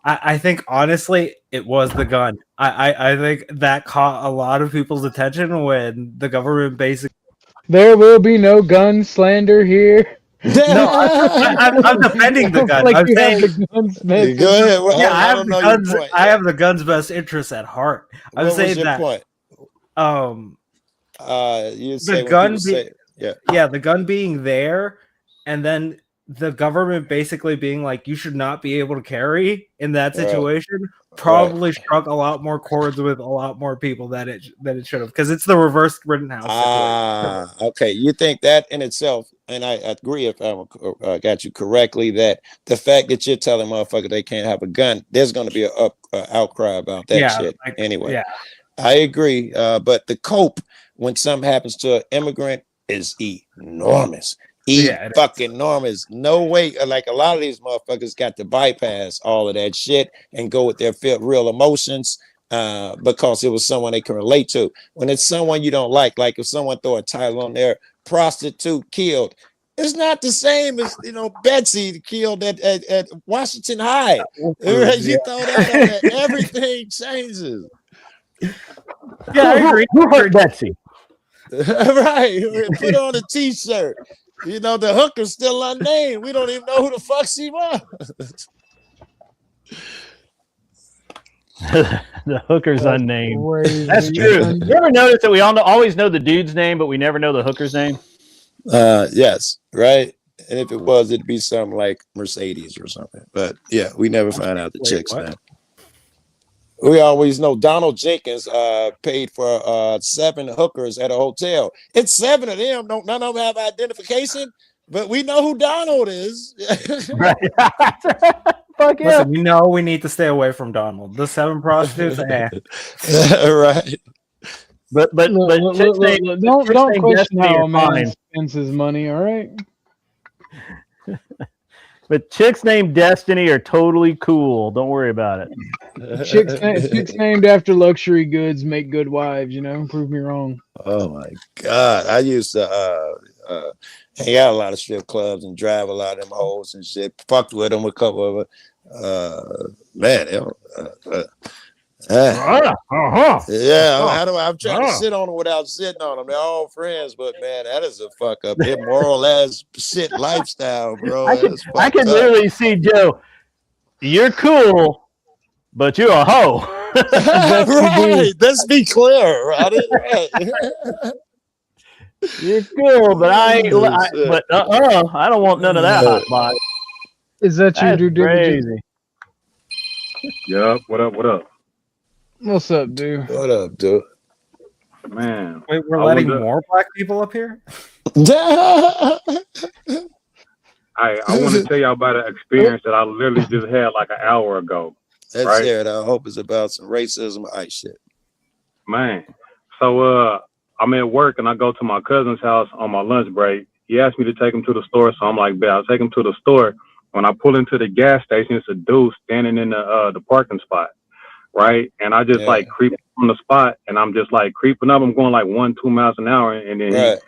I think honestly, it was the gun. I think that caught a lot of people's attention when the government basically. There will be no gun slander here. No, I'm defending the gun. Like I'm you saying, have the guns best go ahead. Well, yeah, I don't have the know your guns. point. I have the guns' best interests at heart. I'm What was saying your that. point? You say The gun, yeah, the gun being there, and then the government basically being like, you should not be able to carry in that situation. Probably struck a lot more chords with a lot more people than it should have, because it's the reverse Rittenhouse situation. Okay. You think that in itself, and I agree if I got you correctly, that the fact that you're telling motherfuckers they can't have a gun, there's going to be an outcry about that shit. Anyway, yeah. I agree. But the cope when something happens to an immigrant is enormous. Fucking enormous. No way. Like a lot of these motherfuckers got to bypass all of that shit and go with their real emotions because it was someone they can relate to. When it's someone you don't like if someone throw a title on there, prostitute killed, it's not the same as Betsy killed at Washington High. You throw that on there, everything changes. Yeah, I agree. Who hurt Betsy? Right. Put on a t-shirt. The hooker's still unnamed. We don't even know who the fuck she was. The hooker's unnamed. Crazy. That's true. You ever notice that we always know the dude's name, but we never know the hooker's name? Yes, right. And if it was, it'd be something like Mercedes or something. But yeah, we never find out the chick's name. We always know Donald Jenkins paid for 7 hookers at a hotel. It's 7 of them. None of them have identification, but we know who Donald is. Right. Fuck yeah. Listen, we know we need to stay away from Donald. The 7 prostitutes, right. But don't question how a man spends his money. All right. But chicks named Destiny are totally cool. Don't worry about it. Chicks named after luxury goods make good wives. Prove me wrong. Oh my God! I used to hang out a lot of strip clubs and drive a lot of them hoes and shit. Fucked with them a couple of man. Yeah, I'm trying to sit on them without sitting on them. They're all friends, but man, that is a fuck up, immoral ass shit lifestyle, bro. I can literally see Joe. You're cool, but you're a hoe. Right. Let's be clear, right? You're cool, but I don't want none of that hot pot. Is that you, dude? Crazy. Yup. What up? What up? What's up, dude? What up, dude? Man. Wait, we're letting more black people up here? I want to tell y'all about an experience that I literally just had like an hour ago. Let's hear it. I hope it's about some racism or ice shit. Man. So I'm at work and I go to my cousin's house on my lunch break. He asked me to take him to the store, so I'm like, bet I'll take him to the store. When I pull into the gas station, it's a dude standing in the parking spot. Right. And I just like creep on the spot and I'm just like creeping up. I'm going like 1-2 miles an hour. And then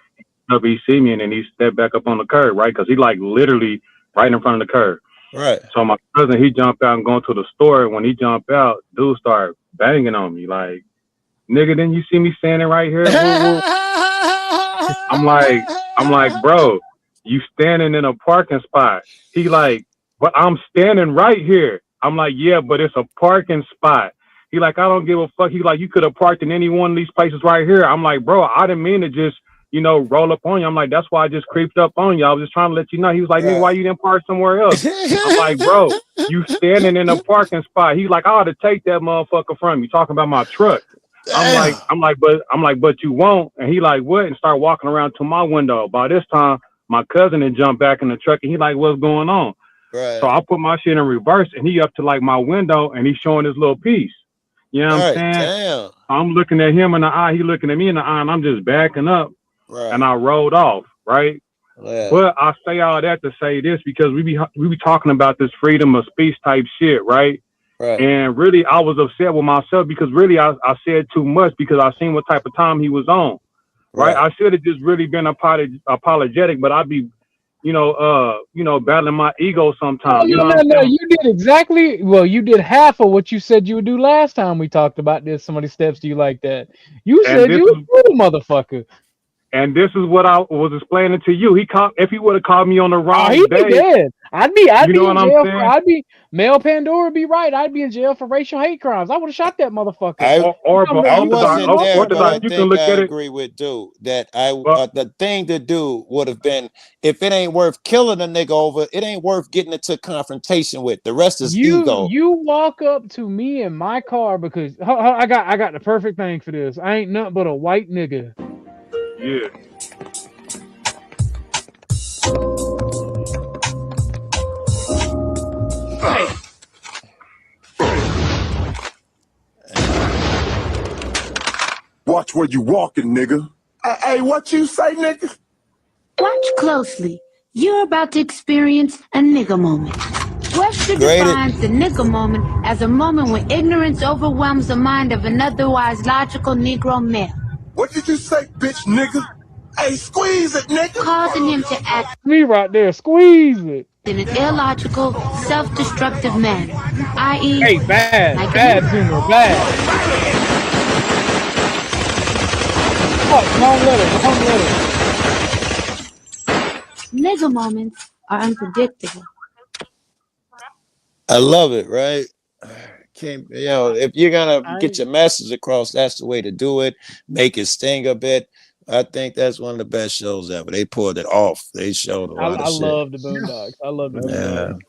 he see me and then he stepped back up on the curb. Right. Cause he like literally right in front of the curb. Right. So my cousin, he jumped out and going to the store. And when he jumped out, dude started banging on me like, nigga, didn't you see me standing right here? I'm like, bro, you standing in a parking spot. He like, but I'm standing right here. I'm like, yeah, but it's a parking spot. He like, I don't give a fuck. He like, you could have parked in any one of these places right here. I'm like, bro, I didn't mean to just roll up on you. I'm like, that's why I just creeped up on you. I was just trying to let you know. He was like, nigga, why you didn't park somewhere else? I'm like, bro, you standing in a parking spot. He's like, I ought to take that motherfucker from you. Talking about my truck. I'm like, but you won't. And he like, what? And start walking around to my window. By this time, my cousin had jumped back in the truck and he like, what's going on? Right. So I put my shit in reverse and he up to like my window and he's showing his little piece. You know what I'm saying? Damn. I'm looking at him in the eye. He looking at me in the eye and I'm just backing up. Right. And I rolled off. Right. Yeah. But I say all that to say this because we be talking about this freedom of speech type shit. Right. Right. And really, I was upset with myself because really I said too much because I seen what type of time he was on. Right. I should have just really been apologetic, but I'd be, battling my ego sometimes. No, you did exactly. Well, you did half of what you said you would do last time we talked about this. Somebody steps to you like that. You said you was a motherfucker. And this is what I was explaining to you. If he would have called me on the wrong he'd day, be dead. I'd be in jail. I'm saying? Mel Pandora be right. I'd be in jail for racial hate crimes. I would have shot that motherfucker. I wasn't there, but I you can think look I at it. agree with dude that the thing to do would have been, if it ain't worth killing a nigga over, it ain't worth getting into confrontation with. The rest is ego. You walk up to me in my car because I got the perfect thing for this. I ain't nothing but a white nigga. Yeah. Watch where you walking, nigga. Hey, what you say, nigga? Watch closely. You're about to experience a nigga moment. Webster defines the nigga moment as a moment when ignorance overwhelms the mind of an otherwise logical Negro male. What did you say, bitch, nigga? Hey, squeeze it, nigga. Causing him to act me right there, squeeze it. In an illogical, self-destructive manner, i.e., hey, bad, like bad Zoomer, bad. Wrong letter. Nigga moments are unpredictable. I love it, right? If you're gonna get your message across, that's the way to do it. Make it sting a bit. I think that's one of the best shows ever. They pulled it off. They showed a lot of shit. I love the Boondocks. I love the Boondocks.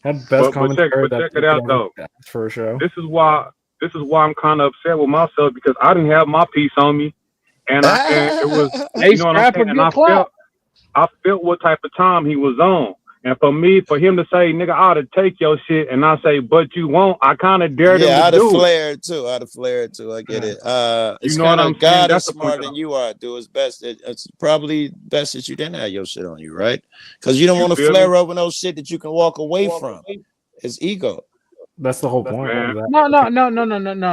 Had the best commentary but check it out though. For a show. This is why I'm kind of upset with myself because I didn't have my piece on me, and it was you know what I'm saying. And I felt what type of time he was on. And for him to say, nigga, I ought to take your shit, and I say, but you won't, I kind of dared him to do it. I'd have flared too. I get it. It's kind of God is smarter than you are. Do his best. It's probably best that you didn't have your shit on you, right? Because you don't want to flare over no shit that you can walk away from. It's ego. That's the whole point. No.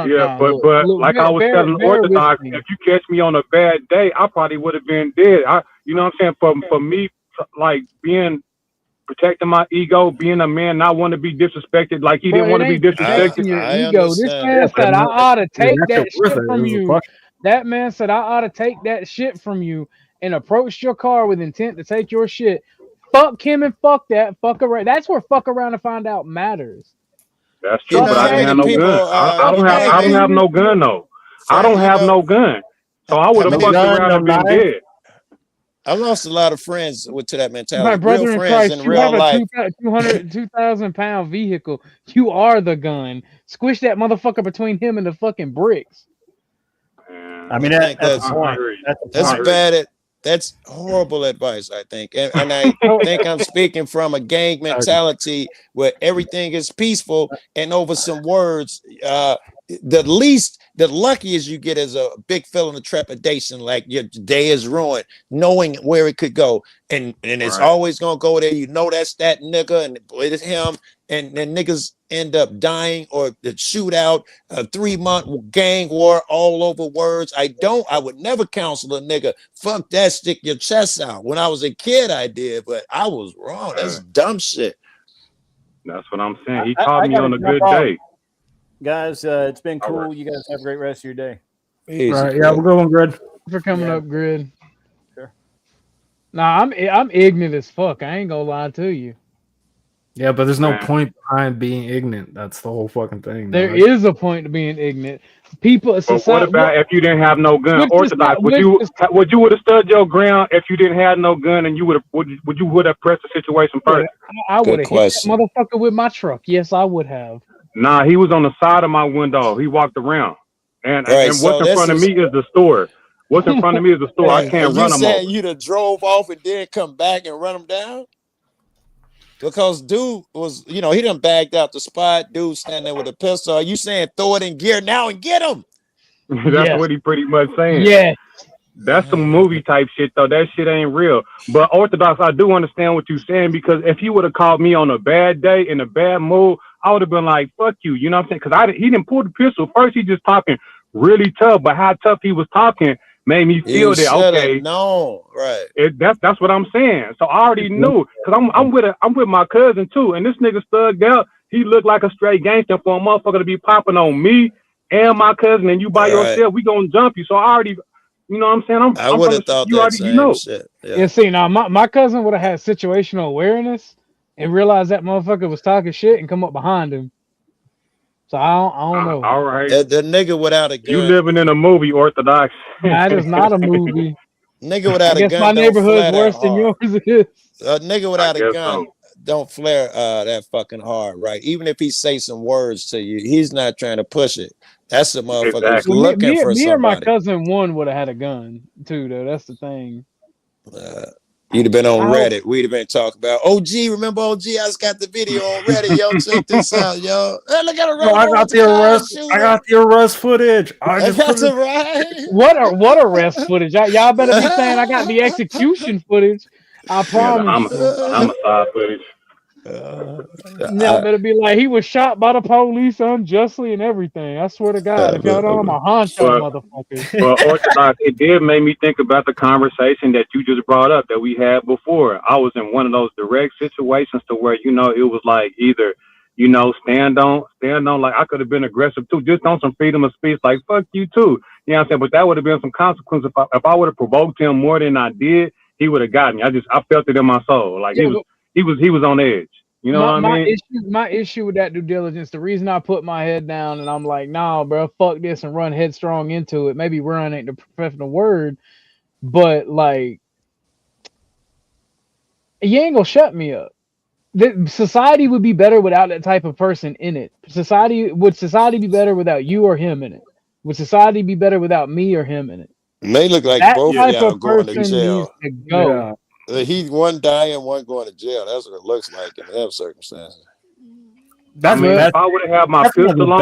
Yeah, but like I was telling Orthodox, if you catch me on a bad day, I probably would have been dead. You know what I'm saying? For me, like protecting my ego, being a man, not want to be disrespected like he didn't want to be disrespected. Your ego. This man said, I ought to take that shit from you. That man said, I ought to take that shit from you and approached your car with intent to take your shit. Fuck him and fuck that. Fuck around. That's where fuck around and find out matters. That's true, but I didn't have no gun. I don't have no gun though. I don't have no gun. So I would have fucked around and been dead. I lost a lot of friends to that mentality. My brother real in friends Christ, in you real have life. a 2,000-pound vehicle. You are the gun. Squish that motherfucker between him and the fucking bricks. I mean, that's bad. That's horrible advice, I think. And I think I'm speaking from a gang mentality where everything is peaceful and over some words, the luckiest you get is a big feeling of trepidation, like your day is ruined, knowing where it could go. And it's always gonna go there. You know that's that nigga and it's him, and then niggas end up dying or the shootout, a 3-month gang war all over words. I would never counsel a nigga, fuck that, stick your chest out. When I was a kid, I did, but I was wrong. That's dumb shit. That's what I'm saying. He called me on a good day. Guys, it's been cool. You guys have a great rest of your day. All right, yeah, we'll go on Grid. For coming up, Grid. Sure. Nah, I'm ignorant as fuck. I ain't gonna lie to you. Yeah, but there's no point behind being ignorant. That's the whole fucking thing. There is a point to being ignorant. people. But what about if you didn't have no gun? Orthodox, would you would have stood your ground if you didn't have no gun, and you would have pressed the situation first? I would have hit that motherfucker with my truck. Yes, I would have. Nah, he was on the side of my window. He walked around, and what's in front of me is the store. What's in front of me is the store. I can't run him over. You saying you'd have drove off and then come back and run him down? Because dude was, he done bagged out the spot. Dude standing there with a pistol. Are you saying throw it in gear now and get him? That's what he pretty much saying. Yeah. That's some movie type shit though. That shit ain't real. But Orthodox, I do understand what you're saying, because if he would have called me on a bad day in a bad mood, I would have been like, "Fuck you," you know what I'm saying? Because he didn't pull the pistol first. He just talking really tough, but how tough he was talking made me feel that okay. No, right. That's what I'm saying. So I already knew, because I'm with my cousin too, and this nigga thugged out. He looked like a straight gangster. For a motherfucker to be popping on me and my cousin, and you by yourself, we gonna jump you. So I already. You know what I'm saying? I would have thought that same shit. Yeah, see, now my cousin would have had situational awareness and realized that motherfucker was talking shit and come up behind him. So I don't know. All right. The nigga without a gun. You living in a movie, Orthodox. That is not a movie. Nigga without a gun. My neighborhood's worse than yours is. A nigga without a gun don't flare that fucking hard, right? Even if he say some words to you, he's not trying to push it. That's the motherfucker who's looking for somebody. Me or my cousin one would have had a gun too, though. That's the thing. You'd have been on Reddit. We'd have been talking about OG. Remember OG? I just got the video on Reddit. Yo, check this out, yo. Hey, look at I got the arrest. I got the arrest footage. What arrest footage? Y'all better be saying I got the execution footage. I promise. Homicide footage. Y'all better be like, he was shot by the police unjustly and everything. I swear to God, if y'all don't, I'm a honcho motherfucker. Well, Orthodox, it did make me think about the conversation that you just brought up that we had before. I was in one of those direct situations to where, it was like either, stand on, like I could have been aggressive too, just on some freedom of speech, like fuck you too. You know what I'm saying? But that would have been some consequence if I would have provoked him more than I did. He would have got me. I felt it in my soul. Like he was on edge. You know what I mean? My issue with that due diligence, the reason I put my head down and I'm like, nah, bro, fuck this and run headstrong into it. Maybe run ain't the professional word, but like, you ain't gonna shut me up. Society would be better without that type of person in it. Would society be better without you or him in it? Would society be better without me or him in it? May look like that both of y'all going to jail. To go. Yeah. He's one dying, one going to jail. That's what it looks like in them circumstances. If I would have had my pistol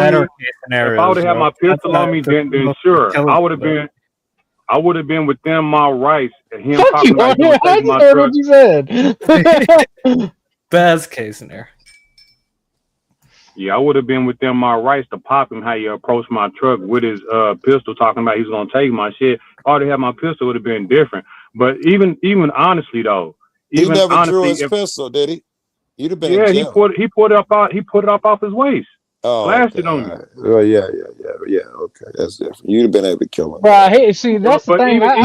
on me, then sure, I would have been within my rights. And him talking about I heard what you said. Best case scenario. Yeah, I would have been within my rights to pop him how you approach my truck with his pistol, talking about he's gonna take my shit. I already had my pistol, would have been different. But even honestly though, he never drew his pistol, did he? You'd have been. Yeah, he put it up off his waist. Oh, blasted on you. Oh yeah. Okay, that's different. You'd have been able to kill him. Bro, hey, see, that's the thing. I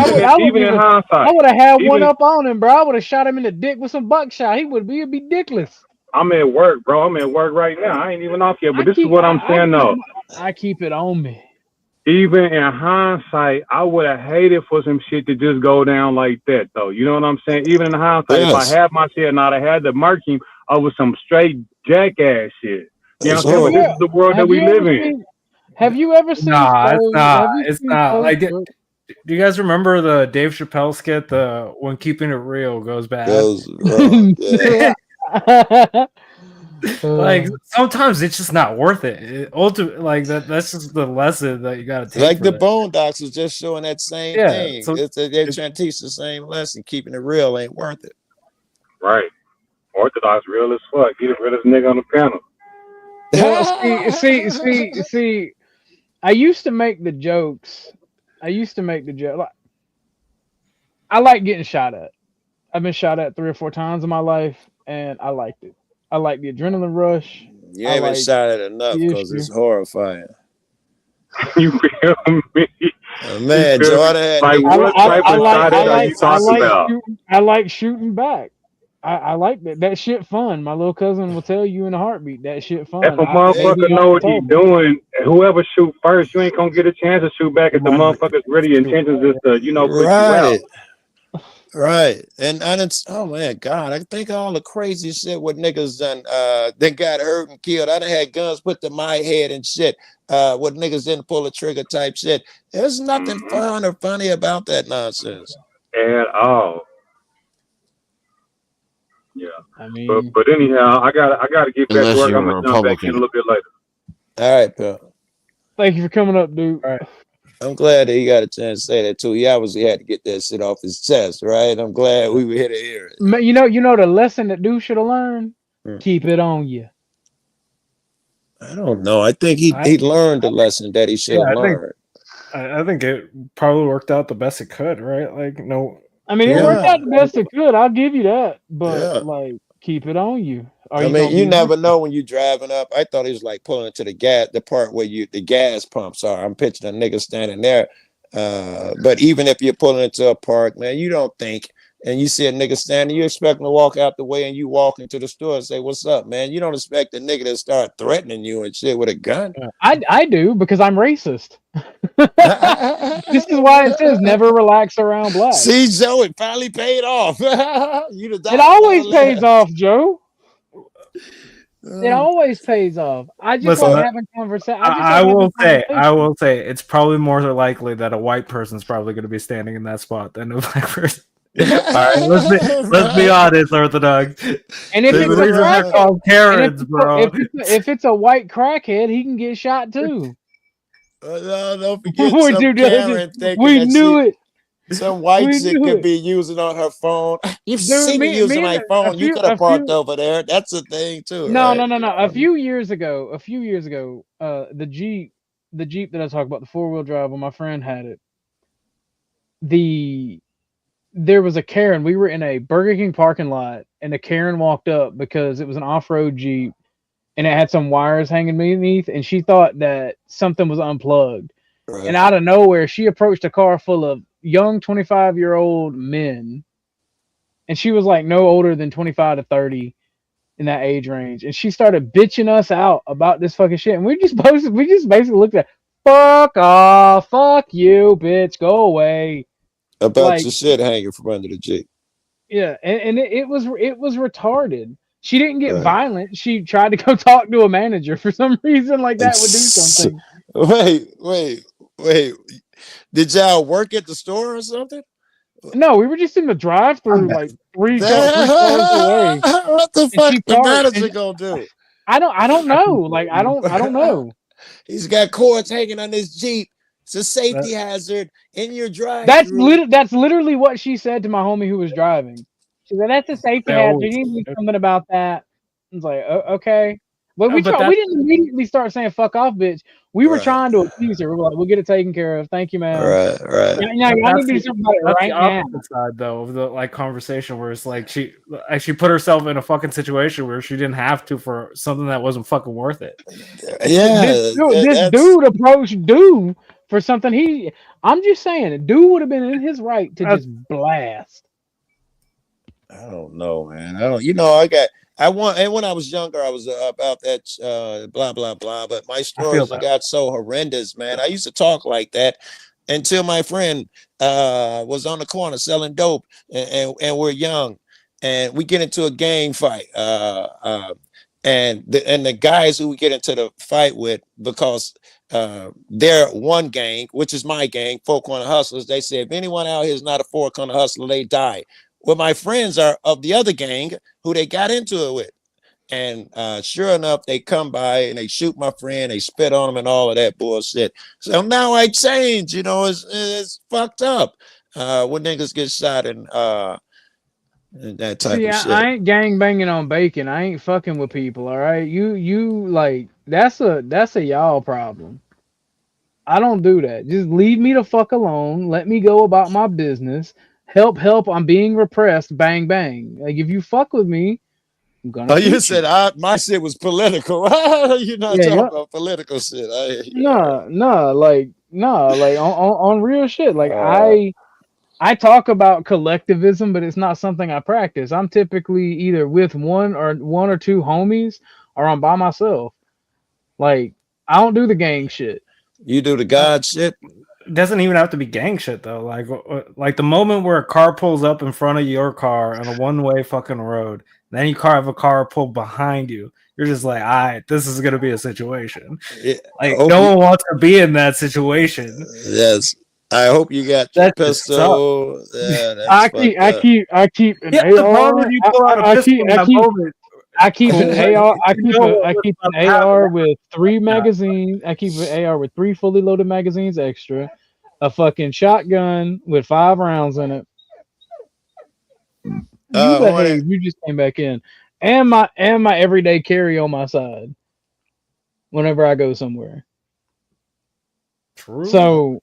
would have had one up on him, bro. I would have shot him in the dick with some buckshot. He'd be dickless. I'm at work, bro. I'm at work right now. I ain't even off yet, but this is what I'm saying though. I keep it on me. Even in hindsight, I would have hated for some shit to just go down like that, though. You know what I'm saying? Even in hindsight, if I had my shit and I'd have had to mark him over some straight jackass shit. You know what I'm saying? But this is the world that we live in. Have you ever seen? It's not. Like, do you guys remember the Dave Chappelle skit? The When Keeping It Real Goes Bad. Like sometimes it's just not worth it. Ultimately, like that's just the lesson that you gotta take. Like the Boondocks was just showing that same thing. So, they're trying to teach the same lesson. Keeping it real ain't worth it. Right. Orthodox real as fuck. He the realest nigga on the panel. Well, see. I used to make the jokes. Like, I like getting shot at. I've been shot at 3 or 4 times in my life, and I liked it. I like the adrenaline rush. You ain't been shot at enough because it's horrifying. You feel me? Man, Jordan. Like what type of shot are you talking about? I like shooting back. I like that. That shit fun. My little cousin will tell you in a heartbeat that shit If fun. a motherfucker know what he doing, whoever shoot first, you ain't gonna get a chance to shoot back if the motherfucker's really intentions is to, put you out. Right. And it's, oh man, God, I think all the crazy shit with niggas done that got hurt and killed. I done had guns put to my head and shit. What niggas didn't pull a trigger type shit. There's nothing fun or funny about that nonsense. At all. Yeah. I mean, but anyhow, I gotta get back to Unless work. you're I'm a gonna jump back in a Republican. little bit later. All right, pal. thank you for coming up, dude. All right. I'm glad that he got a chance to say that too. He obviously had to get that shit off his chest, right? I'm glad we were here to hear it. You know the lesson that dude should have learned. Keep it on you. I don't know. I think he learned the lesson that he should have learned. I think it probably worked out the best it could, right? Like, no. I mean, it worked out the best it could. I'll give you that. But like, keep it on you. I mean, you never know when you're driving up. I thought he was like pulling to the part where the gas pumps are. I'm picturing a nigga standing there. But even if you're pulling into a park, man, you don't think, and you see a nigga standing, you expect him to walk out the way and you walk into the store and say, "What's up, man?" You don't expect a nigga to start threatening you and shit with a gun. I do because I'm racist. This is why it says never relax around blacks. See, Joe, it finally paid off. It always pays off, Joe. It always pays off. I just like having conversation. I will say, it's probably more likely that a white person's probably going to be standing in that spot than a black person. All right, let's be honest, Orthodox. And if it's the reason they're called Karens, bro. If it's a white crackhead, he can get shot too. No, don't forget some Karen thinking we that knew it. Some white chick could be using on her phone. You've seen me using my phone. You could have parked over there. That's a thing too. No, right? no. A few years ago, the Jeep that I talk about, the 4-wheel drive, when my friend had it, there was a Karen. We were in a Burger King parking lot, and a Karen walked up because it was an off-road Jeep, and it had some wires hanging beneath, and she thought that something was unplugged. Right. And out of nowhere, she approached a car full of young 25-year-old men, and she was like no older than 25 to 30 in that age range, and she started bitching us out about this fucking shit, and we just basically looked at, fuck off, fuck you, bitch, go away. About your shit hanging from under the Jeep. Yeah, and it was retarded. She didn't get violent. She tried to go talk to a manager for some reason. Like that would do something. Wait. Did y'all work at the store or something? No, we were just in the drive-through, like three cars away. What the fuck the manager gonna do? I don't know. Like I don't know. He's got cords hanging on his Jeep. It's a safety hazard in your drive-through. That's literally what she said to my homie who was driving. She said, "That's a safety hazard. You need to do something about that." I was like, okay. Well, we didn't immediately start saying "fuck off, bitch." We were trying to appease her. We were like, "We'll get it taken care of. Thank you, man." Right. I need to do something about it right now. The side though of the conversation where it's like she actually put herself in a fucking situation where she didn't have to for something that wasn't fucking worth it. Yeah, this dude approached dude for something I'm just saying, dude would have been in his right to just blast. I don't know, man. And when I was younger, I was about that blah blah blah. But my stories got so horrendous, man. I used to talk like that until my friend was on the corner selling dope, and we're young, and we get into a gang fight. And the guys who we get into the fight with, because they're one gang, which is my gang, Four Corner Hustlers. They say if anyone out here is not a Four Corner Hustler, they die. Well, my friends are of the other gang who they got into it with. And sure enough, they come by and they shoot my friend, they spit on him and all of that bullshit. So now I change, it's fucked up when niggas get shot and that type of shit. I ain't gang banging on bacon. I ain't fucking with people, all right? You like, that's a y'all problem. I don't do that. Just leave me the fuck alone. Let me go about my business. Help, I'm being repressed, bang, bang. Like, if you fuck with me, I'm gonna you said my shit was political. You're not talking about political shit. No, like on real shit. Like I I talk about collectivism, but it's not something I practice. I'm typically either with one or two homies, or I'm by myself. Like, I don't do the gang shit. You do the God shit. It doesn't even have to be gang shit though. Like the moment where a car pulls up in front of your car on a one-way fucking road, then you have a car pull behind you. You're just like, all right, this is gonna be a situation. Like no one wants to be in that situation. Yes. I hope you got your pistol. Yeah, that's I keep an AR. The moment you pull out a pistol in that moment. I keep an AR. I keep an AR with 3 magazines. I keep an AR with 3 fully loaded magazines extra, a fucking shotgun with 5 rounds in it. You behave. You just came back in, and my everyday carry on my side whenever I go somewhere. True. So,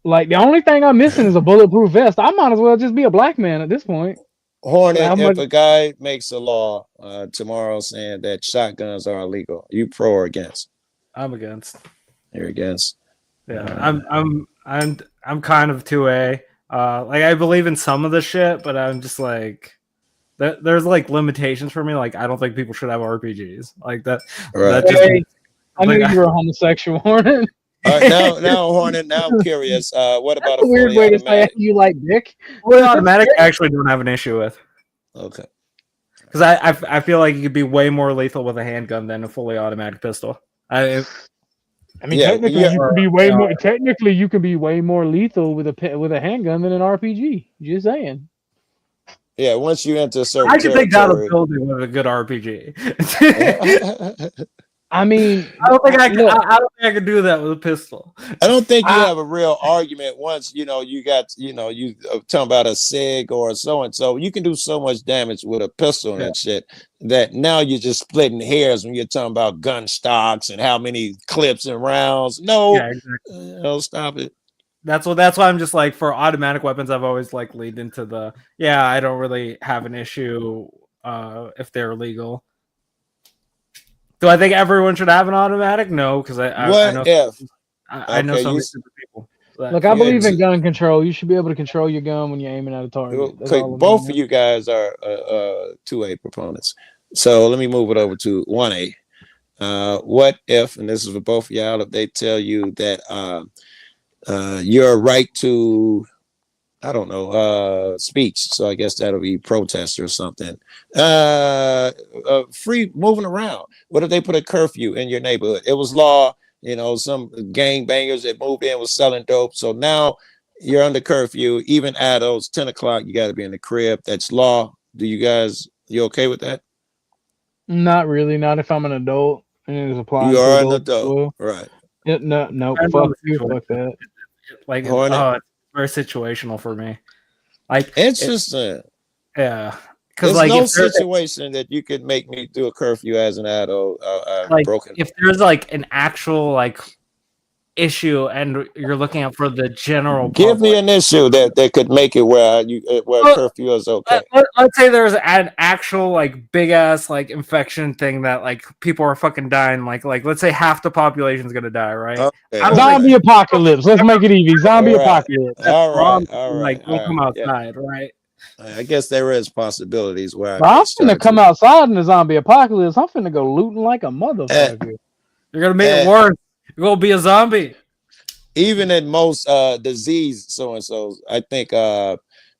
like, the only thing I'm missing is a bulletproof vest. I might as well just be a black man at this point. Hornet, if a guy makes a law tomorrow saying that shotguns are illegal, you pro or against? I'm against. You're against. Yeah, I'm kind of 2A. Like I believe in some of the shit, but I'm just like there's like limitations for me. Like I don't think people should have RPGs like that. Right. I knew you were a homosexual, Hornet. All right, now Hornet. Now I'm curious. What about That's a weird way to say you like dick? Fully automatic, I actually don't have an issue with. Okay. Because I feel like you could be way more lethal with a handgun than a fully automatic pistol. Technically, you can be way more. Technically, you can be way more lethal with a handgun than an RPG. Just saying. Yeah, once you enter a certain I could take down a territory. building with a good RPG. I mean, I don't think I could do that with a pistol. I don't think you have a real argument once you got you talking about a SIG or so and so. You can do so much damage with a pistol and shit that now you're just splitting hairs when you're talking about gun stocks and how many clips and rounds. No, stop it. That's why I'm just like, for automatic weapons, I've always like leaned into I don't really have an issue if they're legal. Do I think everyone should have an automatic? No, because I know some people. Look, I believe in gun control. You should be able to control your gun when you're aiming at a target. Okay, both of you guys are 2A proponents. So let me move it over to 1A. What if, and this is for both of y'all, if they tell you that your right to, I don't know, speech. So I guess that'll be protest or something. Free moving around. What if they put a curfew in your neighborhood? It was law, some gang bangers that moved in was selling dope. So now you're under curfew, even adults, 10 o'clock, you got to be in the crib. That's law. You okay with that? Not really. Not if I'm an adult and it is applied. You are an adult. Right. No, fuck you, fuck that. Like, it's very situational for me. Like, interesting. Because there's like, no situation that you could make me do a curfew as an adult. Like, broken. If there's like an actual like issue and you're looking out for the general give me an issue that could make it where curfew is okay. Let's say there's an actual like big ass like infection thing that like people are fucking dying, like let's say half the population's gonna die, right? Okay. Zombie apocalypse. Let's make it easy. Zombie apocalypse. All right. Like we'll come outside, right? I guess there is possibilities where I'm finna come outside in the zombie apocalypse. I'm finna go looting like a motherfucker. You're gonna make it worse. You're gonna be a zombie. Even in most disease so-and-so, I think a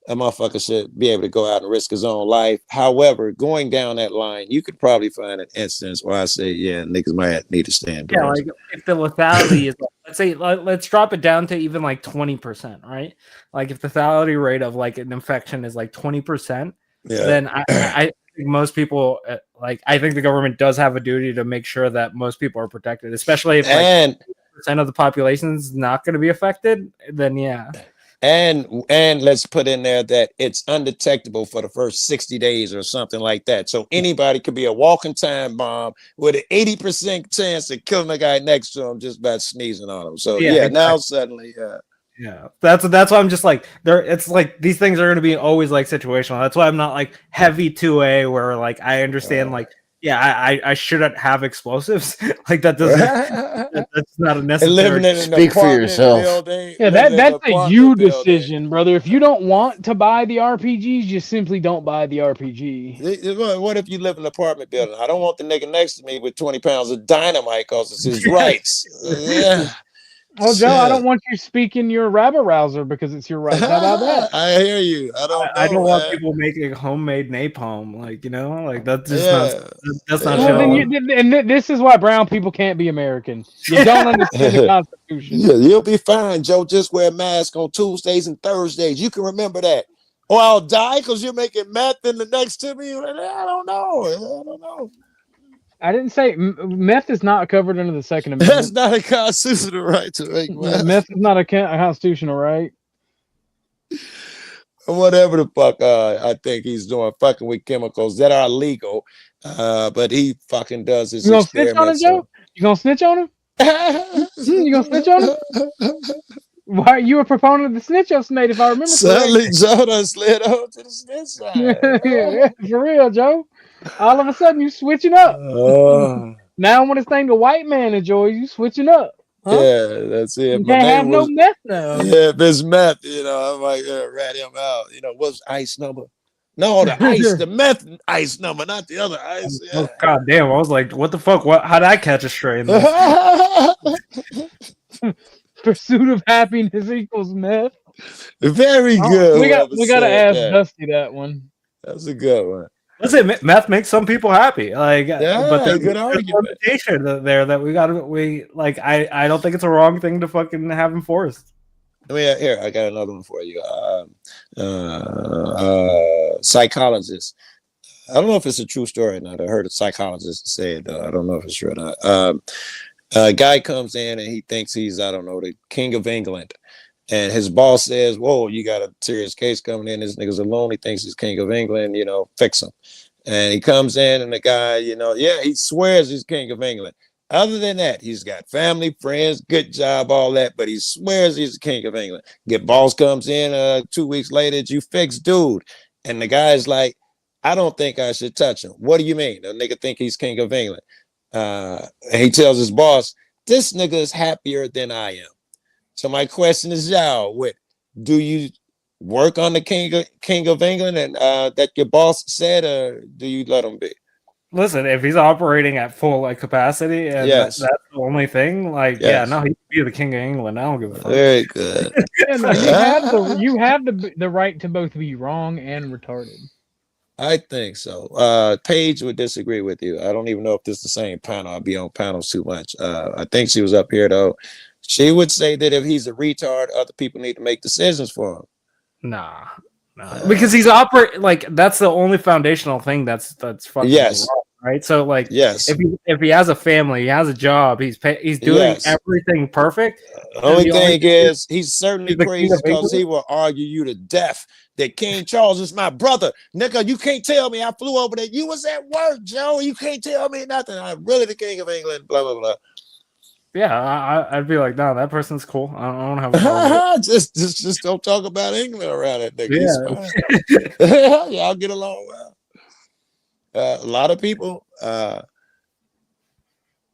motherfucker should be able to go out and risk his own life. However, going down that line, you could probably find an instance where I say, niggas might need to stand. Yeah, like if the lethality is, let's say, let's drop it down to even like 20%, right? Like if the lethality rate of like an infection is like 20%, then I think most people, I think the government does have a duty to make sure that most people are protected, especially if like, percent of the population is not going to be affected. Then and let's put in there that it's undetectable for the first 60 days or something like that. So anybody could be a walking time bomb with an 80% chance of killing the guy next to him just by sneezing on him. So now suddenly, that's why I'm just like it's like these things are going to be always like situational. That's why I'm not like heavy 2A where like I understand like yeah, I shouldn't have explosives. Like that doesn't. That's not a And necessary. living in an Speak for apartment yourself. building. Yeah, living in an that's a apartment you building. decision, brother. If you don't want to buy the RPGs, you simply don't buy the RPG. What if you live in an apartment building? I don't want the nigga next to me with 20 pounds of dynamite because it's his rights. Yeah. Well, Joe, I don't Shit. want you speaking your rabble rouser because it's your rights. How about that? I hear you. I don't know. I don't want man. people making homemade napalm, like, you know, like that's just Yeah. that's not Well, shit. then this is why brown people can't be American. You don't understand the Constitution. Yeah, you'll be fine, Joe. Just wear a mask on Tuesdays and Thursdays. You can remember that. Or I'll die because you're making meth in the next to me. I don't know. I don't know. I didn't say meth is not covered under the Second Amendment. That's not a constitutional right to make meth. Meth is not a constitutional right. Whatever the fuck I think he's doing, fucking with chemicals that are legal. But he fucking does his You gonna snitch on him, experiments. Joe? You gonna snitch on him? You gonna snitch on him? Why you a proponent of the snitch snake, if I remember Suddenly, correctly? Joe done slid over to the snitch side. Yeah, for real, Joe. All of a sudden, you switching up. Now, when it's named a white man enjoys, you switching up. Huh? Yeah, that's it. You My can't have neighbor no was, meth now. yeah, if it's meth, you know, I'm like, rat him out. You know, what's ice number? No, the ice, the meth ice number, not the other ice. Yeah. Oh, God damn! I was like, what the fuck? How'd I catch a stray in this? Pursuit of happiness equals meth. Very good. We gotta whoever ask said that. Dusty that one. That's a good one. Listen, meth makes some people happy. Like, Yeah, but there's good a argument. limitation there that we like. I don't think it's a wrong thing to fucking have enforced. I mean, here, I got another one for you. Psychologist. I don't know if it's a true story or not. I heard a psychologist say it. I don't know if it's true or not. A guy comes in and he thinks he's, I don't know, the king of England. And his boss says, whoa, you got a serious case coming in. This nigga's alone. He thinks he's king of England, you know, fix him. And he comes in and the guy, you know, yeah, he swears he's king of England. Other than that, he's got family, friends, good job, all that, but he swears he's the king of England. Get boss comes in 2 weeks later, you fix dude. And the guy's like, I don't think I should touch him. What do you mean? The nigga think he's king of England. And he tells his boss, this nigga is happier than I am. So my question is, y'all, do you work on the king of England and that your boss said, or do you let him be? Listen, if he's operating at full like capacity and Yes. that's the only thing, like, Yes. yeah, no, he could be the king of England. I don't give a fuck. Very good. Yeah, no, you have the right to both be wrong and retarded. I think so. Paige would disagree with you. I don't even know if this is the same panel. I'll be on panels too much. I think she was up here though. She would say that if he's a retard, other people need to make decisions for him. Nah. Because he's like that's the only foundational thing that's fucking Yes. wrong, right? So like, yes, if he has a family, he has a job, he's doing Yes. everything perfect. The only the thing is, he's certainly he's the king crazy of because he England? will argue you to death that King Charles is my brother. Nigga, you can't tell me I flew over there. You was at work, Joe. You can't tell me nothing. I'm really the king of England, blah, blah, blah. Yeah, I'd be like, no, that person's cool. I don't have a problem with it. just don't talk about England around that nigga. He's fine. Y'all get along well. A lot of people,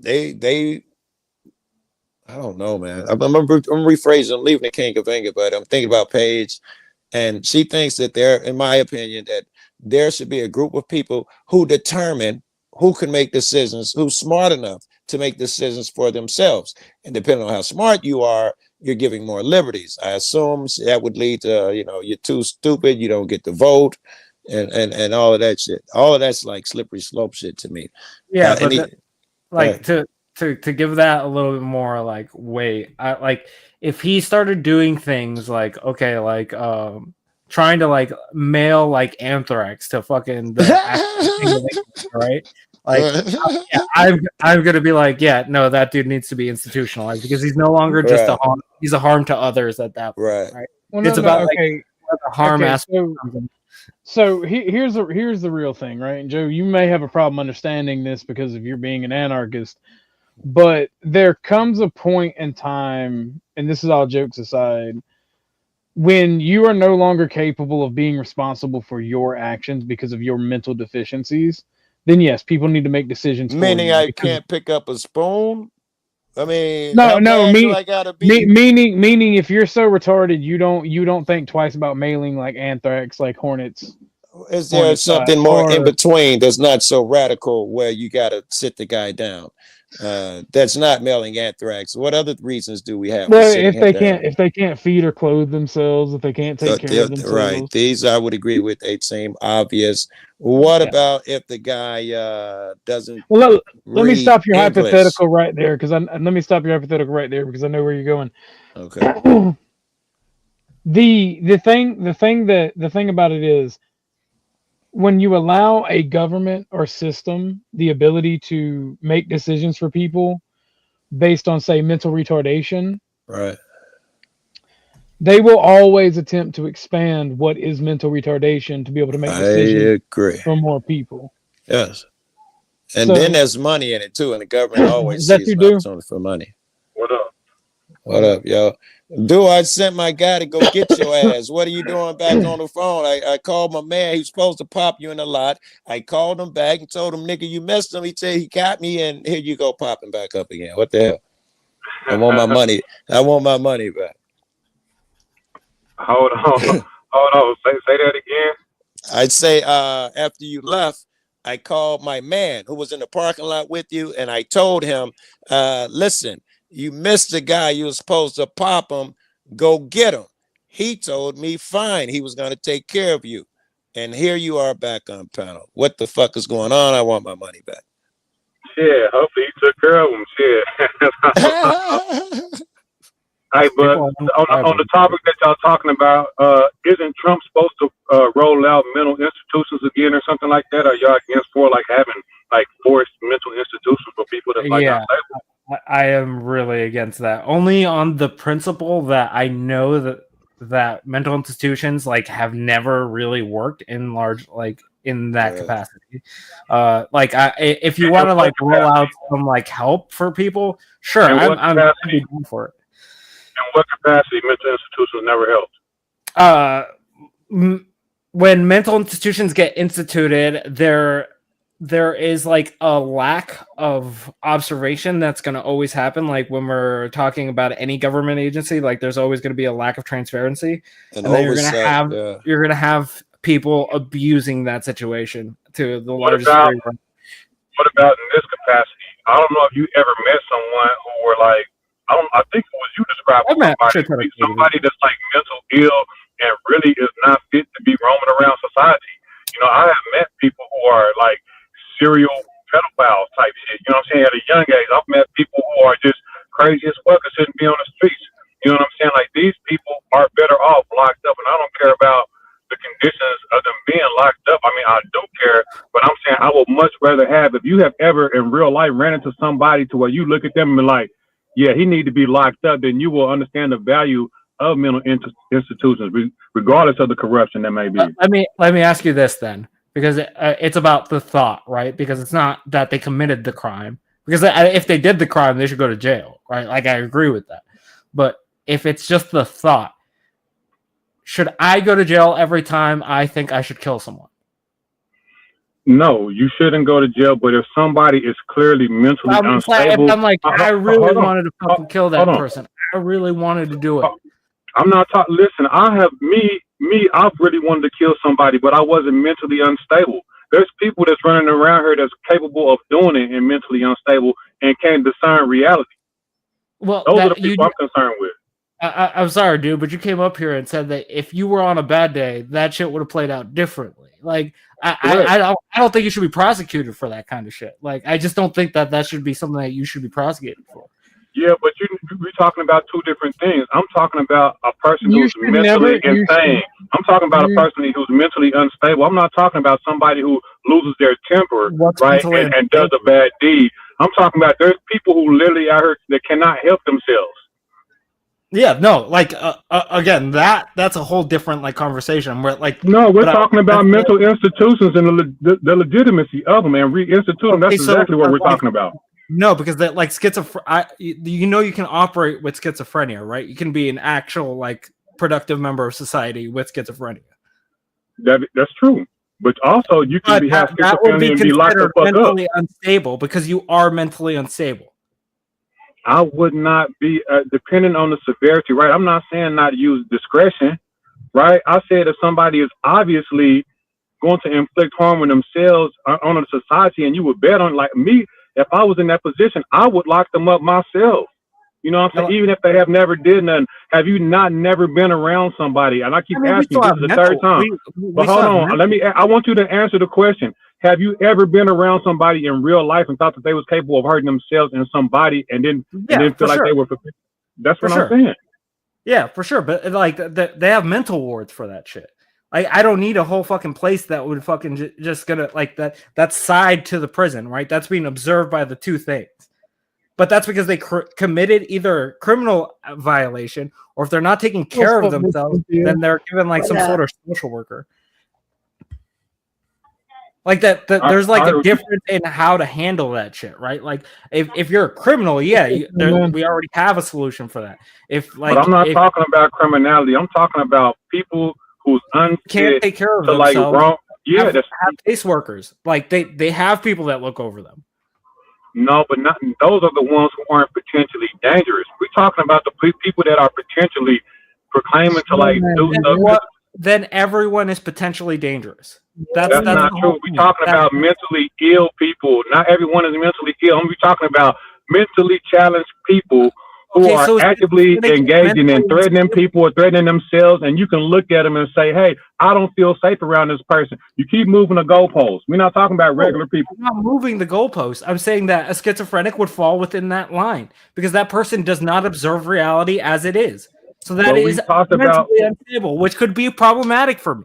they I don't know, man. I'm rephrasing. I'm leaving the king of England, but I'm thinking about Paige, and she thinks that in my opinion, that there should be a group of people who determine who can make decisions, who's smart enough to make decisions for themselves. And depending on how smart you are, you're giving more liberties. I assume that would lead to, you're too stupid, you don't get to vote, and all of that shit. All of that's like slippery slope shit to me. Yeah, but to give that a little bit more like weight, if he started doing things like trying to like mail like anthrax to fucking right, I'm gonna be like, yeah, no, that dude needs to be institutionalized because he's no longer just he's a harm to others at that point, right? Well, It's about the harm aspect. So here's the real thing, right? And Joe, you may have a problem understanding this because of your being an anarchist, but there comes a point in time, and this is all jokes aside, when you are no longer capable of being responsible for your actions because of your mental deficiencies, then yes, people need to make decisions. Meaning for you I because, can't pick up a spoon. I mean, no, how no, bad do I gotta be? meaning if you're so retarded, you don't think twice about mailing like anthrax, like hornets. Is there something more in or between that's not so radical where you gotta sit the guy down? That's not mailing anthrax. What other reasons do we have for well, sitting him down? if they can't feed or clothe themselves, if they can't take care of Right. themselves. These I would agree with. They seem obvious. What Yeah. about if the guy doesn't Well, let me read stop your English? hypothetical right there because let me stop your hypothetical right there because I know where you're going. Okay. The thing about it is when you allow a government or system the ability to make decisions for people based on, say, mental retardation, Right. they will always attempt to expand what is mental retardation to be able to make I decisions agree. for more people. Yes. And So- then there's money in it too, and the government always Is that sees you, an Do? opportunity for money. What up? What up, yo? I sent my guy to go get your ass. What are you doing back on the phone? I called my man. He's supposed to pop you in the lot. I called him back and told him, nigga, you missed him. He said he got me, and here you go popping back up again. What the hell? I want my money. I want my money back. Hold on. Hold on. Say that again. I'd say after you left, I called my man who was in the parking lot with you, and I told him, listen, you missed the guy you were supposed to pop him. Go get him. He told me, fine, he was going to take care of you. And here you are back on panel. What the fuck is going on? I want my money back. Yeah, hopefully he took care of him. Shit. Hey, but on the topic that y'all talking about, isn't Trump supposed to roll out mental institutions again or something like that? Are y'all against for like having like forced mental institutions for people that's like unstable? I am really against that. Only on the principle that I know that mental institutions like have never really worked in large in that capacity. If you want to like roll out some like help for people, sure, I'm happy for it. In what capacity mental institutions never helped? When mental institutions get instituted, there is like a lack of observation that's going to always happen. Like when we're talking about any government agency, like there's always going to be a lack of transparency, and then you're going to have people abusing that situation to the largest degree. What about in this capacity? I don't know if you ever met someone who were like, I think it was you describing somebody that's like mental ill and really is not fit to be roaming around society. You know, I have met people who are like serial pedophiles type shit. You know what I'm saying? At a young age, I've met people who are just crazy as fuck and shouldn't be on the streets. You know what I'm saying? Like these people are better off locked up, and I don't care about the conditions of them being locked up. I mean, I do care, but I'm saying I would much rather have, if you have ever in real life ran into somebody to where you look at them and be like, yeah, he need to be locked up, then you will understand the value of mental institutions, regardless of the corruption that may be. Let me ask you this then, because it's about the thought, right? Because it's not that they committed the crime. Because if they did the crime, they should go to jail, right? Like I agree with that. But if it's just the thought, should I go to jail every time I think I should kill someone? No, you shouldn't go to jail. But if somebody is clearly mentally unstable, if I'm like, I really wanted to fucking kill that person. I really wanted to do it. I'm not talking. Listen, I've really wanted to kill somebody, but I wasn't mentally unstable. There's people that's running around here that's capable of doing it and mentally unstable and can't discern reality. Well, those are the people I'm concerned with. I'm sorry, dude, but you came up here and said that if you were on a bad day, that shit would have played out differently. Like, I don't think you should be prosecuted for that kind of shit. Like, I just don't think that should be something that you should be prosecuted for. Yeah, but we're talking about two different things. I'm talking about a person who's mentally insane. I'm talking about a person who's mentally unstable. I'm not talking about somebody who loses their temper, right, and does a bad deed. I'm talking about there's people who literally out here that cannot help themselves. Yeah, no, like again, that's a whole different like conversation. Where like we're talking about mental institutions and the legitimacy of them and reinstitute them. That's exactly what we're talking about. No, because that like you can operate with schizophrenia, right? You can be an actual like productive member of society with schizophrenia. That's true. But also, you can But have that would be schizophrenia and be locked the considered fuck up. mentally unstable because you are mentally unstable. I would not be, depending on the severity, right? I'm not saying not use discretion, right? I said if somebody is obviously going to inflict harm on themselves on a society, and you would bet on, like me, if I was in that position, I would lock them up myself. You know what I'm saying? Even if they have never did nothing. Have you never been around somebody? And I keep asking, this is the third time. But hold on, I want you to answer the question. Have you ever been around somebody in real life and thought that they was capable of hurting themselves and somebody and then feel like they were? That's what I'm saying. Yeah, for sure. But like they have mental wards for that shit. I don't need a whole fucking place that would fucking just gonna like that's side to the prison, right? That's being observed by the two things. But that's because they committed either a criminal violation, or if they're not taking care of themselves, then they're given like some sort of social worker. Like that there's like a difference in how to handle that shit, right? Like if you're a criminal, we already have a solution for that. But I'm not talking about criminality. I'm talking about people who's unfit can't take care of to themselves. like wrong. Yeah, have caseworkers. Like they have people that look over them. No, but not those are the ones who aren't potentially dangerous. We're talking about the people that are potentially proclaiming to like do stuff. Then everyone is potentially dangerous. That's not true. We're talking about mentally ill people. Not everyone is mentally ill. We're talking about mentally challenged people who are actively engaging and threatening people or threatening themselves, and you can look at them and say, hey, I don't feel safe around this person. You keep moving the goalposts. We're not talking about regular people. I'm not moving the goalposts. I'm saying that a schizophrenic would fall within that line because that person does not observe reality as it is. So that is mentally unstable, which could be problematic for me.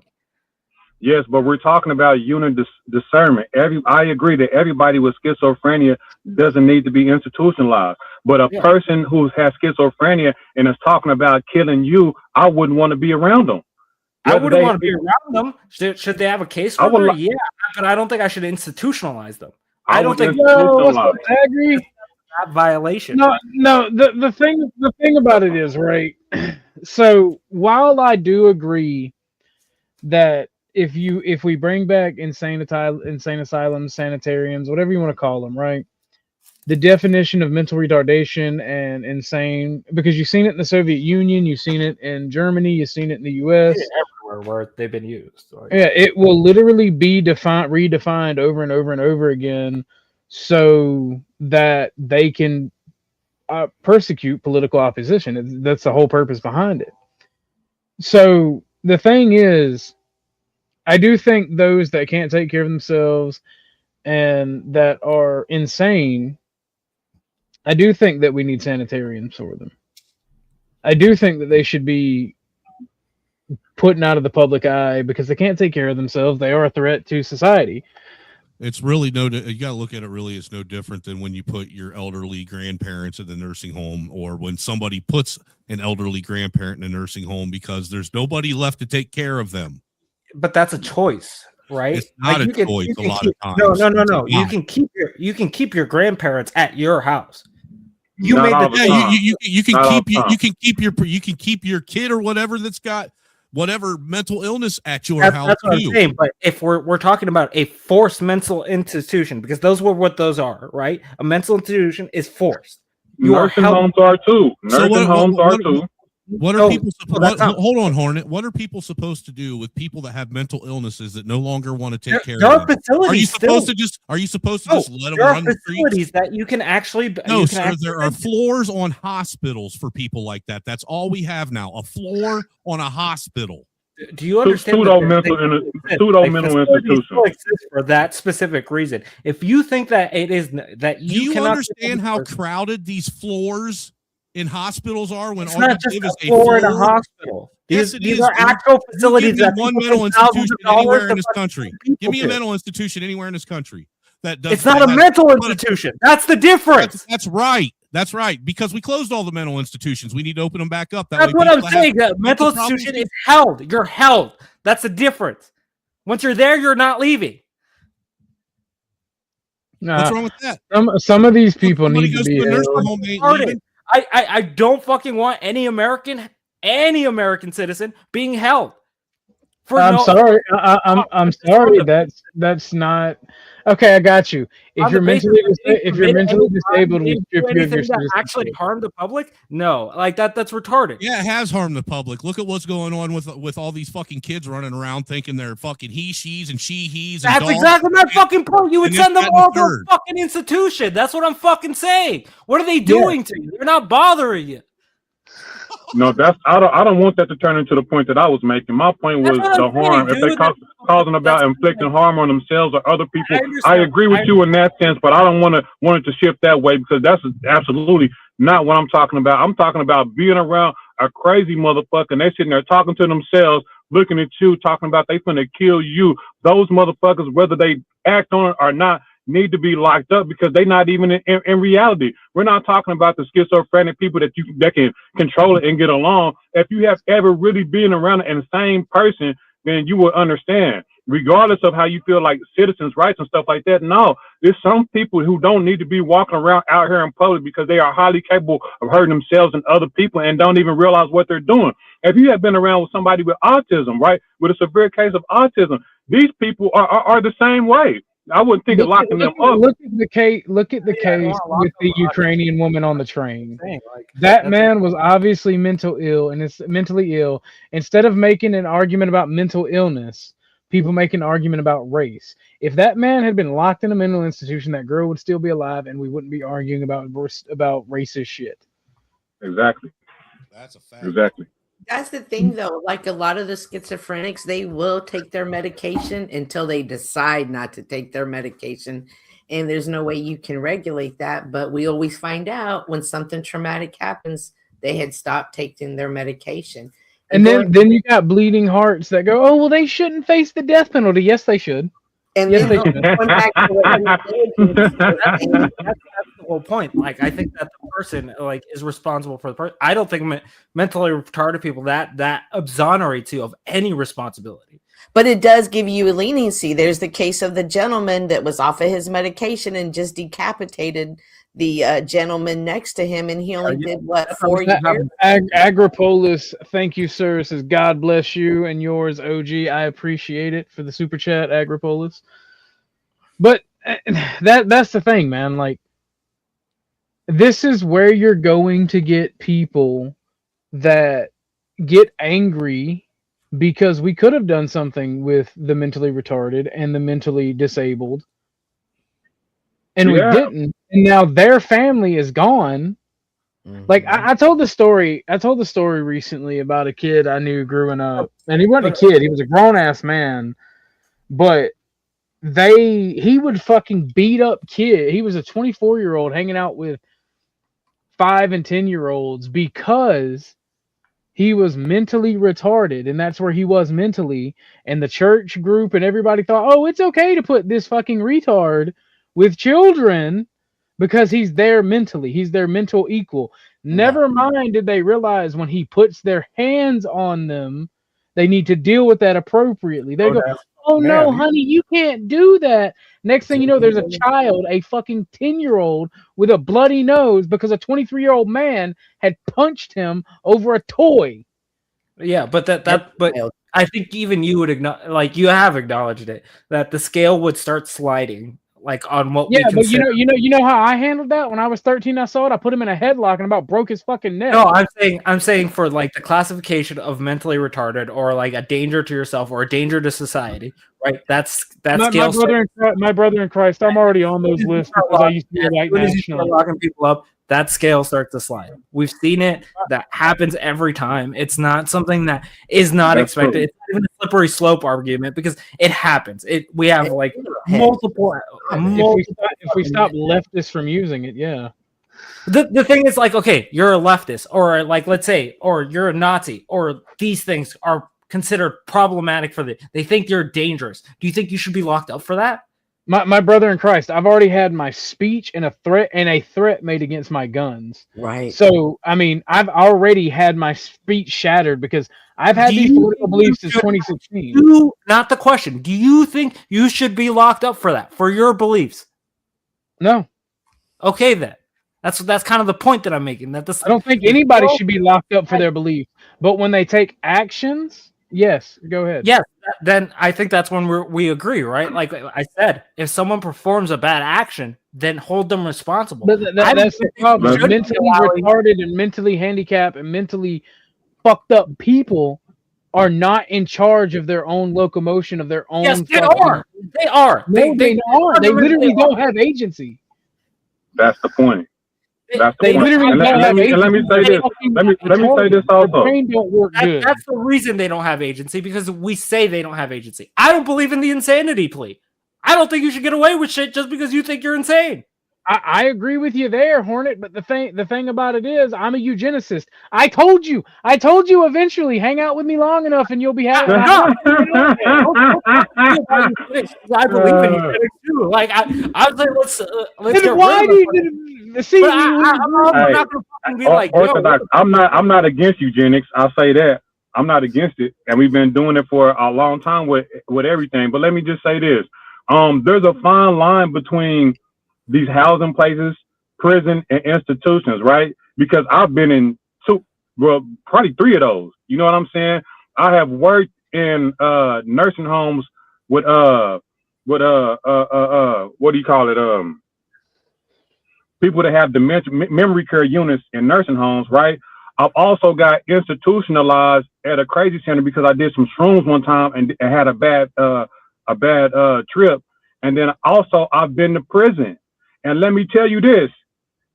Yes, but we're talking about unit discernment. I agree that everybody with schizophrenia doesn't need to be institutionalized. But a person who has schizophrenia and is talking about killing you, I wouldn't want to be around them. I wouldn't want to be around them. Should they have a caseworker? Yeah, but I don't think I should institutionalize them. I don't think I agree. That violation. No. The thing about it is, right. So while I do agree that if we bring back insane asylums, sanitariums, whatever you want to call them, right? The definition of mental retardation and insane, because you've seen it in the Soviet Union, you've seen it in Germany, you've seen it in the US. Everywhere where they've been used. Yeah, it will literally be redefined over and over and over again so that they can persecute political opposition. That's the whole purpose behind it. So the thing is, I do think those that can't take care of themselves and that are insane, I do think that we need sanitariums for them. I do think that they should be put out of the public eye because they can't take care of themselves. They are a threat to society. It's really you got to look at it really. It's no different than when you put your elderly grandparents in the nursing home, or when somebody puts an elderly grandparent in a nursing home because there's nobody left to take care of them. But that's a choice, right? It's not a choice a lot of times. No. You can keep your grandparents at your house. You can keep your kid or whatever that's got whatever mental illness at your house. That's what I'm saying. But if we're talking about a forced mental institution, because those were what those are, right? A mental institution is forced. Nursing homes are too. Nursing homes are too. What are people supposed? Hold on, Hornet. What are people supposed to do with people that have mental illnesses that no longer want to take care of them? Are you supposed to just let them run the streets? That you can actually there are floors on hospitals for people like that. That's all we have now. A floor on a hospital. Do you understand? Pseudo mental institution for that specific reason. If you think that it is that do you understand how crowded these floors in hospitals are when it's not just a floor in a hospital. These are actual facilities. Give me one mental institution anywhere in this country. Give me a mental institution anywhere in this country that does. It's not a mental institution. That's the difference. That's right. That's right. Because we closed all the mental institutions. We need to open them back up. That's what I'm saying. A mental institution is held. You're held. That's the difference. Once you're there, you're not leaving. What's wrong with that? Some of these people need to be. I don't fucking want any American citizen being held. I'm sorry. I'm sorry. That's not okay. I got you. If you're mentally disabled, we strip you of your that actually citizenship. harm the public? No, like that's retarded. Yeah, it has harmed the public. Look at what's going on with all these fucking kids running around thinking they're fucking he, she's, and she, he's. And That's dogs. exactly my fucking point. You would And send this, them that, and all the to a third. fucking institution. That's what I'm fucking saying. What are they doing to you? They're not bothering you. No, that's I don't want that to turn into the point that I was making. My point was the harm. If they causing about inflicting harm on themselves or other people, I agree with you in that sense, but I don't want it to shift that way because that's absolutely not what I'm talking about. I'm talking about being around a crazy motherfucker and they sitting there talking to themselves, looking at you, talking about they finna kill you. Those motherfuckers, whether they act on it or not, need to be locked up because they're not even in reality. We're not talking about the schizophrenic people that can control it and get along. If you have ever really been around an insane person, then you will understand. Regardless of how you feel like citizens' rights and stuff like that, no, there's some people who don't need to be walking around out here in public because they are highly capable of hurting themselves and other people and don't even realize what they're doing. If you have been around with somebody with autism, right, with a severe case of autism, these people are the same way. I wouldn't think of locking them up. Look at the case with the Ukrainian woman on the train. That man was obviously mentally ill. Instead of making an argument about mental illness, people make an argument about race. If that man had been locked in a mental institution, that girl would still be alive, and we wouldn't be arguing about racist shit. Exactly. That's a fact. Exactly. That's the thing, though. Like a lot of the schizophrenics, they will take their medication until they decide not to take their medication. And there's no way you can regulate that. But we always find out when something traumatic happens, they had stopped taking their medication. And then you got bleeding hearts that go, oh, well, they shouldn't face the death penalty. Yes, they should. And yes, they should. That's the whole point. Like, I think that the person is responsible for the person. I don't think mentally retarded people that exonerates you of any responsibility. But it does give you a leniency. There's the case of the gentleman that was off of his medication and just decapitated the gentleman next to him, and he only did 4 years. Agripolis, thank you, sir. Says God bless you and yours, OG. I appreciate it for the super chat, Agripolis. But that's the thing, man. Like, this is where you're going to get people that get angry because we could have done something with the mentally retarded and the mentally disabled. And we didn't, and now their family is gone. Mm-hmm. Like I told the story recently about a kid I knew growing up, and he wasn't a kid; he was a grown ass man. But he would fucking beat up kid. He was a 24-year-old hanging out with 5 and 10-year-olds because he was mentally retarded, and that's where he was mentally. And the church group and everybody thought, oh, it's okay to put this fucking retard with children because he's there mentally. He's their mental equal. Never mind did they realize when he puts their hands on them, they need to deal with that appropriately. They go, oh no, honey, you can't do that. Next thing you know, there's a child, a fucking 10-year-old with a bloody nose because a 23-year-old man had punched him over a toy. Yeah, but but I think even you would acknowledge, you have acknowledged it, that the scale would start sliding. On what we consider. But you know how I handled that when I was 13. I saw it. I put him in a headlock and about broke his fucking neck. No, I'm saying for the classification of mentally retarded or a danger to yourself or a danger to society, right? That's my brother in Christ. I'm already on those lists because I used to be white national. Locking people up, that scale starts to slide. We've seen it. That happens every time. It's not something that is not expected. True. It's not even a slippery slope argument because it happens. We have multiple. If we stop leftists from using it, yeah. The thing is, okay, you're a leftist, or let's say, or you're a Nazi, or these things are considered problematic for they think you're dangerous. Do you think you should be locked up for that? My brother in Christ, I've already had my speech and a threat made against my guns. Right. So, I mean, I've already had my speech shattered because I've had these political beliefs since 2016. Not the question. Do you think you should be locked up for that, for your beliefs? No. Okay, then. That's kind of the point that I'm making. I don't think anybody should be locked up for their belief. But when they take actions Yes, go ahead. Yes, then I think that's when we agree, right? Like I said, if someone performs a bad action, then hold them responsible. But that's the problem. Mentally retarded and mentally handicapped and mentally fucked up people are not in charge of their own locomotion, of their own. Yes, they are. They are. No, they are. They literally don't have agency. That's the point. That's the They point. literally And don't have let me say this. Let me say this Their also. brain don't work good. That's the reason they don't have agency, because we say they don't have agency. I don't believe in the insanity plea. I don't think you should get away with shit just because you think you're insane. I agree with you there, Hornet. But the thing about it is, I'm a eugenicist. I told you eventually, hang out with me long enough and you'll be happy. I believe in eugenics too. Like I was like, let's get why rid do of you see? I'm not gonna fucking be like, Orthodox. I'm not against eugenics. I'll say that. I'm not against it, and we've been doing it for a long time with everything. But let me just say this: there's a fine line between these housing places, prison, and institutions, right? Because I've been in probably 3 of those. You know what I'm saying? I have worked in nursing homes with what do you call it? People that have dementia, memory care units in nursing homes, right? I've also got institutionalized at a crazy center because I did some shrooms one time and had a bad trip. And then also I've been to prison. And let me tell you this,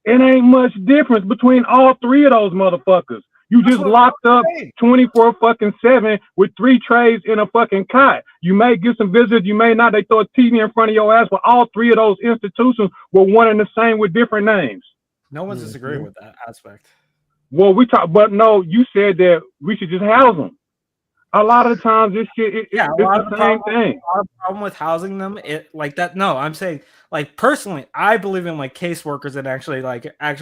it ain't much difference between all 3 of those motherfuckers. You just locked up 24/7 with 3 trays in a fucking cot. You may get some visitors, you may not. They throw a TV in front of your ass, but all 3 of those institutions were one and the same with different names. No one's disagreeing with that aspect. Well, but no, you said that we should just house them. A lot of the times, this shit, it's the same thing. A lot of problem with housing them, like that. No, I'm saying, like, personally, I believe in like caseworkers and actually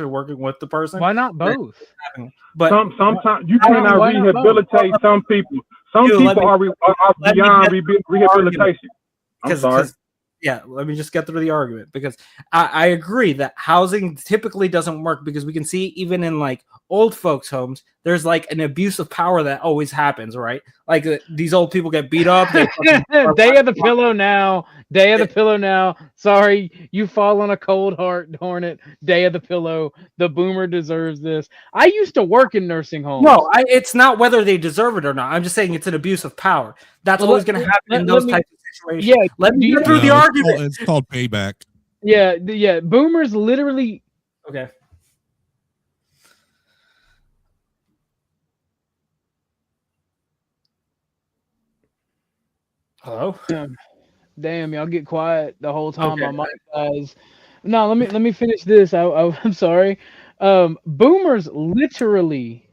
working with the person. Why not both? But sometimes you cannot rehabilitate some people. Some people are beyond rehabilitation. I'm sorry. Yeah, let me just get through the argument, because I agree that housing typically doesn't work, because we can see even in like old folks' homes, there's like an abuse of power that always happens, right? Like these old people get beat up. Day of the pillow now. Day of the pillow now. Sorry, you fall on a cold heart, Hornet. Day of the pillow. The boomer deserves this. I used to work in nursing homes. No, it's not whether they deserve it or not. I'm just saying it's an abuse of power. That's always going to happen in those types of situations. Yeah, let me get through the argument. It's called payback. Yeah. Boomers literally. Okay. Hello. Damn, y'all get quiet the whole time. My mic dies. No, let me finish this. I'm sorry. Boomers literally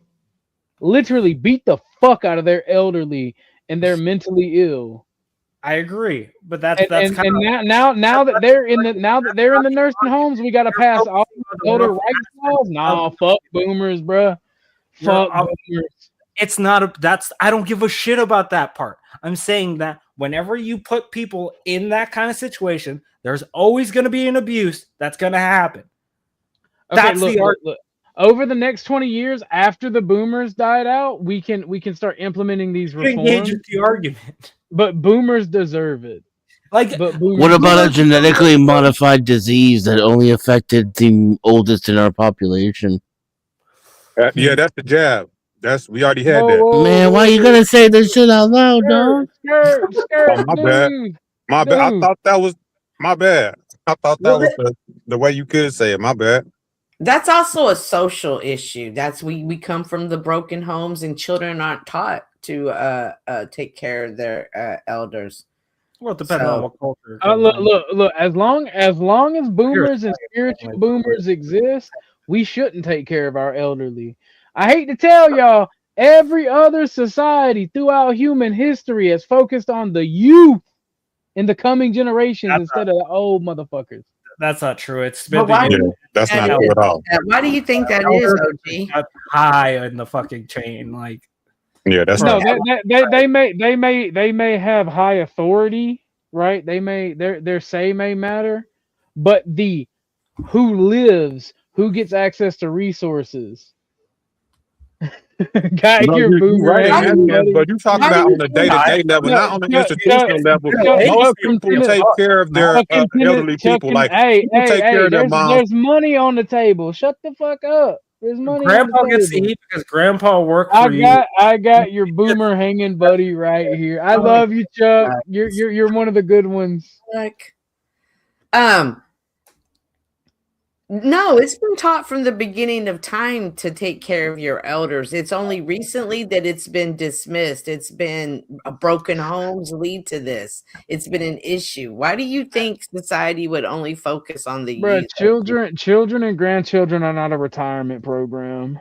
beat the fuck out of their elderly and they're mentally ill. I agree, but that's kind of now that they're in the nursing homes, we got to pass all elder rights laws. Nah, fuck boomers, bruh. Fuck boomers. It's not I don't give a shit about that part. I'm saying that whenever you put people in that kind of situation, there's always going to be an abuse that's going to happen. Okay, that's look. Over the next 20 years, after the boomers died out, we can start implementing these reforms. Engage with the argument. But boomers deserve it. What about a genetically modified disease that only affected the oldest in our population? Yeah, that's the jab. We already had that. Man, why you gonna say this shit out loud, dog? Oh, my bad. My bad. I thought that was my bad. I thought that was the way you could say it. My bad. That's also a social issue. That's we come from the broken homes, and children aren't taught to take care of their elders. Well, depending on what culture. Look. As long as boomers and spiritual boomers exist, we shouldn't take care of our elderly. I hate to tell y'all, every other society throughout human history has focused on the youth in the coming generations instead of the old motherfuckers. That's not true. It's that's not true at all. Why do you think that is, OG? High in the fucking chain, like. Yeah, that's no. They may have high authority, right? They may their say may matter, but the who lives, who gets access to resources, Got No, your you're boomer right, hanging, man. buddy. But you're talking about on the day-to-day level, not on the institutional level. Most people take care of their elderly people. Like Hey, people take care of their moms. there's money on the table. Shut the fuck up. There's money Grandpa on the gets to table. eat because Grandpa worked for you. I got your boomer hanging buddy right here. I love you, Chuck. You're one of the good ones. Like, no, it's been taught from the beginning of time to take care of your elders. It's only recently that it's been dismissed. It's been broken homes lead to this. It's been an issue. Why do you think society would only focus on the Bruh, youth? children and grandchildren are not a retirement program.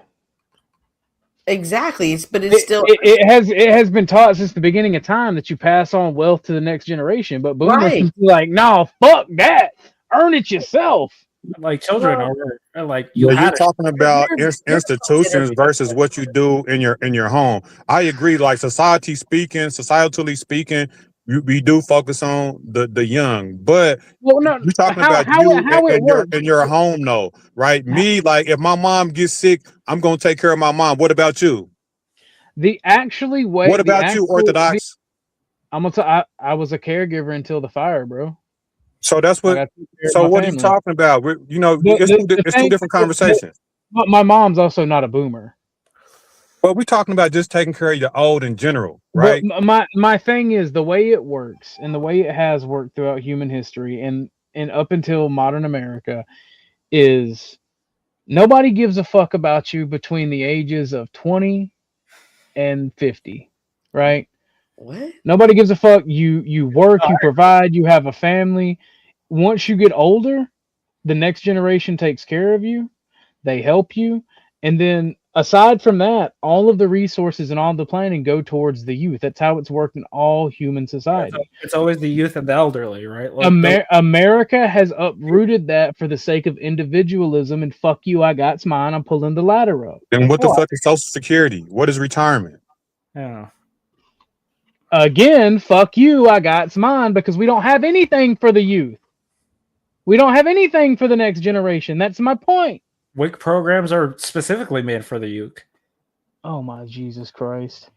Exactly, but it's still it has been taught since the beginning of time that you pass on wealth to the next generation. But boomers Right. like, no, fuck that. Earn it yourself. Like children are like you You're had talking about institutions versus what you do in your home. I agree. Like societally speaking, we do focus on the young, but no, you're talking about in your home, though, right? Me, like if my mom gets sick, I'm gonna take care of my mom. What about you? What about you, Orthodox? I'm gonna I was a caregiver until the fire, bro. So that's what. So what are you talking about? It's two different conversations. My mom's also not a boomer. But we're talking about just taking care of the old in general, right? But my thing is the way it works and the way it has worked throughout human history and up until modern America is nobody gives a fuck about you between the ages of 20 and 50, right? What? Nobody gives a fuck. You work, you provide, you have a family. Once you get older, the next generation takes care of you. They help you. And then aside from that, all of the resources and all the planning go towards the youth. That's how it's worked in all human society. It's always the youth and the elderly, right? Like America has uprooted that for the sake of individualism and fuck you, I got mine, I'm pulling the ladder up. And what the fuck is Social Security? What is retirement? Yeah. Again, fuck you, I got mine, because we don't have anything for the youth. We don't have anything for the next generation. That's my point. WIC programs are specifically made for the youth. Oh my Jesus Christ.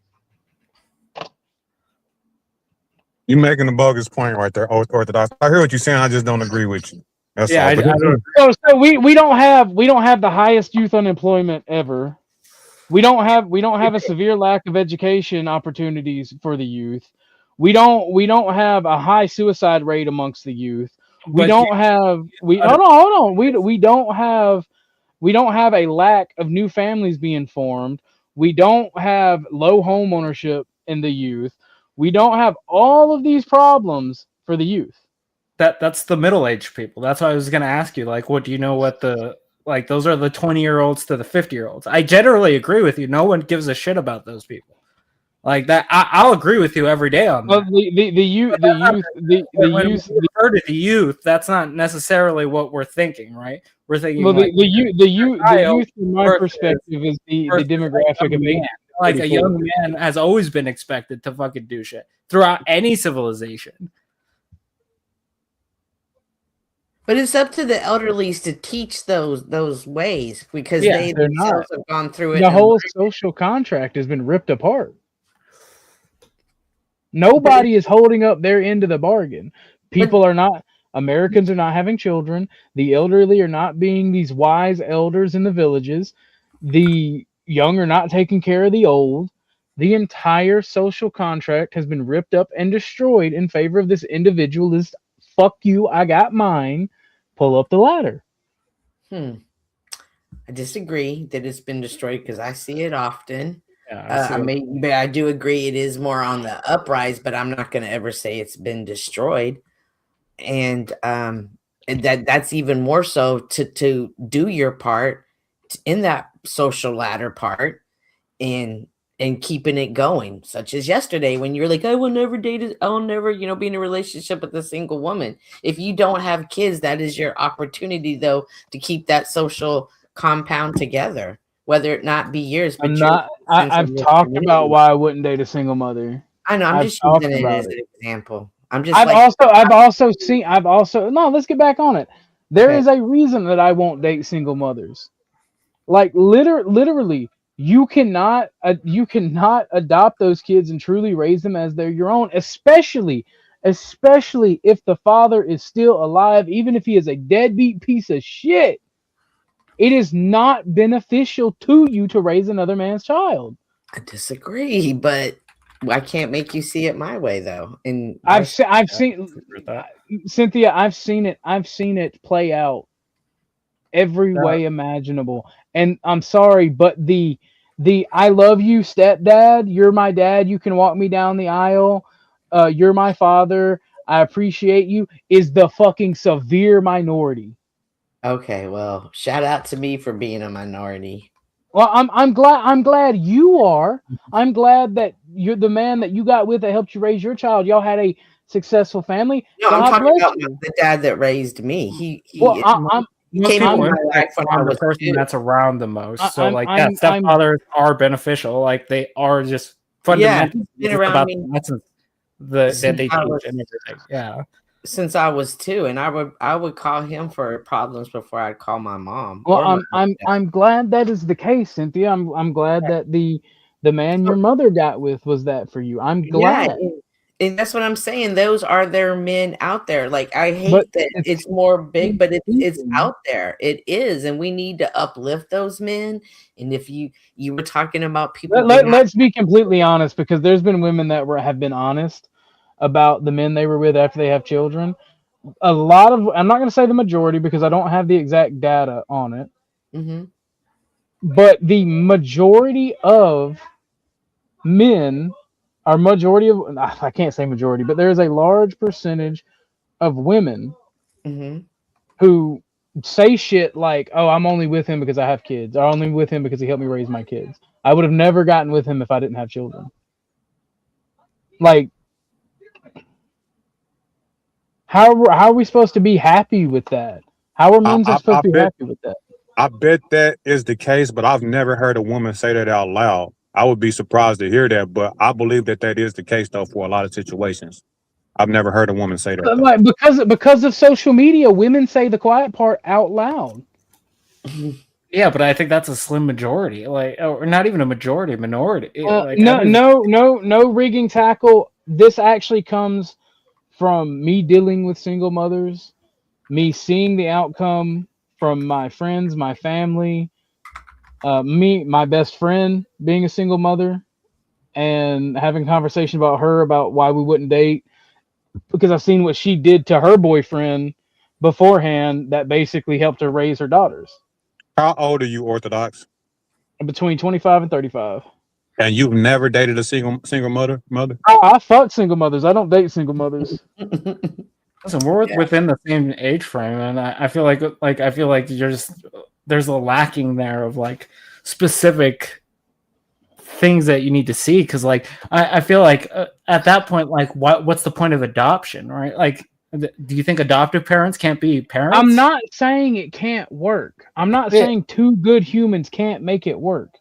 You're making a bogus point right there, Orthodox. I hear what you're saying. I just don't agree with you. That's all. So we don't have the highest youth unemployment ever. We don't have a severe lack of education opportunities for the youth. We don't have a high suicide rate amongst the youth. We don't have a lack of new families being formed. We don't have low home ownership in the youth. We don't have all of these problems for the youth. That's the middle-aged people. That's why I was going to ask you, like, what do you know what those are the 20-year-olds to the 50-year-olds. I generally agree with you. No one gives a shit about those people. Like that, I'll agree with you every day on that. Well, the youth, refer to the youth, that's not necessarily what we're thinking, right? We're thinking the youth from my perspective is the demographic of age. Like a young man has always been expected to fucking do shit throughout any civilization. But it's up to the elderlies to teach those ways because they themselves have gone through it. The whole social contract has been ripped apart. Nobody is holding up their end of the bargain. Americans are not having children. The elderly are not being these wise elders in the villages. The young are not taking care of the old. The entire social contract has been ripped up and destroyed in favor of this individualist, fuck you, I got mine, pull up the ladder. I disagree that it's been destroyed because I see it often. Yeah, I do agree it is more on the uprise, but I'm not going to ever say it's been destroyed. And that's even more so to do your part in that social ladder part and keeping it going, such as yesterday when you're like, I'll never, be in a relationship with a single woman. If you don't have kids, that is your opportunity though to keep that social compound together. Whether it not be yours, but I've talked about why I wouldn't date a single mother. I know. I'm just using it as an example. Let's get back on it. There is a reason that I won't date single mothers. Like literally, You cannot adopt those kids and truly raise them as they're your own, especially if the father is still alive, even if he is a deadbeat piece of shit. It is not beneficial to you to raise another man's child. I disagree, but I can't make you see it my way though. And I've seen Cynthia. I've seen it play out every way imaginable. And I'm sorry, but the I love you, stepdad. You're my dad. You can walk me down the aisle. You're my father. I appreciate you. Is the fucking severe minority. Okay, well, shout out to me for being a minority. Well, I'm glad you are. I'm glad that you're the man that you got with that helped you raise your child. Y'all had a successful family. No, God I'm talking bless about you. the dad that raised me. He Most came into people my life when I on the was person 2. that's around the most. So, I'm- like, I'm- stepfathers are beneficial. Like, they are just fundamentally been just around about me the lessons that since they I teach was- and everything. Yeah. Since I was 2, and I would call him for problems before I'd call my mom. Well, or my I'm glad that is the case, Cynthia. I'm glad that the man your mother got with was that for you. I'm glad. Yeah, and that's what I'm saying. Those are their men out there. Like, I hate But that it's more big, but it's out there. It is, and we need to uplift those men. And if you were talking about people, Let's be completely honest, because there's been women that have been honest about the men they were with after they have children. A lot of, I'm not going to say the majority because I don't have the exact data on it, but the majority of men are majority of, I can't say majority, but there is a large percentage of women who say shit like, oh, I'm only with him because I have kids, or only with him because he helped me raise my kids. I would have never gotten with him if I didn't have children. Like, how are we supposed to be happy with that? How are men supposed to be happy with that? I bet that is the case, but I've never heard a woman say that out loud. I would be surprised to hear that, but I believe that is the case though for a lot of situations. I've never heard a woman say that. Though. Like, because of social media, women say the quiet part out loud. Yeah, but I think that's a slim majority, like, or not even a majority, minority. Like, No rigging tackle. This actually comes from me dealing with single mothers, me seeing the outcome from my friends, my family, my best friend being a single mother, and having a conversation about her about why we wouldn't date, because I've seen what she did to her boyfriend beforehand that basically helped her raise her daughters. How old are you, Orthodox? Between 25 and 35. And you've never dated a single mother? Oh, I fuck single mothers. I don't date single mothers. Listen, we're within the same age frame, and I feel like you're just, there's a lacking there of like specific things that you need to see, because like I feel like at that point, like what's the point of adoption, right? Like, do you think adoptive parents can't be parents? I'm not saying it can't work. I'm not saying two good humans can't make it work.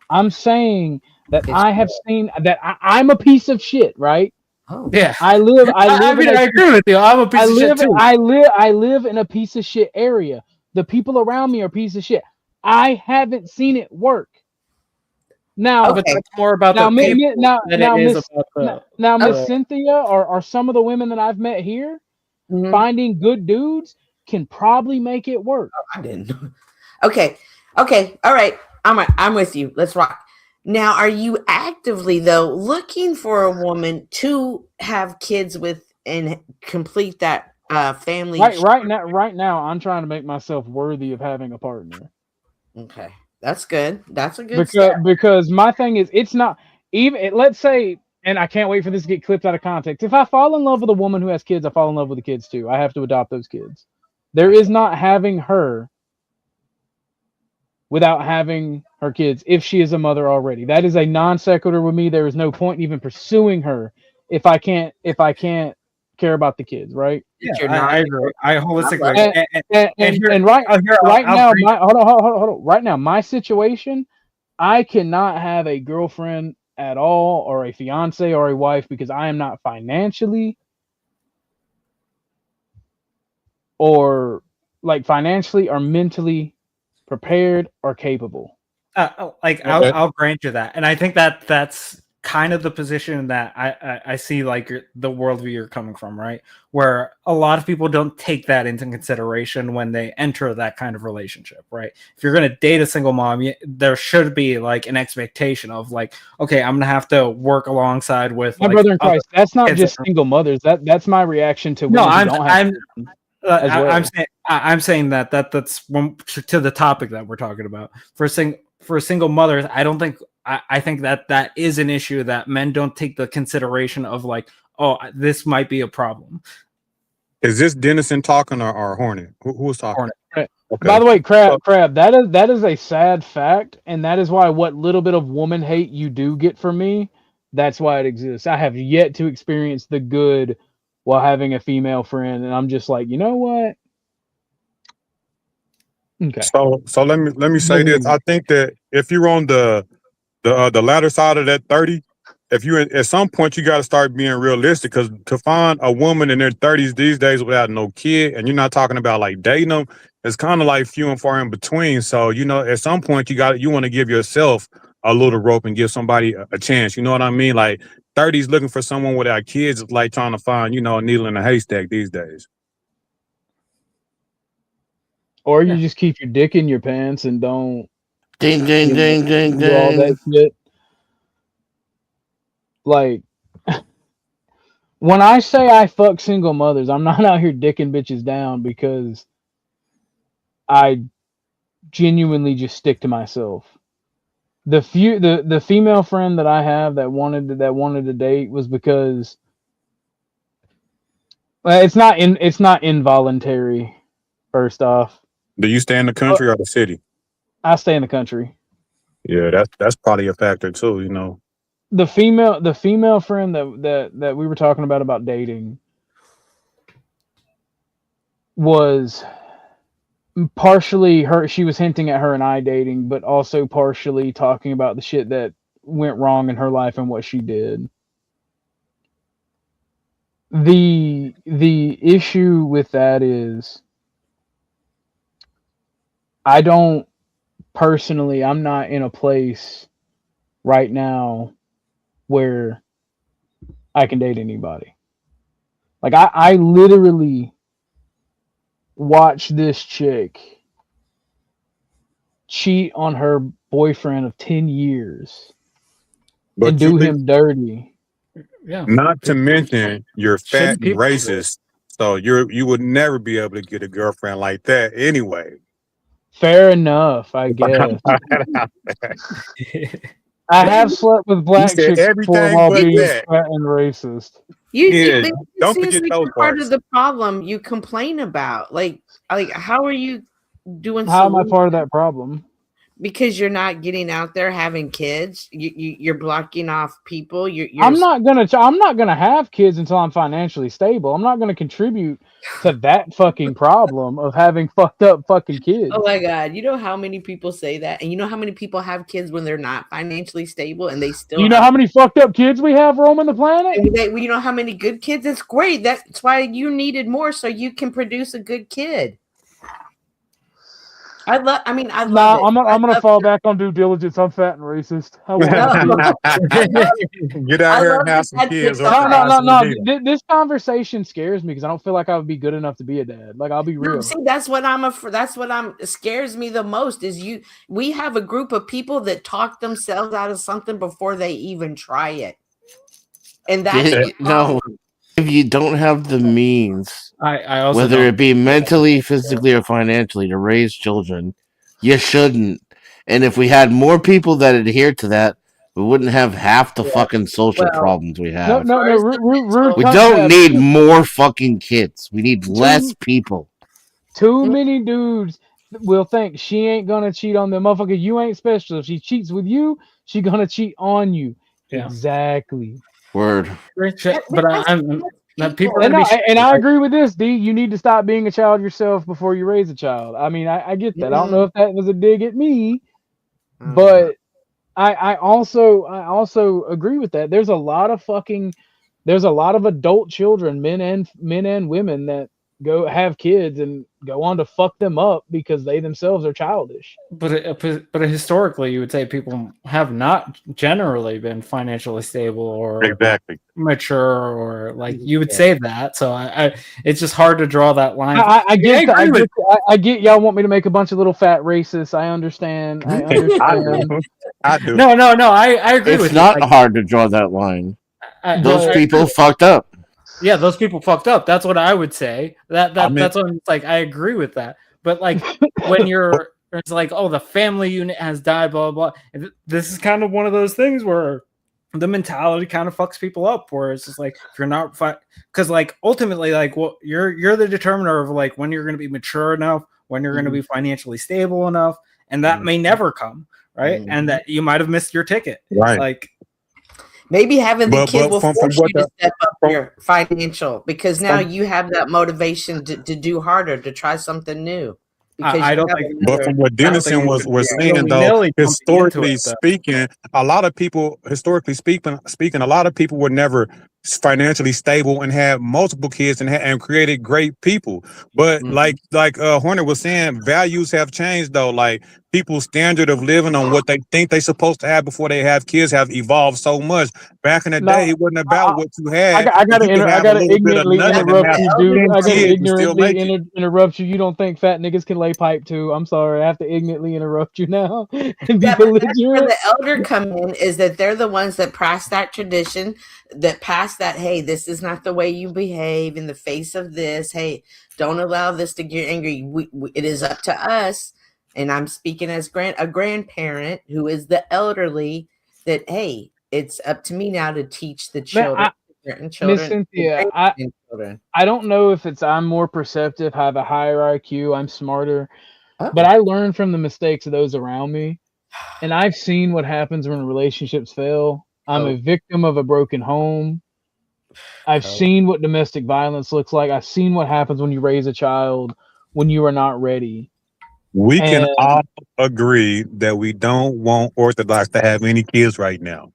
I'm saying that I have seen that I'm a piece of shit, right? Oh yeah, I live. I mean, I agree with you. I'm a piece of shit too. I live in a piece of shit area. The people around me are piece of shit. I haven't seen it work. Now, but that's more about the people than it is about the. Miss Cynthia or some of the women that I've met here, finding good dudes can probably make it work. I didn't. Okay. All right. I'm with you. Let's rock. Now, are you actively though looking for a woman to have kids with and complete that family? Right now, I'm trying to make myself worthy of having a partner. Okay, that's good. That's a good step. Because my thing is, it's not even. Let's say, and I can't wait for this to get clipped out of context. If I fall in love with a woman who has kids, I fall in love with the kids too. I have to adopt those kids. There is not having her without having her kids if she is a mother already. That is a non sequitur with me. There is no point in even pursuing her if I can't care about the kids, right? Yeah, I agree. I holistically and right now, hold on. Right now, my situation, I cannot have a girlfriend at all, or a fiance or a wife, because I am not financially or mentally prepared or capable. I'll grant you that, and I think that that's kind of the position that I see, like the worldview you're coming from, right? Where a lot of people don't take that into consideration when they enter that kind of relationship, right? If you're going to date a single mom, there should be like an expectation of like, okay, I'm going to have to work alongside with my like, brother in Christ. That's not just that single mothers. That's my reaction to no, women who don't have children as well. I'm saying that's one, to the topic that we're talking about. For a single mother, I don't think I think that is an issue that men don't take the consideration of like, oh, this might be a problem. Is this Dennison talking or Hornet? Who was talking? Hornet. Okay. By the way, crab, that is a sad fact, and that is why what little bit of woman hate you do get from me, that's why it exists. I have yet to experience the good while having a female friend, and I'm just like, you know what? Okay. So let me say this. I think that if you're on the latter side of that 30, if you at some point you got to start being realistic, because to find a woman in their 30s these days without no kid, and you're not talking about like dating them, it's kind of like few and far in between. So at some point you want to give yourself a little rope and give somebody a chance. You know what I mean? Like 30s looking for someone without kids is like trying to find a needle in a haystack these days. Or you just keep your dick in your pants and don't ding ding ding ding do all that ding. shit. Like, when I say I fuck single mothers, I'm not out here dicking bitches down because I genuinely just stick to myself. The female friend that I have that wanted to date was because it's not involuntary. First off, do you stay in the country or the city? I stay in the country. Yeah, that's probably a factor too. The female friend that we were talking about dating was partially she was hinting at her and I dating, but also partially talking about the shit that went wrong in her life and what she did. The issue with that is I'm not in a place right now where I can date anybody. Like I literally watched this chick cheat on her boyfriend of 10 years and do him dirty. Yeah. Not to mention you're fat and racist, so you would never be able to get a girlfriend like that anyway. Fair enough, I guess. I have slept with black chicks before while being fat and racist. Don't forget those part of the problem you complain about. Like how are you doing? How am I part of that problem? Because you're not getting out there having kids. You're blocking off people. I'm not gonna have kids until I'm financially stable. I'm not gonna contribute to that fucking problem of having fucked up fucking kids. Oh my god! You know how many people say that, and you know how many people have kids when they're not financially stable, and they still. You know how many fucked up kids we have roaming the planet? You know how many good kids? It's great. That's why you needed more, so you can produce a good kid. I love it. I'm gonna fall back on due diligence. I'm fat and racist. Get out here and have some kids. No. This conversation scares me because I don't feel like I would be good enough to be a dad. Like, I'll be real. No, see, scares me the most is we have a group of people that talk themselves out of something before they even try it. And that's no. If you don't have the means, I also whether it be mentally, physically, or financially, to raise children, you shouldn't. And if we had more people that adhere to that, we wouldn't have half the fucking social problems we have. We don't need more fucking kids. We need less people. Too many dudes will think she ain't gonna cheat on them. Motherfucker, you ain't special. If she cheats with you, she gonna cheat on you. Yeah. Exactly. Word. But people and I agree with this, D. You need to stop being a child yourself before you raise a child. I mean, I get that. I don't know if that was a dig at me, but I also agree with that. There's a lot of adult children, men and women, that go have kids and go on to fuck them up because they themselves are childish. But historically, you would say people have not generally been financially stable or Exactly. mature, or like you would say that. So I it's just hard to draw that line. I get y'all want me to make a bunch of little fat racists. I understand. I understand. I do. No, I agree It's with not you. Like, hard to draw that line. Those I people agree. fucked up. Yeah, those people fucked up. That's what I would say. That's what I'm like. I agree with that. But like when it's like, oh, the family unit has died, blah blah blah. And this is kind of one of those things where the mentality kind of fucks people up. Where it's just like if you're not, because like ultimately, like well, you're the determiner of like when you're going to be mature enough, when you're going to be financially stable enough, and that may never come, right? And that you might have missed your ticket, right? Like. Maybe having the kid will from force you to what step up your financial, because now you have that motivation to do harder, to try something new. Because I don't think. But from what Dennison was saying, though, historically speaking, a lot of people, a lot of people were never financially stable and had multiple kids and created great people. But like Horner was saying, values have changed though. Like people's standard of living on what they think they're supposed to have before they have kids have evolved so much. Back in the day, it wasn't about what you had. I gotta ignorantly interrupt you, dude. I gotta kids and still make it. ignorantly interrupt you. You don't think fat niggas can lay pipe too? I'm sorry, I have to ignorantly interrupt you now. And be Yeah, but that's where belligerent. the elder come in, is that they're the ones that pass that tradition, that pass that, hey, this is not the way you behave in the face of this. Hey, don't allow this to get angry. It is up to us. And I'm speaking as a grandparent who is the elderly, that, hey, it's up to me now to teach the children. Miss Cynthia, I don't know if it's I'm more perceptive, have a higher IQ, I'm smarter, but I learn from the mistakes of those around me. And I've seen what happens when relationships fail. I'm a victim of a broken home. I've seen what domestic violence looks like. I've seen what happens when you raise a child when you are not ready. We can all agree that we don't want Orthodox to have any kids right now.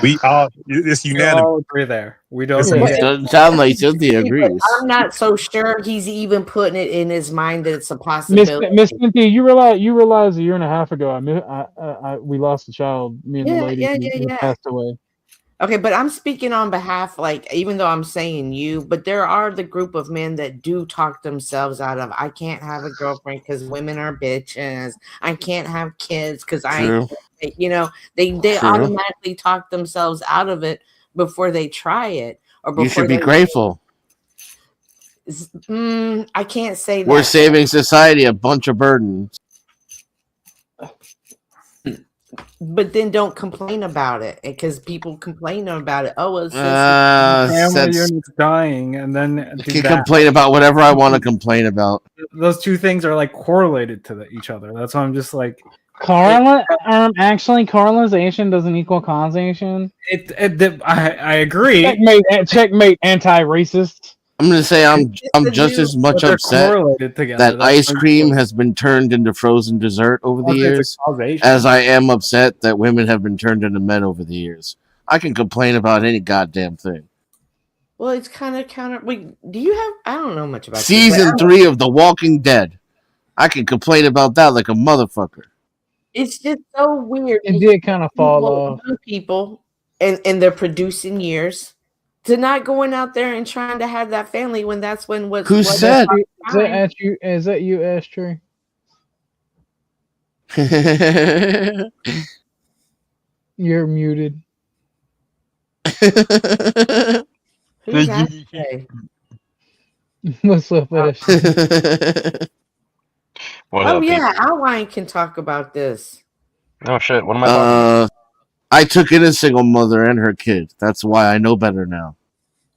We all, it's unanimous. We all agree there. We don't. It doesn't sound like Cynthia agrees. I'm not so sure he's even putting it in his mind that it's a possibility. Miss Cynthia, you realize a year and a half ago, we lost a child. Me and the lady who passed away. Okay, but I'm speaking on behalf, like, even though I'm saying you, but there are the group of men that do talk themselves out of, I can't have a girlfriend because women are bitches. I can't have kids because they automatically talk themselves out of it before they try it. Or before you should be grateful. I can't say that. We're saving society a bunch of burdens. But then don't complain about it, because people complain about it. Oh, it's family unit's dying, and then I can complain about whatever I want to complain about. Those two things are like correlated to each other. That's why I'm just like, actually, correlation doesn't equal causation. I agree. Checkmate, anti-racist. I'm going to say I'm just as much upset that ice cream has been turned into frozen dessert over the years as I am upset that women have been turned into men over the years. I can complain about any goddamn thing. Well, it's kind of counter. Wait, do you have? I don't know much about Season 3 of The Walking Dead. I can complain about that like a motherfucker. It's just so weird. It did kind of fall off. People in their producing years to not going out there and trying to have that family when that's when what's who said is that you, Ashtray? You're muted. Who's Ashtray? What's up, Ashtray? Oh yeah, Outline can talk about this. Oh shit! What am I talking about? I took in a single mother and her kid. That's why I know better now.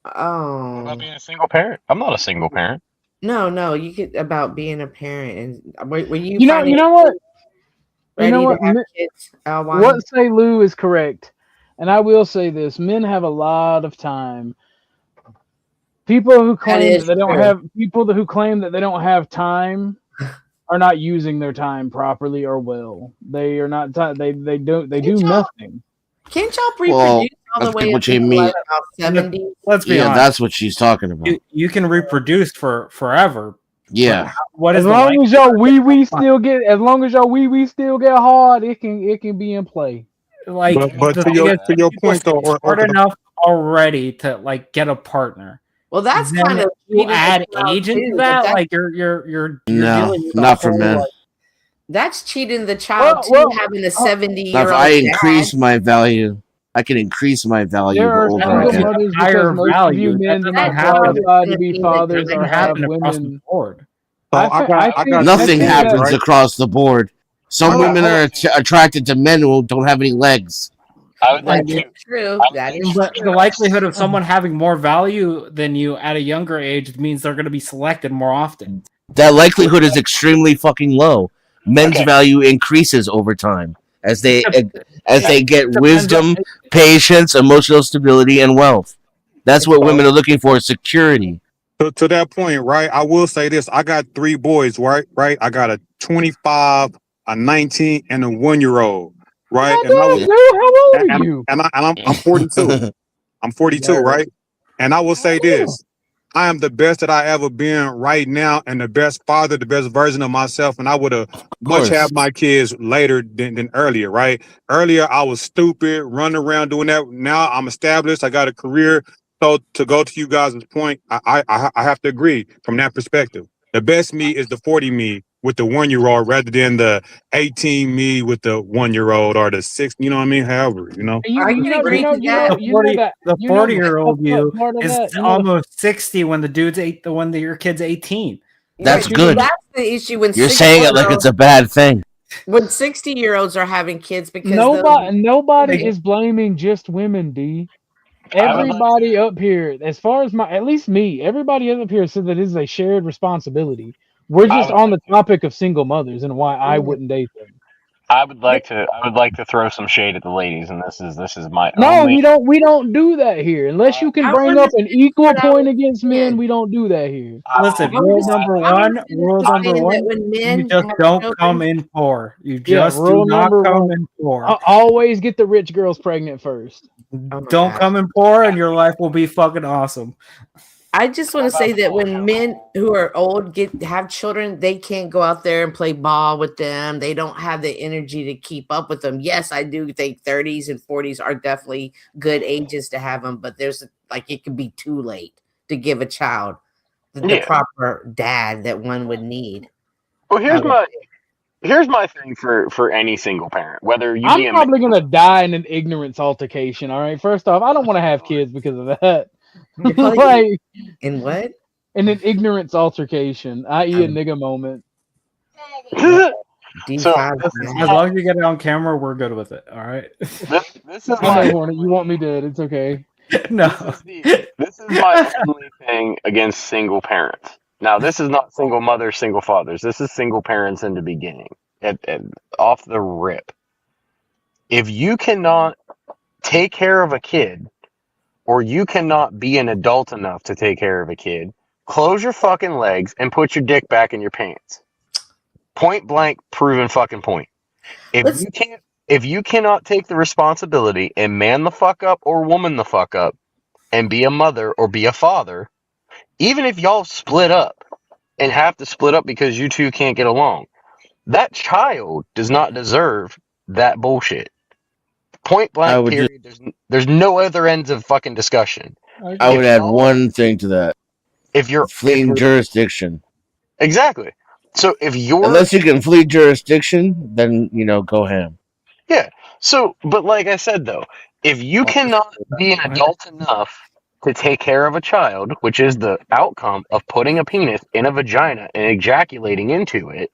Oh, What about being a single parent? I'm not a single parent. No, you could about being a parent, and were you? You know what? Ready You know what? to have kids, Outline? What Say Lou is correct, and I will say this: men have a lot of time. People who claim that they don't have who claim that they don't have time are not using their time properly or well. They are not. They do nothing. Can't y'all reproduce all the way up to about 70? Let's be honest. That's what she's talking about. You can reproduce for forever. Yeah. What as is long as your wee still get hard, it can be in play. Like, But the to thing is, your people point though, say hard enough already to like get a partner. Well, that's Then kind of you add age into that. Like you're No, dealing with not a for whole, men. like, that's cheating the child too, having a 70-year-old Now, if I increase my value, I can increase my value There the are older I single get. mothers higher because most of you value. men That do doesn't not happen. qualify to be fathers Doesn't or have happen across the women. board. I got Nothing two boys, happens right? across the board. Some I got- women are attracted to men who don't have any legs. I would like to. True. That is But true. the likelihood of someone having more value than you at a younger age means they're going to be selected more often. That likelihood is extremely fucking low. Men's value increases over time as they get wisdom, patience, emotional stability, and wealth. That's what women are looking for: security. To that point, right? I will say this: I got 3 boys, right? Right? I got a 25, a 19, and a 1-year-old, right? How old are you? I'm 42. I'm 42, right? And I will say this: I am the best that I ever been right now, and the best father, the best version of myself. And I would have much have my kids later than earlier, right? Earlier, I was stupid, running around doing that. Now I'm established. I got a career. So to go to you guys' point, I have to agree from that perspective. The best me is the 40 me with the 1-year-old rather than the 18 me with the 1-year-old or the 6. You know what I mean? However, you know. I can agree to that. The 40-year-old you part of is that, you know, almost 60 when the dude's your kid's 18. That's good. That's the issue when You're saying it like it's a bad thing. when 60-year-olds are having kids because nobody is blaming just women, D. Everybody up here, as far as at least me, everybody up here said that it is a shared responsibility. We're just on the topic of single mothers and why I wouldn't date them. I would like to throw some shade at the ladies, and this is my No, only. we don't do that here. Unless you can bring up an equal point against men, we don't do that here. Listen, rule number one, you just don't come in poor. You just do not come in poor. Always get the rich girls pregnant first. Don't come in poor and your life will be fucking awesome. I just want to say that when men who are old have children, they can't go out there and play ball with them. They don't have the energy to keep up with them. Yes, I do think 30s and 40s are definitely good ages to have them, but there's it could be too late to give a child the proper dad that one would need. Well, here's my thing for any single parent, whether you I'm probably gonna die in an ignorance altercation. All right, first off, I don't want to have kids because of that. Like, in what? In an ignorance altercation, i.e., a nigga moment. So as long as you get it on camera, we're good with it. All right. This is you want me dead? It's okay. No. This is my only thing against single parents. Now, this is not single mothers, single fathers. This is single parents in the beginning, off the rip. If you cannot take care of a kid, or you cannot be an adult enough to take care of a kid, close your fucking legs and put your dick back in your pants. Point blank, proven fucking point. If you cannot take the responsibility and man the fuck up or woman the fuck up and be a mother or be a father, even if y'all split up and have to split up because you two can't get along, that child does not deserve that bullshit. Point blank, period. There's no other ends of fucking discussion. I would add one thing to that. If you're fleeing jurisdiction. Exactly. So if you're unless you can flee jurisdiction, then go ham. Yeah. So, but like I said though, if you cannot be an adult enough to take care of a child, which is the outcome of putting a penis in a vagina and ejaculating into it,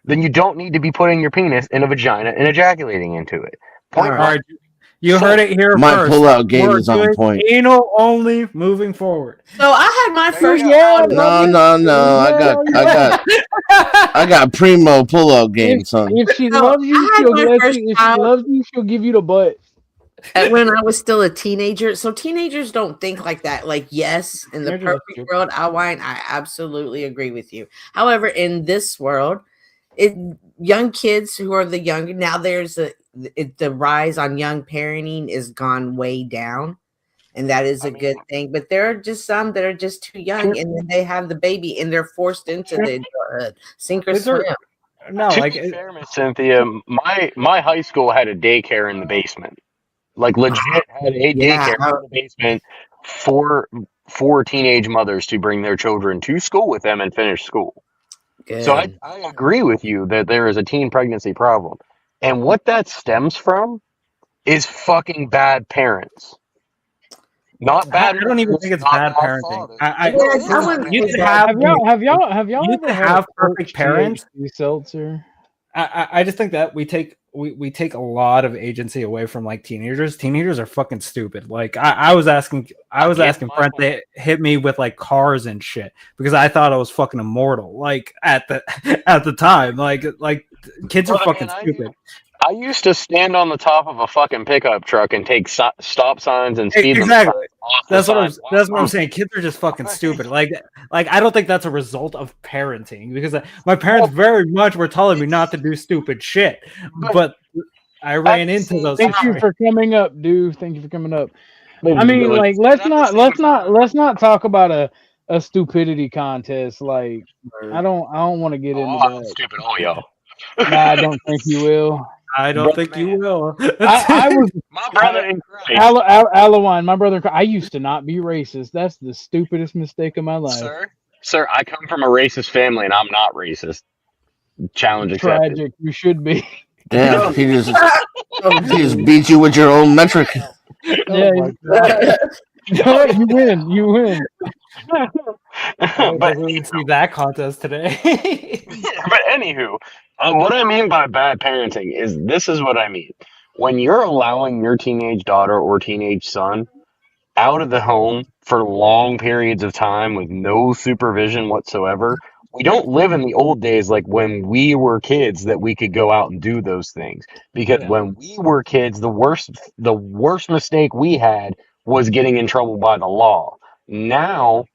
then you don't need to be putting your penis in a vagina and ejaculating into it. Point blank. You heard it here My first. pull-out game We're is on doing point. Anal only moving forward. So I had my first. No. I got primo pull-out game, son. If she loves you, she'll let you. If she loves you, she'll give you the butt. And when I was still a teenager, so teenagers don't think like that. Like, yes, in the perfect world, I absolutely agree with you. However, in this world, young kids who are the young now, there's the rise on young parenting is gone way down, and that is a good thing. But there are just some that are just too young, and then they have the baby, and they're forced into the adulthood, sink or swim. No, to like be fair, Miss Cynthia, my high school had a daycare in the basement. Like legit had a daycare in the basement for teenage mothers to bring their children to school with them and finish school. So I agree with you that there is a teen pregnancy problem. And what that stems from is fucking bad parents. Not bad. I don't even think it's bad parenting. You can have y'all you ever can had have a perfect parents. Seltzer? I just think that we take a lot of agency away from like teenagers. Teenagers are fucking stupid. Like I was asking friends to hit me with like cars and shit because I thought I was fucking immortal. Like at the time, like kids are fucking stupid. I used to stand on the top of a fucking pickup truck and take stop signs and speed limit Exactly. signs off the side. That's what I'm saying. Kids are just fucking stupid. Like I don't think that's a result of parenting because my parents very much were telling me not to do stupid shit, but I ran into those. Thank you for coming up, dude. Thank you for coming up. Ladies I and mean, gentlemen, like, let's not talk about a stupidity contest. Like, I don't want to get into that. Stupid, all y'all. Nah, I don't think you will. I don't think you will. I was my brother in Christ. Alawine, my brother. I used to not be racist. That's the stupidest mistake of my life. Sir, I come from a racist family and I'm not racist. Challenge accepted. Tragic. You should be. Damn, he just beat you with your own metric. Yeah, you win. You win. But we see that contest today. But anywho, what I mean by bad parenting is this is what I mean. When you're allowing your teenage daughter or teenage son out of the home for long periods of time with no supervision whatsoever, we don't live in the old days like when we were kids that we could go out and do those things. Because when we were kids, the worst mistake we had was getting in trouble by the law. Now,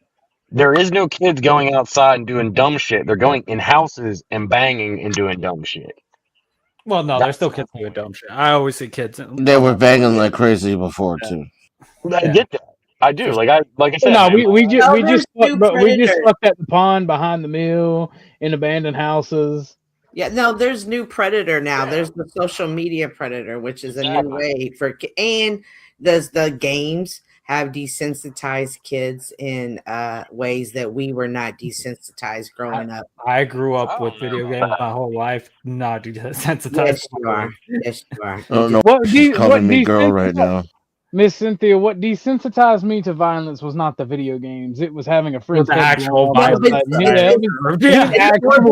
there is no kids going outside and doing dumb shit. They're going in houses and banging and doing dumb shit. Well, no, there's still kids doing dumb shit. I always see kids. They were banging like crazy before too. I get that. I do. Like I said. No, man, we just fucked at the pond behind the mill in abandoned houses. Yeah, no, there's new predator now. There's the social media predator, which is a new way and does the games have desensitized kids in ways that we were not desensitized growing up. I grew up with video games my whole life, not desensitized. Yes, you are. Yes, you are. Oh no, calling me girl right now. Miss Cynthia, what desensitized me to violence was not the video games. It was having a friend's the actual violence. Actual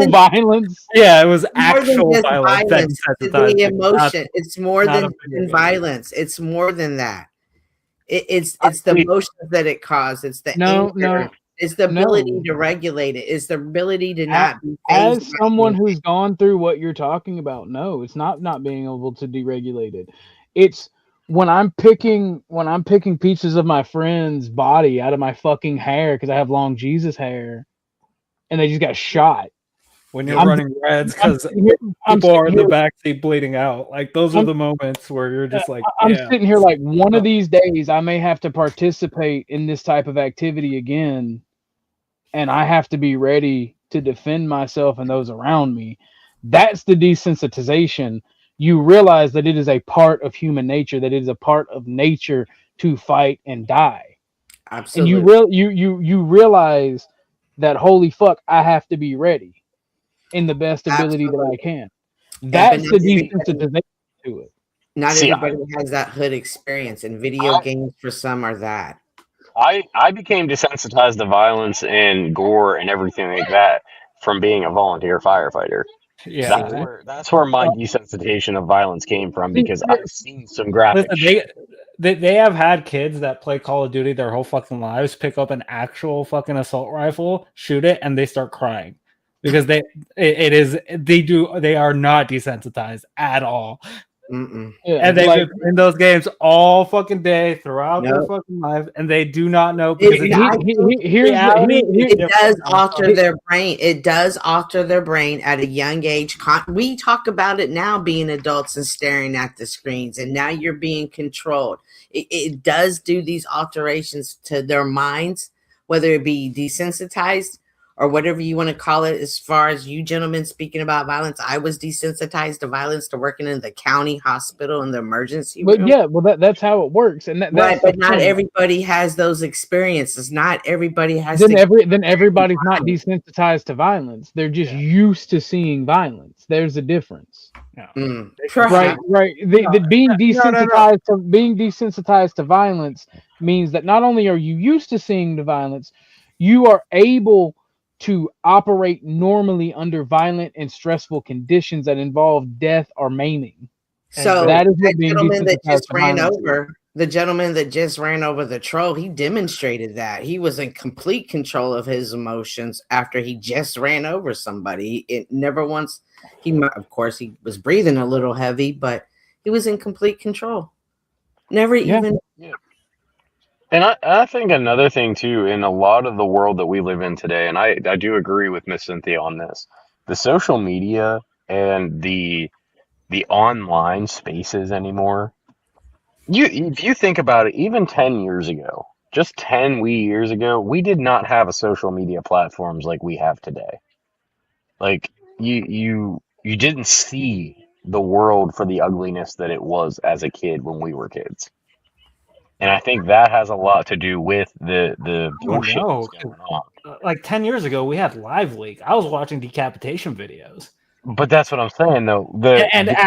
violence. Yeah, it was actual violence. The emotion. It's more than violence. It's more than that. It's the emotions that it caused. It's the anger. It's the ability to regulate it. It's the ability to not be as someone who's gone through what you're talking about. No, it's not being able to deregulate it. It's when I'm picking pieces of my friend's body out of my fucking hair because I have long Jesus hair, and they just got shot. When you're running reds because people are in the backseat bleeding out. Like those are the moments where you're just like, I'm sitting here like one of these days I may have to participate in this type of activity again, and I have to be ready to defend myself and those around me. That's the desensitization. You realize that it is a part of human nature, that it is a part of nature to fight and die. Absolutely. And you realize that holy fuck, I have to be ready in the best ability that I can. That's the desensitization to it. Not everybody has that hood experience, and video games for some are that. I became desensitized to violence and gore and everything like that from being a volunteer firefighter. Yeah, that's where my desensitization of violence came from because I've seen some graphic. Listen, they have had kids that play Call of Duty their whole fucking lives pick up an actual fucking assault rifle, shoot it, and they start crying because they are not desensitized at all. Mm-mm. Yeah, And they've like been playing those games all fucking day throughout their Nope. fucking life, and they do not know because it's here's reality. the It does alter their brain. It does alter their brain at a young age. We talk about it now, being adults and staring at the screens, and now you're being controlled. It does do these alterations to their minds, whether it be desensitized or whatever you want to call it. As far as you gentlemen speaking about violence, I was desensitized to violence to working in the county hospital in the emergency room. But yeah, well that's how it works, and that's Right, the but not point. everybody has those experiences. Not everybody has. Then everybody's not desensitized to violence. They're just used to seeing violence. There's a difference. Right. Being desensitized to violence means that not only are you used to seeing the violence, you are able to operate normally under violent and stressful conditions that involve death or maiming. So that is the what being gentleman that desensitized just to ran violence is. over the gentleman that just ran over the troll, he demonstrated that he was in complete control of his emotions after he just ran over somebody. It never once. Of course, he was breathing a little heavy, but he was in complete control. Never even. Yeah. And I think another thing too, in a lot of the world that we live in today, and I do agree with Miss Cynthia on this, the social media and the online spaces anymore. If you think about it, even 10 years ago, just 10 years ago, we did not have a social media platforms like we have today. Like you didn't see the world for the ugliness that it was as a kid when we were kids. And I think that has a lot to do with the bullshit no. that's going on. Like 10 years ago, we had Live Leak. I was watching decapitation videos. But that's what I'm saying, though.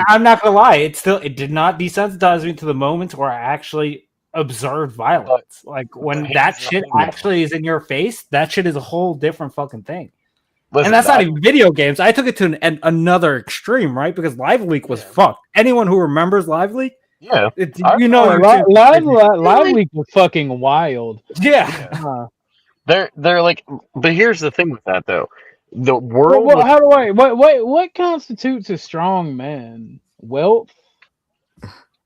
I'm not gonna lie, it did not desensitize me to the moments where I actually observed violence. Like when that shit actually is in your face, that shit is a whole different fucking thing. Listen, and that's not even video games. I took it to another extreme, right? Because Live Leak was fucked. Anyone who remembers Live Leak, Live Leak was fucking wild. Yeah. They're like, but here's the thing with that though. The world. What constitutes a strong man? Wealth,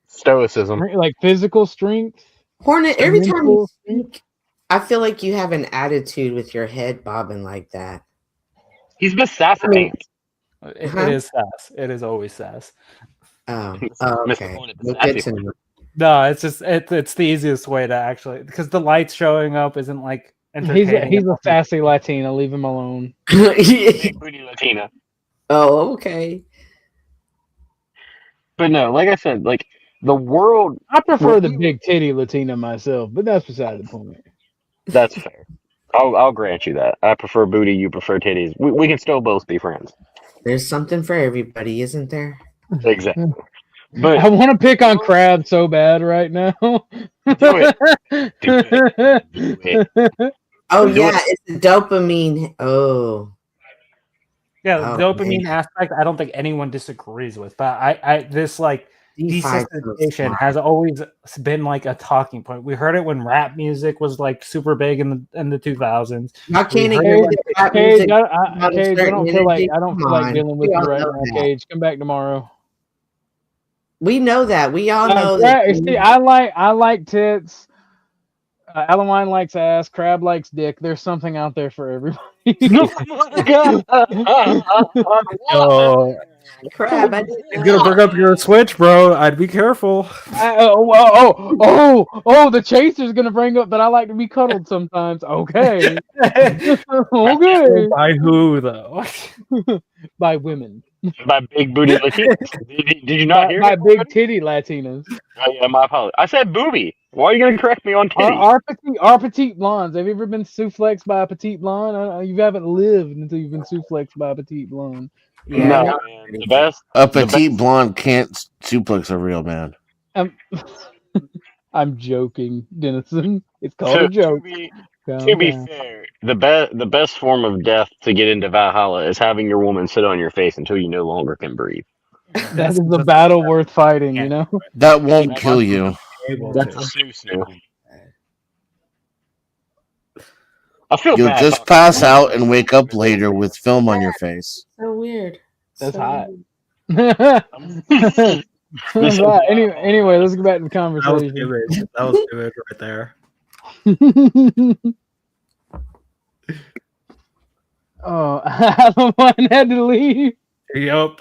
stoicism, like physical strength. Hornet, every time you speak, I feel like you have an attitude with your head bobbing like that. He's been sassing. It is sass. It is always sass. Oh, okay. Well, good to know. No, it's just it's the easiest way to actually, because the lights showing up isn't like entertaining. He's a sassy Latina. Leave him alone. Big booty Latina. Oh, okay. But no, like I said, like the world. I prefer the big titty Latina myself, but that's beside the point. That's fair. I'll grant you that. I prefer booty. You prefer titties. We can still both be friends. There's something for everybody, isn't there? Exactly. But I want to pick on Crab so bad right now. Do it. Oh yeah, it's the dopamine. Oh. Yeah, the dopamine aspect, I don't think anyone disagrees with, but I this like desensitization has always been like a talking point. We heard it when rap music was like super big in the 2000s. I can't agree with rap music. Cage, I don't feel like dealing with you right now, Cage. Come back tomorrow. We know that. We all know that. See, I like tits. Alamine likes ass. Crab likes dick. There's something out there for everybody. Oh my god! Crab, you're gonna bring up your Switch, bro. I'd be careful. The chaser's gonna bring up that I like to be cuddled sometimes. Okay. Okay. By who though? By women. By big booty Latinas. Did you not hear by me? Big titty Latinas. Oh yeah, my apologies. I said booby. Why are you gonna correct me on titty? Our petite blondes. Have you ever been suplexed by a petite blonde? You haven't lived until you've been suplexed by a petite blonde. Yeah, no, man. The best. A petite blonde can't suplex a real man. I'm joking, Dennison. It's called a joke. To be fair, the best form of death to get into Valhalla is having your woman sit on your face until you no longer can breathe. That is a battle worth fighting, you know? That won't kill you. That's a snoo. I feel You'll bad. just pass out and wake up later with film on your face. So weird. That's so hot. Anyway, let's go back to the That was conversation. image. That was image right there. Oh, Adam one had to leave. Yup.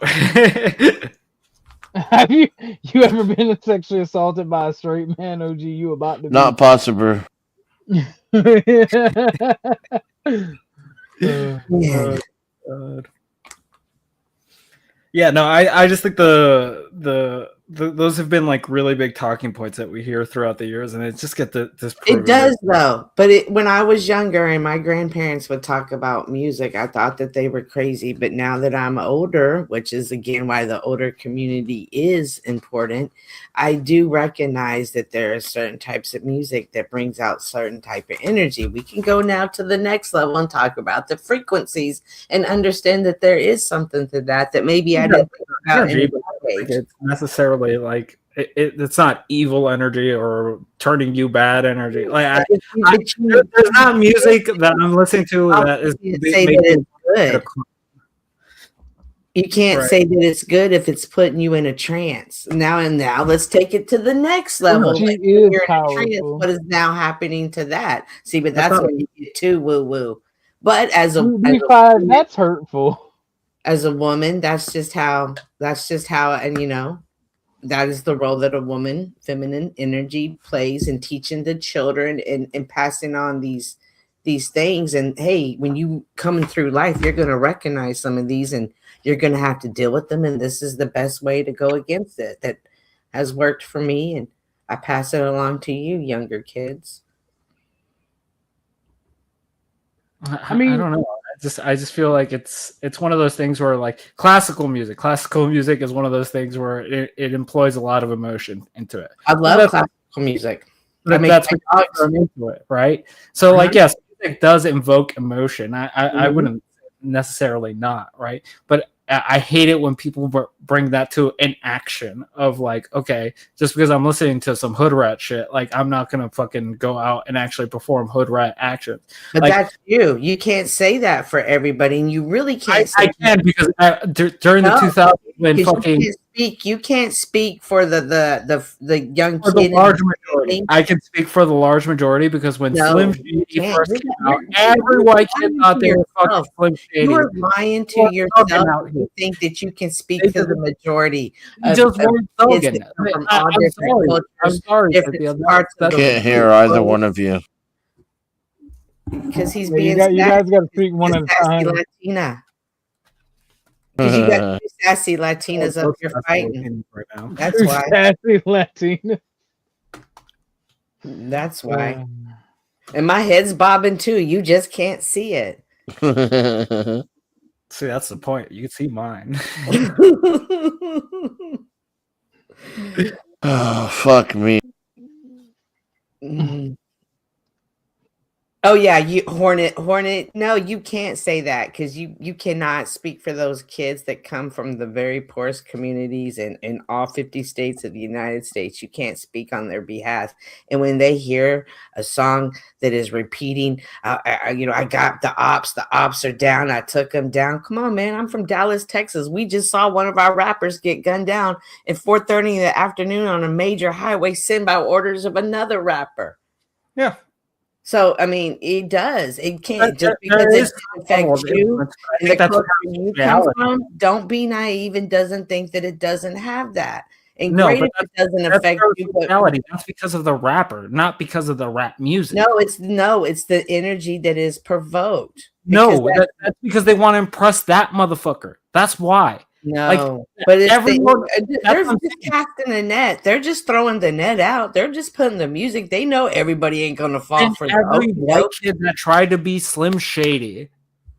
Have you ever been sexually assaulted by a straight man? OG, you about to be? Not possible. Yeah, no, I just think those have been like really big talking points that we hear throughout the years, and it just get this. It does though, but when I was younger and my grandparents would talk about music, I thought that they were crazy. But now that I'm older, which is again why the older community is important, I do recognize that there are certain types of music that brings out certain type of energy. We can go now to the next level and talk about the frequencies and understand that there is something to that maybe I didn't think about in it's necessarily like it's not evil energy or turning you bad energy. Like there's not music that I'm listening to that is say that it's good. You can't say that it's good if it's putting you in a trance. Now let's take it to the next level. Like you're in a trance, what is now happening to that? See, but that's when you get too woo woo. But as a that's hurtful. As a woman, that's just how, and you know, that is the role that a woman, feminine energy plays in teaching the children and passing on these things. And hey, when you coming through life, you're going to recognize some of these and you're going to have to deal with them. And this is the best way to go against it. That has worked for me. And I pass it along to you, younger kids. I mean, I don't know. I just feel like it's one of those things where like classical music is one of those things where it employs a lot of emotion into it. I love classical music. That's what I'm into it, right? So like, yes, music does invoke emotion. I wouldn't necessarily not, right? But I hate it when people bring that to an action of like, okay, just because I'm listening to some hood rat shit, like I'm not gonna fucking go out and actually perform hood rat actions. But like, that's you. You can't say that for everybody, and you really can't. I can because during the 2000s when fucking you can't speak for the young for kid. The large majority. I can speak for the large majority because when Slim Shady first came out, every white kid thought they were fucking Slim Shady. You are lying to yourself. You think that you can speak to the majority. You just weren't thugging. I'm sorry. I can't hear either one of you. Because he's you being guys got to speak one at a time. Latina. Because you got two sassy Latinas up here fighting right now. That's why. Sassy Latina. That's why. And my head's bobbing too. You just can't see it. See, that's the point. You can see mine. Oh, fuck me. Oh yeah, you Hornet. No, you can't say that because you cannot speak for those kids that come from the very poorest communities in all 50 states of the United States. You can't speak on their behalf. And when they hear a song that is repeating, I got the ops are down. I took them down. Come on, man. I'm from Dallas, Texas. We just saw one of our rappers get gunned down at 4:30 in the afternoon on a major highway, sent by orders of another rapper. Yeah. So, I mean, it does. It can't just because it affects you and the culture you come from. Don't be naive and doesn't think that it doesn't have that. And no, great if it doesn't affect you. That's because of the rapper, not because of the rap music. No, it's the energy that is provoked. No, that's because they want to impress that motherfucker. That's why. No, but it's they're just casting a net. They're just throwing the net out. They're just putting the music. They know everybody ain't gonna fall for every white kid that tried to be Slim Shady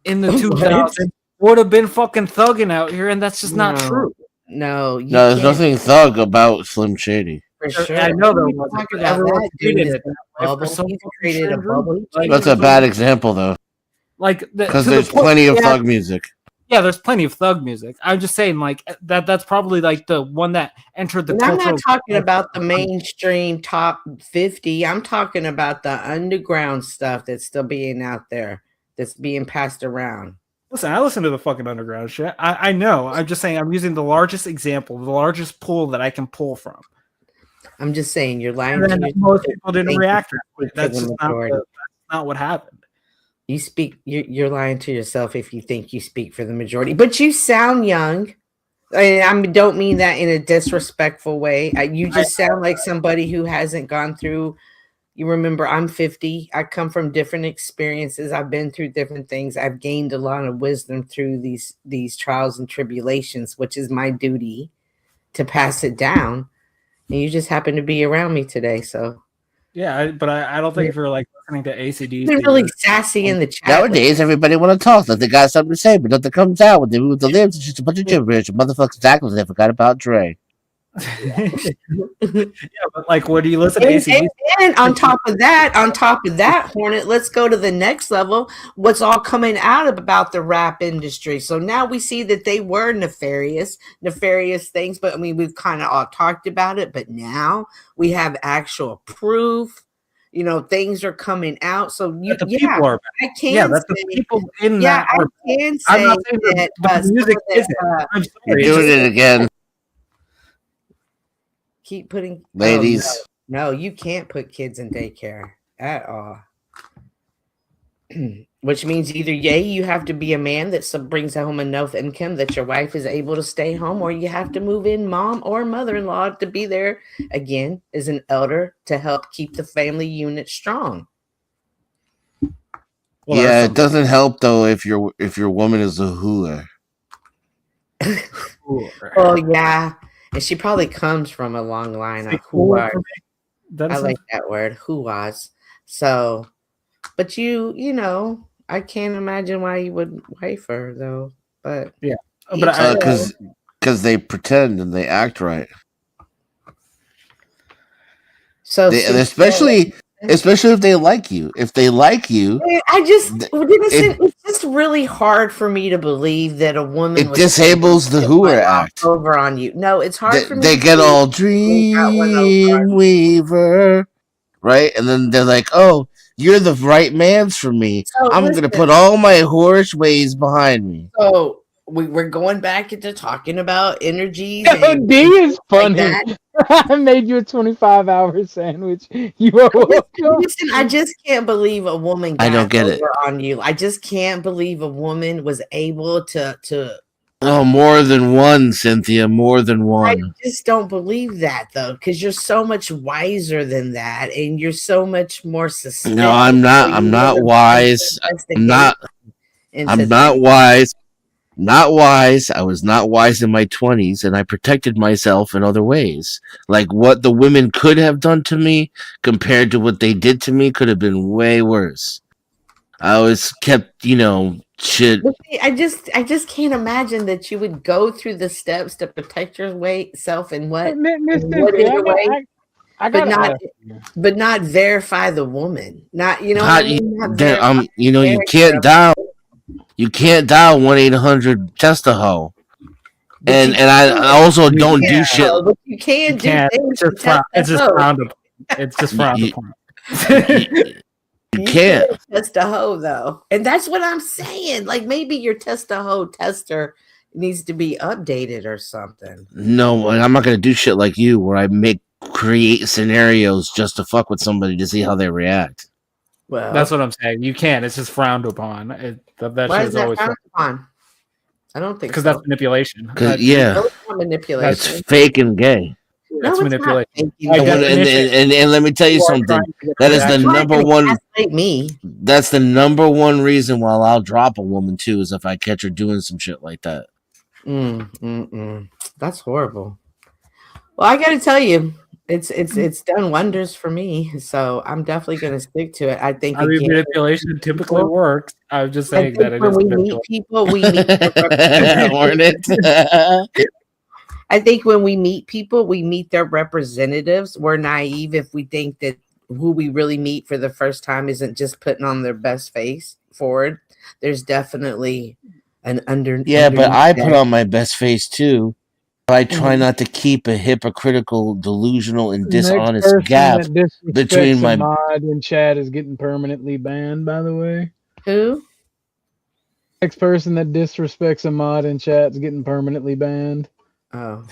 in the 2000s would have been fucking thugging out here, and that's just not true. No, there's nothing thug about Slim Shady. For sure. I know there was. Everyone created created a bubble. That's a bad example, though. Like because there's plenty of thug music. Yeah, there's plenty of thug music. I'm just saying, like that's probably like the one that entered the. I'm not talking about the mainstream top 50. I'm talking about the underground stuff that's still being out there, that's being passed around. Listen, I listen to the fucking underground shit. I know. I'm just saying I'm using the largest example, the largest pool that I can pull from. I'm just saying you're lying And to then yourself. most people didn't react that way. For That's the just majority. that's not what happened. You speak. You're lying to yourself if you think you speak for the majority. But you sound young. I don't mean that in a disrespectful way. You just sound like somebody who hasn't gone through. You remember, I'm 50. I come from different experiences. I've been through different things. I've gained a lot of wisdom through these trials and tribulations, which is my duty to pass it down. And you just happen to be around me today, so. Yeah, but I don't think if you're like listening to ACDC, You're really sassy in the chat. Nowadays, everybody want to talk like they got something to say, but nothing comes out when they move the lips. It's just a bunch of gibberish. Motherfuckers act like they forgot about Dre. Yeah, but like, what do you listen to ACDC? And on top of that, Hornet, let's go to the next level. What's all coming out about the rap industry? So now we see that they were nefarious things, but I mean, we've kind of all talked about it, but now we have actual proof. You know, things are coming out. So people are I can that's say, the people in yeah, that. I can say I'm not saying that the music isn't. I'm sorry. You're doing it again. Keep putting ladies. Oh, no, you can't put kids in daycare at all. Which means either you have to be a man that brings home enough income that your wife is able to stay home, or you have to move in mom or mother-in-law to be there again as an elder to help keep the family unit strong. Well, yeah, it doesn't help though if your woman is a hooer. Oh yeah. And she probably comes from a long line of hooas. I like that word, hooas. So, but you know, I can't imagine why you would wife her though. But yeah, but because they pretend and they act right. So and especially if they like you. If they like you, it's just really hard for me to believe that a woman it disables the hooer act over on you. No, it's hard for me. They get all dream weaver, right? And then they're like, "Oh, you're the right man's for me. So I'm gonna put all my whorish ways behind me." So we're going back into talking about energies. D is funny. Like I made you a 25-hour sandwich. You are welcome. Listen, I just can't believe a woman got I don't get it on you. I just can't believe a woman was able to. Oh, more than one, Cynthia. More than one. I just don't believe that though, because you're so much wiser than that, and you're so much more suspicious. No, I'm not. I'm not wise. I'm not wise. Not wise. I was not wise in my 20s, and I protected myself in other ways. Like what the women could have done to me compared to what they did to me could have been way worse. I always kept, shit. I just can't imagine that you would go through the steps to protect yourself and what, but not verify the woman. Not you can't dial. You can't dial 1-800 test a hoe. And I also don't do shit. But you can do things. It's just frowned upon. It's just frowned upon. You can't test a hoe though, and that's what I'm saying. Like maybe your test a hoe tester needs to be updated or something. No, I'm not gonna do shit like you, where I create scenarios just to fuck with somebody to see how they react. Well, that's what I'm saying. You can't. It's just frowned upon. That why shit is that always frowned upon? I don't think because that's manipulation. Yeah, manipulation. It's fake and gay. That's manipulation. And let me tell you something. That is the number one. That's the number one reason why I'll drop a woman too, is if I catch her doing some shit like that. That's horrible. Well, I got to tell you, it's done wonders for me. So I'm definitely going to stick to it. I think manipulation typically works. I'm just saying that when we meet people, we meet. I think when we meet people, we meet their representatives. We're naive if we think that who we really meet for the first time isn't just putting on their best face forward. There's definitely an but I put on my best face too. I try not to keep a hypocritical, delusional, and dishonest gap between my mod in chat is getting permanently banned. By the way, who? Next person that disrespects a mod in chat's getting permanently banned. Oh.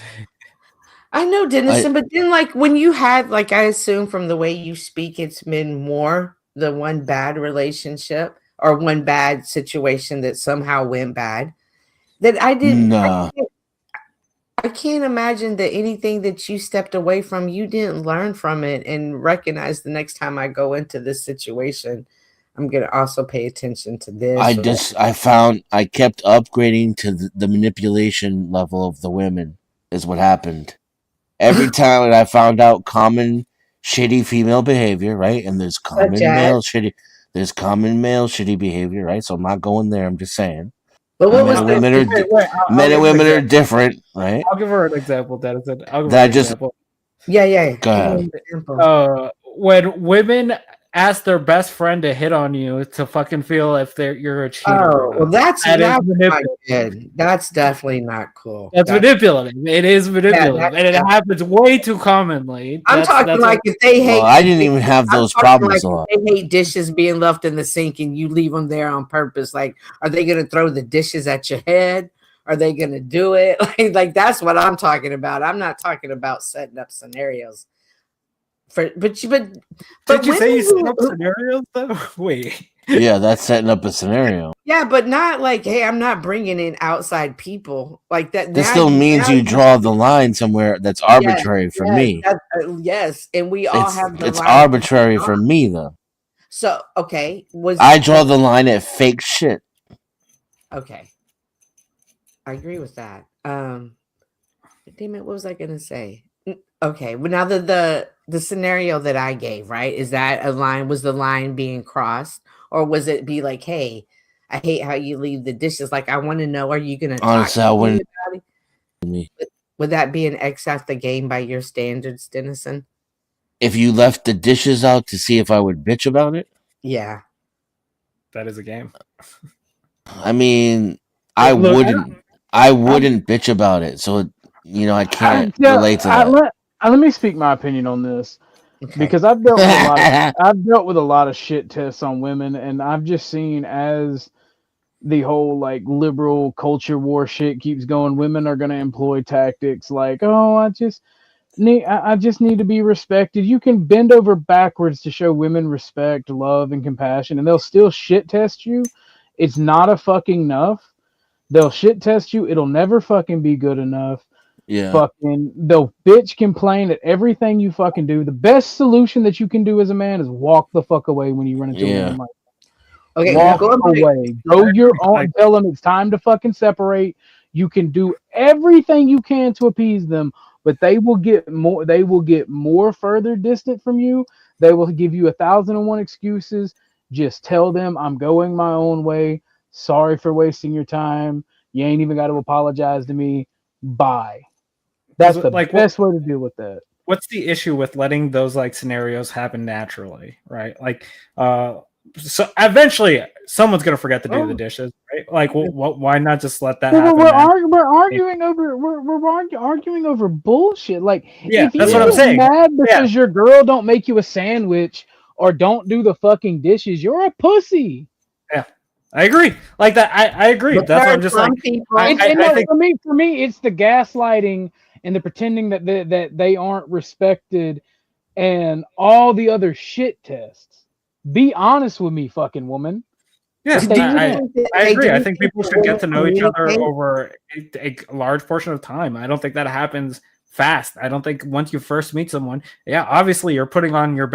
I know, Dennison, but then like when you had like I assume from the way you speak, it's been more the one bad relationship or one bad situation that somehow went bad. That I didn't I can't imagine that anything that you stepped away from, you didn't learn from it and recognize the next time I go into this situation, I'm gonna also pay attention to this. I kept upgrading to the manipulation level of the women is what happened. Every time that I found out common shitty female behavior, right? And there's common male shitty behavior, right? So I'm not going there. I'm just saying. But what was men and women are different, right? I'll give her an example, Denison. I'll give That her an just- example. Yeah. Go ahead. When women ask their best friend to hit on you to fucking feel if you're a cheater. Oh, well, that's That is not manipulative. good. That's definitely not cool. That's manipulative. It is manipulative, that's and it happens way too commonly. I'm talking like if they hate. Well, I didn't even have I'm those talking problems like a lot. if they hate dishes being left in the sink and you leave them there on purpose. Like, are they going to throw the dishes at your head? Are they going to do it? Like that's what I'm talking about. I'm not talking about setting up scenarios. But Did you say you set up scenarios though? Wait. Yeah, that's setting up a scenario. Yeah, but not like, hey, I'm not bringing in outside people like that. This still means you draw the line somewhere that's arbitrary for me. Yes, and we all have the It's line. arbitrary for me though. So okay, I draw the line at fake shit. Okay, I agree with that. Damn it, what was I gonna say? Okay, well now the scenario that I gave, right? Is that a line? Was the line being crossed, or was it be like, hey, I hate how you leave the dishes? Like, I want to know, are you gonna Honestly, I wouldn't. Would that be an X out the game by your standards, Dennison? If you left the dishes out to see if I would bitch about it? Yeah. That is a game. I mean, I wouldn't bitch about it. So, I can't relate to that. Let me speak my opinion on this because I've dealt with a lot of shit tests on women, and I've just seen as the whole like liberal culture war shit keeps going, women are going to employ tactics like, oh, I just need to be respected. You can bend over backwards to show women respect, love, and compassion, and they'll still shit test you. It's not a fucking enough. They'll shit test you. It'll never fucking be good enough. Yeah. Fucking they'll bitch complain at everything you fucking do. The best solution that you can do as a man is walk the fuck away when you run into a woman like that. Okay, walk away. Go your own. Tell them it's time to fucking separate. You can do everything you can to appease them, but they will get more. They will get more further distant from you. They will give you 1,001 excuses. Just tell them I'm going my own way. Sorry for wasting your time. You ain't even got to apologize to me. Bye. That's the best way to deal with that. What's the issue with letting those like scenarios happen naturally, right? Like, so eventually someone's gonna forget to do the dishes, right? Like, why not just let that happen? We're arguing over bullshit. Like, if that's you what I'm saying. Mad because your girl don't make you a sandwich or don't do the fucking dishes, you're a pussy. Yeah, I agree. Like that, I agree. But that's what I'm just like. I think for me, it's the gaslighting and the pretending that they aren't respected and all the other shit tests. Be honest with me, fucking woman. Yeah, I agree. I think people should get to know each other over a large portion of time. I don't think that happens fast. I don't think once you first meet someone, obviously you're putting on your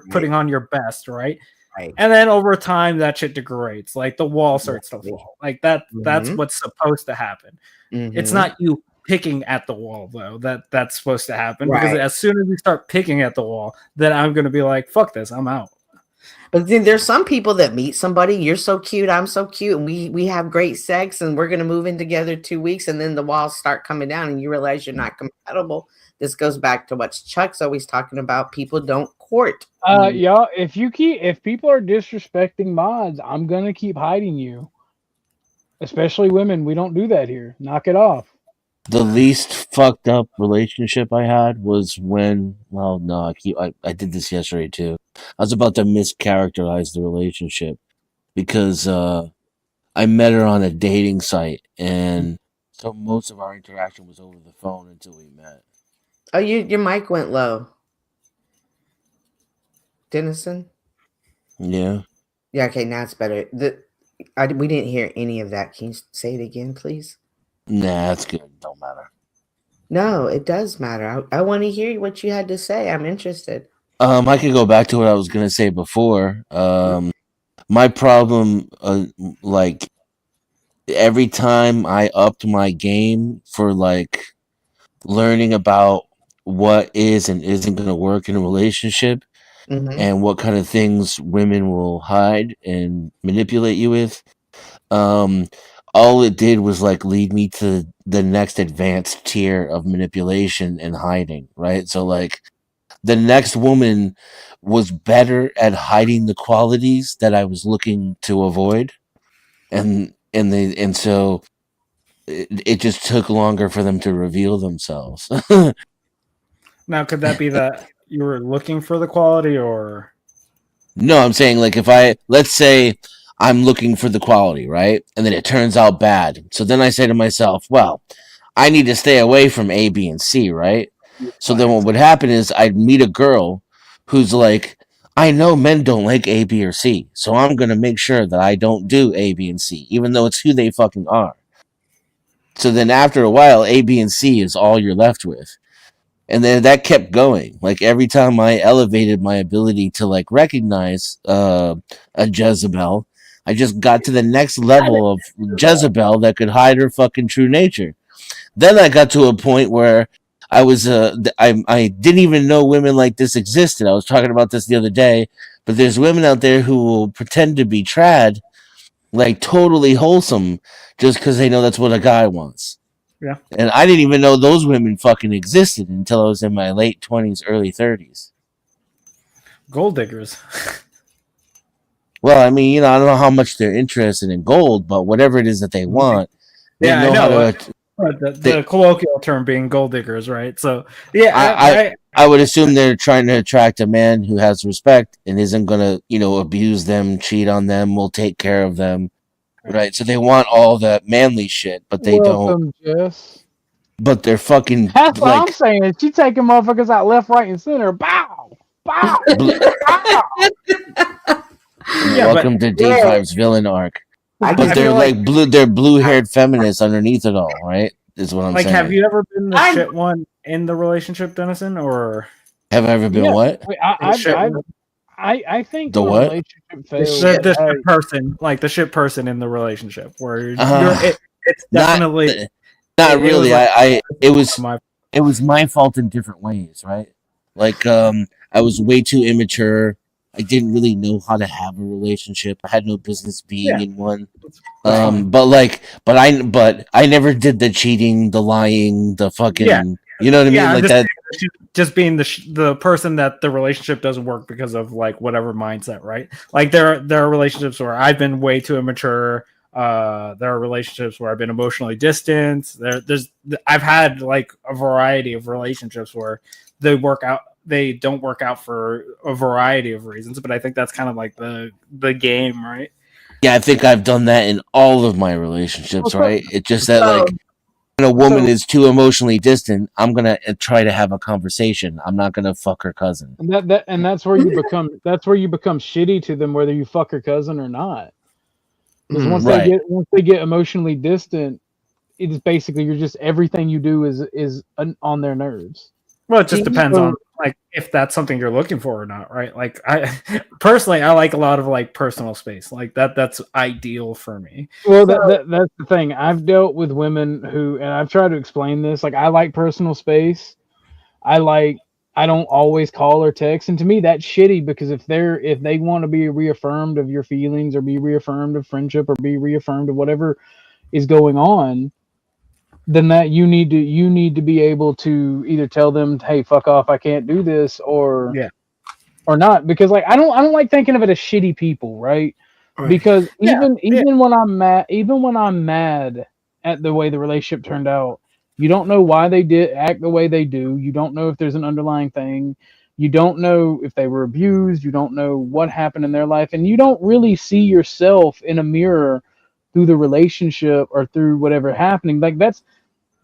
putting on your best, right? Right. And then over time that shit degrades. Like the wall starts to fall. Like that's what's supposed to happen. It's not you picking at the wall though. That's supposed to happen because as soon as you start picking at the wall, then I'm gonna be like, fuck this, I'm out. But then there's some people that meet somebody, you're so cute, I'm so cute, and we have great sex, and we're gonna move in together 2 weeks, and then the walls start coming down, and you realize you're not compatible. This goes back to what Chuck's always talking about. People don't court. Y'all, if people are disrespecting mods, I'm gonna keep hiding you. Especially women, we don't do that here. Knock it off. The least fucked up relationship I had was when, I did this yesterday too. I was about to mischaracterize the relationship because I met her on a dating site, and so most of our interaction was over the phone until we met. Oh, your mic went low, Dennison. Yeah. Yeah. Okay, now it's better. We didn't hear any of that. Can you say it again, please? Nah, that's good. Don't matter. No, it does matter. I want to hear what you had to say. I'm interested. I could go back to what I was gonna say before. My problem, like every time I upped my game for like learning about what is and isn't gonna work in a relationship, Mhm. and what kind of things women will hide and manipulate you with. All it did was like lead me to the next advanced tier of manipulation and hiding, right? So like the next woman was better at hiding the qualities that I was looking to avoid, and so it just took longer for them to reveal themselves. Now, could that be that you were looking for the quality, or No, I'm saying like let's say I'm looking for the quality, right? And then it turns out bad. So then I say to myself, well, I need to stay away from A, B, and C, right? So then what would happen is I'd meet a girl who's like, I know men don't like A, B, or C, so I'm gonna make sure that I don't do A, B, and C, even though it's who they fucking are. So then after a while, A, B, and C is all you're left with. And then that kept going. Like every time I elevated my ability to like recognize a Jezebel, I just got to the next level of Jezebel that could hide her fucking true nature. Then I got to a point where I didn't even know women like this existed. I was talking about this the other day, but there's women out there who will pretend to be trad, like totally wholesome, just because they know that's what a guy wants. Yeah. And I didn't even know those women fucking existed until I was in my late 20s, early 30s. gold diggers? Well, I mean, I don't know how much they're interested in gold, but whatever it is that they want, they Yeah, I know how know. to. The colloquial term being gold diggers, right? So yeah, I would assume they're trying to attract a man who has respect and isn't gonna, abuse them, cheat on them, will take care of them, right? So they want all that manly shit, but they Welcome, Jess. But they're fucking That's what I'm like saying. She taking motherfuckers out left, right, and center. Bow, bow, bow. welcome to D5's villain arc. But they're like they're blue-haired feminists underneath it all, right? Is what I'm like, saying. have you ever been the shit one in the relationship, Dennison, or have I ever been what? Wait, I think the when what? a relationship fails, the shit person, like the shit person in the relationship, where it's definitely not really. It was my fault in different ways, right? Like I was way too immature. I didn't really know how to have a relationship. I had no business being in one. But I never did the cheating, the lying, the fucking. You know what I mean? Like that. Just being the person that the relationship doesn't work because of like whatever mindset, right? Like there are relationships where I've been way too immature. There are relationships where I've been emotionally distant. I've had like a variety of relationships where they don't work out for a variety of reasons, but I think that's kind of like the game, right? Yeah, I think I've done that in all of my relationships, right? It's just that like when a woman is too emotionally distant, I'm gonna try to have a conversation. I'm not gonna fuck her cousin. And that's where you become shitty to them, whether you fuck her cousin or not. Because once they get emotionally distant, it's basically you're just everything you do is on their nerves. Well, it just depends on like if that's something you're looking for or not, right? Like I personally, I like a lot of like personal space, like that's ideal for me. Well, that's the thing. I've dealt with women who, and I've tried to explain this. Like I like personal space. I don't always call or text, and to me that's shitty because if they want to be reaffirmed of your feelings or be reaffirmed of friendship or be reaffirmed of whatever is going on, then that you need to be able to either tell them, hey, fuck off, I can't do this, or not, because like I don't like thinking of it as shitty people, right? Because even when I'm mad at the way the relationship turned out, you don't know why they did act the way they do. You don't know if there's an underlying thing. You don't know if they were abused. You don't know what happened in their life, and you don't really see yourself in a mirror through the relationship or through whatever happening. Like that's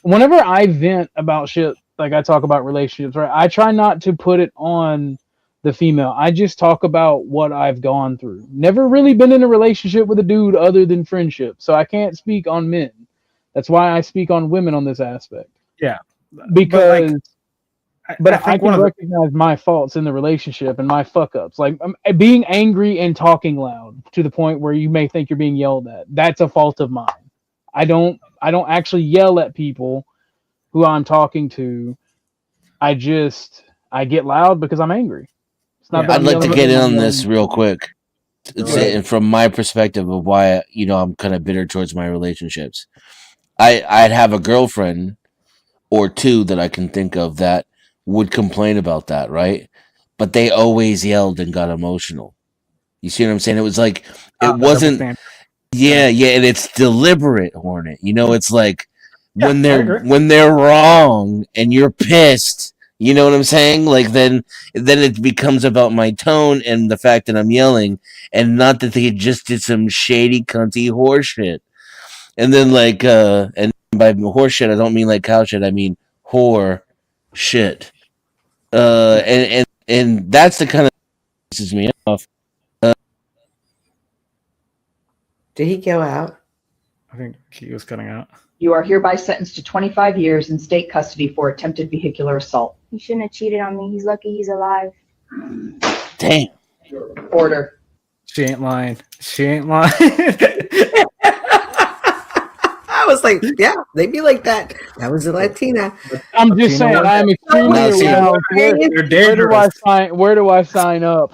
whenever I vent about shit, like I talk about relationships, right? I try not to put it on the female. I just talk about what I've gone through. Never really been in a relationship with a dude other than friendship, so I can't speak on men. That's why I speak on women on this aspect. Yeah, because but I think one can of recognize my faults in the relationship and my fuck ups, like being angry and talking loud to the point where you may think you're being yelled at. That's a fault of mine. I don't actually yell at people who I'm talking to. I get loud because I'm angry. It's not that I'd I'm like to yelling get at in them, on I'm this yelling. real quick. And from my perspective of why I'm kind of bitter towards my relationships. I'd have a girlfriend or two that I can think of that would complain about that, right? But they always yelled and got emotional. You see what I'm saying? It was like it wasn't. Yeah, and it's deliberate, Hornet. It's like when they're wrong and you're pissed. You know what I'm saying? Like then it becomes about my tone and the fact that I'm yelling, and not that they just did some shady cunty horseshit. And then and by horseshit I don't mean like cow shit. I mean whore shit. And that's the kind of pisses me off. Did he go out? I think he was cutting out. You are hereby sentenced to 25 years in state custody for attempted vehicular assault. He shouldn't have cheated on me. He's lucky he's alive. Damn. Order. She ain't lying. She ain't lying. I was like, yeah, they be like that. That was a Latina. I'm just saying, I'm extremely aroused. Where do I sign up?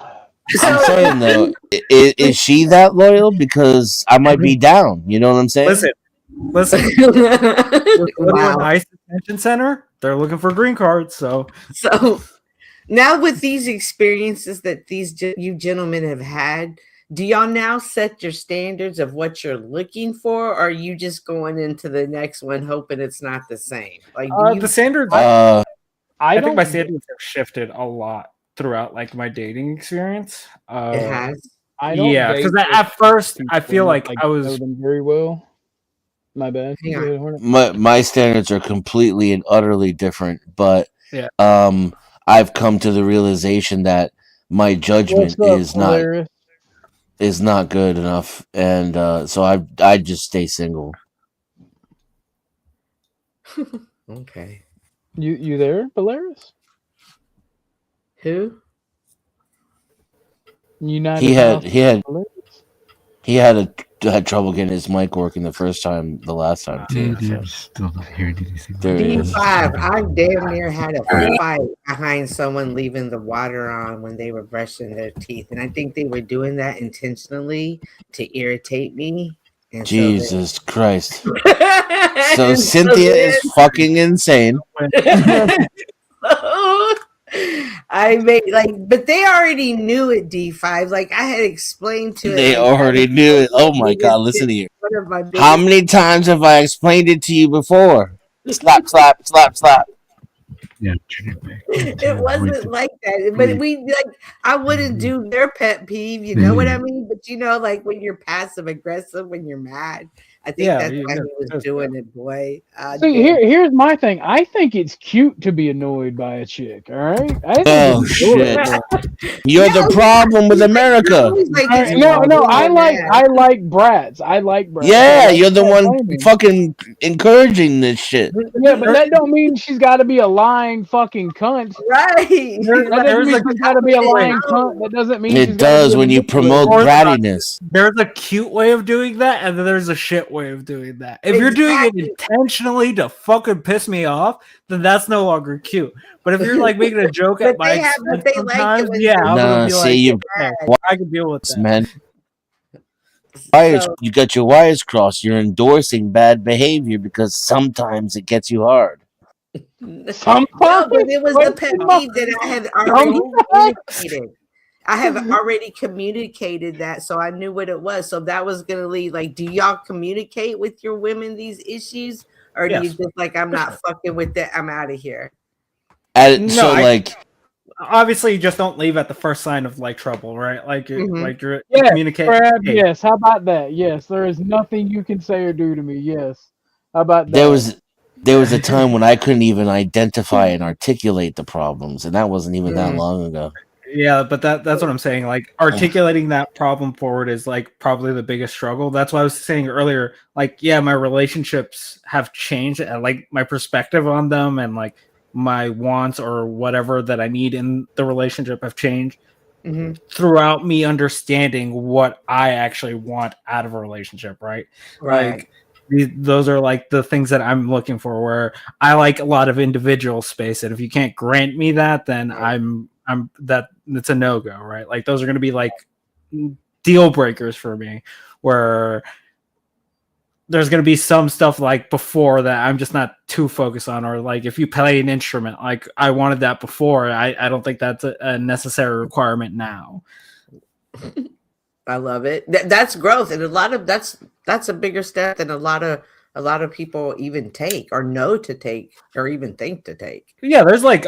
I'm saying though, is she that loyal? Because I might be down. You know what I'm saying? Listen. Wow. ICE detention center. They're looking for green cards. So now with these experiences that you gentlemen have had, do y'all now set your standards of what you're looking for, or are you just going into the next one hoping it's not the same? Like the standards. I think my standards have shifted a lot throughout like my dating experience. It has. Because at first I feel like I was them very well. My bad. My standards are completely and utterly different, but yeah. I've come to the realization that my judgment is not good enough, and so I just stay single. Okay. You there, Polaris? Who? United. He had trouble getting his mic working the last time too. Still not hearing anything. D5, I damn near had a fight behind someone leaving the water on when they were brushing their teeth, and I think they were doing that intentionally to irritate me. And Jesus Christ! So Cynthia is fucking insane. I made but they already knew it. D5, like I had explained to They it. already knew it. Oh my God! Listen here. How many times have I explained it to you before? Slap, slap, slap, slap. Yeah, turn it back. It wasn't like that, but I wouldn't do their pet peeve. You know what I mean? But like when you're passive aggressive, when you're mad. I think that's why he was doing it, boy. See, here's my thing. I think it's cute to be annoyed by a chick. All right. Oh shit! You're the problem with America. No. I like brats. I like brats. Yeah, you're the one fucking encouraging this shit. Yeah, but that don't mean she's got to be a lying fucking cunt. Right. That doesn't mean she's got to be a lying cunt. That doesn't mean it does when you promote brattiness. There's a cute way of doing that, and then there's a shit way of doing that. If you're doing it intentionally to fucking piss me off, then that's no longer cute. But if you're like making a joke at my expense sometimes, I'm gonna be I can deal with that. Man. You got your wires crossed. You're endorsing bad behavior because sometimes it gets you hard. No, but it was the pet peeve that I had already communicated. I have already communicated that, so I knew what it was. So that was gonna lead. Like, do y'all communicate with your women these issues, or do you just like I'm not fucking with that? I'm out of here. obviously you just don't leave at the first sign of like trouble, right? Like you're Yes, communicate. Brad, Hey, yes. How about that? Yes, there is nothing you can say or do to me. Yes. How about that? There was a time when I couldn't even identify and articulate the problems, and that wasn't even that long ago. Yeah, but that's what I'm saying. Like articulating that problem forward is like probably the biggest struggle. That's why I was saying earlier, like, yeah, my relationships have changed and like my perspective on them and like my wants or whatever that I need in the relationship have changed throughout me understanding what I actually want out of a relationship, right? Like those are like the things that I'm looking for, where I like a lot of individual space, and if you can't grant me that, then I'm it's a no-go, right? Like those are going to be like deal breakers for me, where there's going to be some stuff like before that I'm just not too focused on, or like if you play an instrument, like I wanted that before, I don't think that's a necessary requirement now. I love it. That's growth, and a lot of that's a bigger step than a lot of people even take or know to take or even think to take. Yeah, there's like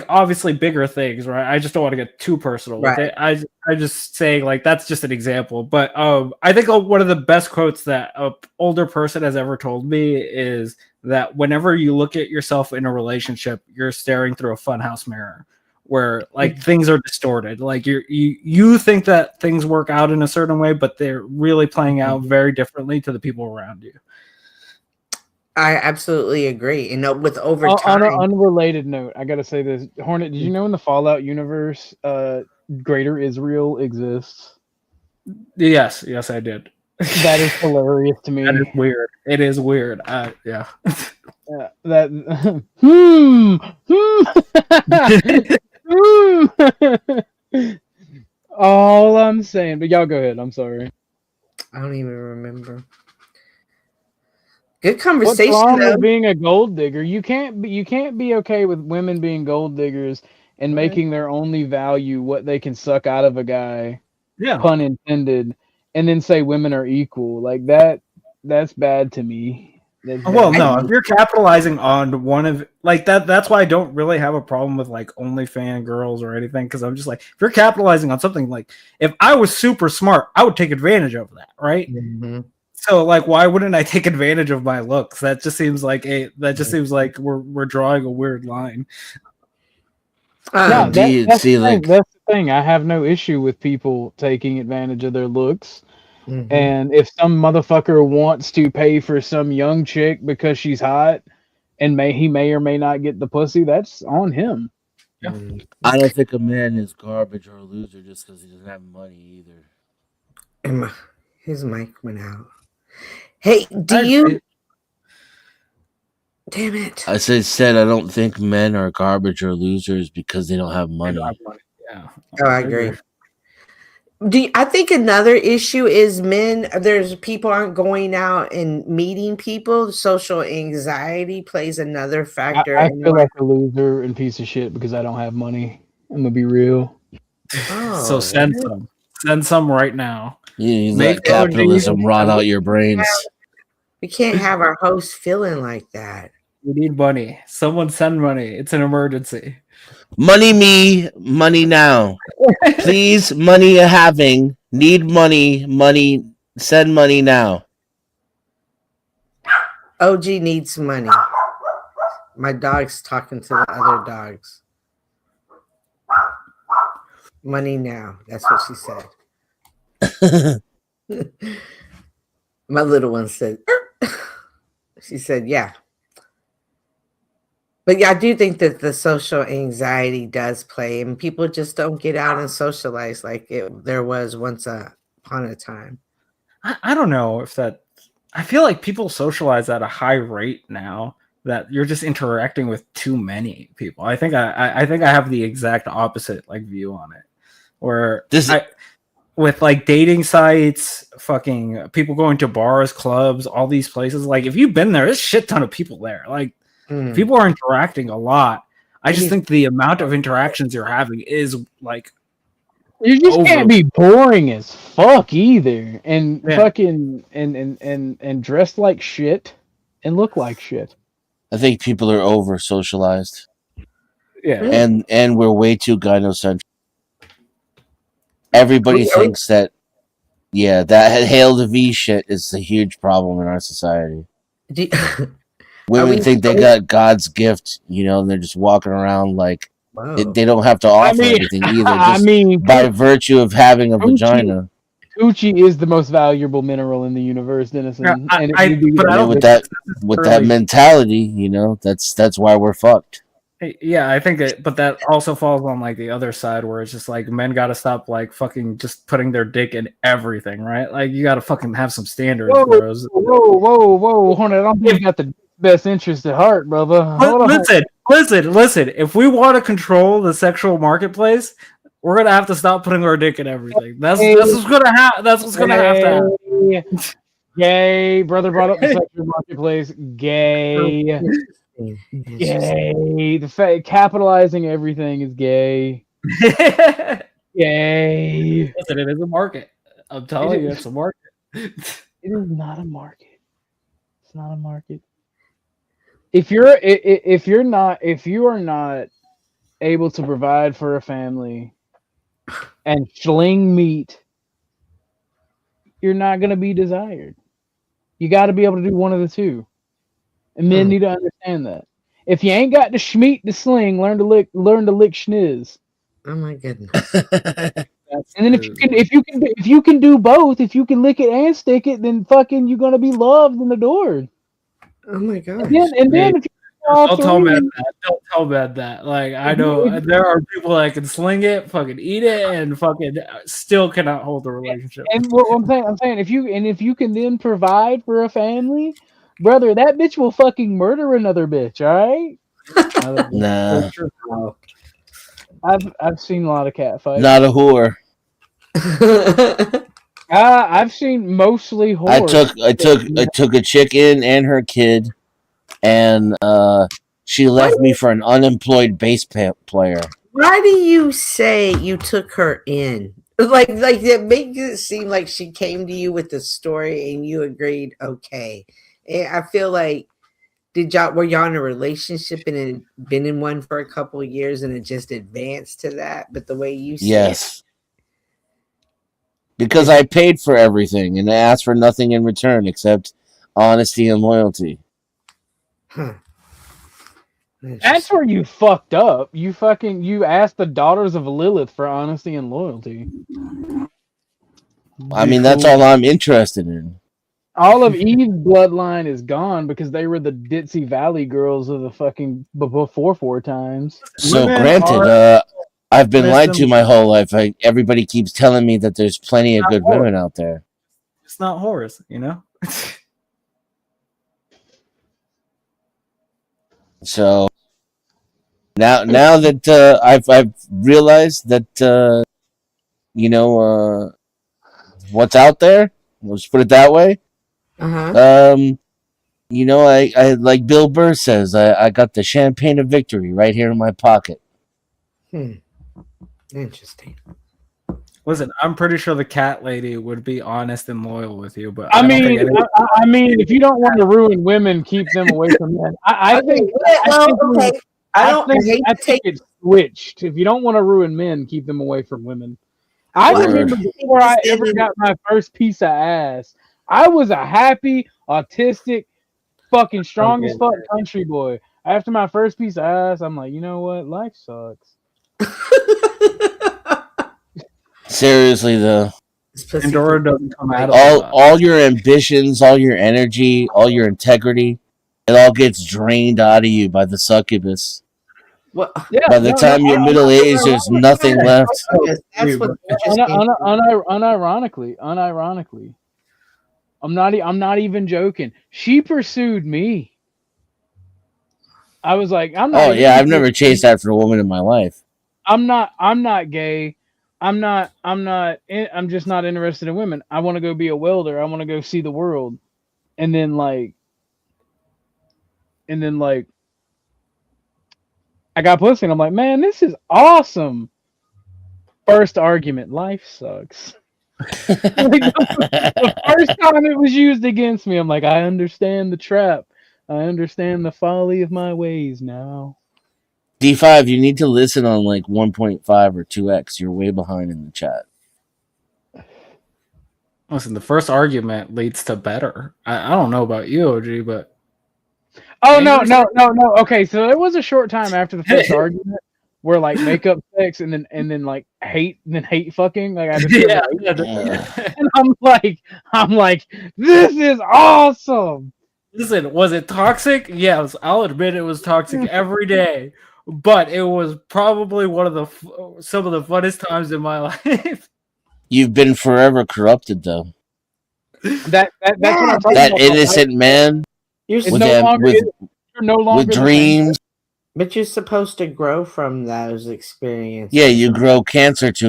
obviously bigger things, right? I just don't want to get too personal with it. I just saying like that's just an example, but I think one of the best quotes that an older person has ever told me is that whenever you look at yourself in a relationship, you're staring through a funhouse mirror, where like things are distorted. Like you think that things work out in a certain way, but they're really playing out very differently to the people around you. I absolutely agree. You know, with over time. On an unrelated note, I gotta say this, Hornet. Did you know in the Fallout universe, Greater Israel exists? Yes, I did. That is hilarious to me. That is weird. It is weird. Yeah. All I'm saying, but y'all go ahead. I'm sorry. I don't even remember. Good conversation. What's wrong with being a gold digger? You can't be okay with women being gold diggers and making their only value what they can suck out of a guy. Yeah. Pun intended. And then say women are equal. Like that's bad to me. Well, no, if you're capitalizing on one of like that's why I don't really have a problem with like OnlyFans girls or anything, because I'm just like, if you're capitalizing on something, like if I was super smart, I would take advantage of that, right? So like, why wouldn't I take advantage of my looks? That just seems like we're drawing a weird line. That's the thing. I have no issue with people taking advantage of their looks. And if some motherfucker wants to pay for some young chick because she's hot and he may or may not get the pussy, that's on him. Yeah. I don't think a man is garbage or a loser just because he doesn't have money either. His mic went out. Hey, do you? Damn it! I said I don't think men are garbage or losers because they don't have money. Yeah. Oh, I agree. I think another issue is there's people aren't going out and meeting people. Social anxiety plays another factor. I feel like a loser and piece of shit because I don't have money. I'm gonna be real. So send some right now. You let capitalism rot out your brains. We can't have our host feeling like that. We need money. Someone send money. It's an emergency. Money me, money now. Please, money having. Need money, send money now. OG needs money. My dog's talking to the other dogs. Money now. That's what she said. My little one said, she said, yeah. But yeah, I do think that the social anxiety does play, and people just don't get out and socialize like there was once upon a time. I don't know if that. I feel like people socialize at a high rate now, that you're just interacting with too many people. I think I have the exact opposite like view on it, where with like dating sites, fucking people going to bars, clubs, all these places. Like if you've been there, there's a shit ton of people there. Like people are interacting a lot. I just think the amount of interactions you're having is like you just can't be boring as fuck either, and fucking and dressed like shit and look like shit. I think people are over socialized. Yeah. And we're way too gynocentric. Everybody thinks that, yeah, that Hail to V shit is a huge problem in our society. Women think they got God's gift, you know, and they're just walking around like they don't have to offer anything either. Just by virtue of having a vagina. Coochie is the most valuable mineral in the universe, Denison. With that mentality, you know, that's why we're fucked. Yeah, I think that, but that also falls on like the other side where it's just like men got to stop like fucking just putting their dick in everything, right? Like you got to fucking have some standards, bros. Whoa! Hold on, I don't think you got the best interest at heart, brother. Listen. If we want to control the sexual marketplace, we're gonna have to stop putting our dick in everything. That's what's gonna happen. That's what's gonna have to happen. Gay, brother brought up the sexual marketplace. Gay. Gay. The fact capitalizing everything is gay. Gay. Listen, it is a market. I'm telling you, it's a market. It is not a market. It's not a market. If you are not able to provide for a family and fling meat, you're not gonna be desired. You got to be able to do one of the two. And men need to understand that. If you ain't got the schmeat to sling, learn to lick schniz. Oh my goodness. And then if you can do both, if you can lick it and stick it, then fucking you're gonna be loved and adored. Oh my god. And then if you don't tell Matt that. Like I know there are people that can sling it, fucking eat it, and fucking still cannot hold the relationship. And what I'm saying, if you can then provide for a family, brother, that bitch will fucking murder another bitch. All right? Nah. I've seen a lot of cat fights. Not a whore. I've seen mostly whores. I took a chicken and her kid, and she left me for an unemployed bass player. Why do you say you took her in? Like it makes it seem like she came to you with the story and you agreed, okay. And I feel like were y'all in a relationship and it had been in one for a couple of years and it just advanced to that? But the way you said yes. Because I paid for everything and I asked for nothing in return except honesty and loyalty. Huh. That's where you fucked up. You asked the daughters of Lilith for honesty and loyalty. I mean, that's all I'm interested in. All of Eve's bloodline is gone because they were the ditzy valley girls of the fucking before 4 times. So granted, I've been lied to my whole life. Everybody keeps telling me that there's plenty of good women out there. It's not whores, you know? So now that I've realized that you know what's out there, let's put it that way. You know, I like Bill Burr says, I got the champagne of victory right here in my pocket. Interesting. Listen, I'm pretty sure the cat lady would be honest and loyal with you, but I mean, if you don't want to ruin women, keep them away from men. I think it's switched. If you don't want to ruin men, keep them away from women. I remember before I ever got my first piece of ass, I was a happy, autistic, fucking strong as fuck country boy. After my first piece of ass, I'm like, you know what? Life sucks. Seriously though, Pandora doesn't come out all your ambitions, all your energy, all your integrity, it all gets drained out of you by the succubus. Well, by the time you're middle aged, there's nothing left. That's what unironically, I'm not even joking. She pursued me. I was like, I'm not. Oh yeah, I've never chased after a woman in my life. I'm not gay. I'm just not interested in women. I want to go be a welder. I want to go see the world. And then like I got pussy and I'm like, man, this is awesome. First argument, life sucks. The first time it was used against me, I'm like, I understand the trap. I understand the folly of my ways now. D5, you need to listen on like 1.5 or 2x. You're way behind in the chat. Listen, the first argument leads to better. I don't know about you, OG, but Oh no. Okay, so there was a short time after the first argument where like makeup sex and then like hate fucking. Like I just yeah. and I'm like, this is awesome. Listen, was it toxic? Yes, I'll admit it was toxic every day, but it was probably one of some of the funnest times in my life. You've been forever corrupted, though. That's what I'm talking that about. innocent man You're with, no longer, with, you're no longer with dreams. But you're supposed to grow from those experiences. Yeah, you grow cancerous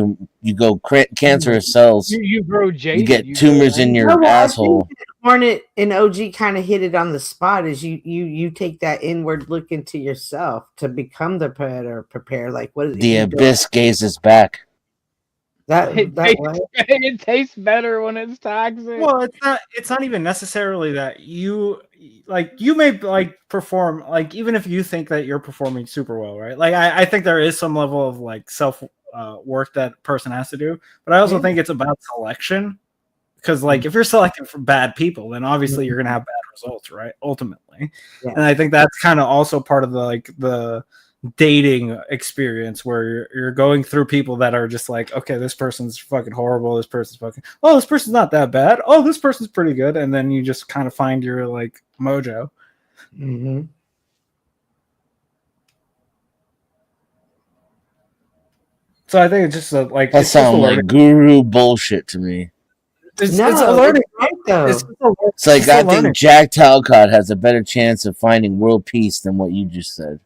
cells. You grow jaded. You get tumors in your asshole. Hornet and OG kind of hit it on the spot. Is you take that inward look into yourself to become the better prepared. Like what is the abyss gazes back. It tastes better when it's toxic. Well, it's not even necessarily that you may like perform, like even if you think that you're performing super well, right? Like I think there is some level of like self work that person has to do, but I also think it's about selection, because like if you're selecting for bad people, then obviously you're gonna have bad results, right? Ultimately, and I think that's kind of also part of the dating experience where you're going through people that are just like, okay, this person's fucking horrible, this person's not that bad, oh, this person's pretty good, and then you just kind of find your like mojo. Mm-hmm. So I think it's just like that sounds like guru bullshit to me. It's a learning though. It's like I think Jack Talcott has a better chance of finding world peace than what you just said.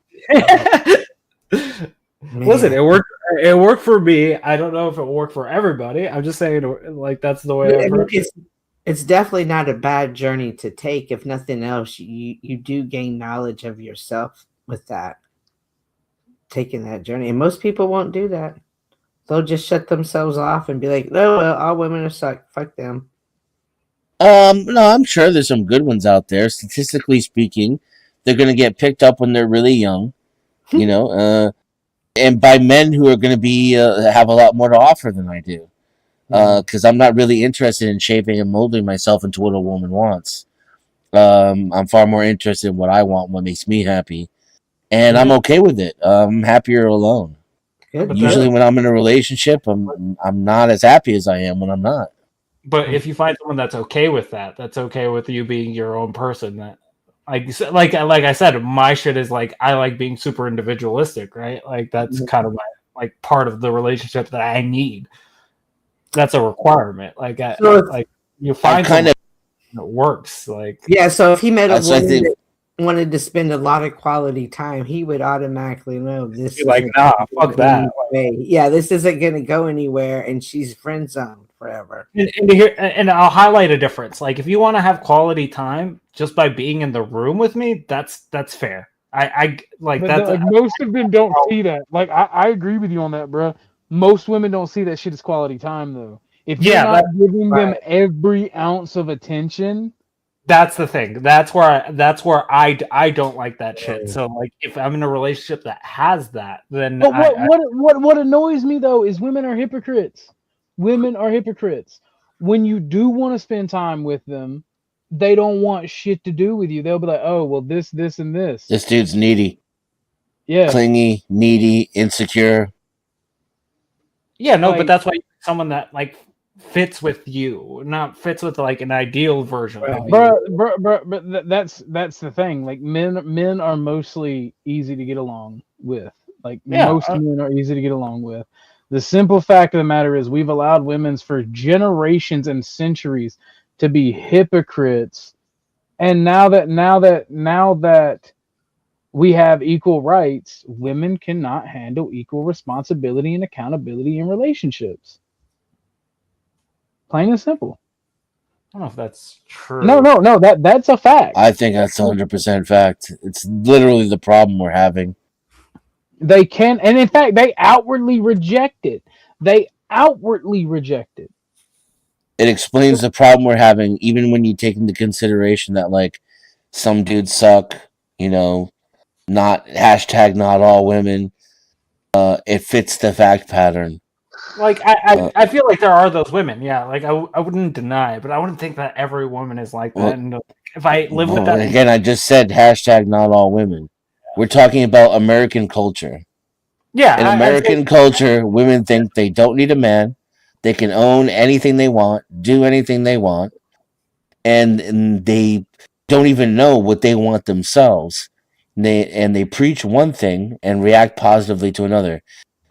Listen, it worked for me. I don't know if it worked for everybody. I'm just saying, like, that's the way I've heard it. It's definitely not a bad journey to take. If nothing else, you do gain knowledge of yourself with that, taking that journey. And most people won't do that. They'll just shut themselves off and be like, no, well, all women are suck. Fuck them. No, I'm sure there's some good ones out there. Statistically speaking, they're going to get picked up when they're really young, you know, and by men who are going to be have a lot more to offer than I do, because I'm not really interested in shaping and molding myself into what a woman wants. I'm far more interested in what I want, what makes me happy, and I'm okay with it. I'm happier alone. Usually, when I'm in a relationship, I'm not as happy as I am when I'm not. But if you find someone that's okay with that, that's okay with you being your own person, that like I said, my shit is like I like being super individualistic, right? Like that's kind of my like part of the relationship that I need. That's a requirement. Like like you find kind of that works. Like so if he met a woman that wanted to spend a lot of quality time, he would automatically know this is like, nah, fuck that. Yeah, this isn't gonna go anywhere, and she's friend zoned forever. And I'll highlight a difference. Like if you want to have quality time just by being in the room with me, that's fair. I like that. Like, most of them don't see that. Like I agree with you on that, bro. Most women don't see that shit as quality time though. If you're not giving them every ounce of attention, that's the thing. That's where I don't like that shit. So like if I'm in a relationship that has that, then what annoys me though is women are hypocrites. Women are hypocrites. When you do want to spend time with them, they don't want shit to do with you. They'll be like, oh, well, this, and this. This dude's needy. Yeah. Clingy, needy, insecure. Yeah, no, but that's why someone that like fits with you, not fits with like an ideal version of you. But that's the thing. Like men are mostly easy to get along with. Like most men are easy to get along with. The simple fact of the matter is we've allowed women for generations and centuries to be hypocrites. And now that we have equal rights, women cannot handle equal responsibility and accountability in relationships. Plain and simple. I don't know if that's true. No, that's a fact. I think that's 100% fact. It's literally the problem we're having. They can, and in fact, they outwardly reject it. It explains the problem we're having, even when you take into consideration that, like, some dudes suck, you know, not hashtag not all women. It fits the fact pattern. Like I feel like there are those women, yeah. Like I wouldn't deny it, but I wouldn't think that every woman is like that. And if I live with that Again, I just said hashtag not all women. We're talking about American culture. Yeah, in American culture, women think they don't need a man. They can own anything they want, do anything they want, and they don't even know what they want themselves. They preach one thing and react positively to another.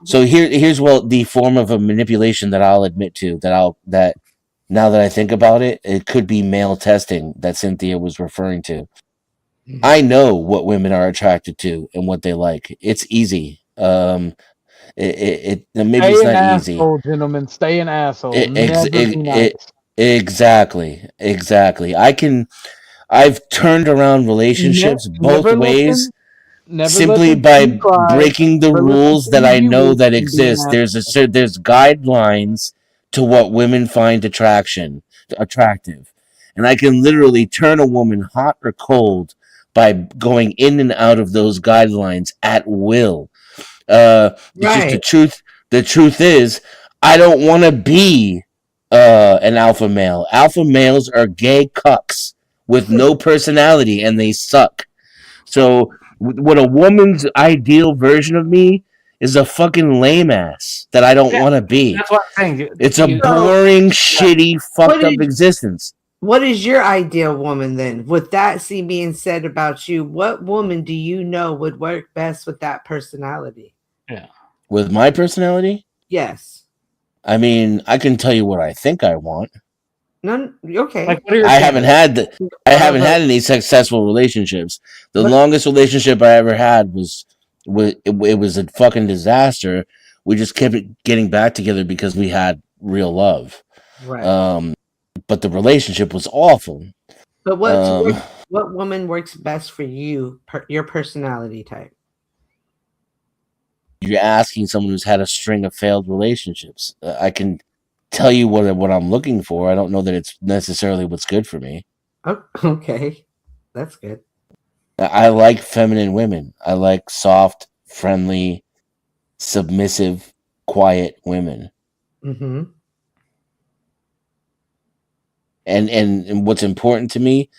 So here's the form of a manipulation that I'll admit to that now that I think about it, it could be male testing that Cynthia was referring to. I know what women are attracted to and what they like. It's easy. Maybe it's not easy. Asshole, gentlemen, stay an asshole. Never be nice. Exactly. I've turned around relationships both ways simply by breaking the rules that I know that exist. There's guidelines to what women find attractive. And I can literally turn a woman hot or cold by going in and out of those guidelines at will. It's just the truth. The truth is, I don't want to be an alpha male. Alpha males are gay cucks with no personality, and they suck. So, what a woman's ideal version of me is a fucking lame ass that I don't want to be. That's what I'm saying. It's a boring, shitty, fucked up existence. What is your ideal woman then? With that being said about you, what woman do you know would work best with that personality? Yeah. With my personality? Yes. I mean, I can tell you what I think I want. None. Okay. I haven't had any successful relationships. The longest relationship I ever had was it was a fucking disaster. We just kept getting back together because we had real love. Right. But the relationship was awful. But what woman works best for you, your personality type? You're asking someone who's had a string of failed relationships. I can tell you what I'm looking for. I don't know that it's necessarily what's good for me. Oh, okay, that's good. I like feminine women. I like soft, friendly, submissive, quiet women. Mm-hmm. And what's important to me,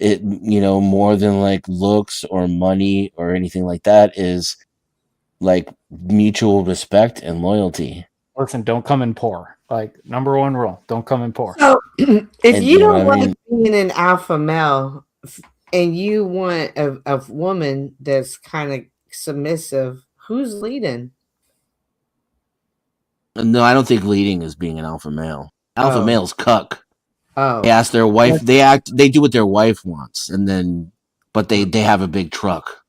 more than like looks or money or anything like that, is like mutual respect and loyalty. Listen, don't come in poor. Like, number one rule, don't come in poor. So if you don't like being an alpha male and you want a woman that's kind of submissive, who's leading? No, I don't think leading is being an alpha male. Alpha male's cuck. Oh. They ask their wife, they do what their wife wants, but they have a big truck.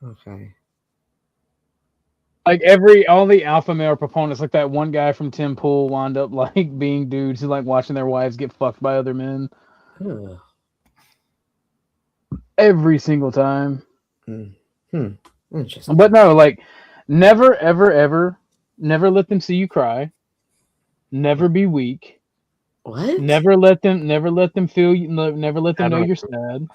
Okay. Like all the alpha male proponents, like that one guy from Tim Pool, wound up like being dudes who like watching their wives get fucked by other men. Ugh. Every single time. Interesting. But no, like never, ever, ever, never let them see you cry. Never be weak. What? Never let them feel you. Never let them know you're sad.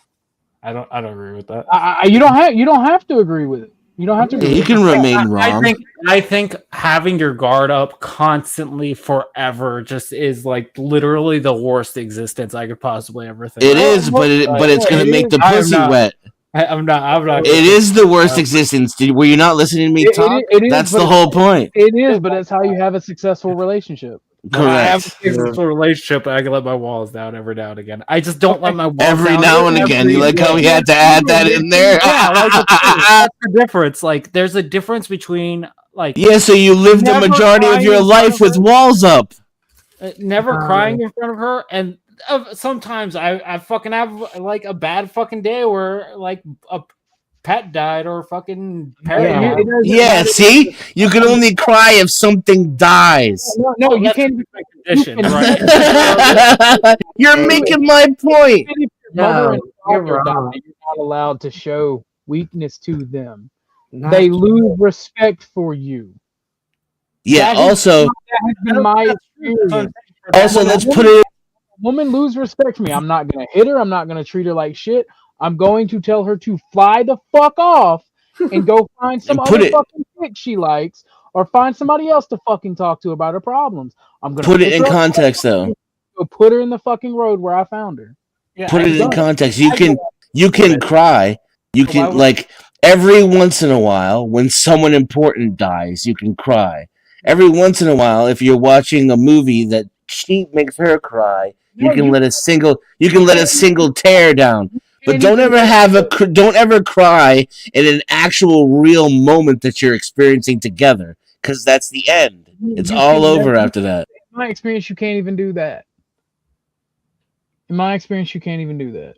I don't agree with that. You don't have to agree with it. You don't have to. You can remain wrong. I think having your guard up constantly forever just is like literally the worst existence I could possibly ever think. It is, but it's gonna make the pussy wet. I'm not. It is the worst existence. Were you not listening to me talk? That's the whole point. It is, but it's how you have a successful relationship. Correct. I have a successful relationship, and I can let my walls down every now and again. I just don't let my walls every down now and again. You like how we had to add that in there? Yeah, like, that's the difference. Like, there's a difference between like. Yeah, so you lived the majority of your life with walls up. Never crying in front of her, and sometimes I fucking have like a bad fucking day where like a pet died or fucking parent. Yeah, see, you can only cry if something dies. No, you can't. Condition, right? You're making my point. Mother and father die, you're not allowed to show weakness to them. They lose respect for you. Yeah. Also, that has been my experience. Also, let's put it. Woman lose respect for me. I'm not gonna hit her. I'm not gonna treat her like shit. I'm going to tell her to fly the fuck off and go find some other fucking chick she likes, or find somebody else to fucking talk to about her problems. I'm gonna put it in context, though. Go put her in the fucking road where I found her. Yeah, put it in context. You can cry. You can like every once in a while when someone important dies, you can cry. Every once in a while, if you're watching a movie that she makes her cry, you can let a single tear down. But don't ever cry in an actual real moment that you're experiencing together, because that's the end. It's all over after that. In my experience, you can't even do that. In my experience, you can't even do that.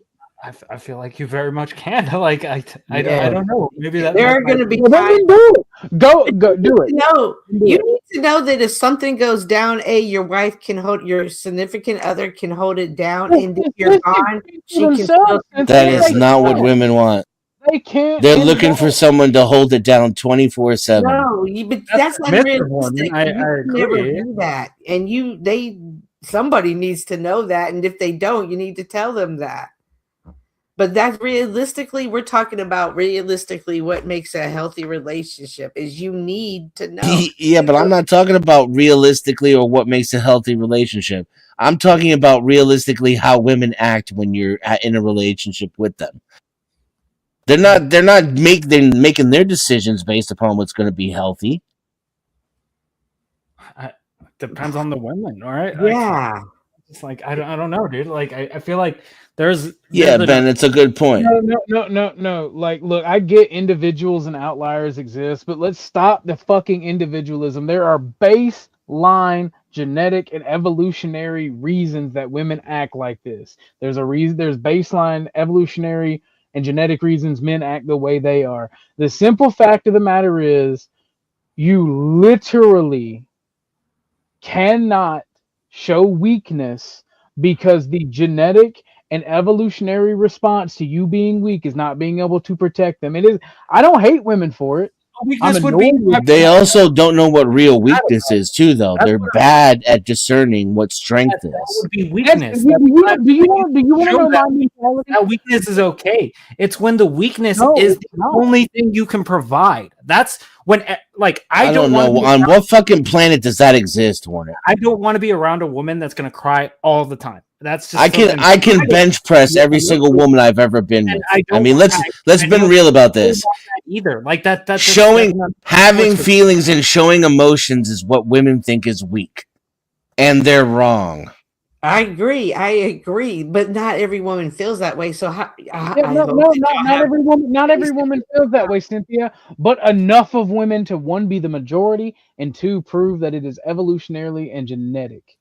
I feel like you very much can. Like I don't know. Maybe that there are going to be times. Go do it. No, you need to know that if something goes down, your wife can hold, your significant other can hold it down, and if you're gone, she can. Still that is not what women want. They can't. They're looking for someone to hold it down 24/7. No, but that's unrealistic. I never do that, and somebody needs to know that, and if they don't, you need to tell them that. But that's realistically, we're talking about realistically what makes a healthy relationship is you need to know. Yeah, but I'm not talking about realistically or what makes a healthy relationship. I'm talking about realistically how women act when you're in a relationship with them. They're not making their decisions based upon what's going to be healthy. Depends on the women, all right? Yeah. It's like I don't know, dude. Like I feel like there's Ben, it's a good point. No. Like, look, I get individuals and outliers exist, but let's stop the fucking individualism. There are baseline genetic and evolutionary reasons that women act like this. There's a reason. There's baseline evolutionary and genetic reasons men act the way they are. The simple fact of the matter is, you literally cannot show weakness because the genetic and evolutionary response to you being weak is not being able to protect them. It is. I don't hate women for it. They also don't know what real weakness is, too, though. They're bad at discerning what strength is. That would be weakness. Do you want to know my mentality? That weakness is okay. It's when the weakness is the only thing you can provide. That's when, like, I don't know. On what fucking planet does that exist, Hornet? I don't want to be around a woman that's going to cry all the time. That's just I can bench press every single woman I've ever been with. I mean, let's be real about this. Either like that's having feelings and showing emotions is what women think is weak, and they're wrong. I agree, but not every woman feels that way. So not every woman feels that way, Cynthia. But enough of women to, one, be the majority, and two, prove that it is evolutionarily and genetic.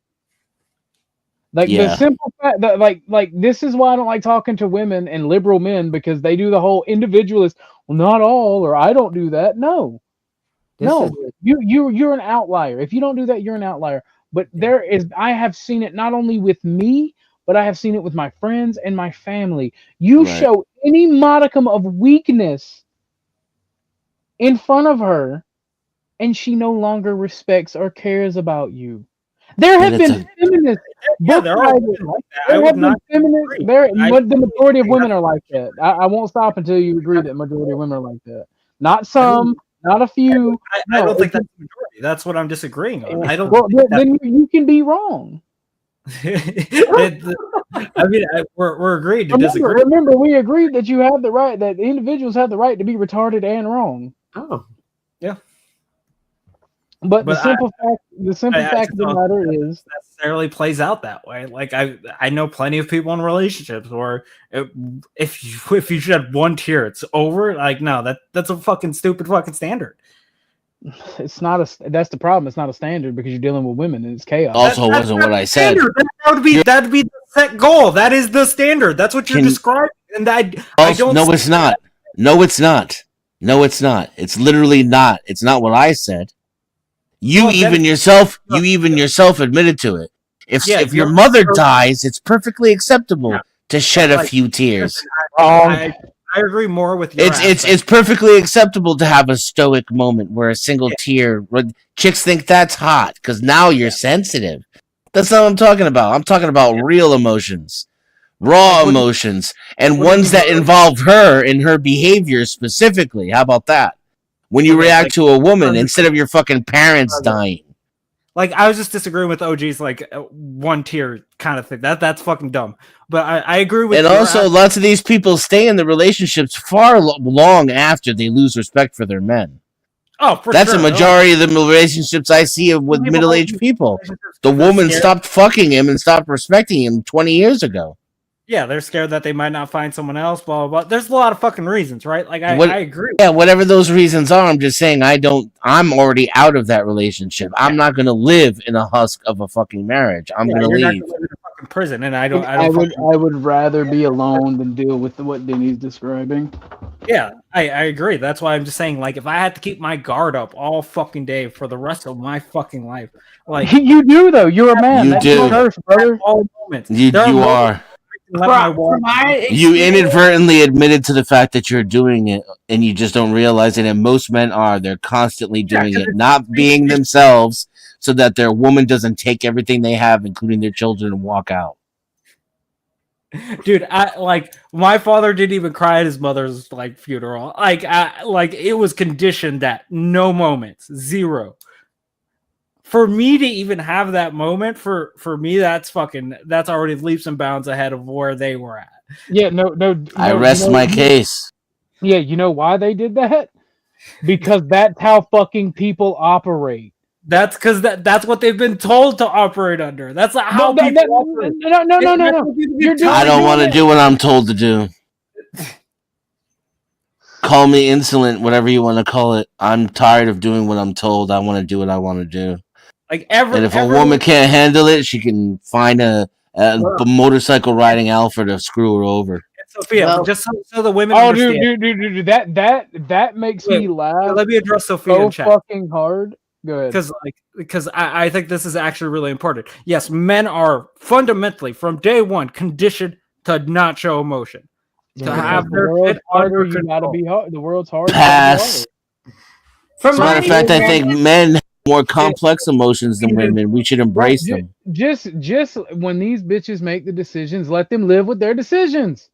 Like the simple fact that like this is why I don't like talking to women and liberal men, because they do the whole individualist. Well, not all, or I don't do that. No, you're an outlier. If you don't do that, you're an outlier. But I have seen it not only with me, but I have seen it with my friends and my family. You show any modicum of weakness in front of her, and she no longer respects or cares about you. There have been feminists. But the majority of women are like that. I won't stop until you agree that majority of women are like that. Not some, not a few. I don't think that's the majority. That's what I'm disagreeing on. I don't. Well, then you can be wrong. I mean, we're agreed to disagree. Remember, we agreed that you have the right, that individuals have the right to be retarded and wrong. Oh, yeah. But the simple fact of the matter is, necessarily plays out that way. Like I know plenty of people in relationships where if you shed one tear, it's over. Like, no, that's a fucking stupid fucking standard. It's not that's the problem. It's not a standard because you're dealing with women and it's chaos. Also, wasn't what I said. That'd be the set goal. That is the standard. That's what you're describing. And I don't. No, it's not. No, it's not. No, it's not. It's literally not. It's not what I said. You even yourself admitted to it. If your mother dies, it's perfectly acceptable to shed a few tears. I agree more with you. It's perfectly acceptable to have a stoic moment where a single tear. Chicks think that's hot because now you're sensitive. That's not what I'm talking about. I'm talking about real emotions. Raw emotions, and ones that involve her and her behavior specifically. How about that? When you react to a woman instead of your fucking parents dying. Like, I was just disagreeing with OG's like one tier kind of thing. That's fucking dumb. But I agree with. And also, lots of these people stay in the relationships far long after they lose respect for their men. Oh, for That's sure. a majority of the relationships I see with middle-aged people. The woman stopped fucking him and stopped respecting him 20 years ago. Yeah, they're scared that they might not find someone else, blah, blah, blah. There's a lot of fucking reasons, right? Like, I agree. Yeah, whatever those reasons are, I'm just saying I'm already out of that relationship. I'm not going to live in a husk of a fucking marriage. I'm going to leave. Not gonna live in a fucking prison, and I would rather be alone than deal with what Denny's describing. Yeah, I agree. That's why I'm just saying, like, if I had to keep my guard up all fucking day for the rest of my fucking life, like you do though, you're a man. You do, brother. All moments. You are. You inadvertently admitted to the fact that you're doing it, and you just don't realize it. And most men are. They're constantly doing it, not being themselves, so that their woman doesn't take everything they have, including their children, and walk out. Dude, my father didn't even cry at his mother's funeral. It was conditioned that no moments, zero. For me to even have that moment, for me, that's already leaps and bounds ahead of where they were at. Yeah, no. I rest my case. Yeah, you know why they did that? Because that's how fucking people operate. That's because that's what they've been told to operate under. That's not how people operate. No. I don't want to do what I'm told to do. Call me insolent, whatever you want to call it. I'm tired of doing what I'm told. I want to do what I want to do. And if a woman can't handle it, she can find a motorcycle riding alpha to screw her over. Sophia, just so the women understand. Dude, that makes me laugh. Let me address Sophia in chat. Fucking hard. Go ahead. Because I think this is actually really important. Yes, men are fundamentally from day one conditioned to not show emotion. To have their shit under control. The world's hard. Pass. As a matter of fact, I think men have more complex emotions than women. We should embrace them. Just when these bitches make the decisions, let them live with their decisions.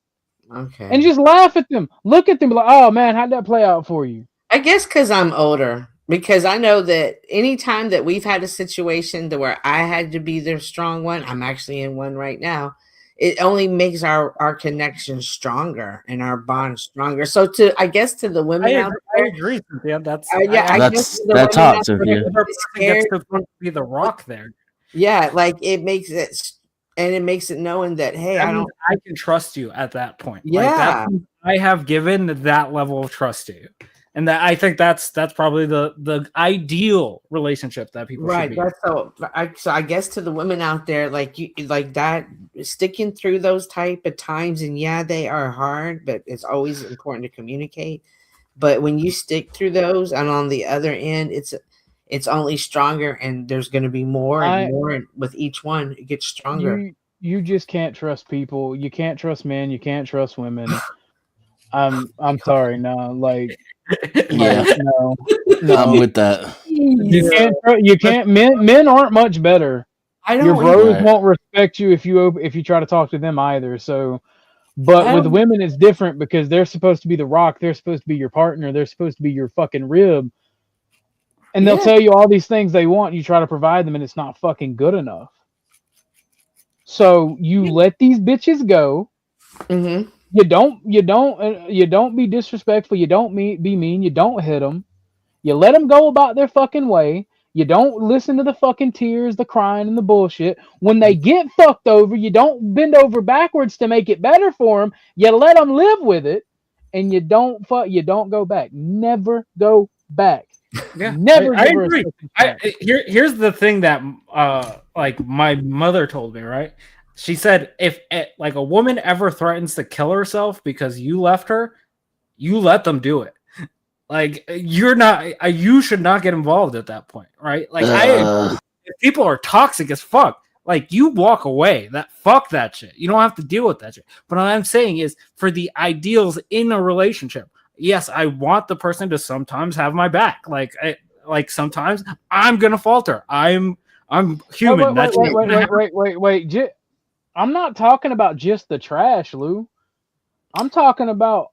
Okay. And just laugh at them. Look at them like, oh man, how'd that play out for you? I guess because I'm older. Because I know that anytime that we've had a situation to where I had to be the strong one, I'm actually in one right now. It only makes our connection stronger and our bond stronger. So I guess to the women out there, I agree. Yeah, that's that's hot, Sophia. Gets to be the rock there. Yeah, it makes it, and it makes it knowing that I can trust you at that point. Yeah, I have given that level of trust to you. And that I think that's probably the ideal relationship that people should be. So I guess to the women out there, that sticking through those type of times, and yeah, they are hard, but it's always important to communicate. But when you stick through those, and on the other end, it's only stronger, and there's going to be more and more, and with each one, it gets stronger. You just can't trust people. You can't trust men. You can't trust women. I'm sorry, no, yeah, no, I'm with that. You can't. Men aren't much better. Your bros won't respect you if you try to talk to them either. So, but with women, it's different because they're supposed to be the rock. They're supposed to be your partner. They're supposed to be your fucking rib. And they'll tell you all these things they want. You try to provide them, and it's not fucking good enough. So you let these bitches go. Mm-hmm. You don't be disrespectful. You don't be mean. You don't hit them. You let them go about their fucking way. You don't listen to the fucking tears, the crying, and the bullshit. When they get fucked over, you don't bend over backwards to make it better for them. You let them live with it, and you don't go back. Never go back. Yeah, never. I agree. Here's the thing that my mother told me, right? She said, if a woman ever threatens to kill herself because you left her, you let them do it. You should not get involved at that point, right? If people are toxic as fuck, you walk away. Fuck that shit. You don't have to deal with that shit. But what I'm saying is, for the ideals in a relationship, yes, I want the person to sometimes have my back. Sometimes I'm gonna falter. I'm human. Wait. I'm not talking about just the trash, Lou. I'm talking about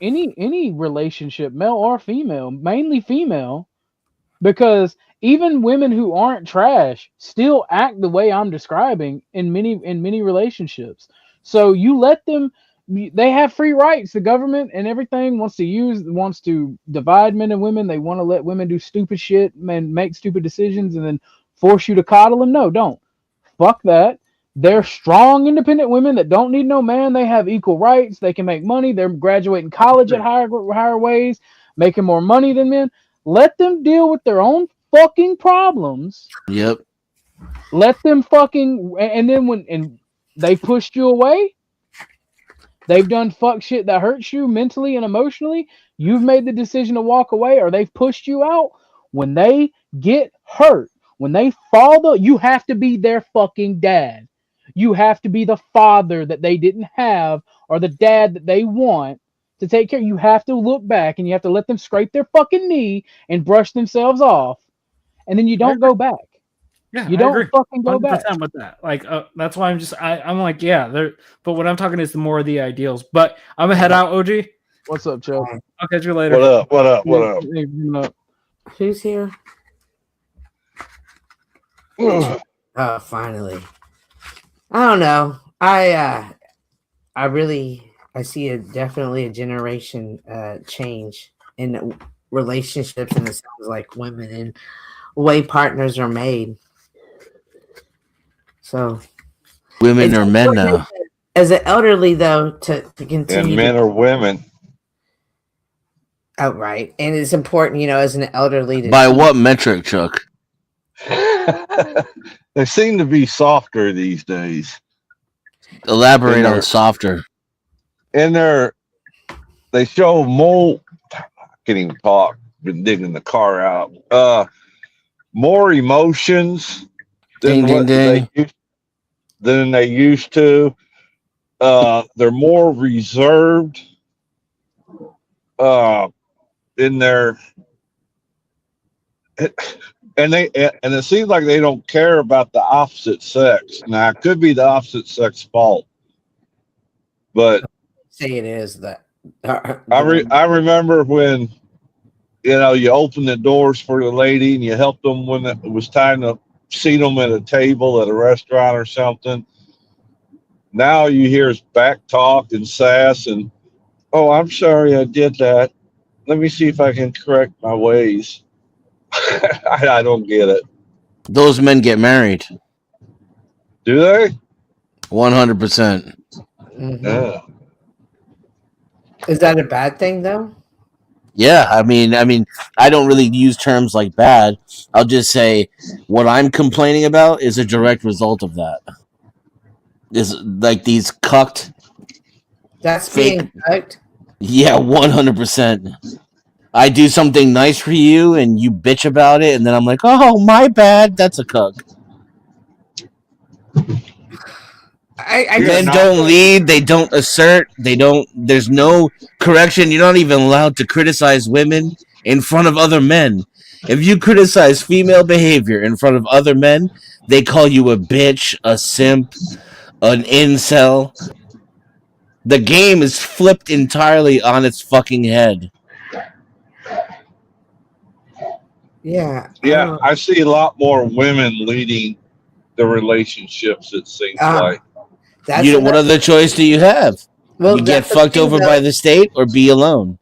any relationship, male or female, mainly female, because even women who aren't trash still act the way I'm describing in many relationships. So you let them, they have free rights. The government and everything wants to divide men and women. They want to let women do stupid shit and make stupid decisions and then force you to coddle them. No, don't. Fuck that. They're strong, independent women that don't need no man. They have equal rights. They can make money. They're graduating college at higher ways, making more money than men. Let them deal with their own fucking problems. Yep. Let them fucking, and then when they pushed you away, they've done fuck shit that hurts you mentally and emotionally. You've made the decision to walk away, or they've pushed you out. When they get hurt, when they fall, you have to be their fucking dad. You have to be the father that they didn't have, or the dad that they want to take care. You have to look back and you have to let them scrape their fucking knee and brush themselves off, and then you don't go back. Yeah, you I don't agree. fucking go back. 100% with that. Like, that's why I'm like, yeah. But what I'm talking is the more of the ideals. But I'm gonna head out, OG. What's up, Chuck? I'll catch you later. What up? What up? What up? Who's here? Oh, finally. I don't know. I see definitely a generation change in relationships, and it sounds like women and way partners are made. So women are men now. As an elderly, though, to continue. And men are women. Oh, right. And it's important, as an elderly. By what metric, Chuck? They seem to be softer these days. Elaborate on softer. And they show more. I can't even talk. Been digging the car out. More emotions than they used to. They're more reserved. In their. And it seems like they don't care about the opposite sex. Now, it could be the opposite sex fault, but say it is that. I remember when you opened the doors for the lady and you helped them when it was time to seat them at a table at a restaurant or something. Now you hear back talk and sass and, oh, I'm sorry I did that. Let me see if I can correct my ways. I don't get it. Those men get married. Do they? 100%. Yeah. Is that a bad thing, though? Yeah, I mean, I don't really use terms like bad. I'll just say what I'm complaining about is a direct result of that. Is like these cucked. That's fake, being cucked. Yeah, 100%. I do something nice for you and you bitch about it, and then I'm like, oh, my bad. That's a cuck. Men don't lead, they don't assert, there's no correction. You're not even allowed to criticize women in front of other men. If you criticize female behavior in front of other men, they call you a bitch, a simp, an incel. The game is flipped entirely on its fucking head. Yeah. I see a lot more women leading the relationships, it seems like. What other choice do you have? Well, you get fucked over by the state or be alone.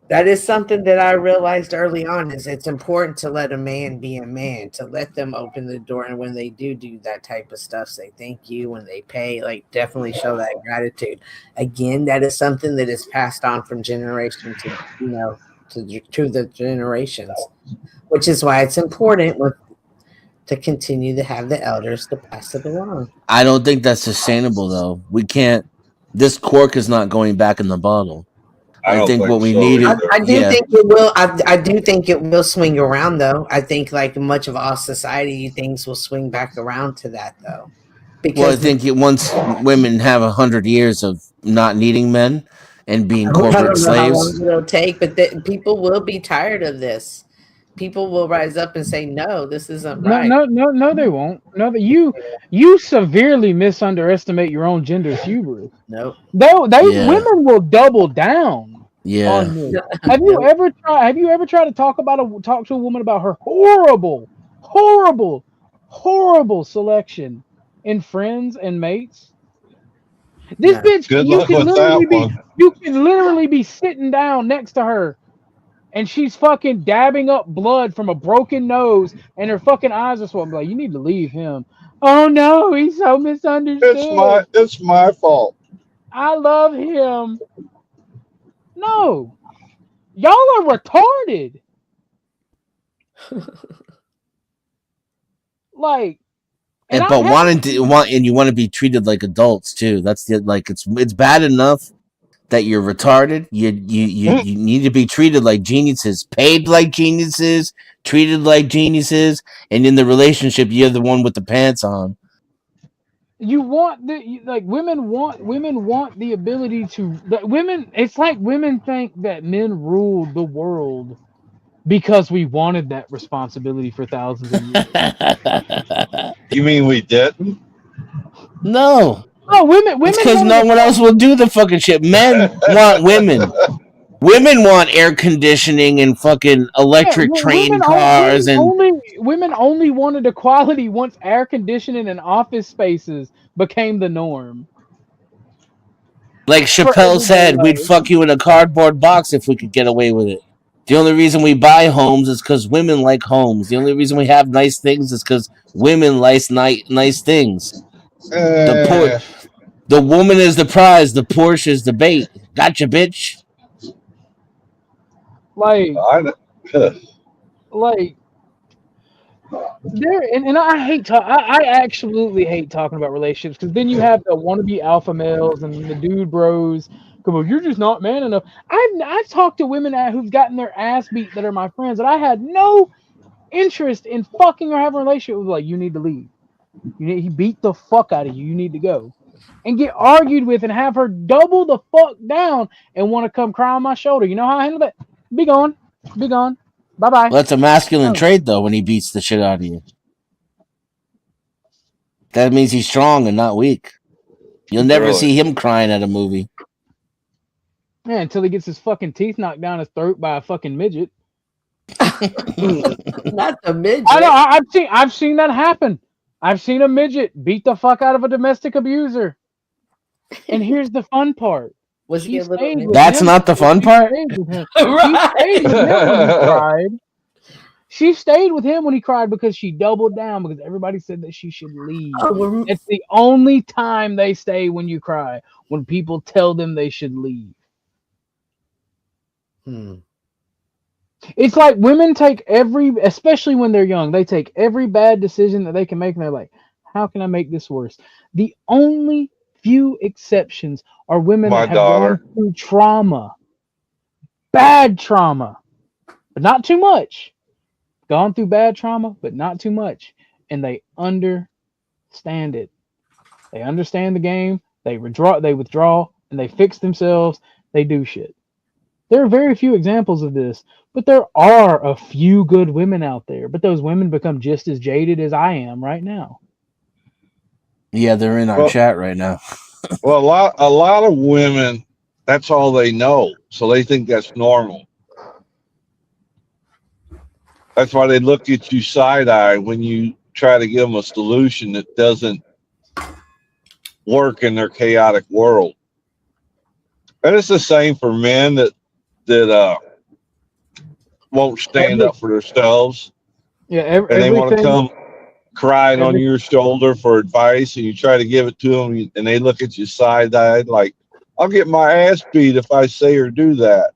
That is something that I realized early on, is it's important to let a man be a man, to let them open the door. And when they do that type of stuff, say thank you. When they pay, definitely show that gratitude. Again, that is something that is passed on from generation to, to the generations, which is why it's important to continue to have the elders to pass it along. I don't think that's sustainable, though. We can't. This cork is not going back in the bottle. I think what we need is. I do think it will. I do think it will swing around, though. I think much of our society, things will swing back around to that, though. Because I think once women have 100 years of not needing men and being corporate slaves, how long it'll take, but people will be tired of this. people will rise up and say, "No, this isn't No, right." no, they won't. No, you severely misunderestimate your own gender's hubris. Nope. Yeah. Women will double down Yeah. on this. Have you ever tried to talk to a woman about her horrible selection in friends and mates? This bitch, Good luck with that one. you can literally be sitting down next to her, and she's fucking dabbing up blood from a broken nose, and her fucking eyes are swollen. Like, you need to leave him. Oh no, he's so misunderstood. It's my fault. I love him. No, y'all are retarded. Like, And I but have- you want to be treated like adults too. That's it's bad enough that you're retarded. You need to be treated like geniuses, paid like geniuses, treated like geniuses, and in the relationship you're the one with the pants on. you want women want the ability to women. It's like women think that men ruled the world because we wanted that responsibility for thousands of years. You mean we didn't? No. Oh, women. It's because no one else will do the fucking shit. Men want women. Women want air conditioning and fucking electric train cars women only wanted equality once air conditioning and office spaces became the norm. Like Chappelle said, we'd fuck you in a cardboard box if we could get away with it. The only reason we buy homes is because women like homes. The only reason we have nice things is because women like nice things. The woman is the prize. The Porsche is the bait. Gotcha, bitch. Like there, and I hate I absolutely hate talking about relationships, because then you have the wannabe alpha males and the dude bros. Come on, you're just not man enough. I've talked to women who've gotten their ass beat that are my friends, and I had no interest in fucking or having a relationship with. Like, you need to leave. He beat the fuck out of you. You need to go. And get argued with and have her double the fuck down and want to come cry on my shoulder. You know how I handle that? Be gone. Be gone. Bye bye. Well, that's a masculine trait, though, when he beats the shit out of you. That means he's strong and not weak. You'll never see him crying at a movie. Yeah, until he gets his fucking teeth knocked down his throat by a fucking midget. Not the midget. I know. I've seen that happen. I've seen a midget beat the fuck out of a domestic abuser. And here's the fun part. Was he a little? That's not the fun part. She stayed with him when he cried because she doubled down, because everybody said that she should leave. It's the only time they stay when you cry, when people tell them they should leave. It's like women take especially when they're young, they take every bad decision that they can make, and they're like, how can I make this worse? The only few exceptions are women that have gone through trauma. Bad trauma. But not too much. Gone through bad trauma, but not too much. And they understand it. They understand the game. They withdraw, and they fix themselves. They do shit. There are very few examples of this, but there are a few good women out there. But those women become just as jaded as I am right now. Yeah, they're in our chat right now. Well, a lot of women, that's all they know, so they think that's normal. That's why they look at you side-eye when you try to give them a solution that doesn't work in their chaotic world. And it's the same for men that won't stand up for themselves. Yeah, and they want to come crying on your shoulder for advice, and you try to give it to them, and they look at you side-eyed like, I'll get my ass beat if I say or do that.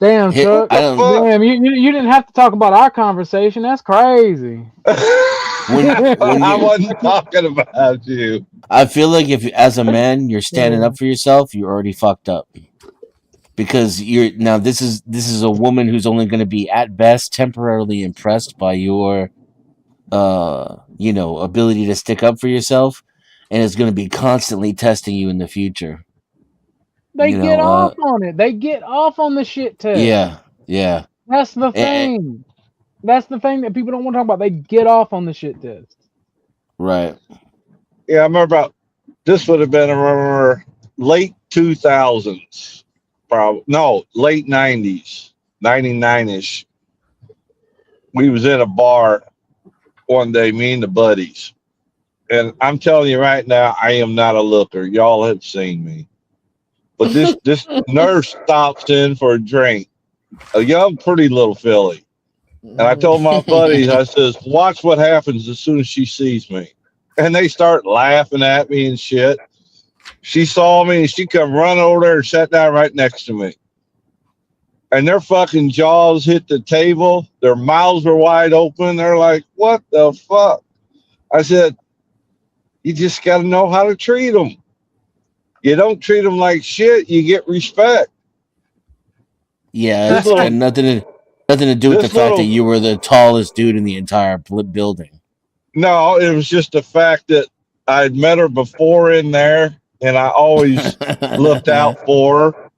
Damn, Chuck. Damn, you didn't have to talk about our conversation. That's crazy. I wasn't talking about you. I feel like if, as a man, you're standing up for yourself, you're already fucked up. Because this is a woman who's only going to be at best temporarily impressed by your ability to stick up for yourself, and is going to be constantly testing you in the future. They get off on it. They get off on the shit test. Yeah. That's the thing. That's the thing that people don't want to talk about. They get off on the shit test. Right. Yeah, I remember this would have been, I remember, late 2000s, probably. No, late 90s, 99-ish. We was in a bar one day, me and the buddies. And I'm telling you right now, I am not a looker. Y'all have seen me. But this nurse stops in for a drink, a young, pretty little filly. And I told my buddies, I says, watch what happens as soon as she sees me. And they start laughing at me and shit. She saw me and she come running over there and sat down right next to me. And their fucking jaws hit the table. Their mouths were wide open. They're like, what the fuck? I said, you just got to know how to treat them. You don't treat them like shit, you get respect. Yeah, it's got nothing to do with the fact that you were the tallest dude in the entire building. No, it was just the fact that I'd met her before in there, and I always looked out for her.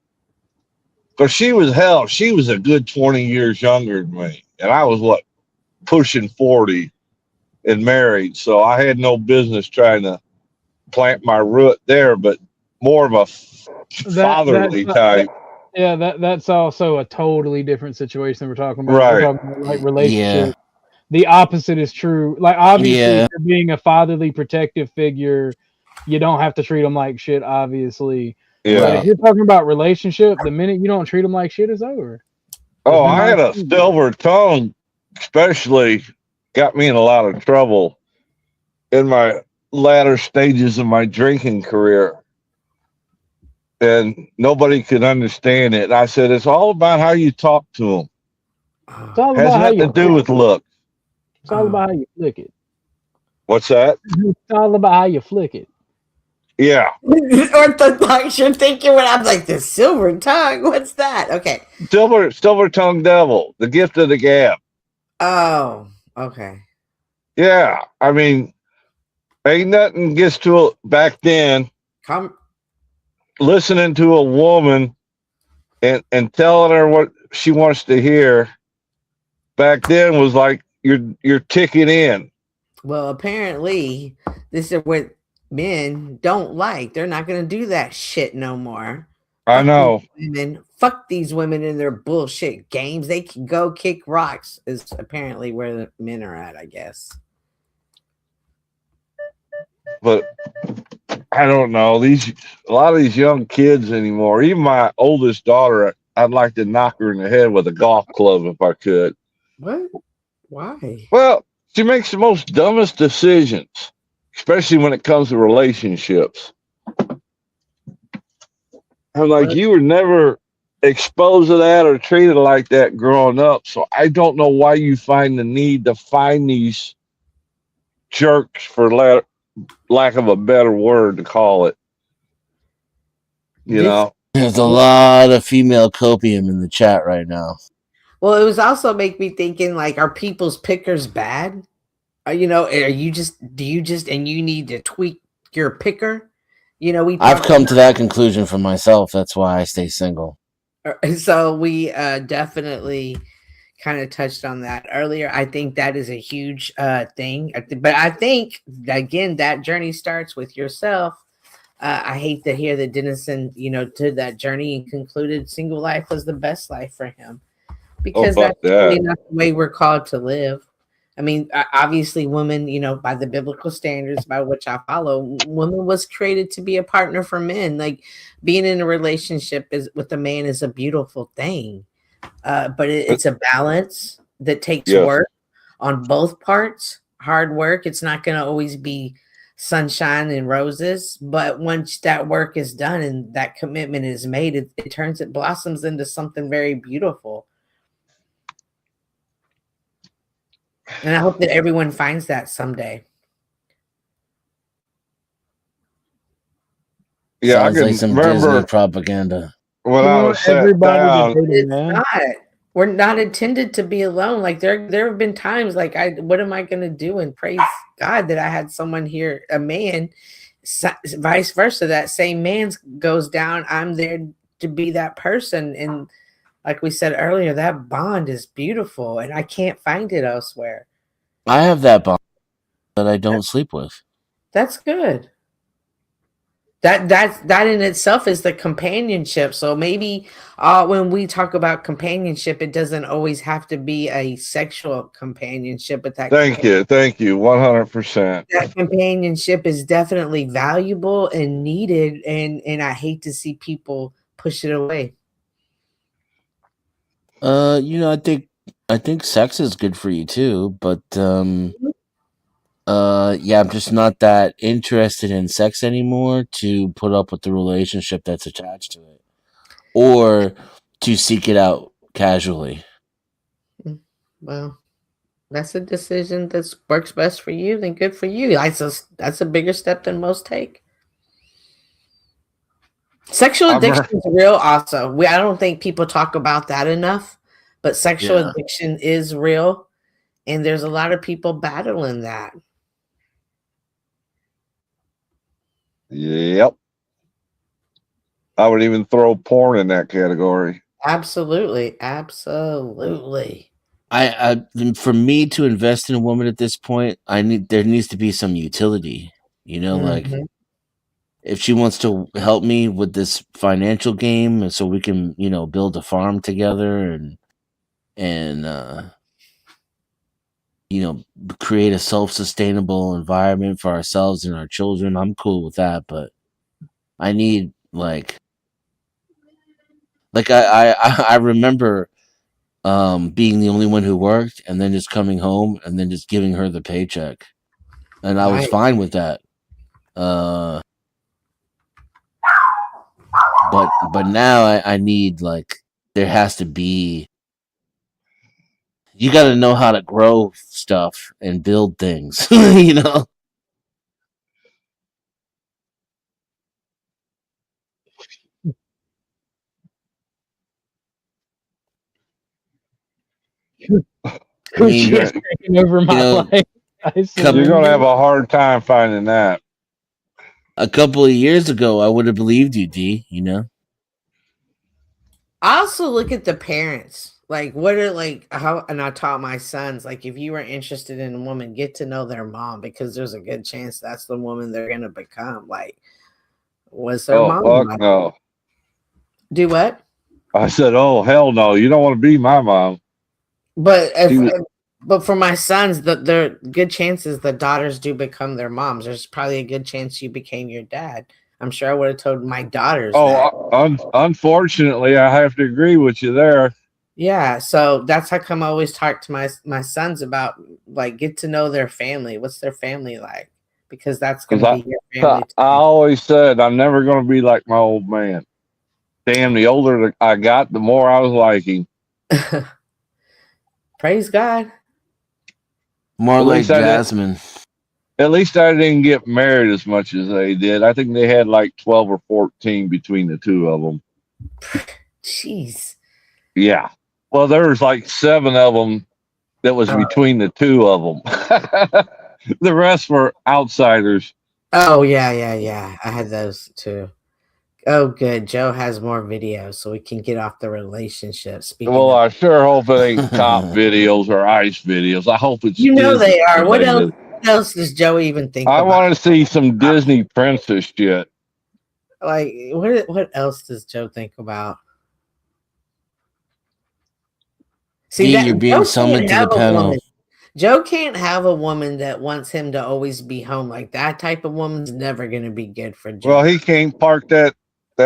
Because she was a good 20 years younger than me. And I was, pushing 40 and married. So I had no business trying to plant my root there, but more of a fatherly type. Yeah, that's also a totally different situation we're talking about. Right. We're talking about like relationship. Yeah. The opposite is true. Like obviously, if you're being a fatherly protective figure, you don't have to treat them like shit. Obviously, but if you're talking about relationship, the minute you don't treat them like shit, it's over. Oh, I had a silver tongue, especially got me in a lot of trouble in my latter stages of my drinking career. And nobody could understand it. And I said, it's all about how you talk to them. It's all Has about how nothing you to do with look. It's all about how you flick it. What's that? It's all about how you flick it. Yeah. Orthodox, you're thinking when I'm like the silver tongue. What's that? Okay. Silver tongue devil, the gift of the gab. Oh, okay. Yeah. I mean, ain't nothing gets to it back then. Listening to a woman and telling her what she wants to hear back then was like you're ticking in. Well, apparently this is what men don't like. They're not going to do that shit no more. I know. Fuck these women in their bullshit games. They can go kick rocks is apparently where the men are at, I guess. But I don't know. A lot of these young kids anymore, even my oldest daughter, I'd like to knock her in the head with a golf club if I could. What? Why? Well, she makes the most dumbest decisions, especially when it comes to relationships. I'm like, you were never exposed to that or treated like that growing up. So I don't know why you find the need to find these jerks, for lack of a better word to call it. You know? There's a lot of female copium in the chat right now. Well, it was also make me thinking like, are people's pickers bad? You know, do you just and you need to tweak your picker? You know, I've come to that conclusion for myself. That's why I stay single. So we definitely kind of touched on that earlier. I think that is a huge thing. But I think, again, that journey starts with yourself. I hate to hear that Denison, to that journey and concluded single life was the best life for him. Because that's really not the way we're called to live. I mean, obviously, women, by the biblical standards by which I follow, woman was created to be a partner for men. Like being in a relationship with a man is a beautiful thing, but it's a balance that takes work on both parts. Hard work. It's not going to always be sunshine and roses, but once that work is done and that commitment is made, it blossoms into something very beautiful. And I hope that everyone finds that someday. Yeah, sounds like some Disney propaganda. When I was sat down, we're not intended to be alone. Like there have been times like what am I going to do? And praise God that I had someone here, a man, vice versa. That same man goes down. I'm there to be that person, and like we said earlier, that bond is beautiful, and I can't find it elsewhere. I have that bond that I don't sleep with. That's good. That in itself is the companionship. So maybe when we talk about companionship, it doesn't always have to be a sexual companionship, but Thank you, 100%. that companionship is definitely valuable and needed, and I hate to see people push it away. I think sex is good for you too, but yeah, I'm just not that interested in sex anymore to put up with the relationship that's attached to it, or to seek it out casually. Well, that's a decision that works best for you. Then good for you. That's a bigger step than most take. Sexual addiction is real. Also, I don't think people talk about that enough. But sexual addiction is real, and there's a lot of people battling that. Yep. I would even throw porn in that category. Absolutely. I for me to invest in a woman at this point, there needs to be some utility. Like if she wants to help me with this financial game, so we can build a farm together and create a self-sustainable environment for ourselves and our children, I'm cool with that. But I need like I remember being the only one who worked, and then just coming home and then just giving her the paycheck, and I was fine with that. But now I need, like, there has to be, you got to know how to grow stuff and build things. Coochie is taking over my life. You're gonna have a hard time finding that. A couple of years ago, I would have believed you, D. I also look at the parents. Like, what are how? And I taught my sons, like, if you were interested in a woman, get to know their mom, because there's a good chance that's the woman they're gonna become. Like, what's their mom like? No. Do what? I said, oh hell no, you don't want to be my mom. But but for my sons, there are good chances the daughters do become their moms. There's probably a good chance you became your dad. I'm sure I would have told my daughters. Unfortunately, I have to agree with you there. Yeah, so that's how come I always talk to my sons about, like, get to know their family. What's their family like? Because that's going to be your family. I always said I'm never going to be like my old man. Damn, the older I got, the more I was like him. Praise God. More like Jasmine. At least I didn't get married as much as they did. I think they had like 12 or 14 between the two of them. Jeez. Yeah. Well, there was like 7 of them that was between the two of them. The rest were outsiders. Oh, yeah. I had those too. Oh, good. Joe has more videos, so we can get off the relationship. Well, I sure hope it ain't top videos or ice videos. I hope it's they are. What else does Joe even think I about? want to see some Disney princess shit. Like, what else does Joe think about? See, you're being summoned to the panel. Joe can't have a woman that wants him to always be home. Like, that type of woman's never going to be good for Joe. Well, he can't park that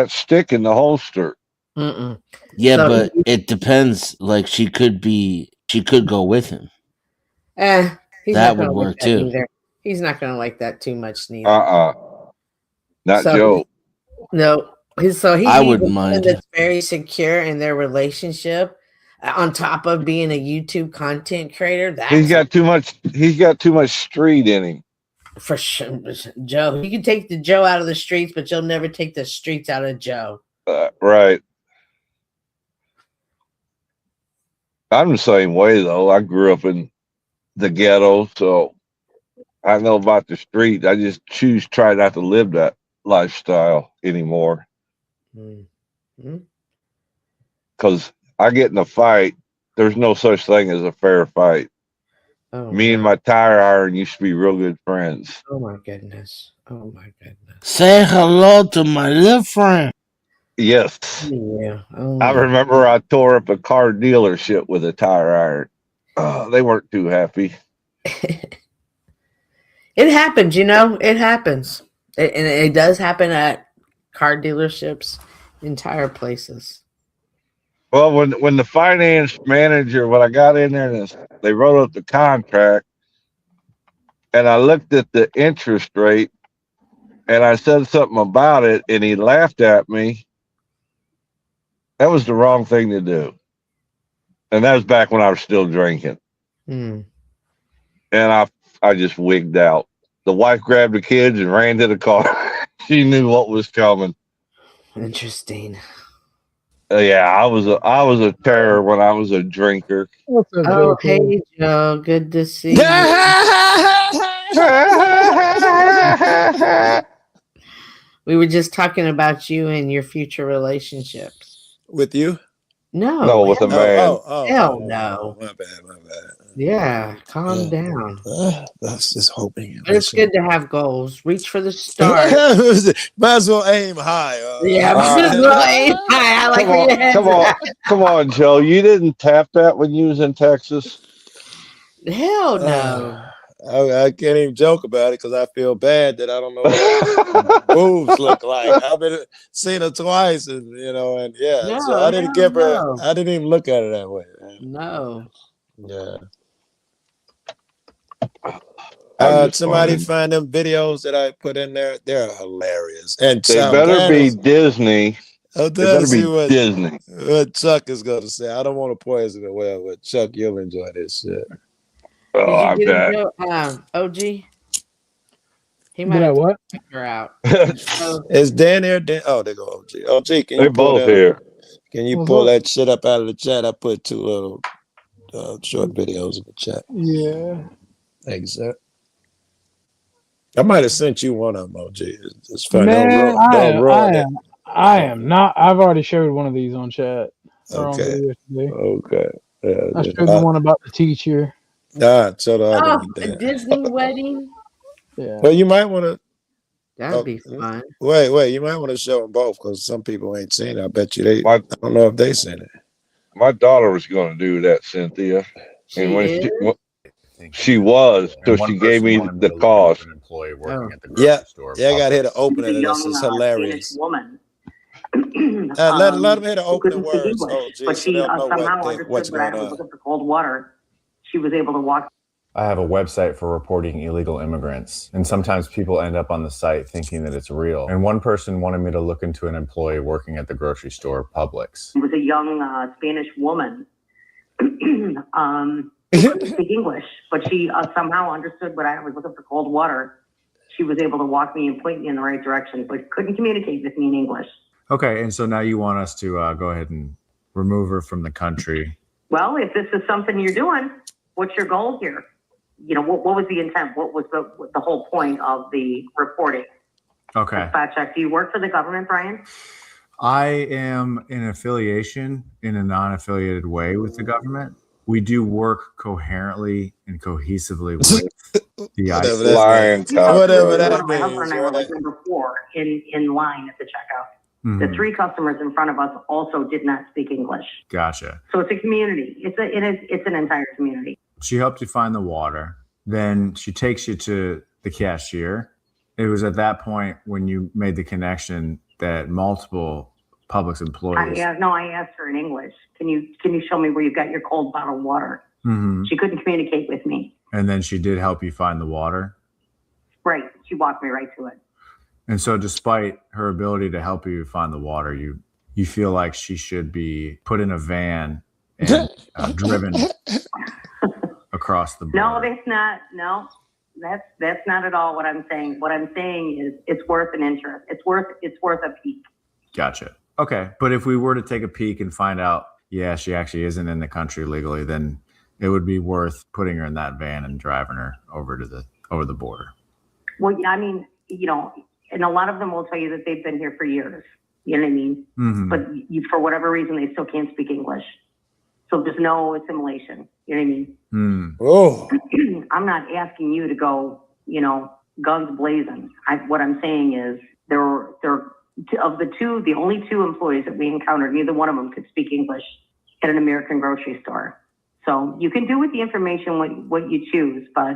stick in the holster. Yeah, but it depends. Like, she could go with him. That would work too. Either. He's not going to like that too much neither. Not Joe. No. So I wouldn't mind. That's very secure in their relationship. On top of being a YouTube content creator, He's got too much street in him. For sure, Joe. You can take the Joe out of the streets, but you'll never take the streets out of Joe. Right. I'm the same way, though. I grew up in the ghetto, so I know about the street. I just try not to live that lifestyle anymore. Because I get in a fight, there's no such thing as a fair fight. Oh, Me and no. my tire iron used to be real good friends. Oh my goodness. Oh my goodness. Say hello to my little friend. Yes. Yeah. Oh I my. remember I tore up a car dealership with a tire iron. They weren't too happy. It happens, you know. It happens, and it does happen at car dealerships, entire places. Well, when the finance manager, when I got in there, they wrote up the contract, and I looked at the interest rate, and I said something about it, and he laughed at me. That was the wrong thing to do, and that was back when I was still drinking. Hmm. And I just wigged out. The wife grabbed the kids and ran to the car. She knew what was coming. Interesting. Yeah, I was a terror when I was a drinker. What's up, Oh, Joe? hey, Joe. Good to see you. We were just talking about you and your future relationships. With you? No, with a man. Hell no. My bad. Yeah, calm down. That's just hoping. But it's good to have goals. Reach for the stars. Might as well aim high. Yeah, might as well aim high. I like where your head's at. Come on, Joe. You didn't tap that when you was in Texas? Hell no. I can't even joke about it because I feel bad that I don't know what boobs look like. I've been seen her twice, and No, so I didn't give her. I didn't even look at her that way. No. Yeah. I'm just Somebody fine. find them videos that I put in there. They're hilarious, and They better be Disney. They better be Disney. What Chuck is going to say. I don't want to poison the well, but Chuck, you'll enjoy this shit. Oh, I Did you bet. get him, OG? He Did might I have what? took her out. Is Dan here? Oh, there go OG. OG, can They're you pull both that? here. Can you What's pull up? that shit up out of the chat? I put 2 little short videos in the chat. Yeah. Thanks, sir. I might have sent you one of them, OG. It's funny. Man, Don't ruin it. I am not. I've already showed one of these on chat or on Okay. video today. Okay. I showed the one about the teacher. So the other Oh, one the then. Disney wedding? Yeah. Well, you might want to. That'd be fun. Wait. You might want to show them both because some people ain't seen it. I bet you I don't know if they seen it. My daughter was going to do that, Cynthia. And when she was, so she gave me the cost. Employee working at the Yeah, grocery store. I got here to open She's it, a and young, this is Spanish hilarious. woman. Let them hear the who opening couldn't speak words, English, OG, but so she they'll know somehow what's understood going when I was on. looking for cold water. She was able to walk. I have a website for reporting illegal immigrants, and sometimes people end up on the site thinking that it's real. And one person wanted me to look into an employee working at the grocery store, Publix. It was a young Spanish woman who couldn't speak English, but she somehow understood when I was looking for cold water. She was able to walk me and point me in the right direction, but couldn't communicate with me in English. Okay, and so now you want us to go ahead and remove her from the country. Well, if this is something you're doing, what's your goal here? You know, what was the intent? What was the whole point of the reporting? Okay. Fact check. Do you work for the government, Brian? I am in affiliation in a non-affiliated way with the government. We do work coherently and cohesively with the ICE. Whatever that My husband and I were like number 4 in line at the checkout. Mhm. The 3 customers in front of us also did not speak English. Gotcha. So it's a community. It's an entire community. She helped you find the water. Then she takes you to the cashier. It was at that point when you made the connection that multiple Publix employees. I asked her in English. Can you show me where you got your cold bottled water? Mhm. She couldn't communicate with me. And then she did help you find the water. Right. She walked me right to it. And so despite her ability to help you find the water, you feel like she should be put in a van and driven across the border. No, that's not. No, that's not at all what I'm saying. What I'm saying is it's worth an interest. It's worth a peek. Gotcha. Okay. But if we were to take a peek and find out, yeah, she actually isn't in the country legally, then it would be worth putting her in that van and driving her over the border. Well, I mean, and a lot of them will tell you that they've been here for years. You know what I mean? Mhm. But for whatever reason, they still can't speak English. So there's no assimilation. You know what I mean? Oh, I'm not asking you to go, guns blazing. What I'm saying is there were the only two employees that we encountered, neither one of them could speak English at an American grocery store. So you can do with the information what you choose, but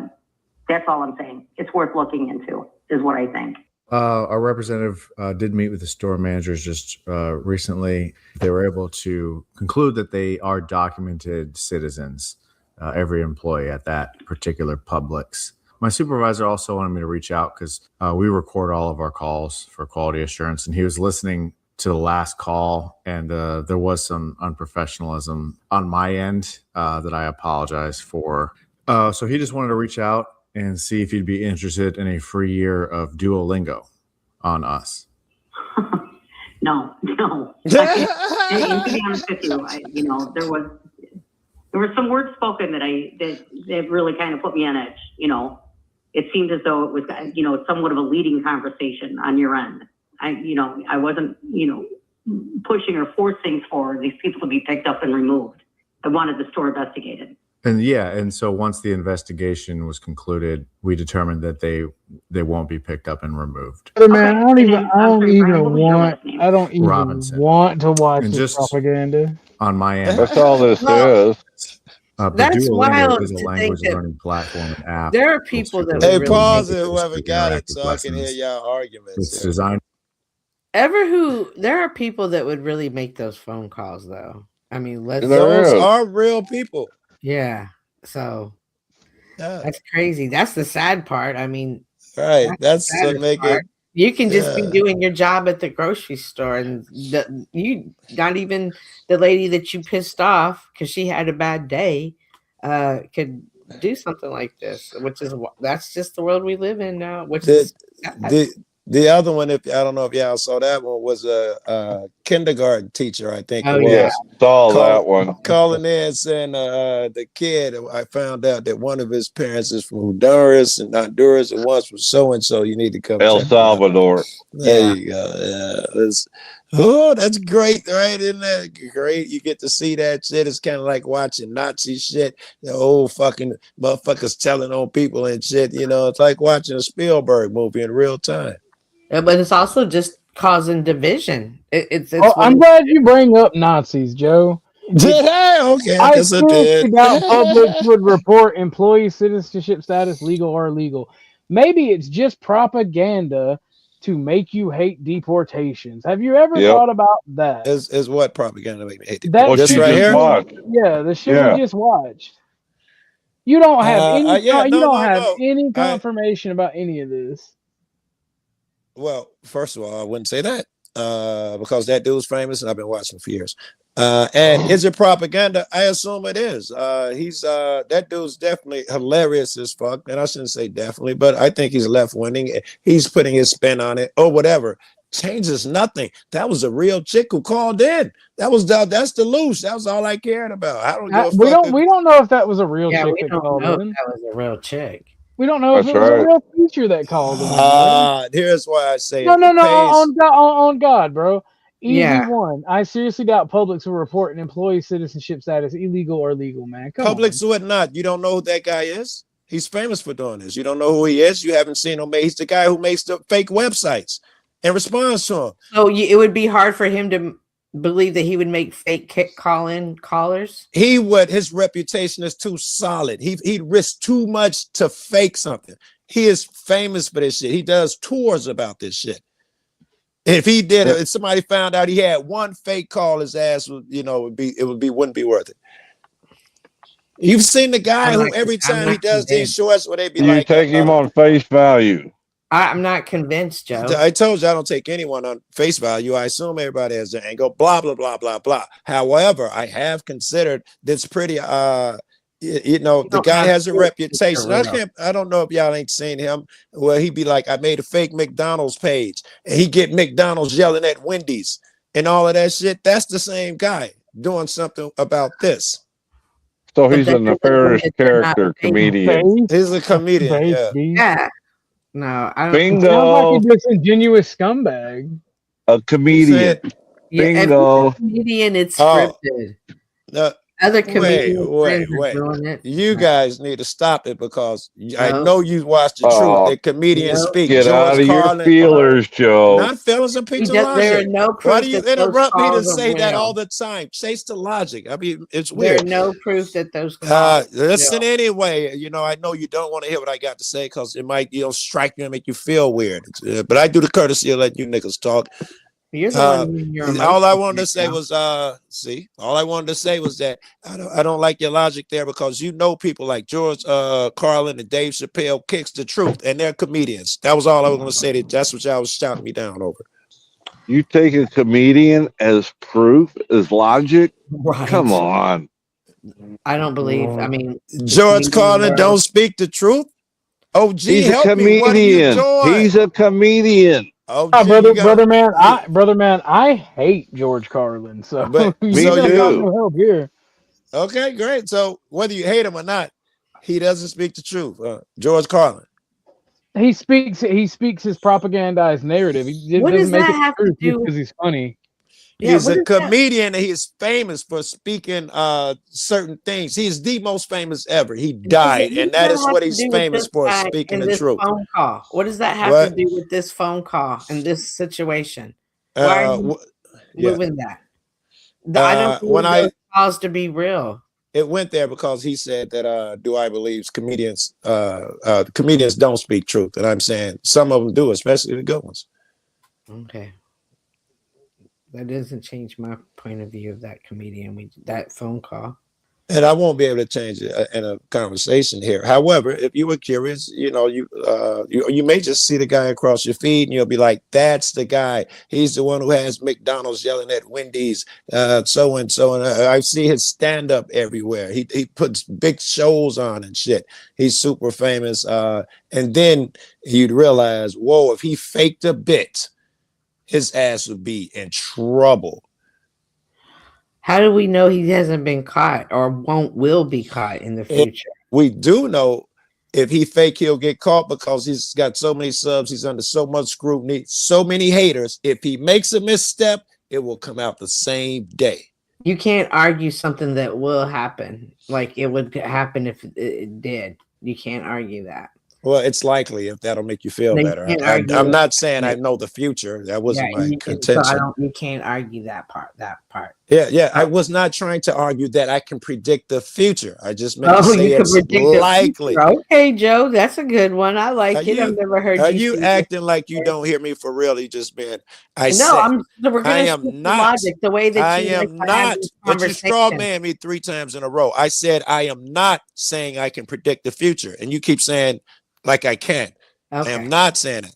that's all I'm saying. It's worth looking into, is what I think. Our representative did meet with the store managers just recently. They were able to conclude that they are documented citizens, every employee at that particular Publix. My supervisor also wanted me to reach out because we record all of our calls for quality assurance, and he was listening to the last call, and there was some unprofessionalism on my end that I apologize for. So he just wanted to reach out and see if you'd be interested in a free year of Duolingo on us. No. And to be honest with you, there was some words spoken that really kind of put me on edge. It seemed as though it was, somewhat of a leading conversation on your end. I wasn't, pushing or forcing for these people to be picked up and removed. I wanted the store investigated. And so once the investigation was concluded, we determined that they won't be picked up and removed. Man, I don't even Robinson. want to watch And this just propaganda. On my end, That's all this is. That's Duolingo wild. Is a to language think that learning platform and app. there are people that hey, would pause really it, whoever got it, so I can hear y'all arguments. It's designed. there are people that would really make those phone calls, though. I mean, those are real people. Yeah. So that's crazy. That's the sad part. I mean, right. That's what make it. You can just be doing your job at the grocery store, and you not even the lady that you pissed off because she had a bad day could do something like this, that's just the world we live in now. The other one, if I don't know if y'all saw that one, was a kindergarten teacher. I think it was. Yeah, saw that one. Calling in saying the kid. I found out that one of his parents is from Honduras, and once from so and so. You need to come. El Salvador. There you go. Yeah, that's great, right? Isn't that great? You get to see that shit. It's kind of like watching Nazi shit. The old fucking motherfuckers telling on people and shit. It's like watching a Spielberg movie in real time. But it's also just causing division. I'm glad you bring up Nazis, Joe. Okay, I seriously doubt Publix would report employee citizenship status legal or illegal. Maybe it's just propaganda to make you hate deportations. Have you ever thought about that? Is what propaganda make me hate deportations? This right here? Yeah, the shit we just watched. You don't have any confirmation about any of this. Well, first of all, I wouldn't say that because that dude's famous and I've been watching for years. And is it propaganda? I assume it is. That dude's definitely hilarious as fuck, and I shouldn't say definitely, but I think he's left-wing. He's putting his spin on it or whatever. Changes nothing. That was a real chick who called in. That's the loose. That was all I cared about. I don't give a fuck. We don't know if that was a real chick we that don't called know in. if that was a real chick. We don't know if it was a real teacher that called in. Here's why I say no. On God, bro. Easy one. I seriously doubt Publix will report an employee citizenship status illegal or legal, man. Publix would not. You don't know who that guy is? He's famous for doing this. You don't know who he is. You haven't seen him. He's the guy who makes the fake websites and responds to them. So it would be hard for him to believe that he would make fake callers. He would. His reputation is too solid. He'd risk too much to fake something. He is famous for this shit. He does tours about this shit. If he did it, if somebody found out he had one fake call, his ass would, wouldn't be worth it. You've seen the guy who every time he does these shorts, where they be like, you take him on face value. I'm not convinced, Joe. I told you I don't take anyone on face value. I assume everybody has their angle. Blah blah blah blah blah. However, I have considered this pretty. The guy has a reputation. I don't know if y'all ain't seen him. Well, he'd be like, I made a fake McDonald's page, and he get McDonald's yelling at Wendy's and all of that shit. That's the same guy doing something about this. So he's a nefarious character comedian. He's a comedian. Yeah. No, I don't. Bingo. Sounds like a disingenuous scumbag. A comedian. Yeah, Bingo. if it's a comedian, it's scripted. Other comedians Wait. are doing it. You guys need to stop it because I No. know you watch the truth that comedians speak. Get George out of your Carlin, feelers, Joe. not feelings of piece of There are logic. no Why proof do you that those interrupt me to calls are say that real. all the time? Chase the logic. I mean, it's There are weird. no proof that those calls. Listen anyway. You know, I know you don't want to hear what I got to say because it might, strike you and make you feel weird. But I do the courtesy of letting you niggas talk. You're the one using your All I emotions wanted to right say now. was, all I wanted to say was that I don't like your logic there because people like George Carlin and Dave Chappelle kicks the truth and they're comedians. That was all I was going to say. That's what y'all was shouting me down over. You take a comedian as proof, as logic? Right. Come on. I don't believe. I mean, George Carlin don't speak the truth. Oh, gee, He's a help me. What are you comedian. doing? He's a comedian. Oh, brother man, I hate George Carlin. So But you got no help here. Okay, great. So whether you hate him or not, he doesn't speak the truth. George Carlin. He speaks his propagandized narrative. He What doesn't does make that it have to true do? because he's funny. He's a comedian and he is famous for speaking certain things. He's the most famous ever. He died, and that is what he's famous for, speaking the truth. Phone call. What does that have to do with this phone call and this situation? Why are you moving that? I don't believe those calls to be real. It went there because he said that do I believe comedians don't speak truth, and I'm saying some of them do, especially the good ones. Okay. That doesn't change my point of view of that comedian. That phone call. And I won't be able to change it in a conversation here. However, if you were curious, you may just see the guy across your feed and you'll be like, that's the guy. He's the one who has McDonald's yelling at Wendy's, so and so. And I see his stand up everywhere. He puts big shows on and shit. He's super famous. And then you'd realize, whoa, if he faked a bit, his ass would be in trouble. How do we know he hasn't been caught or will be caught in the future? We do know if he fake, he'll get caught because he's got so many subs. He's under so much scrutiny, so many haters. If he makes a misstep, it will come out the same day. You can't argue something that will happen. Like it would happen if it did. You can't argue that. Well, it's likely if that'll make you feel better. I'm not saying I know the future. That wasn't my contention. So you can't argue that part. Yeah. I was not trying to argue that I can predict the future. I just meant to say it's likely. Okay, Joe, that's a good one. I like it. I've never heard you. Are you acting like you don't hear me for real? You just been. We're going logic the way that I am not. But you straw man me 3 times in a row. I said I am not saying I can predict the future, and you keep saying like I can. Okay. I am not saying it.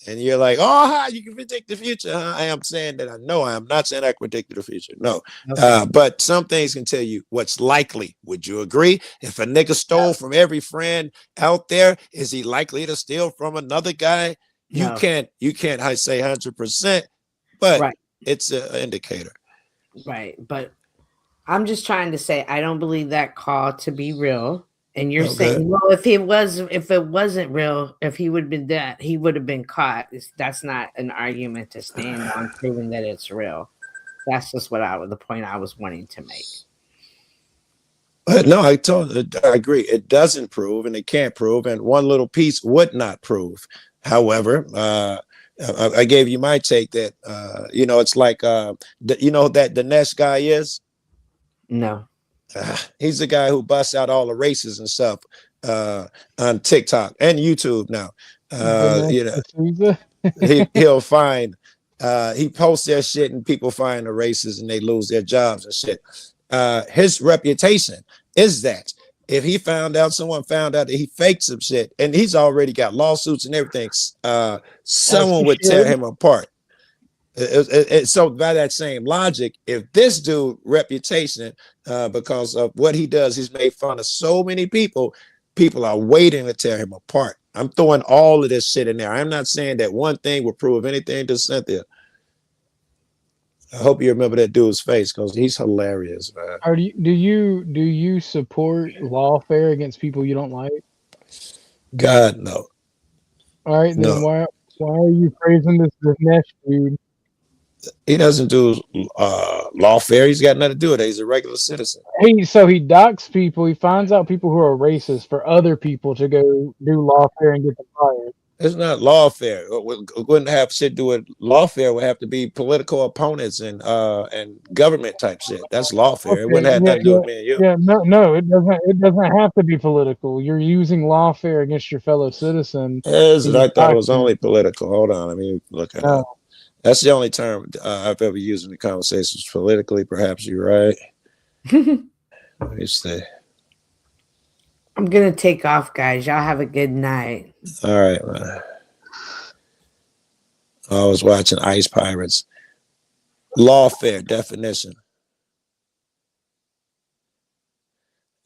And you're like, oh, you can predict the future. I am saying that I know I am not saying I can predict the future. No. Okay. But some things can tell you what's likely. Would you agree? If a nigga stole from every friend out there, is he likely to steal from another guy? You can't I say 100%, but it's an indicator. Right. But I'm just trying to say I don't believe that call to be real. And you're saying, well, if it wasn't real, if he would have been dead, he would have been caught. That's not an argument to stand on proving that it's real. That's just the point I was wanting to make. No, I agree. It doesn't prove, and it can't prove, and one little piece would not prove. However, I gave you my take that it's like that the next guy is. No. He's the guy who busts out all the races and stuff on TikTok and YouTube now. He'll find he posts their shit and people find the races and they lose their jobs and shit. His reputation is that if someone found out that he faked some shit, and he's already got lawsuits and everything, someone would tear him apart. So by that same logic, if this dude reputation, because of what he does, he's made fun of so many people are waiting to tear him apart. I'm throwing all of this shit in there. I'm not saying that one thing will prove anything to Cynthia. I hope you remember that dude's face because he's hilarious, man. Do you support lawfare against people you don't like? God, no. All right, then why are you praising this Nesh dude? He doesn't do lawfare. He's got nothing to do with it. He's a regular citizen. He docks people. He finds out people who are racist for other people to go do lawfare and get them fired. It's not lawfare. It wouldn't have shit to do with lawfare. It would have to be political opponents and government type shit. That's lawfare. Okay, It wouldn't have nothing to do with me and you. Yeah, no, it doesn't. It doesn't have to be political. You're using lawfare against your fellow citizen. I thought it was only political. Hold on, let me look at it. That's the only term I've ever used in the conversations. Politically, perhaps you're right. Let me see. I'm gonna take off, guys. Y'all have a good night. All right, man. I was watching Ice Pirates. Lawfare definition.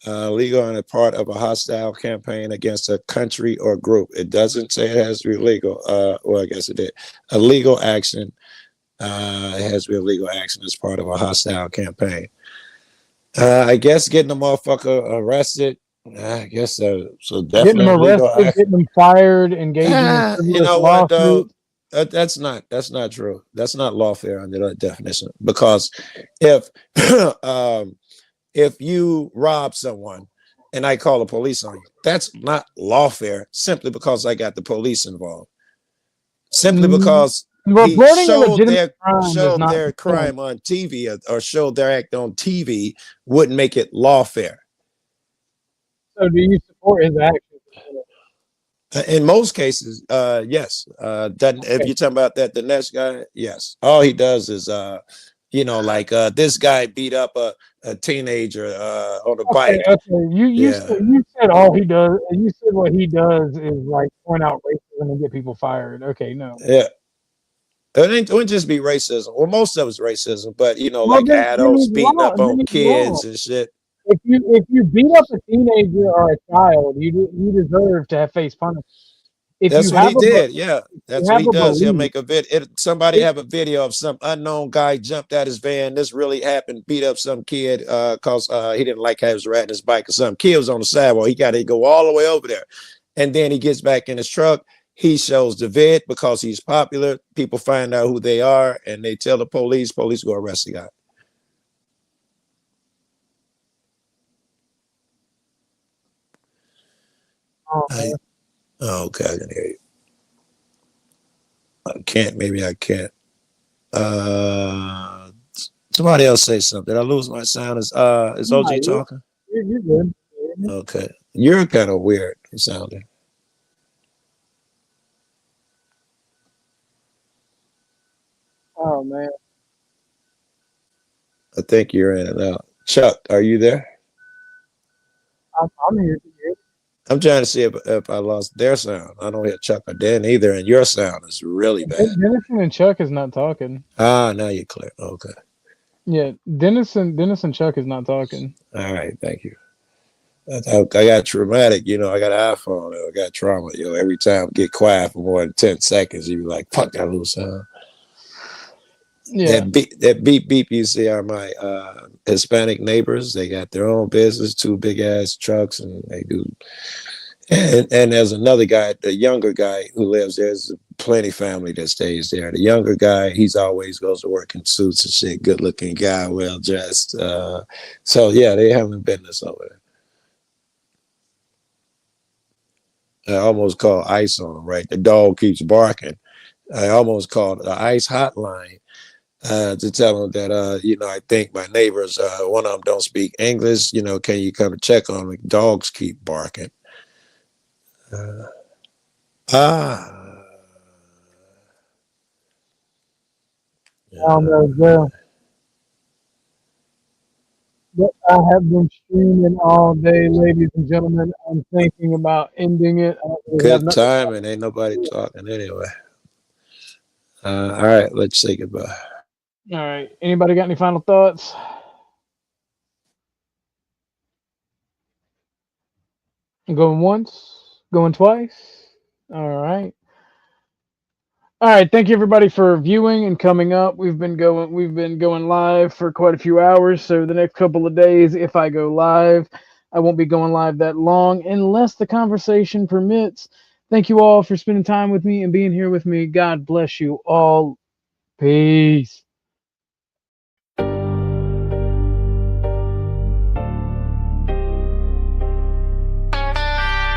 Legal on the part of a hostile campaign against a country or group. It doesn't say it has to be legal. Well, I guess it did. A legal action. It has to be a legal action as part of a hostile campaign. I guess getting a motherfucker arrested. I guess so. Definitely getting them arrested, getting them fired, engaging in you know what, lawsuit. though? That's not true. That's not lawfare under that definition. Because if if you rob someone and I call the police on you, that's not lawfare simply because I got the police involved. Simply because he showed their crime on TV or showed their act on TV wouldn't make it lawfare. So do you support his actions? In most cases, yes. If you're talking about the next guy, yes. All he does is, like this guy beat up a teenager on a bike. Okay. You said all he does. You said what he does is like point out racism and get people fired. Okay, no. Yeah. It wouldn't just be racism. Well, most of it's racism, but like adults beating up on kids and shit. If you beat up a teenager or a child, you deserve to have face punishment. That's what he did. Yeah, that's what he does. He'll make a video. Somebody have a video of some unknown guy jumped out his van. This really happened. Beat up some kid because he didn't like how he was riding his bike or something. Kid was on the sidewalk. He got to go all the way over there, and then he gets back in his truck. He shows the vid because he's popular. People find out who they are, and they tell the police. Police go arrest the guy. Okay, I can hear you. I can't. Maybe I can't. Somebody else say something. Did I lose my sound? Is OG talking? You're good. Okay, you're kind of weird sounding. Oh man, I think you're in and out. Chuck, are you there? I'm here. I'm trying to see if I lost their sound. I don't hear Chuck or Dan either, and your sound is really bad. Denison and Chuck is not talking. Now you're clear. Okay. Yeah, Dennis and Chuck is not talking. All right, thank you. I got traumatic, I got an iPhone. I got trauma. Every time I get quiet for more than 10 seconds, you be like, fuck, I lose sound. Yeah. That beep you see are my Hispanic neighbors. They got their own business, 2 big ass trucks, and they do. And there's another guy, the younger guy who lives there. There's plenty family that stays there. The younger guy, he's always goes to work in suits and shit. Good looking guy, well dressed. So yeah, they having business over there. I almost called ICE on them. Right, the dog keeps barking. I almost called the ICE hotline. To tell them that, I think my neighbors, one of them don't speak English, can you come and check on me? Dogs keep barking. I don't know, Joe. But I have been streaming all day, ladies and gentlemen. I'm thinking about ending it. Good timing. Ain't nobody talking anyway. All right, let's say goodbye. All right. Anybody got any final thoughts? Going once, going twice. All right. All right. Thank you everybody for viewing and coming up. We've been going live for quite a few hours. So the next couple of days, if I go live, I won't be going live that long unless the conversation permits. Thank you all for spending time with me and being here with me. God bless you all. Peace.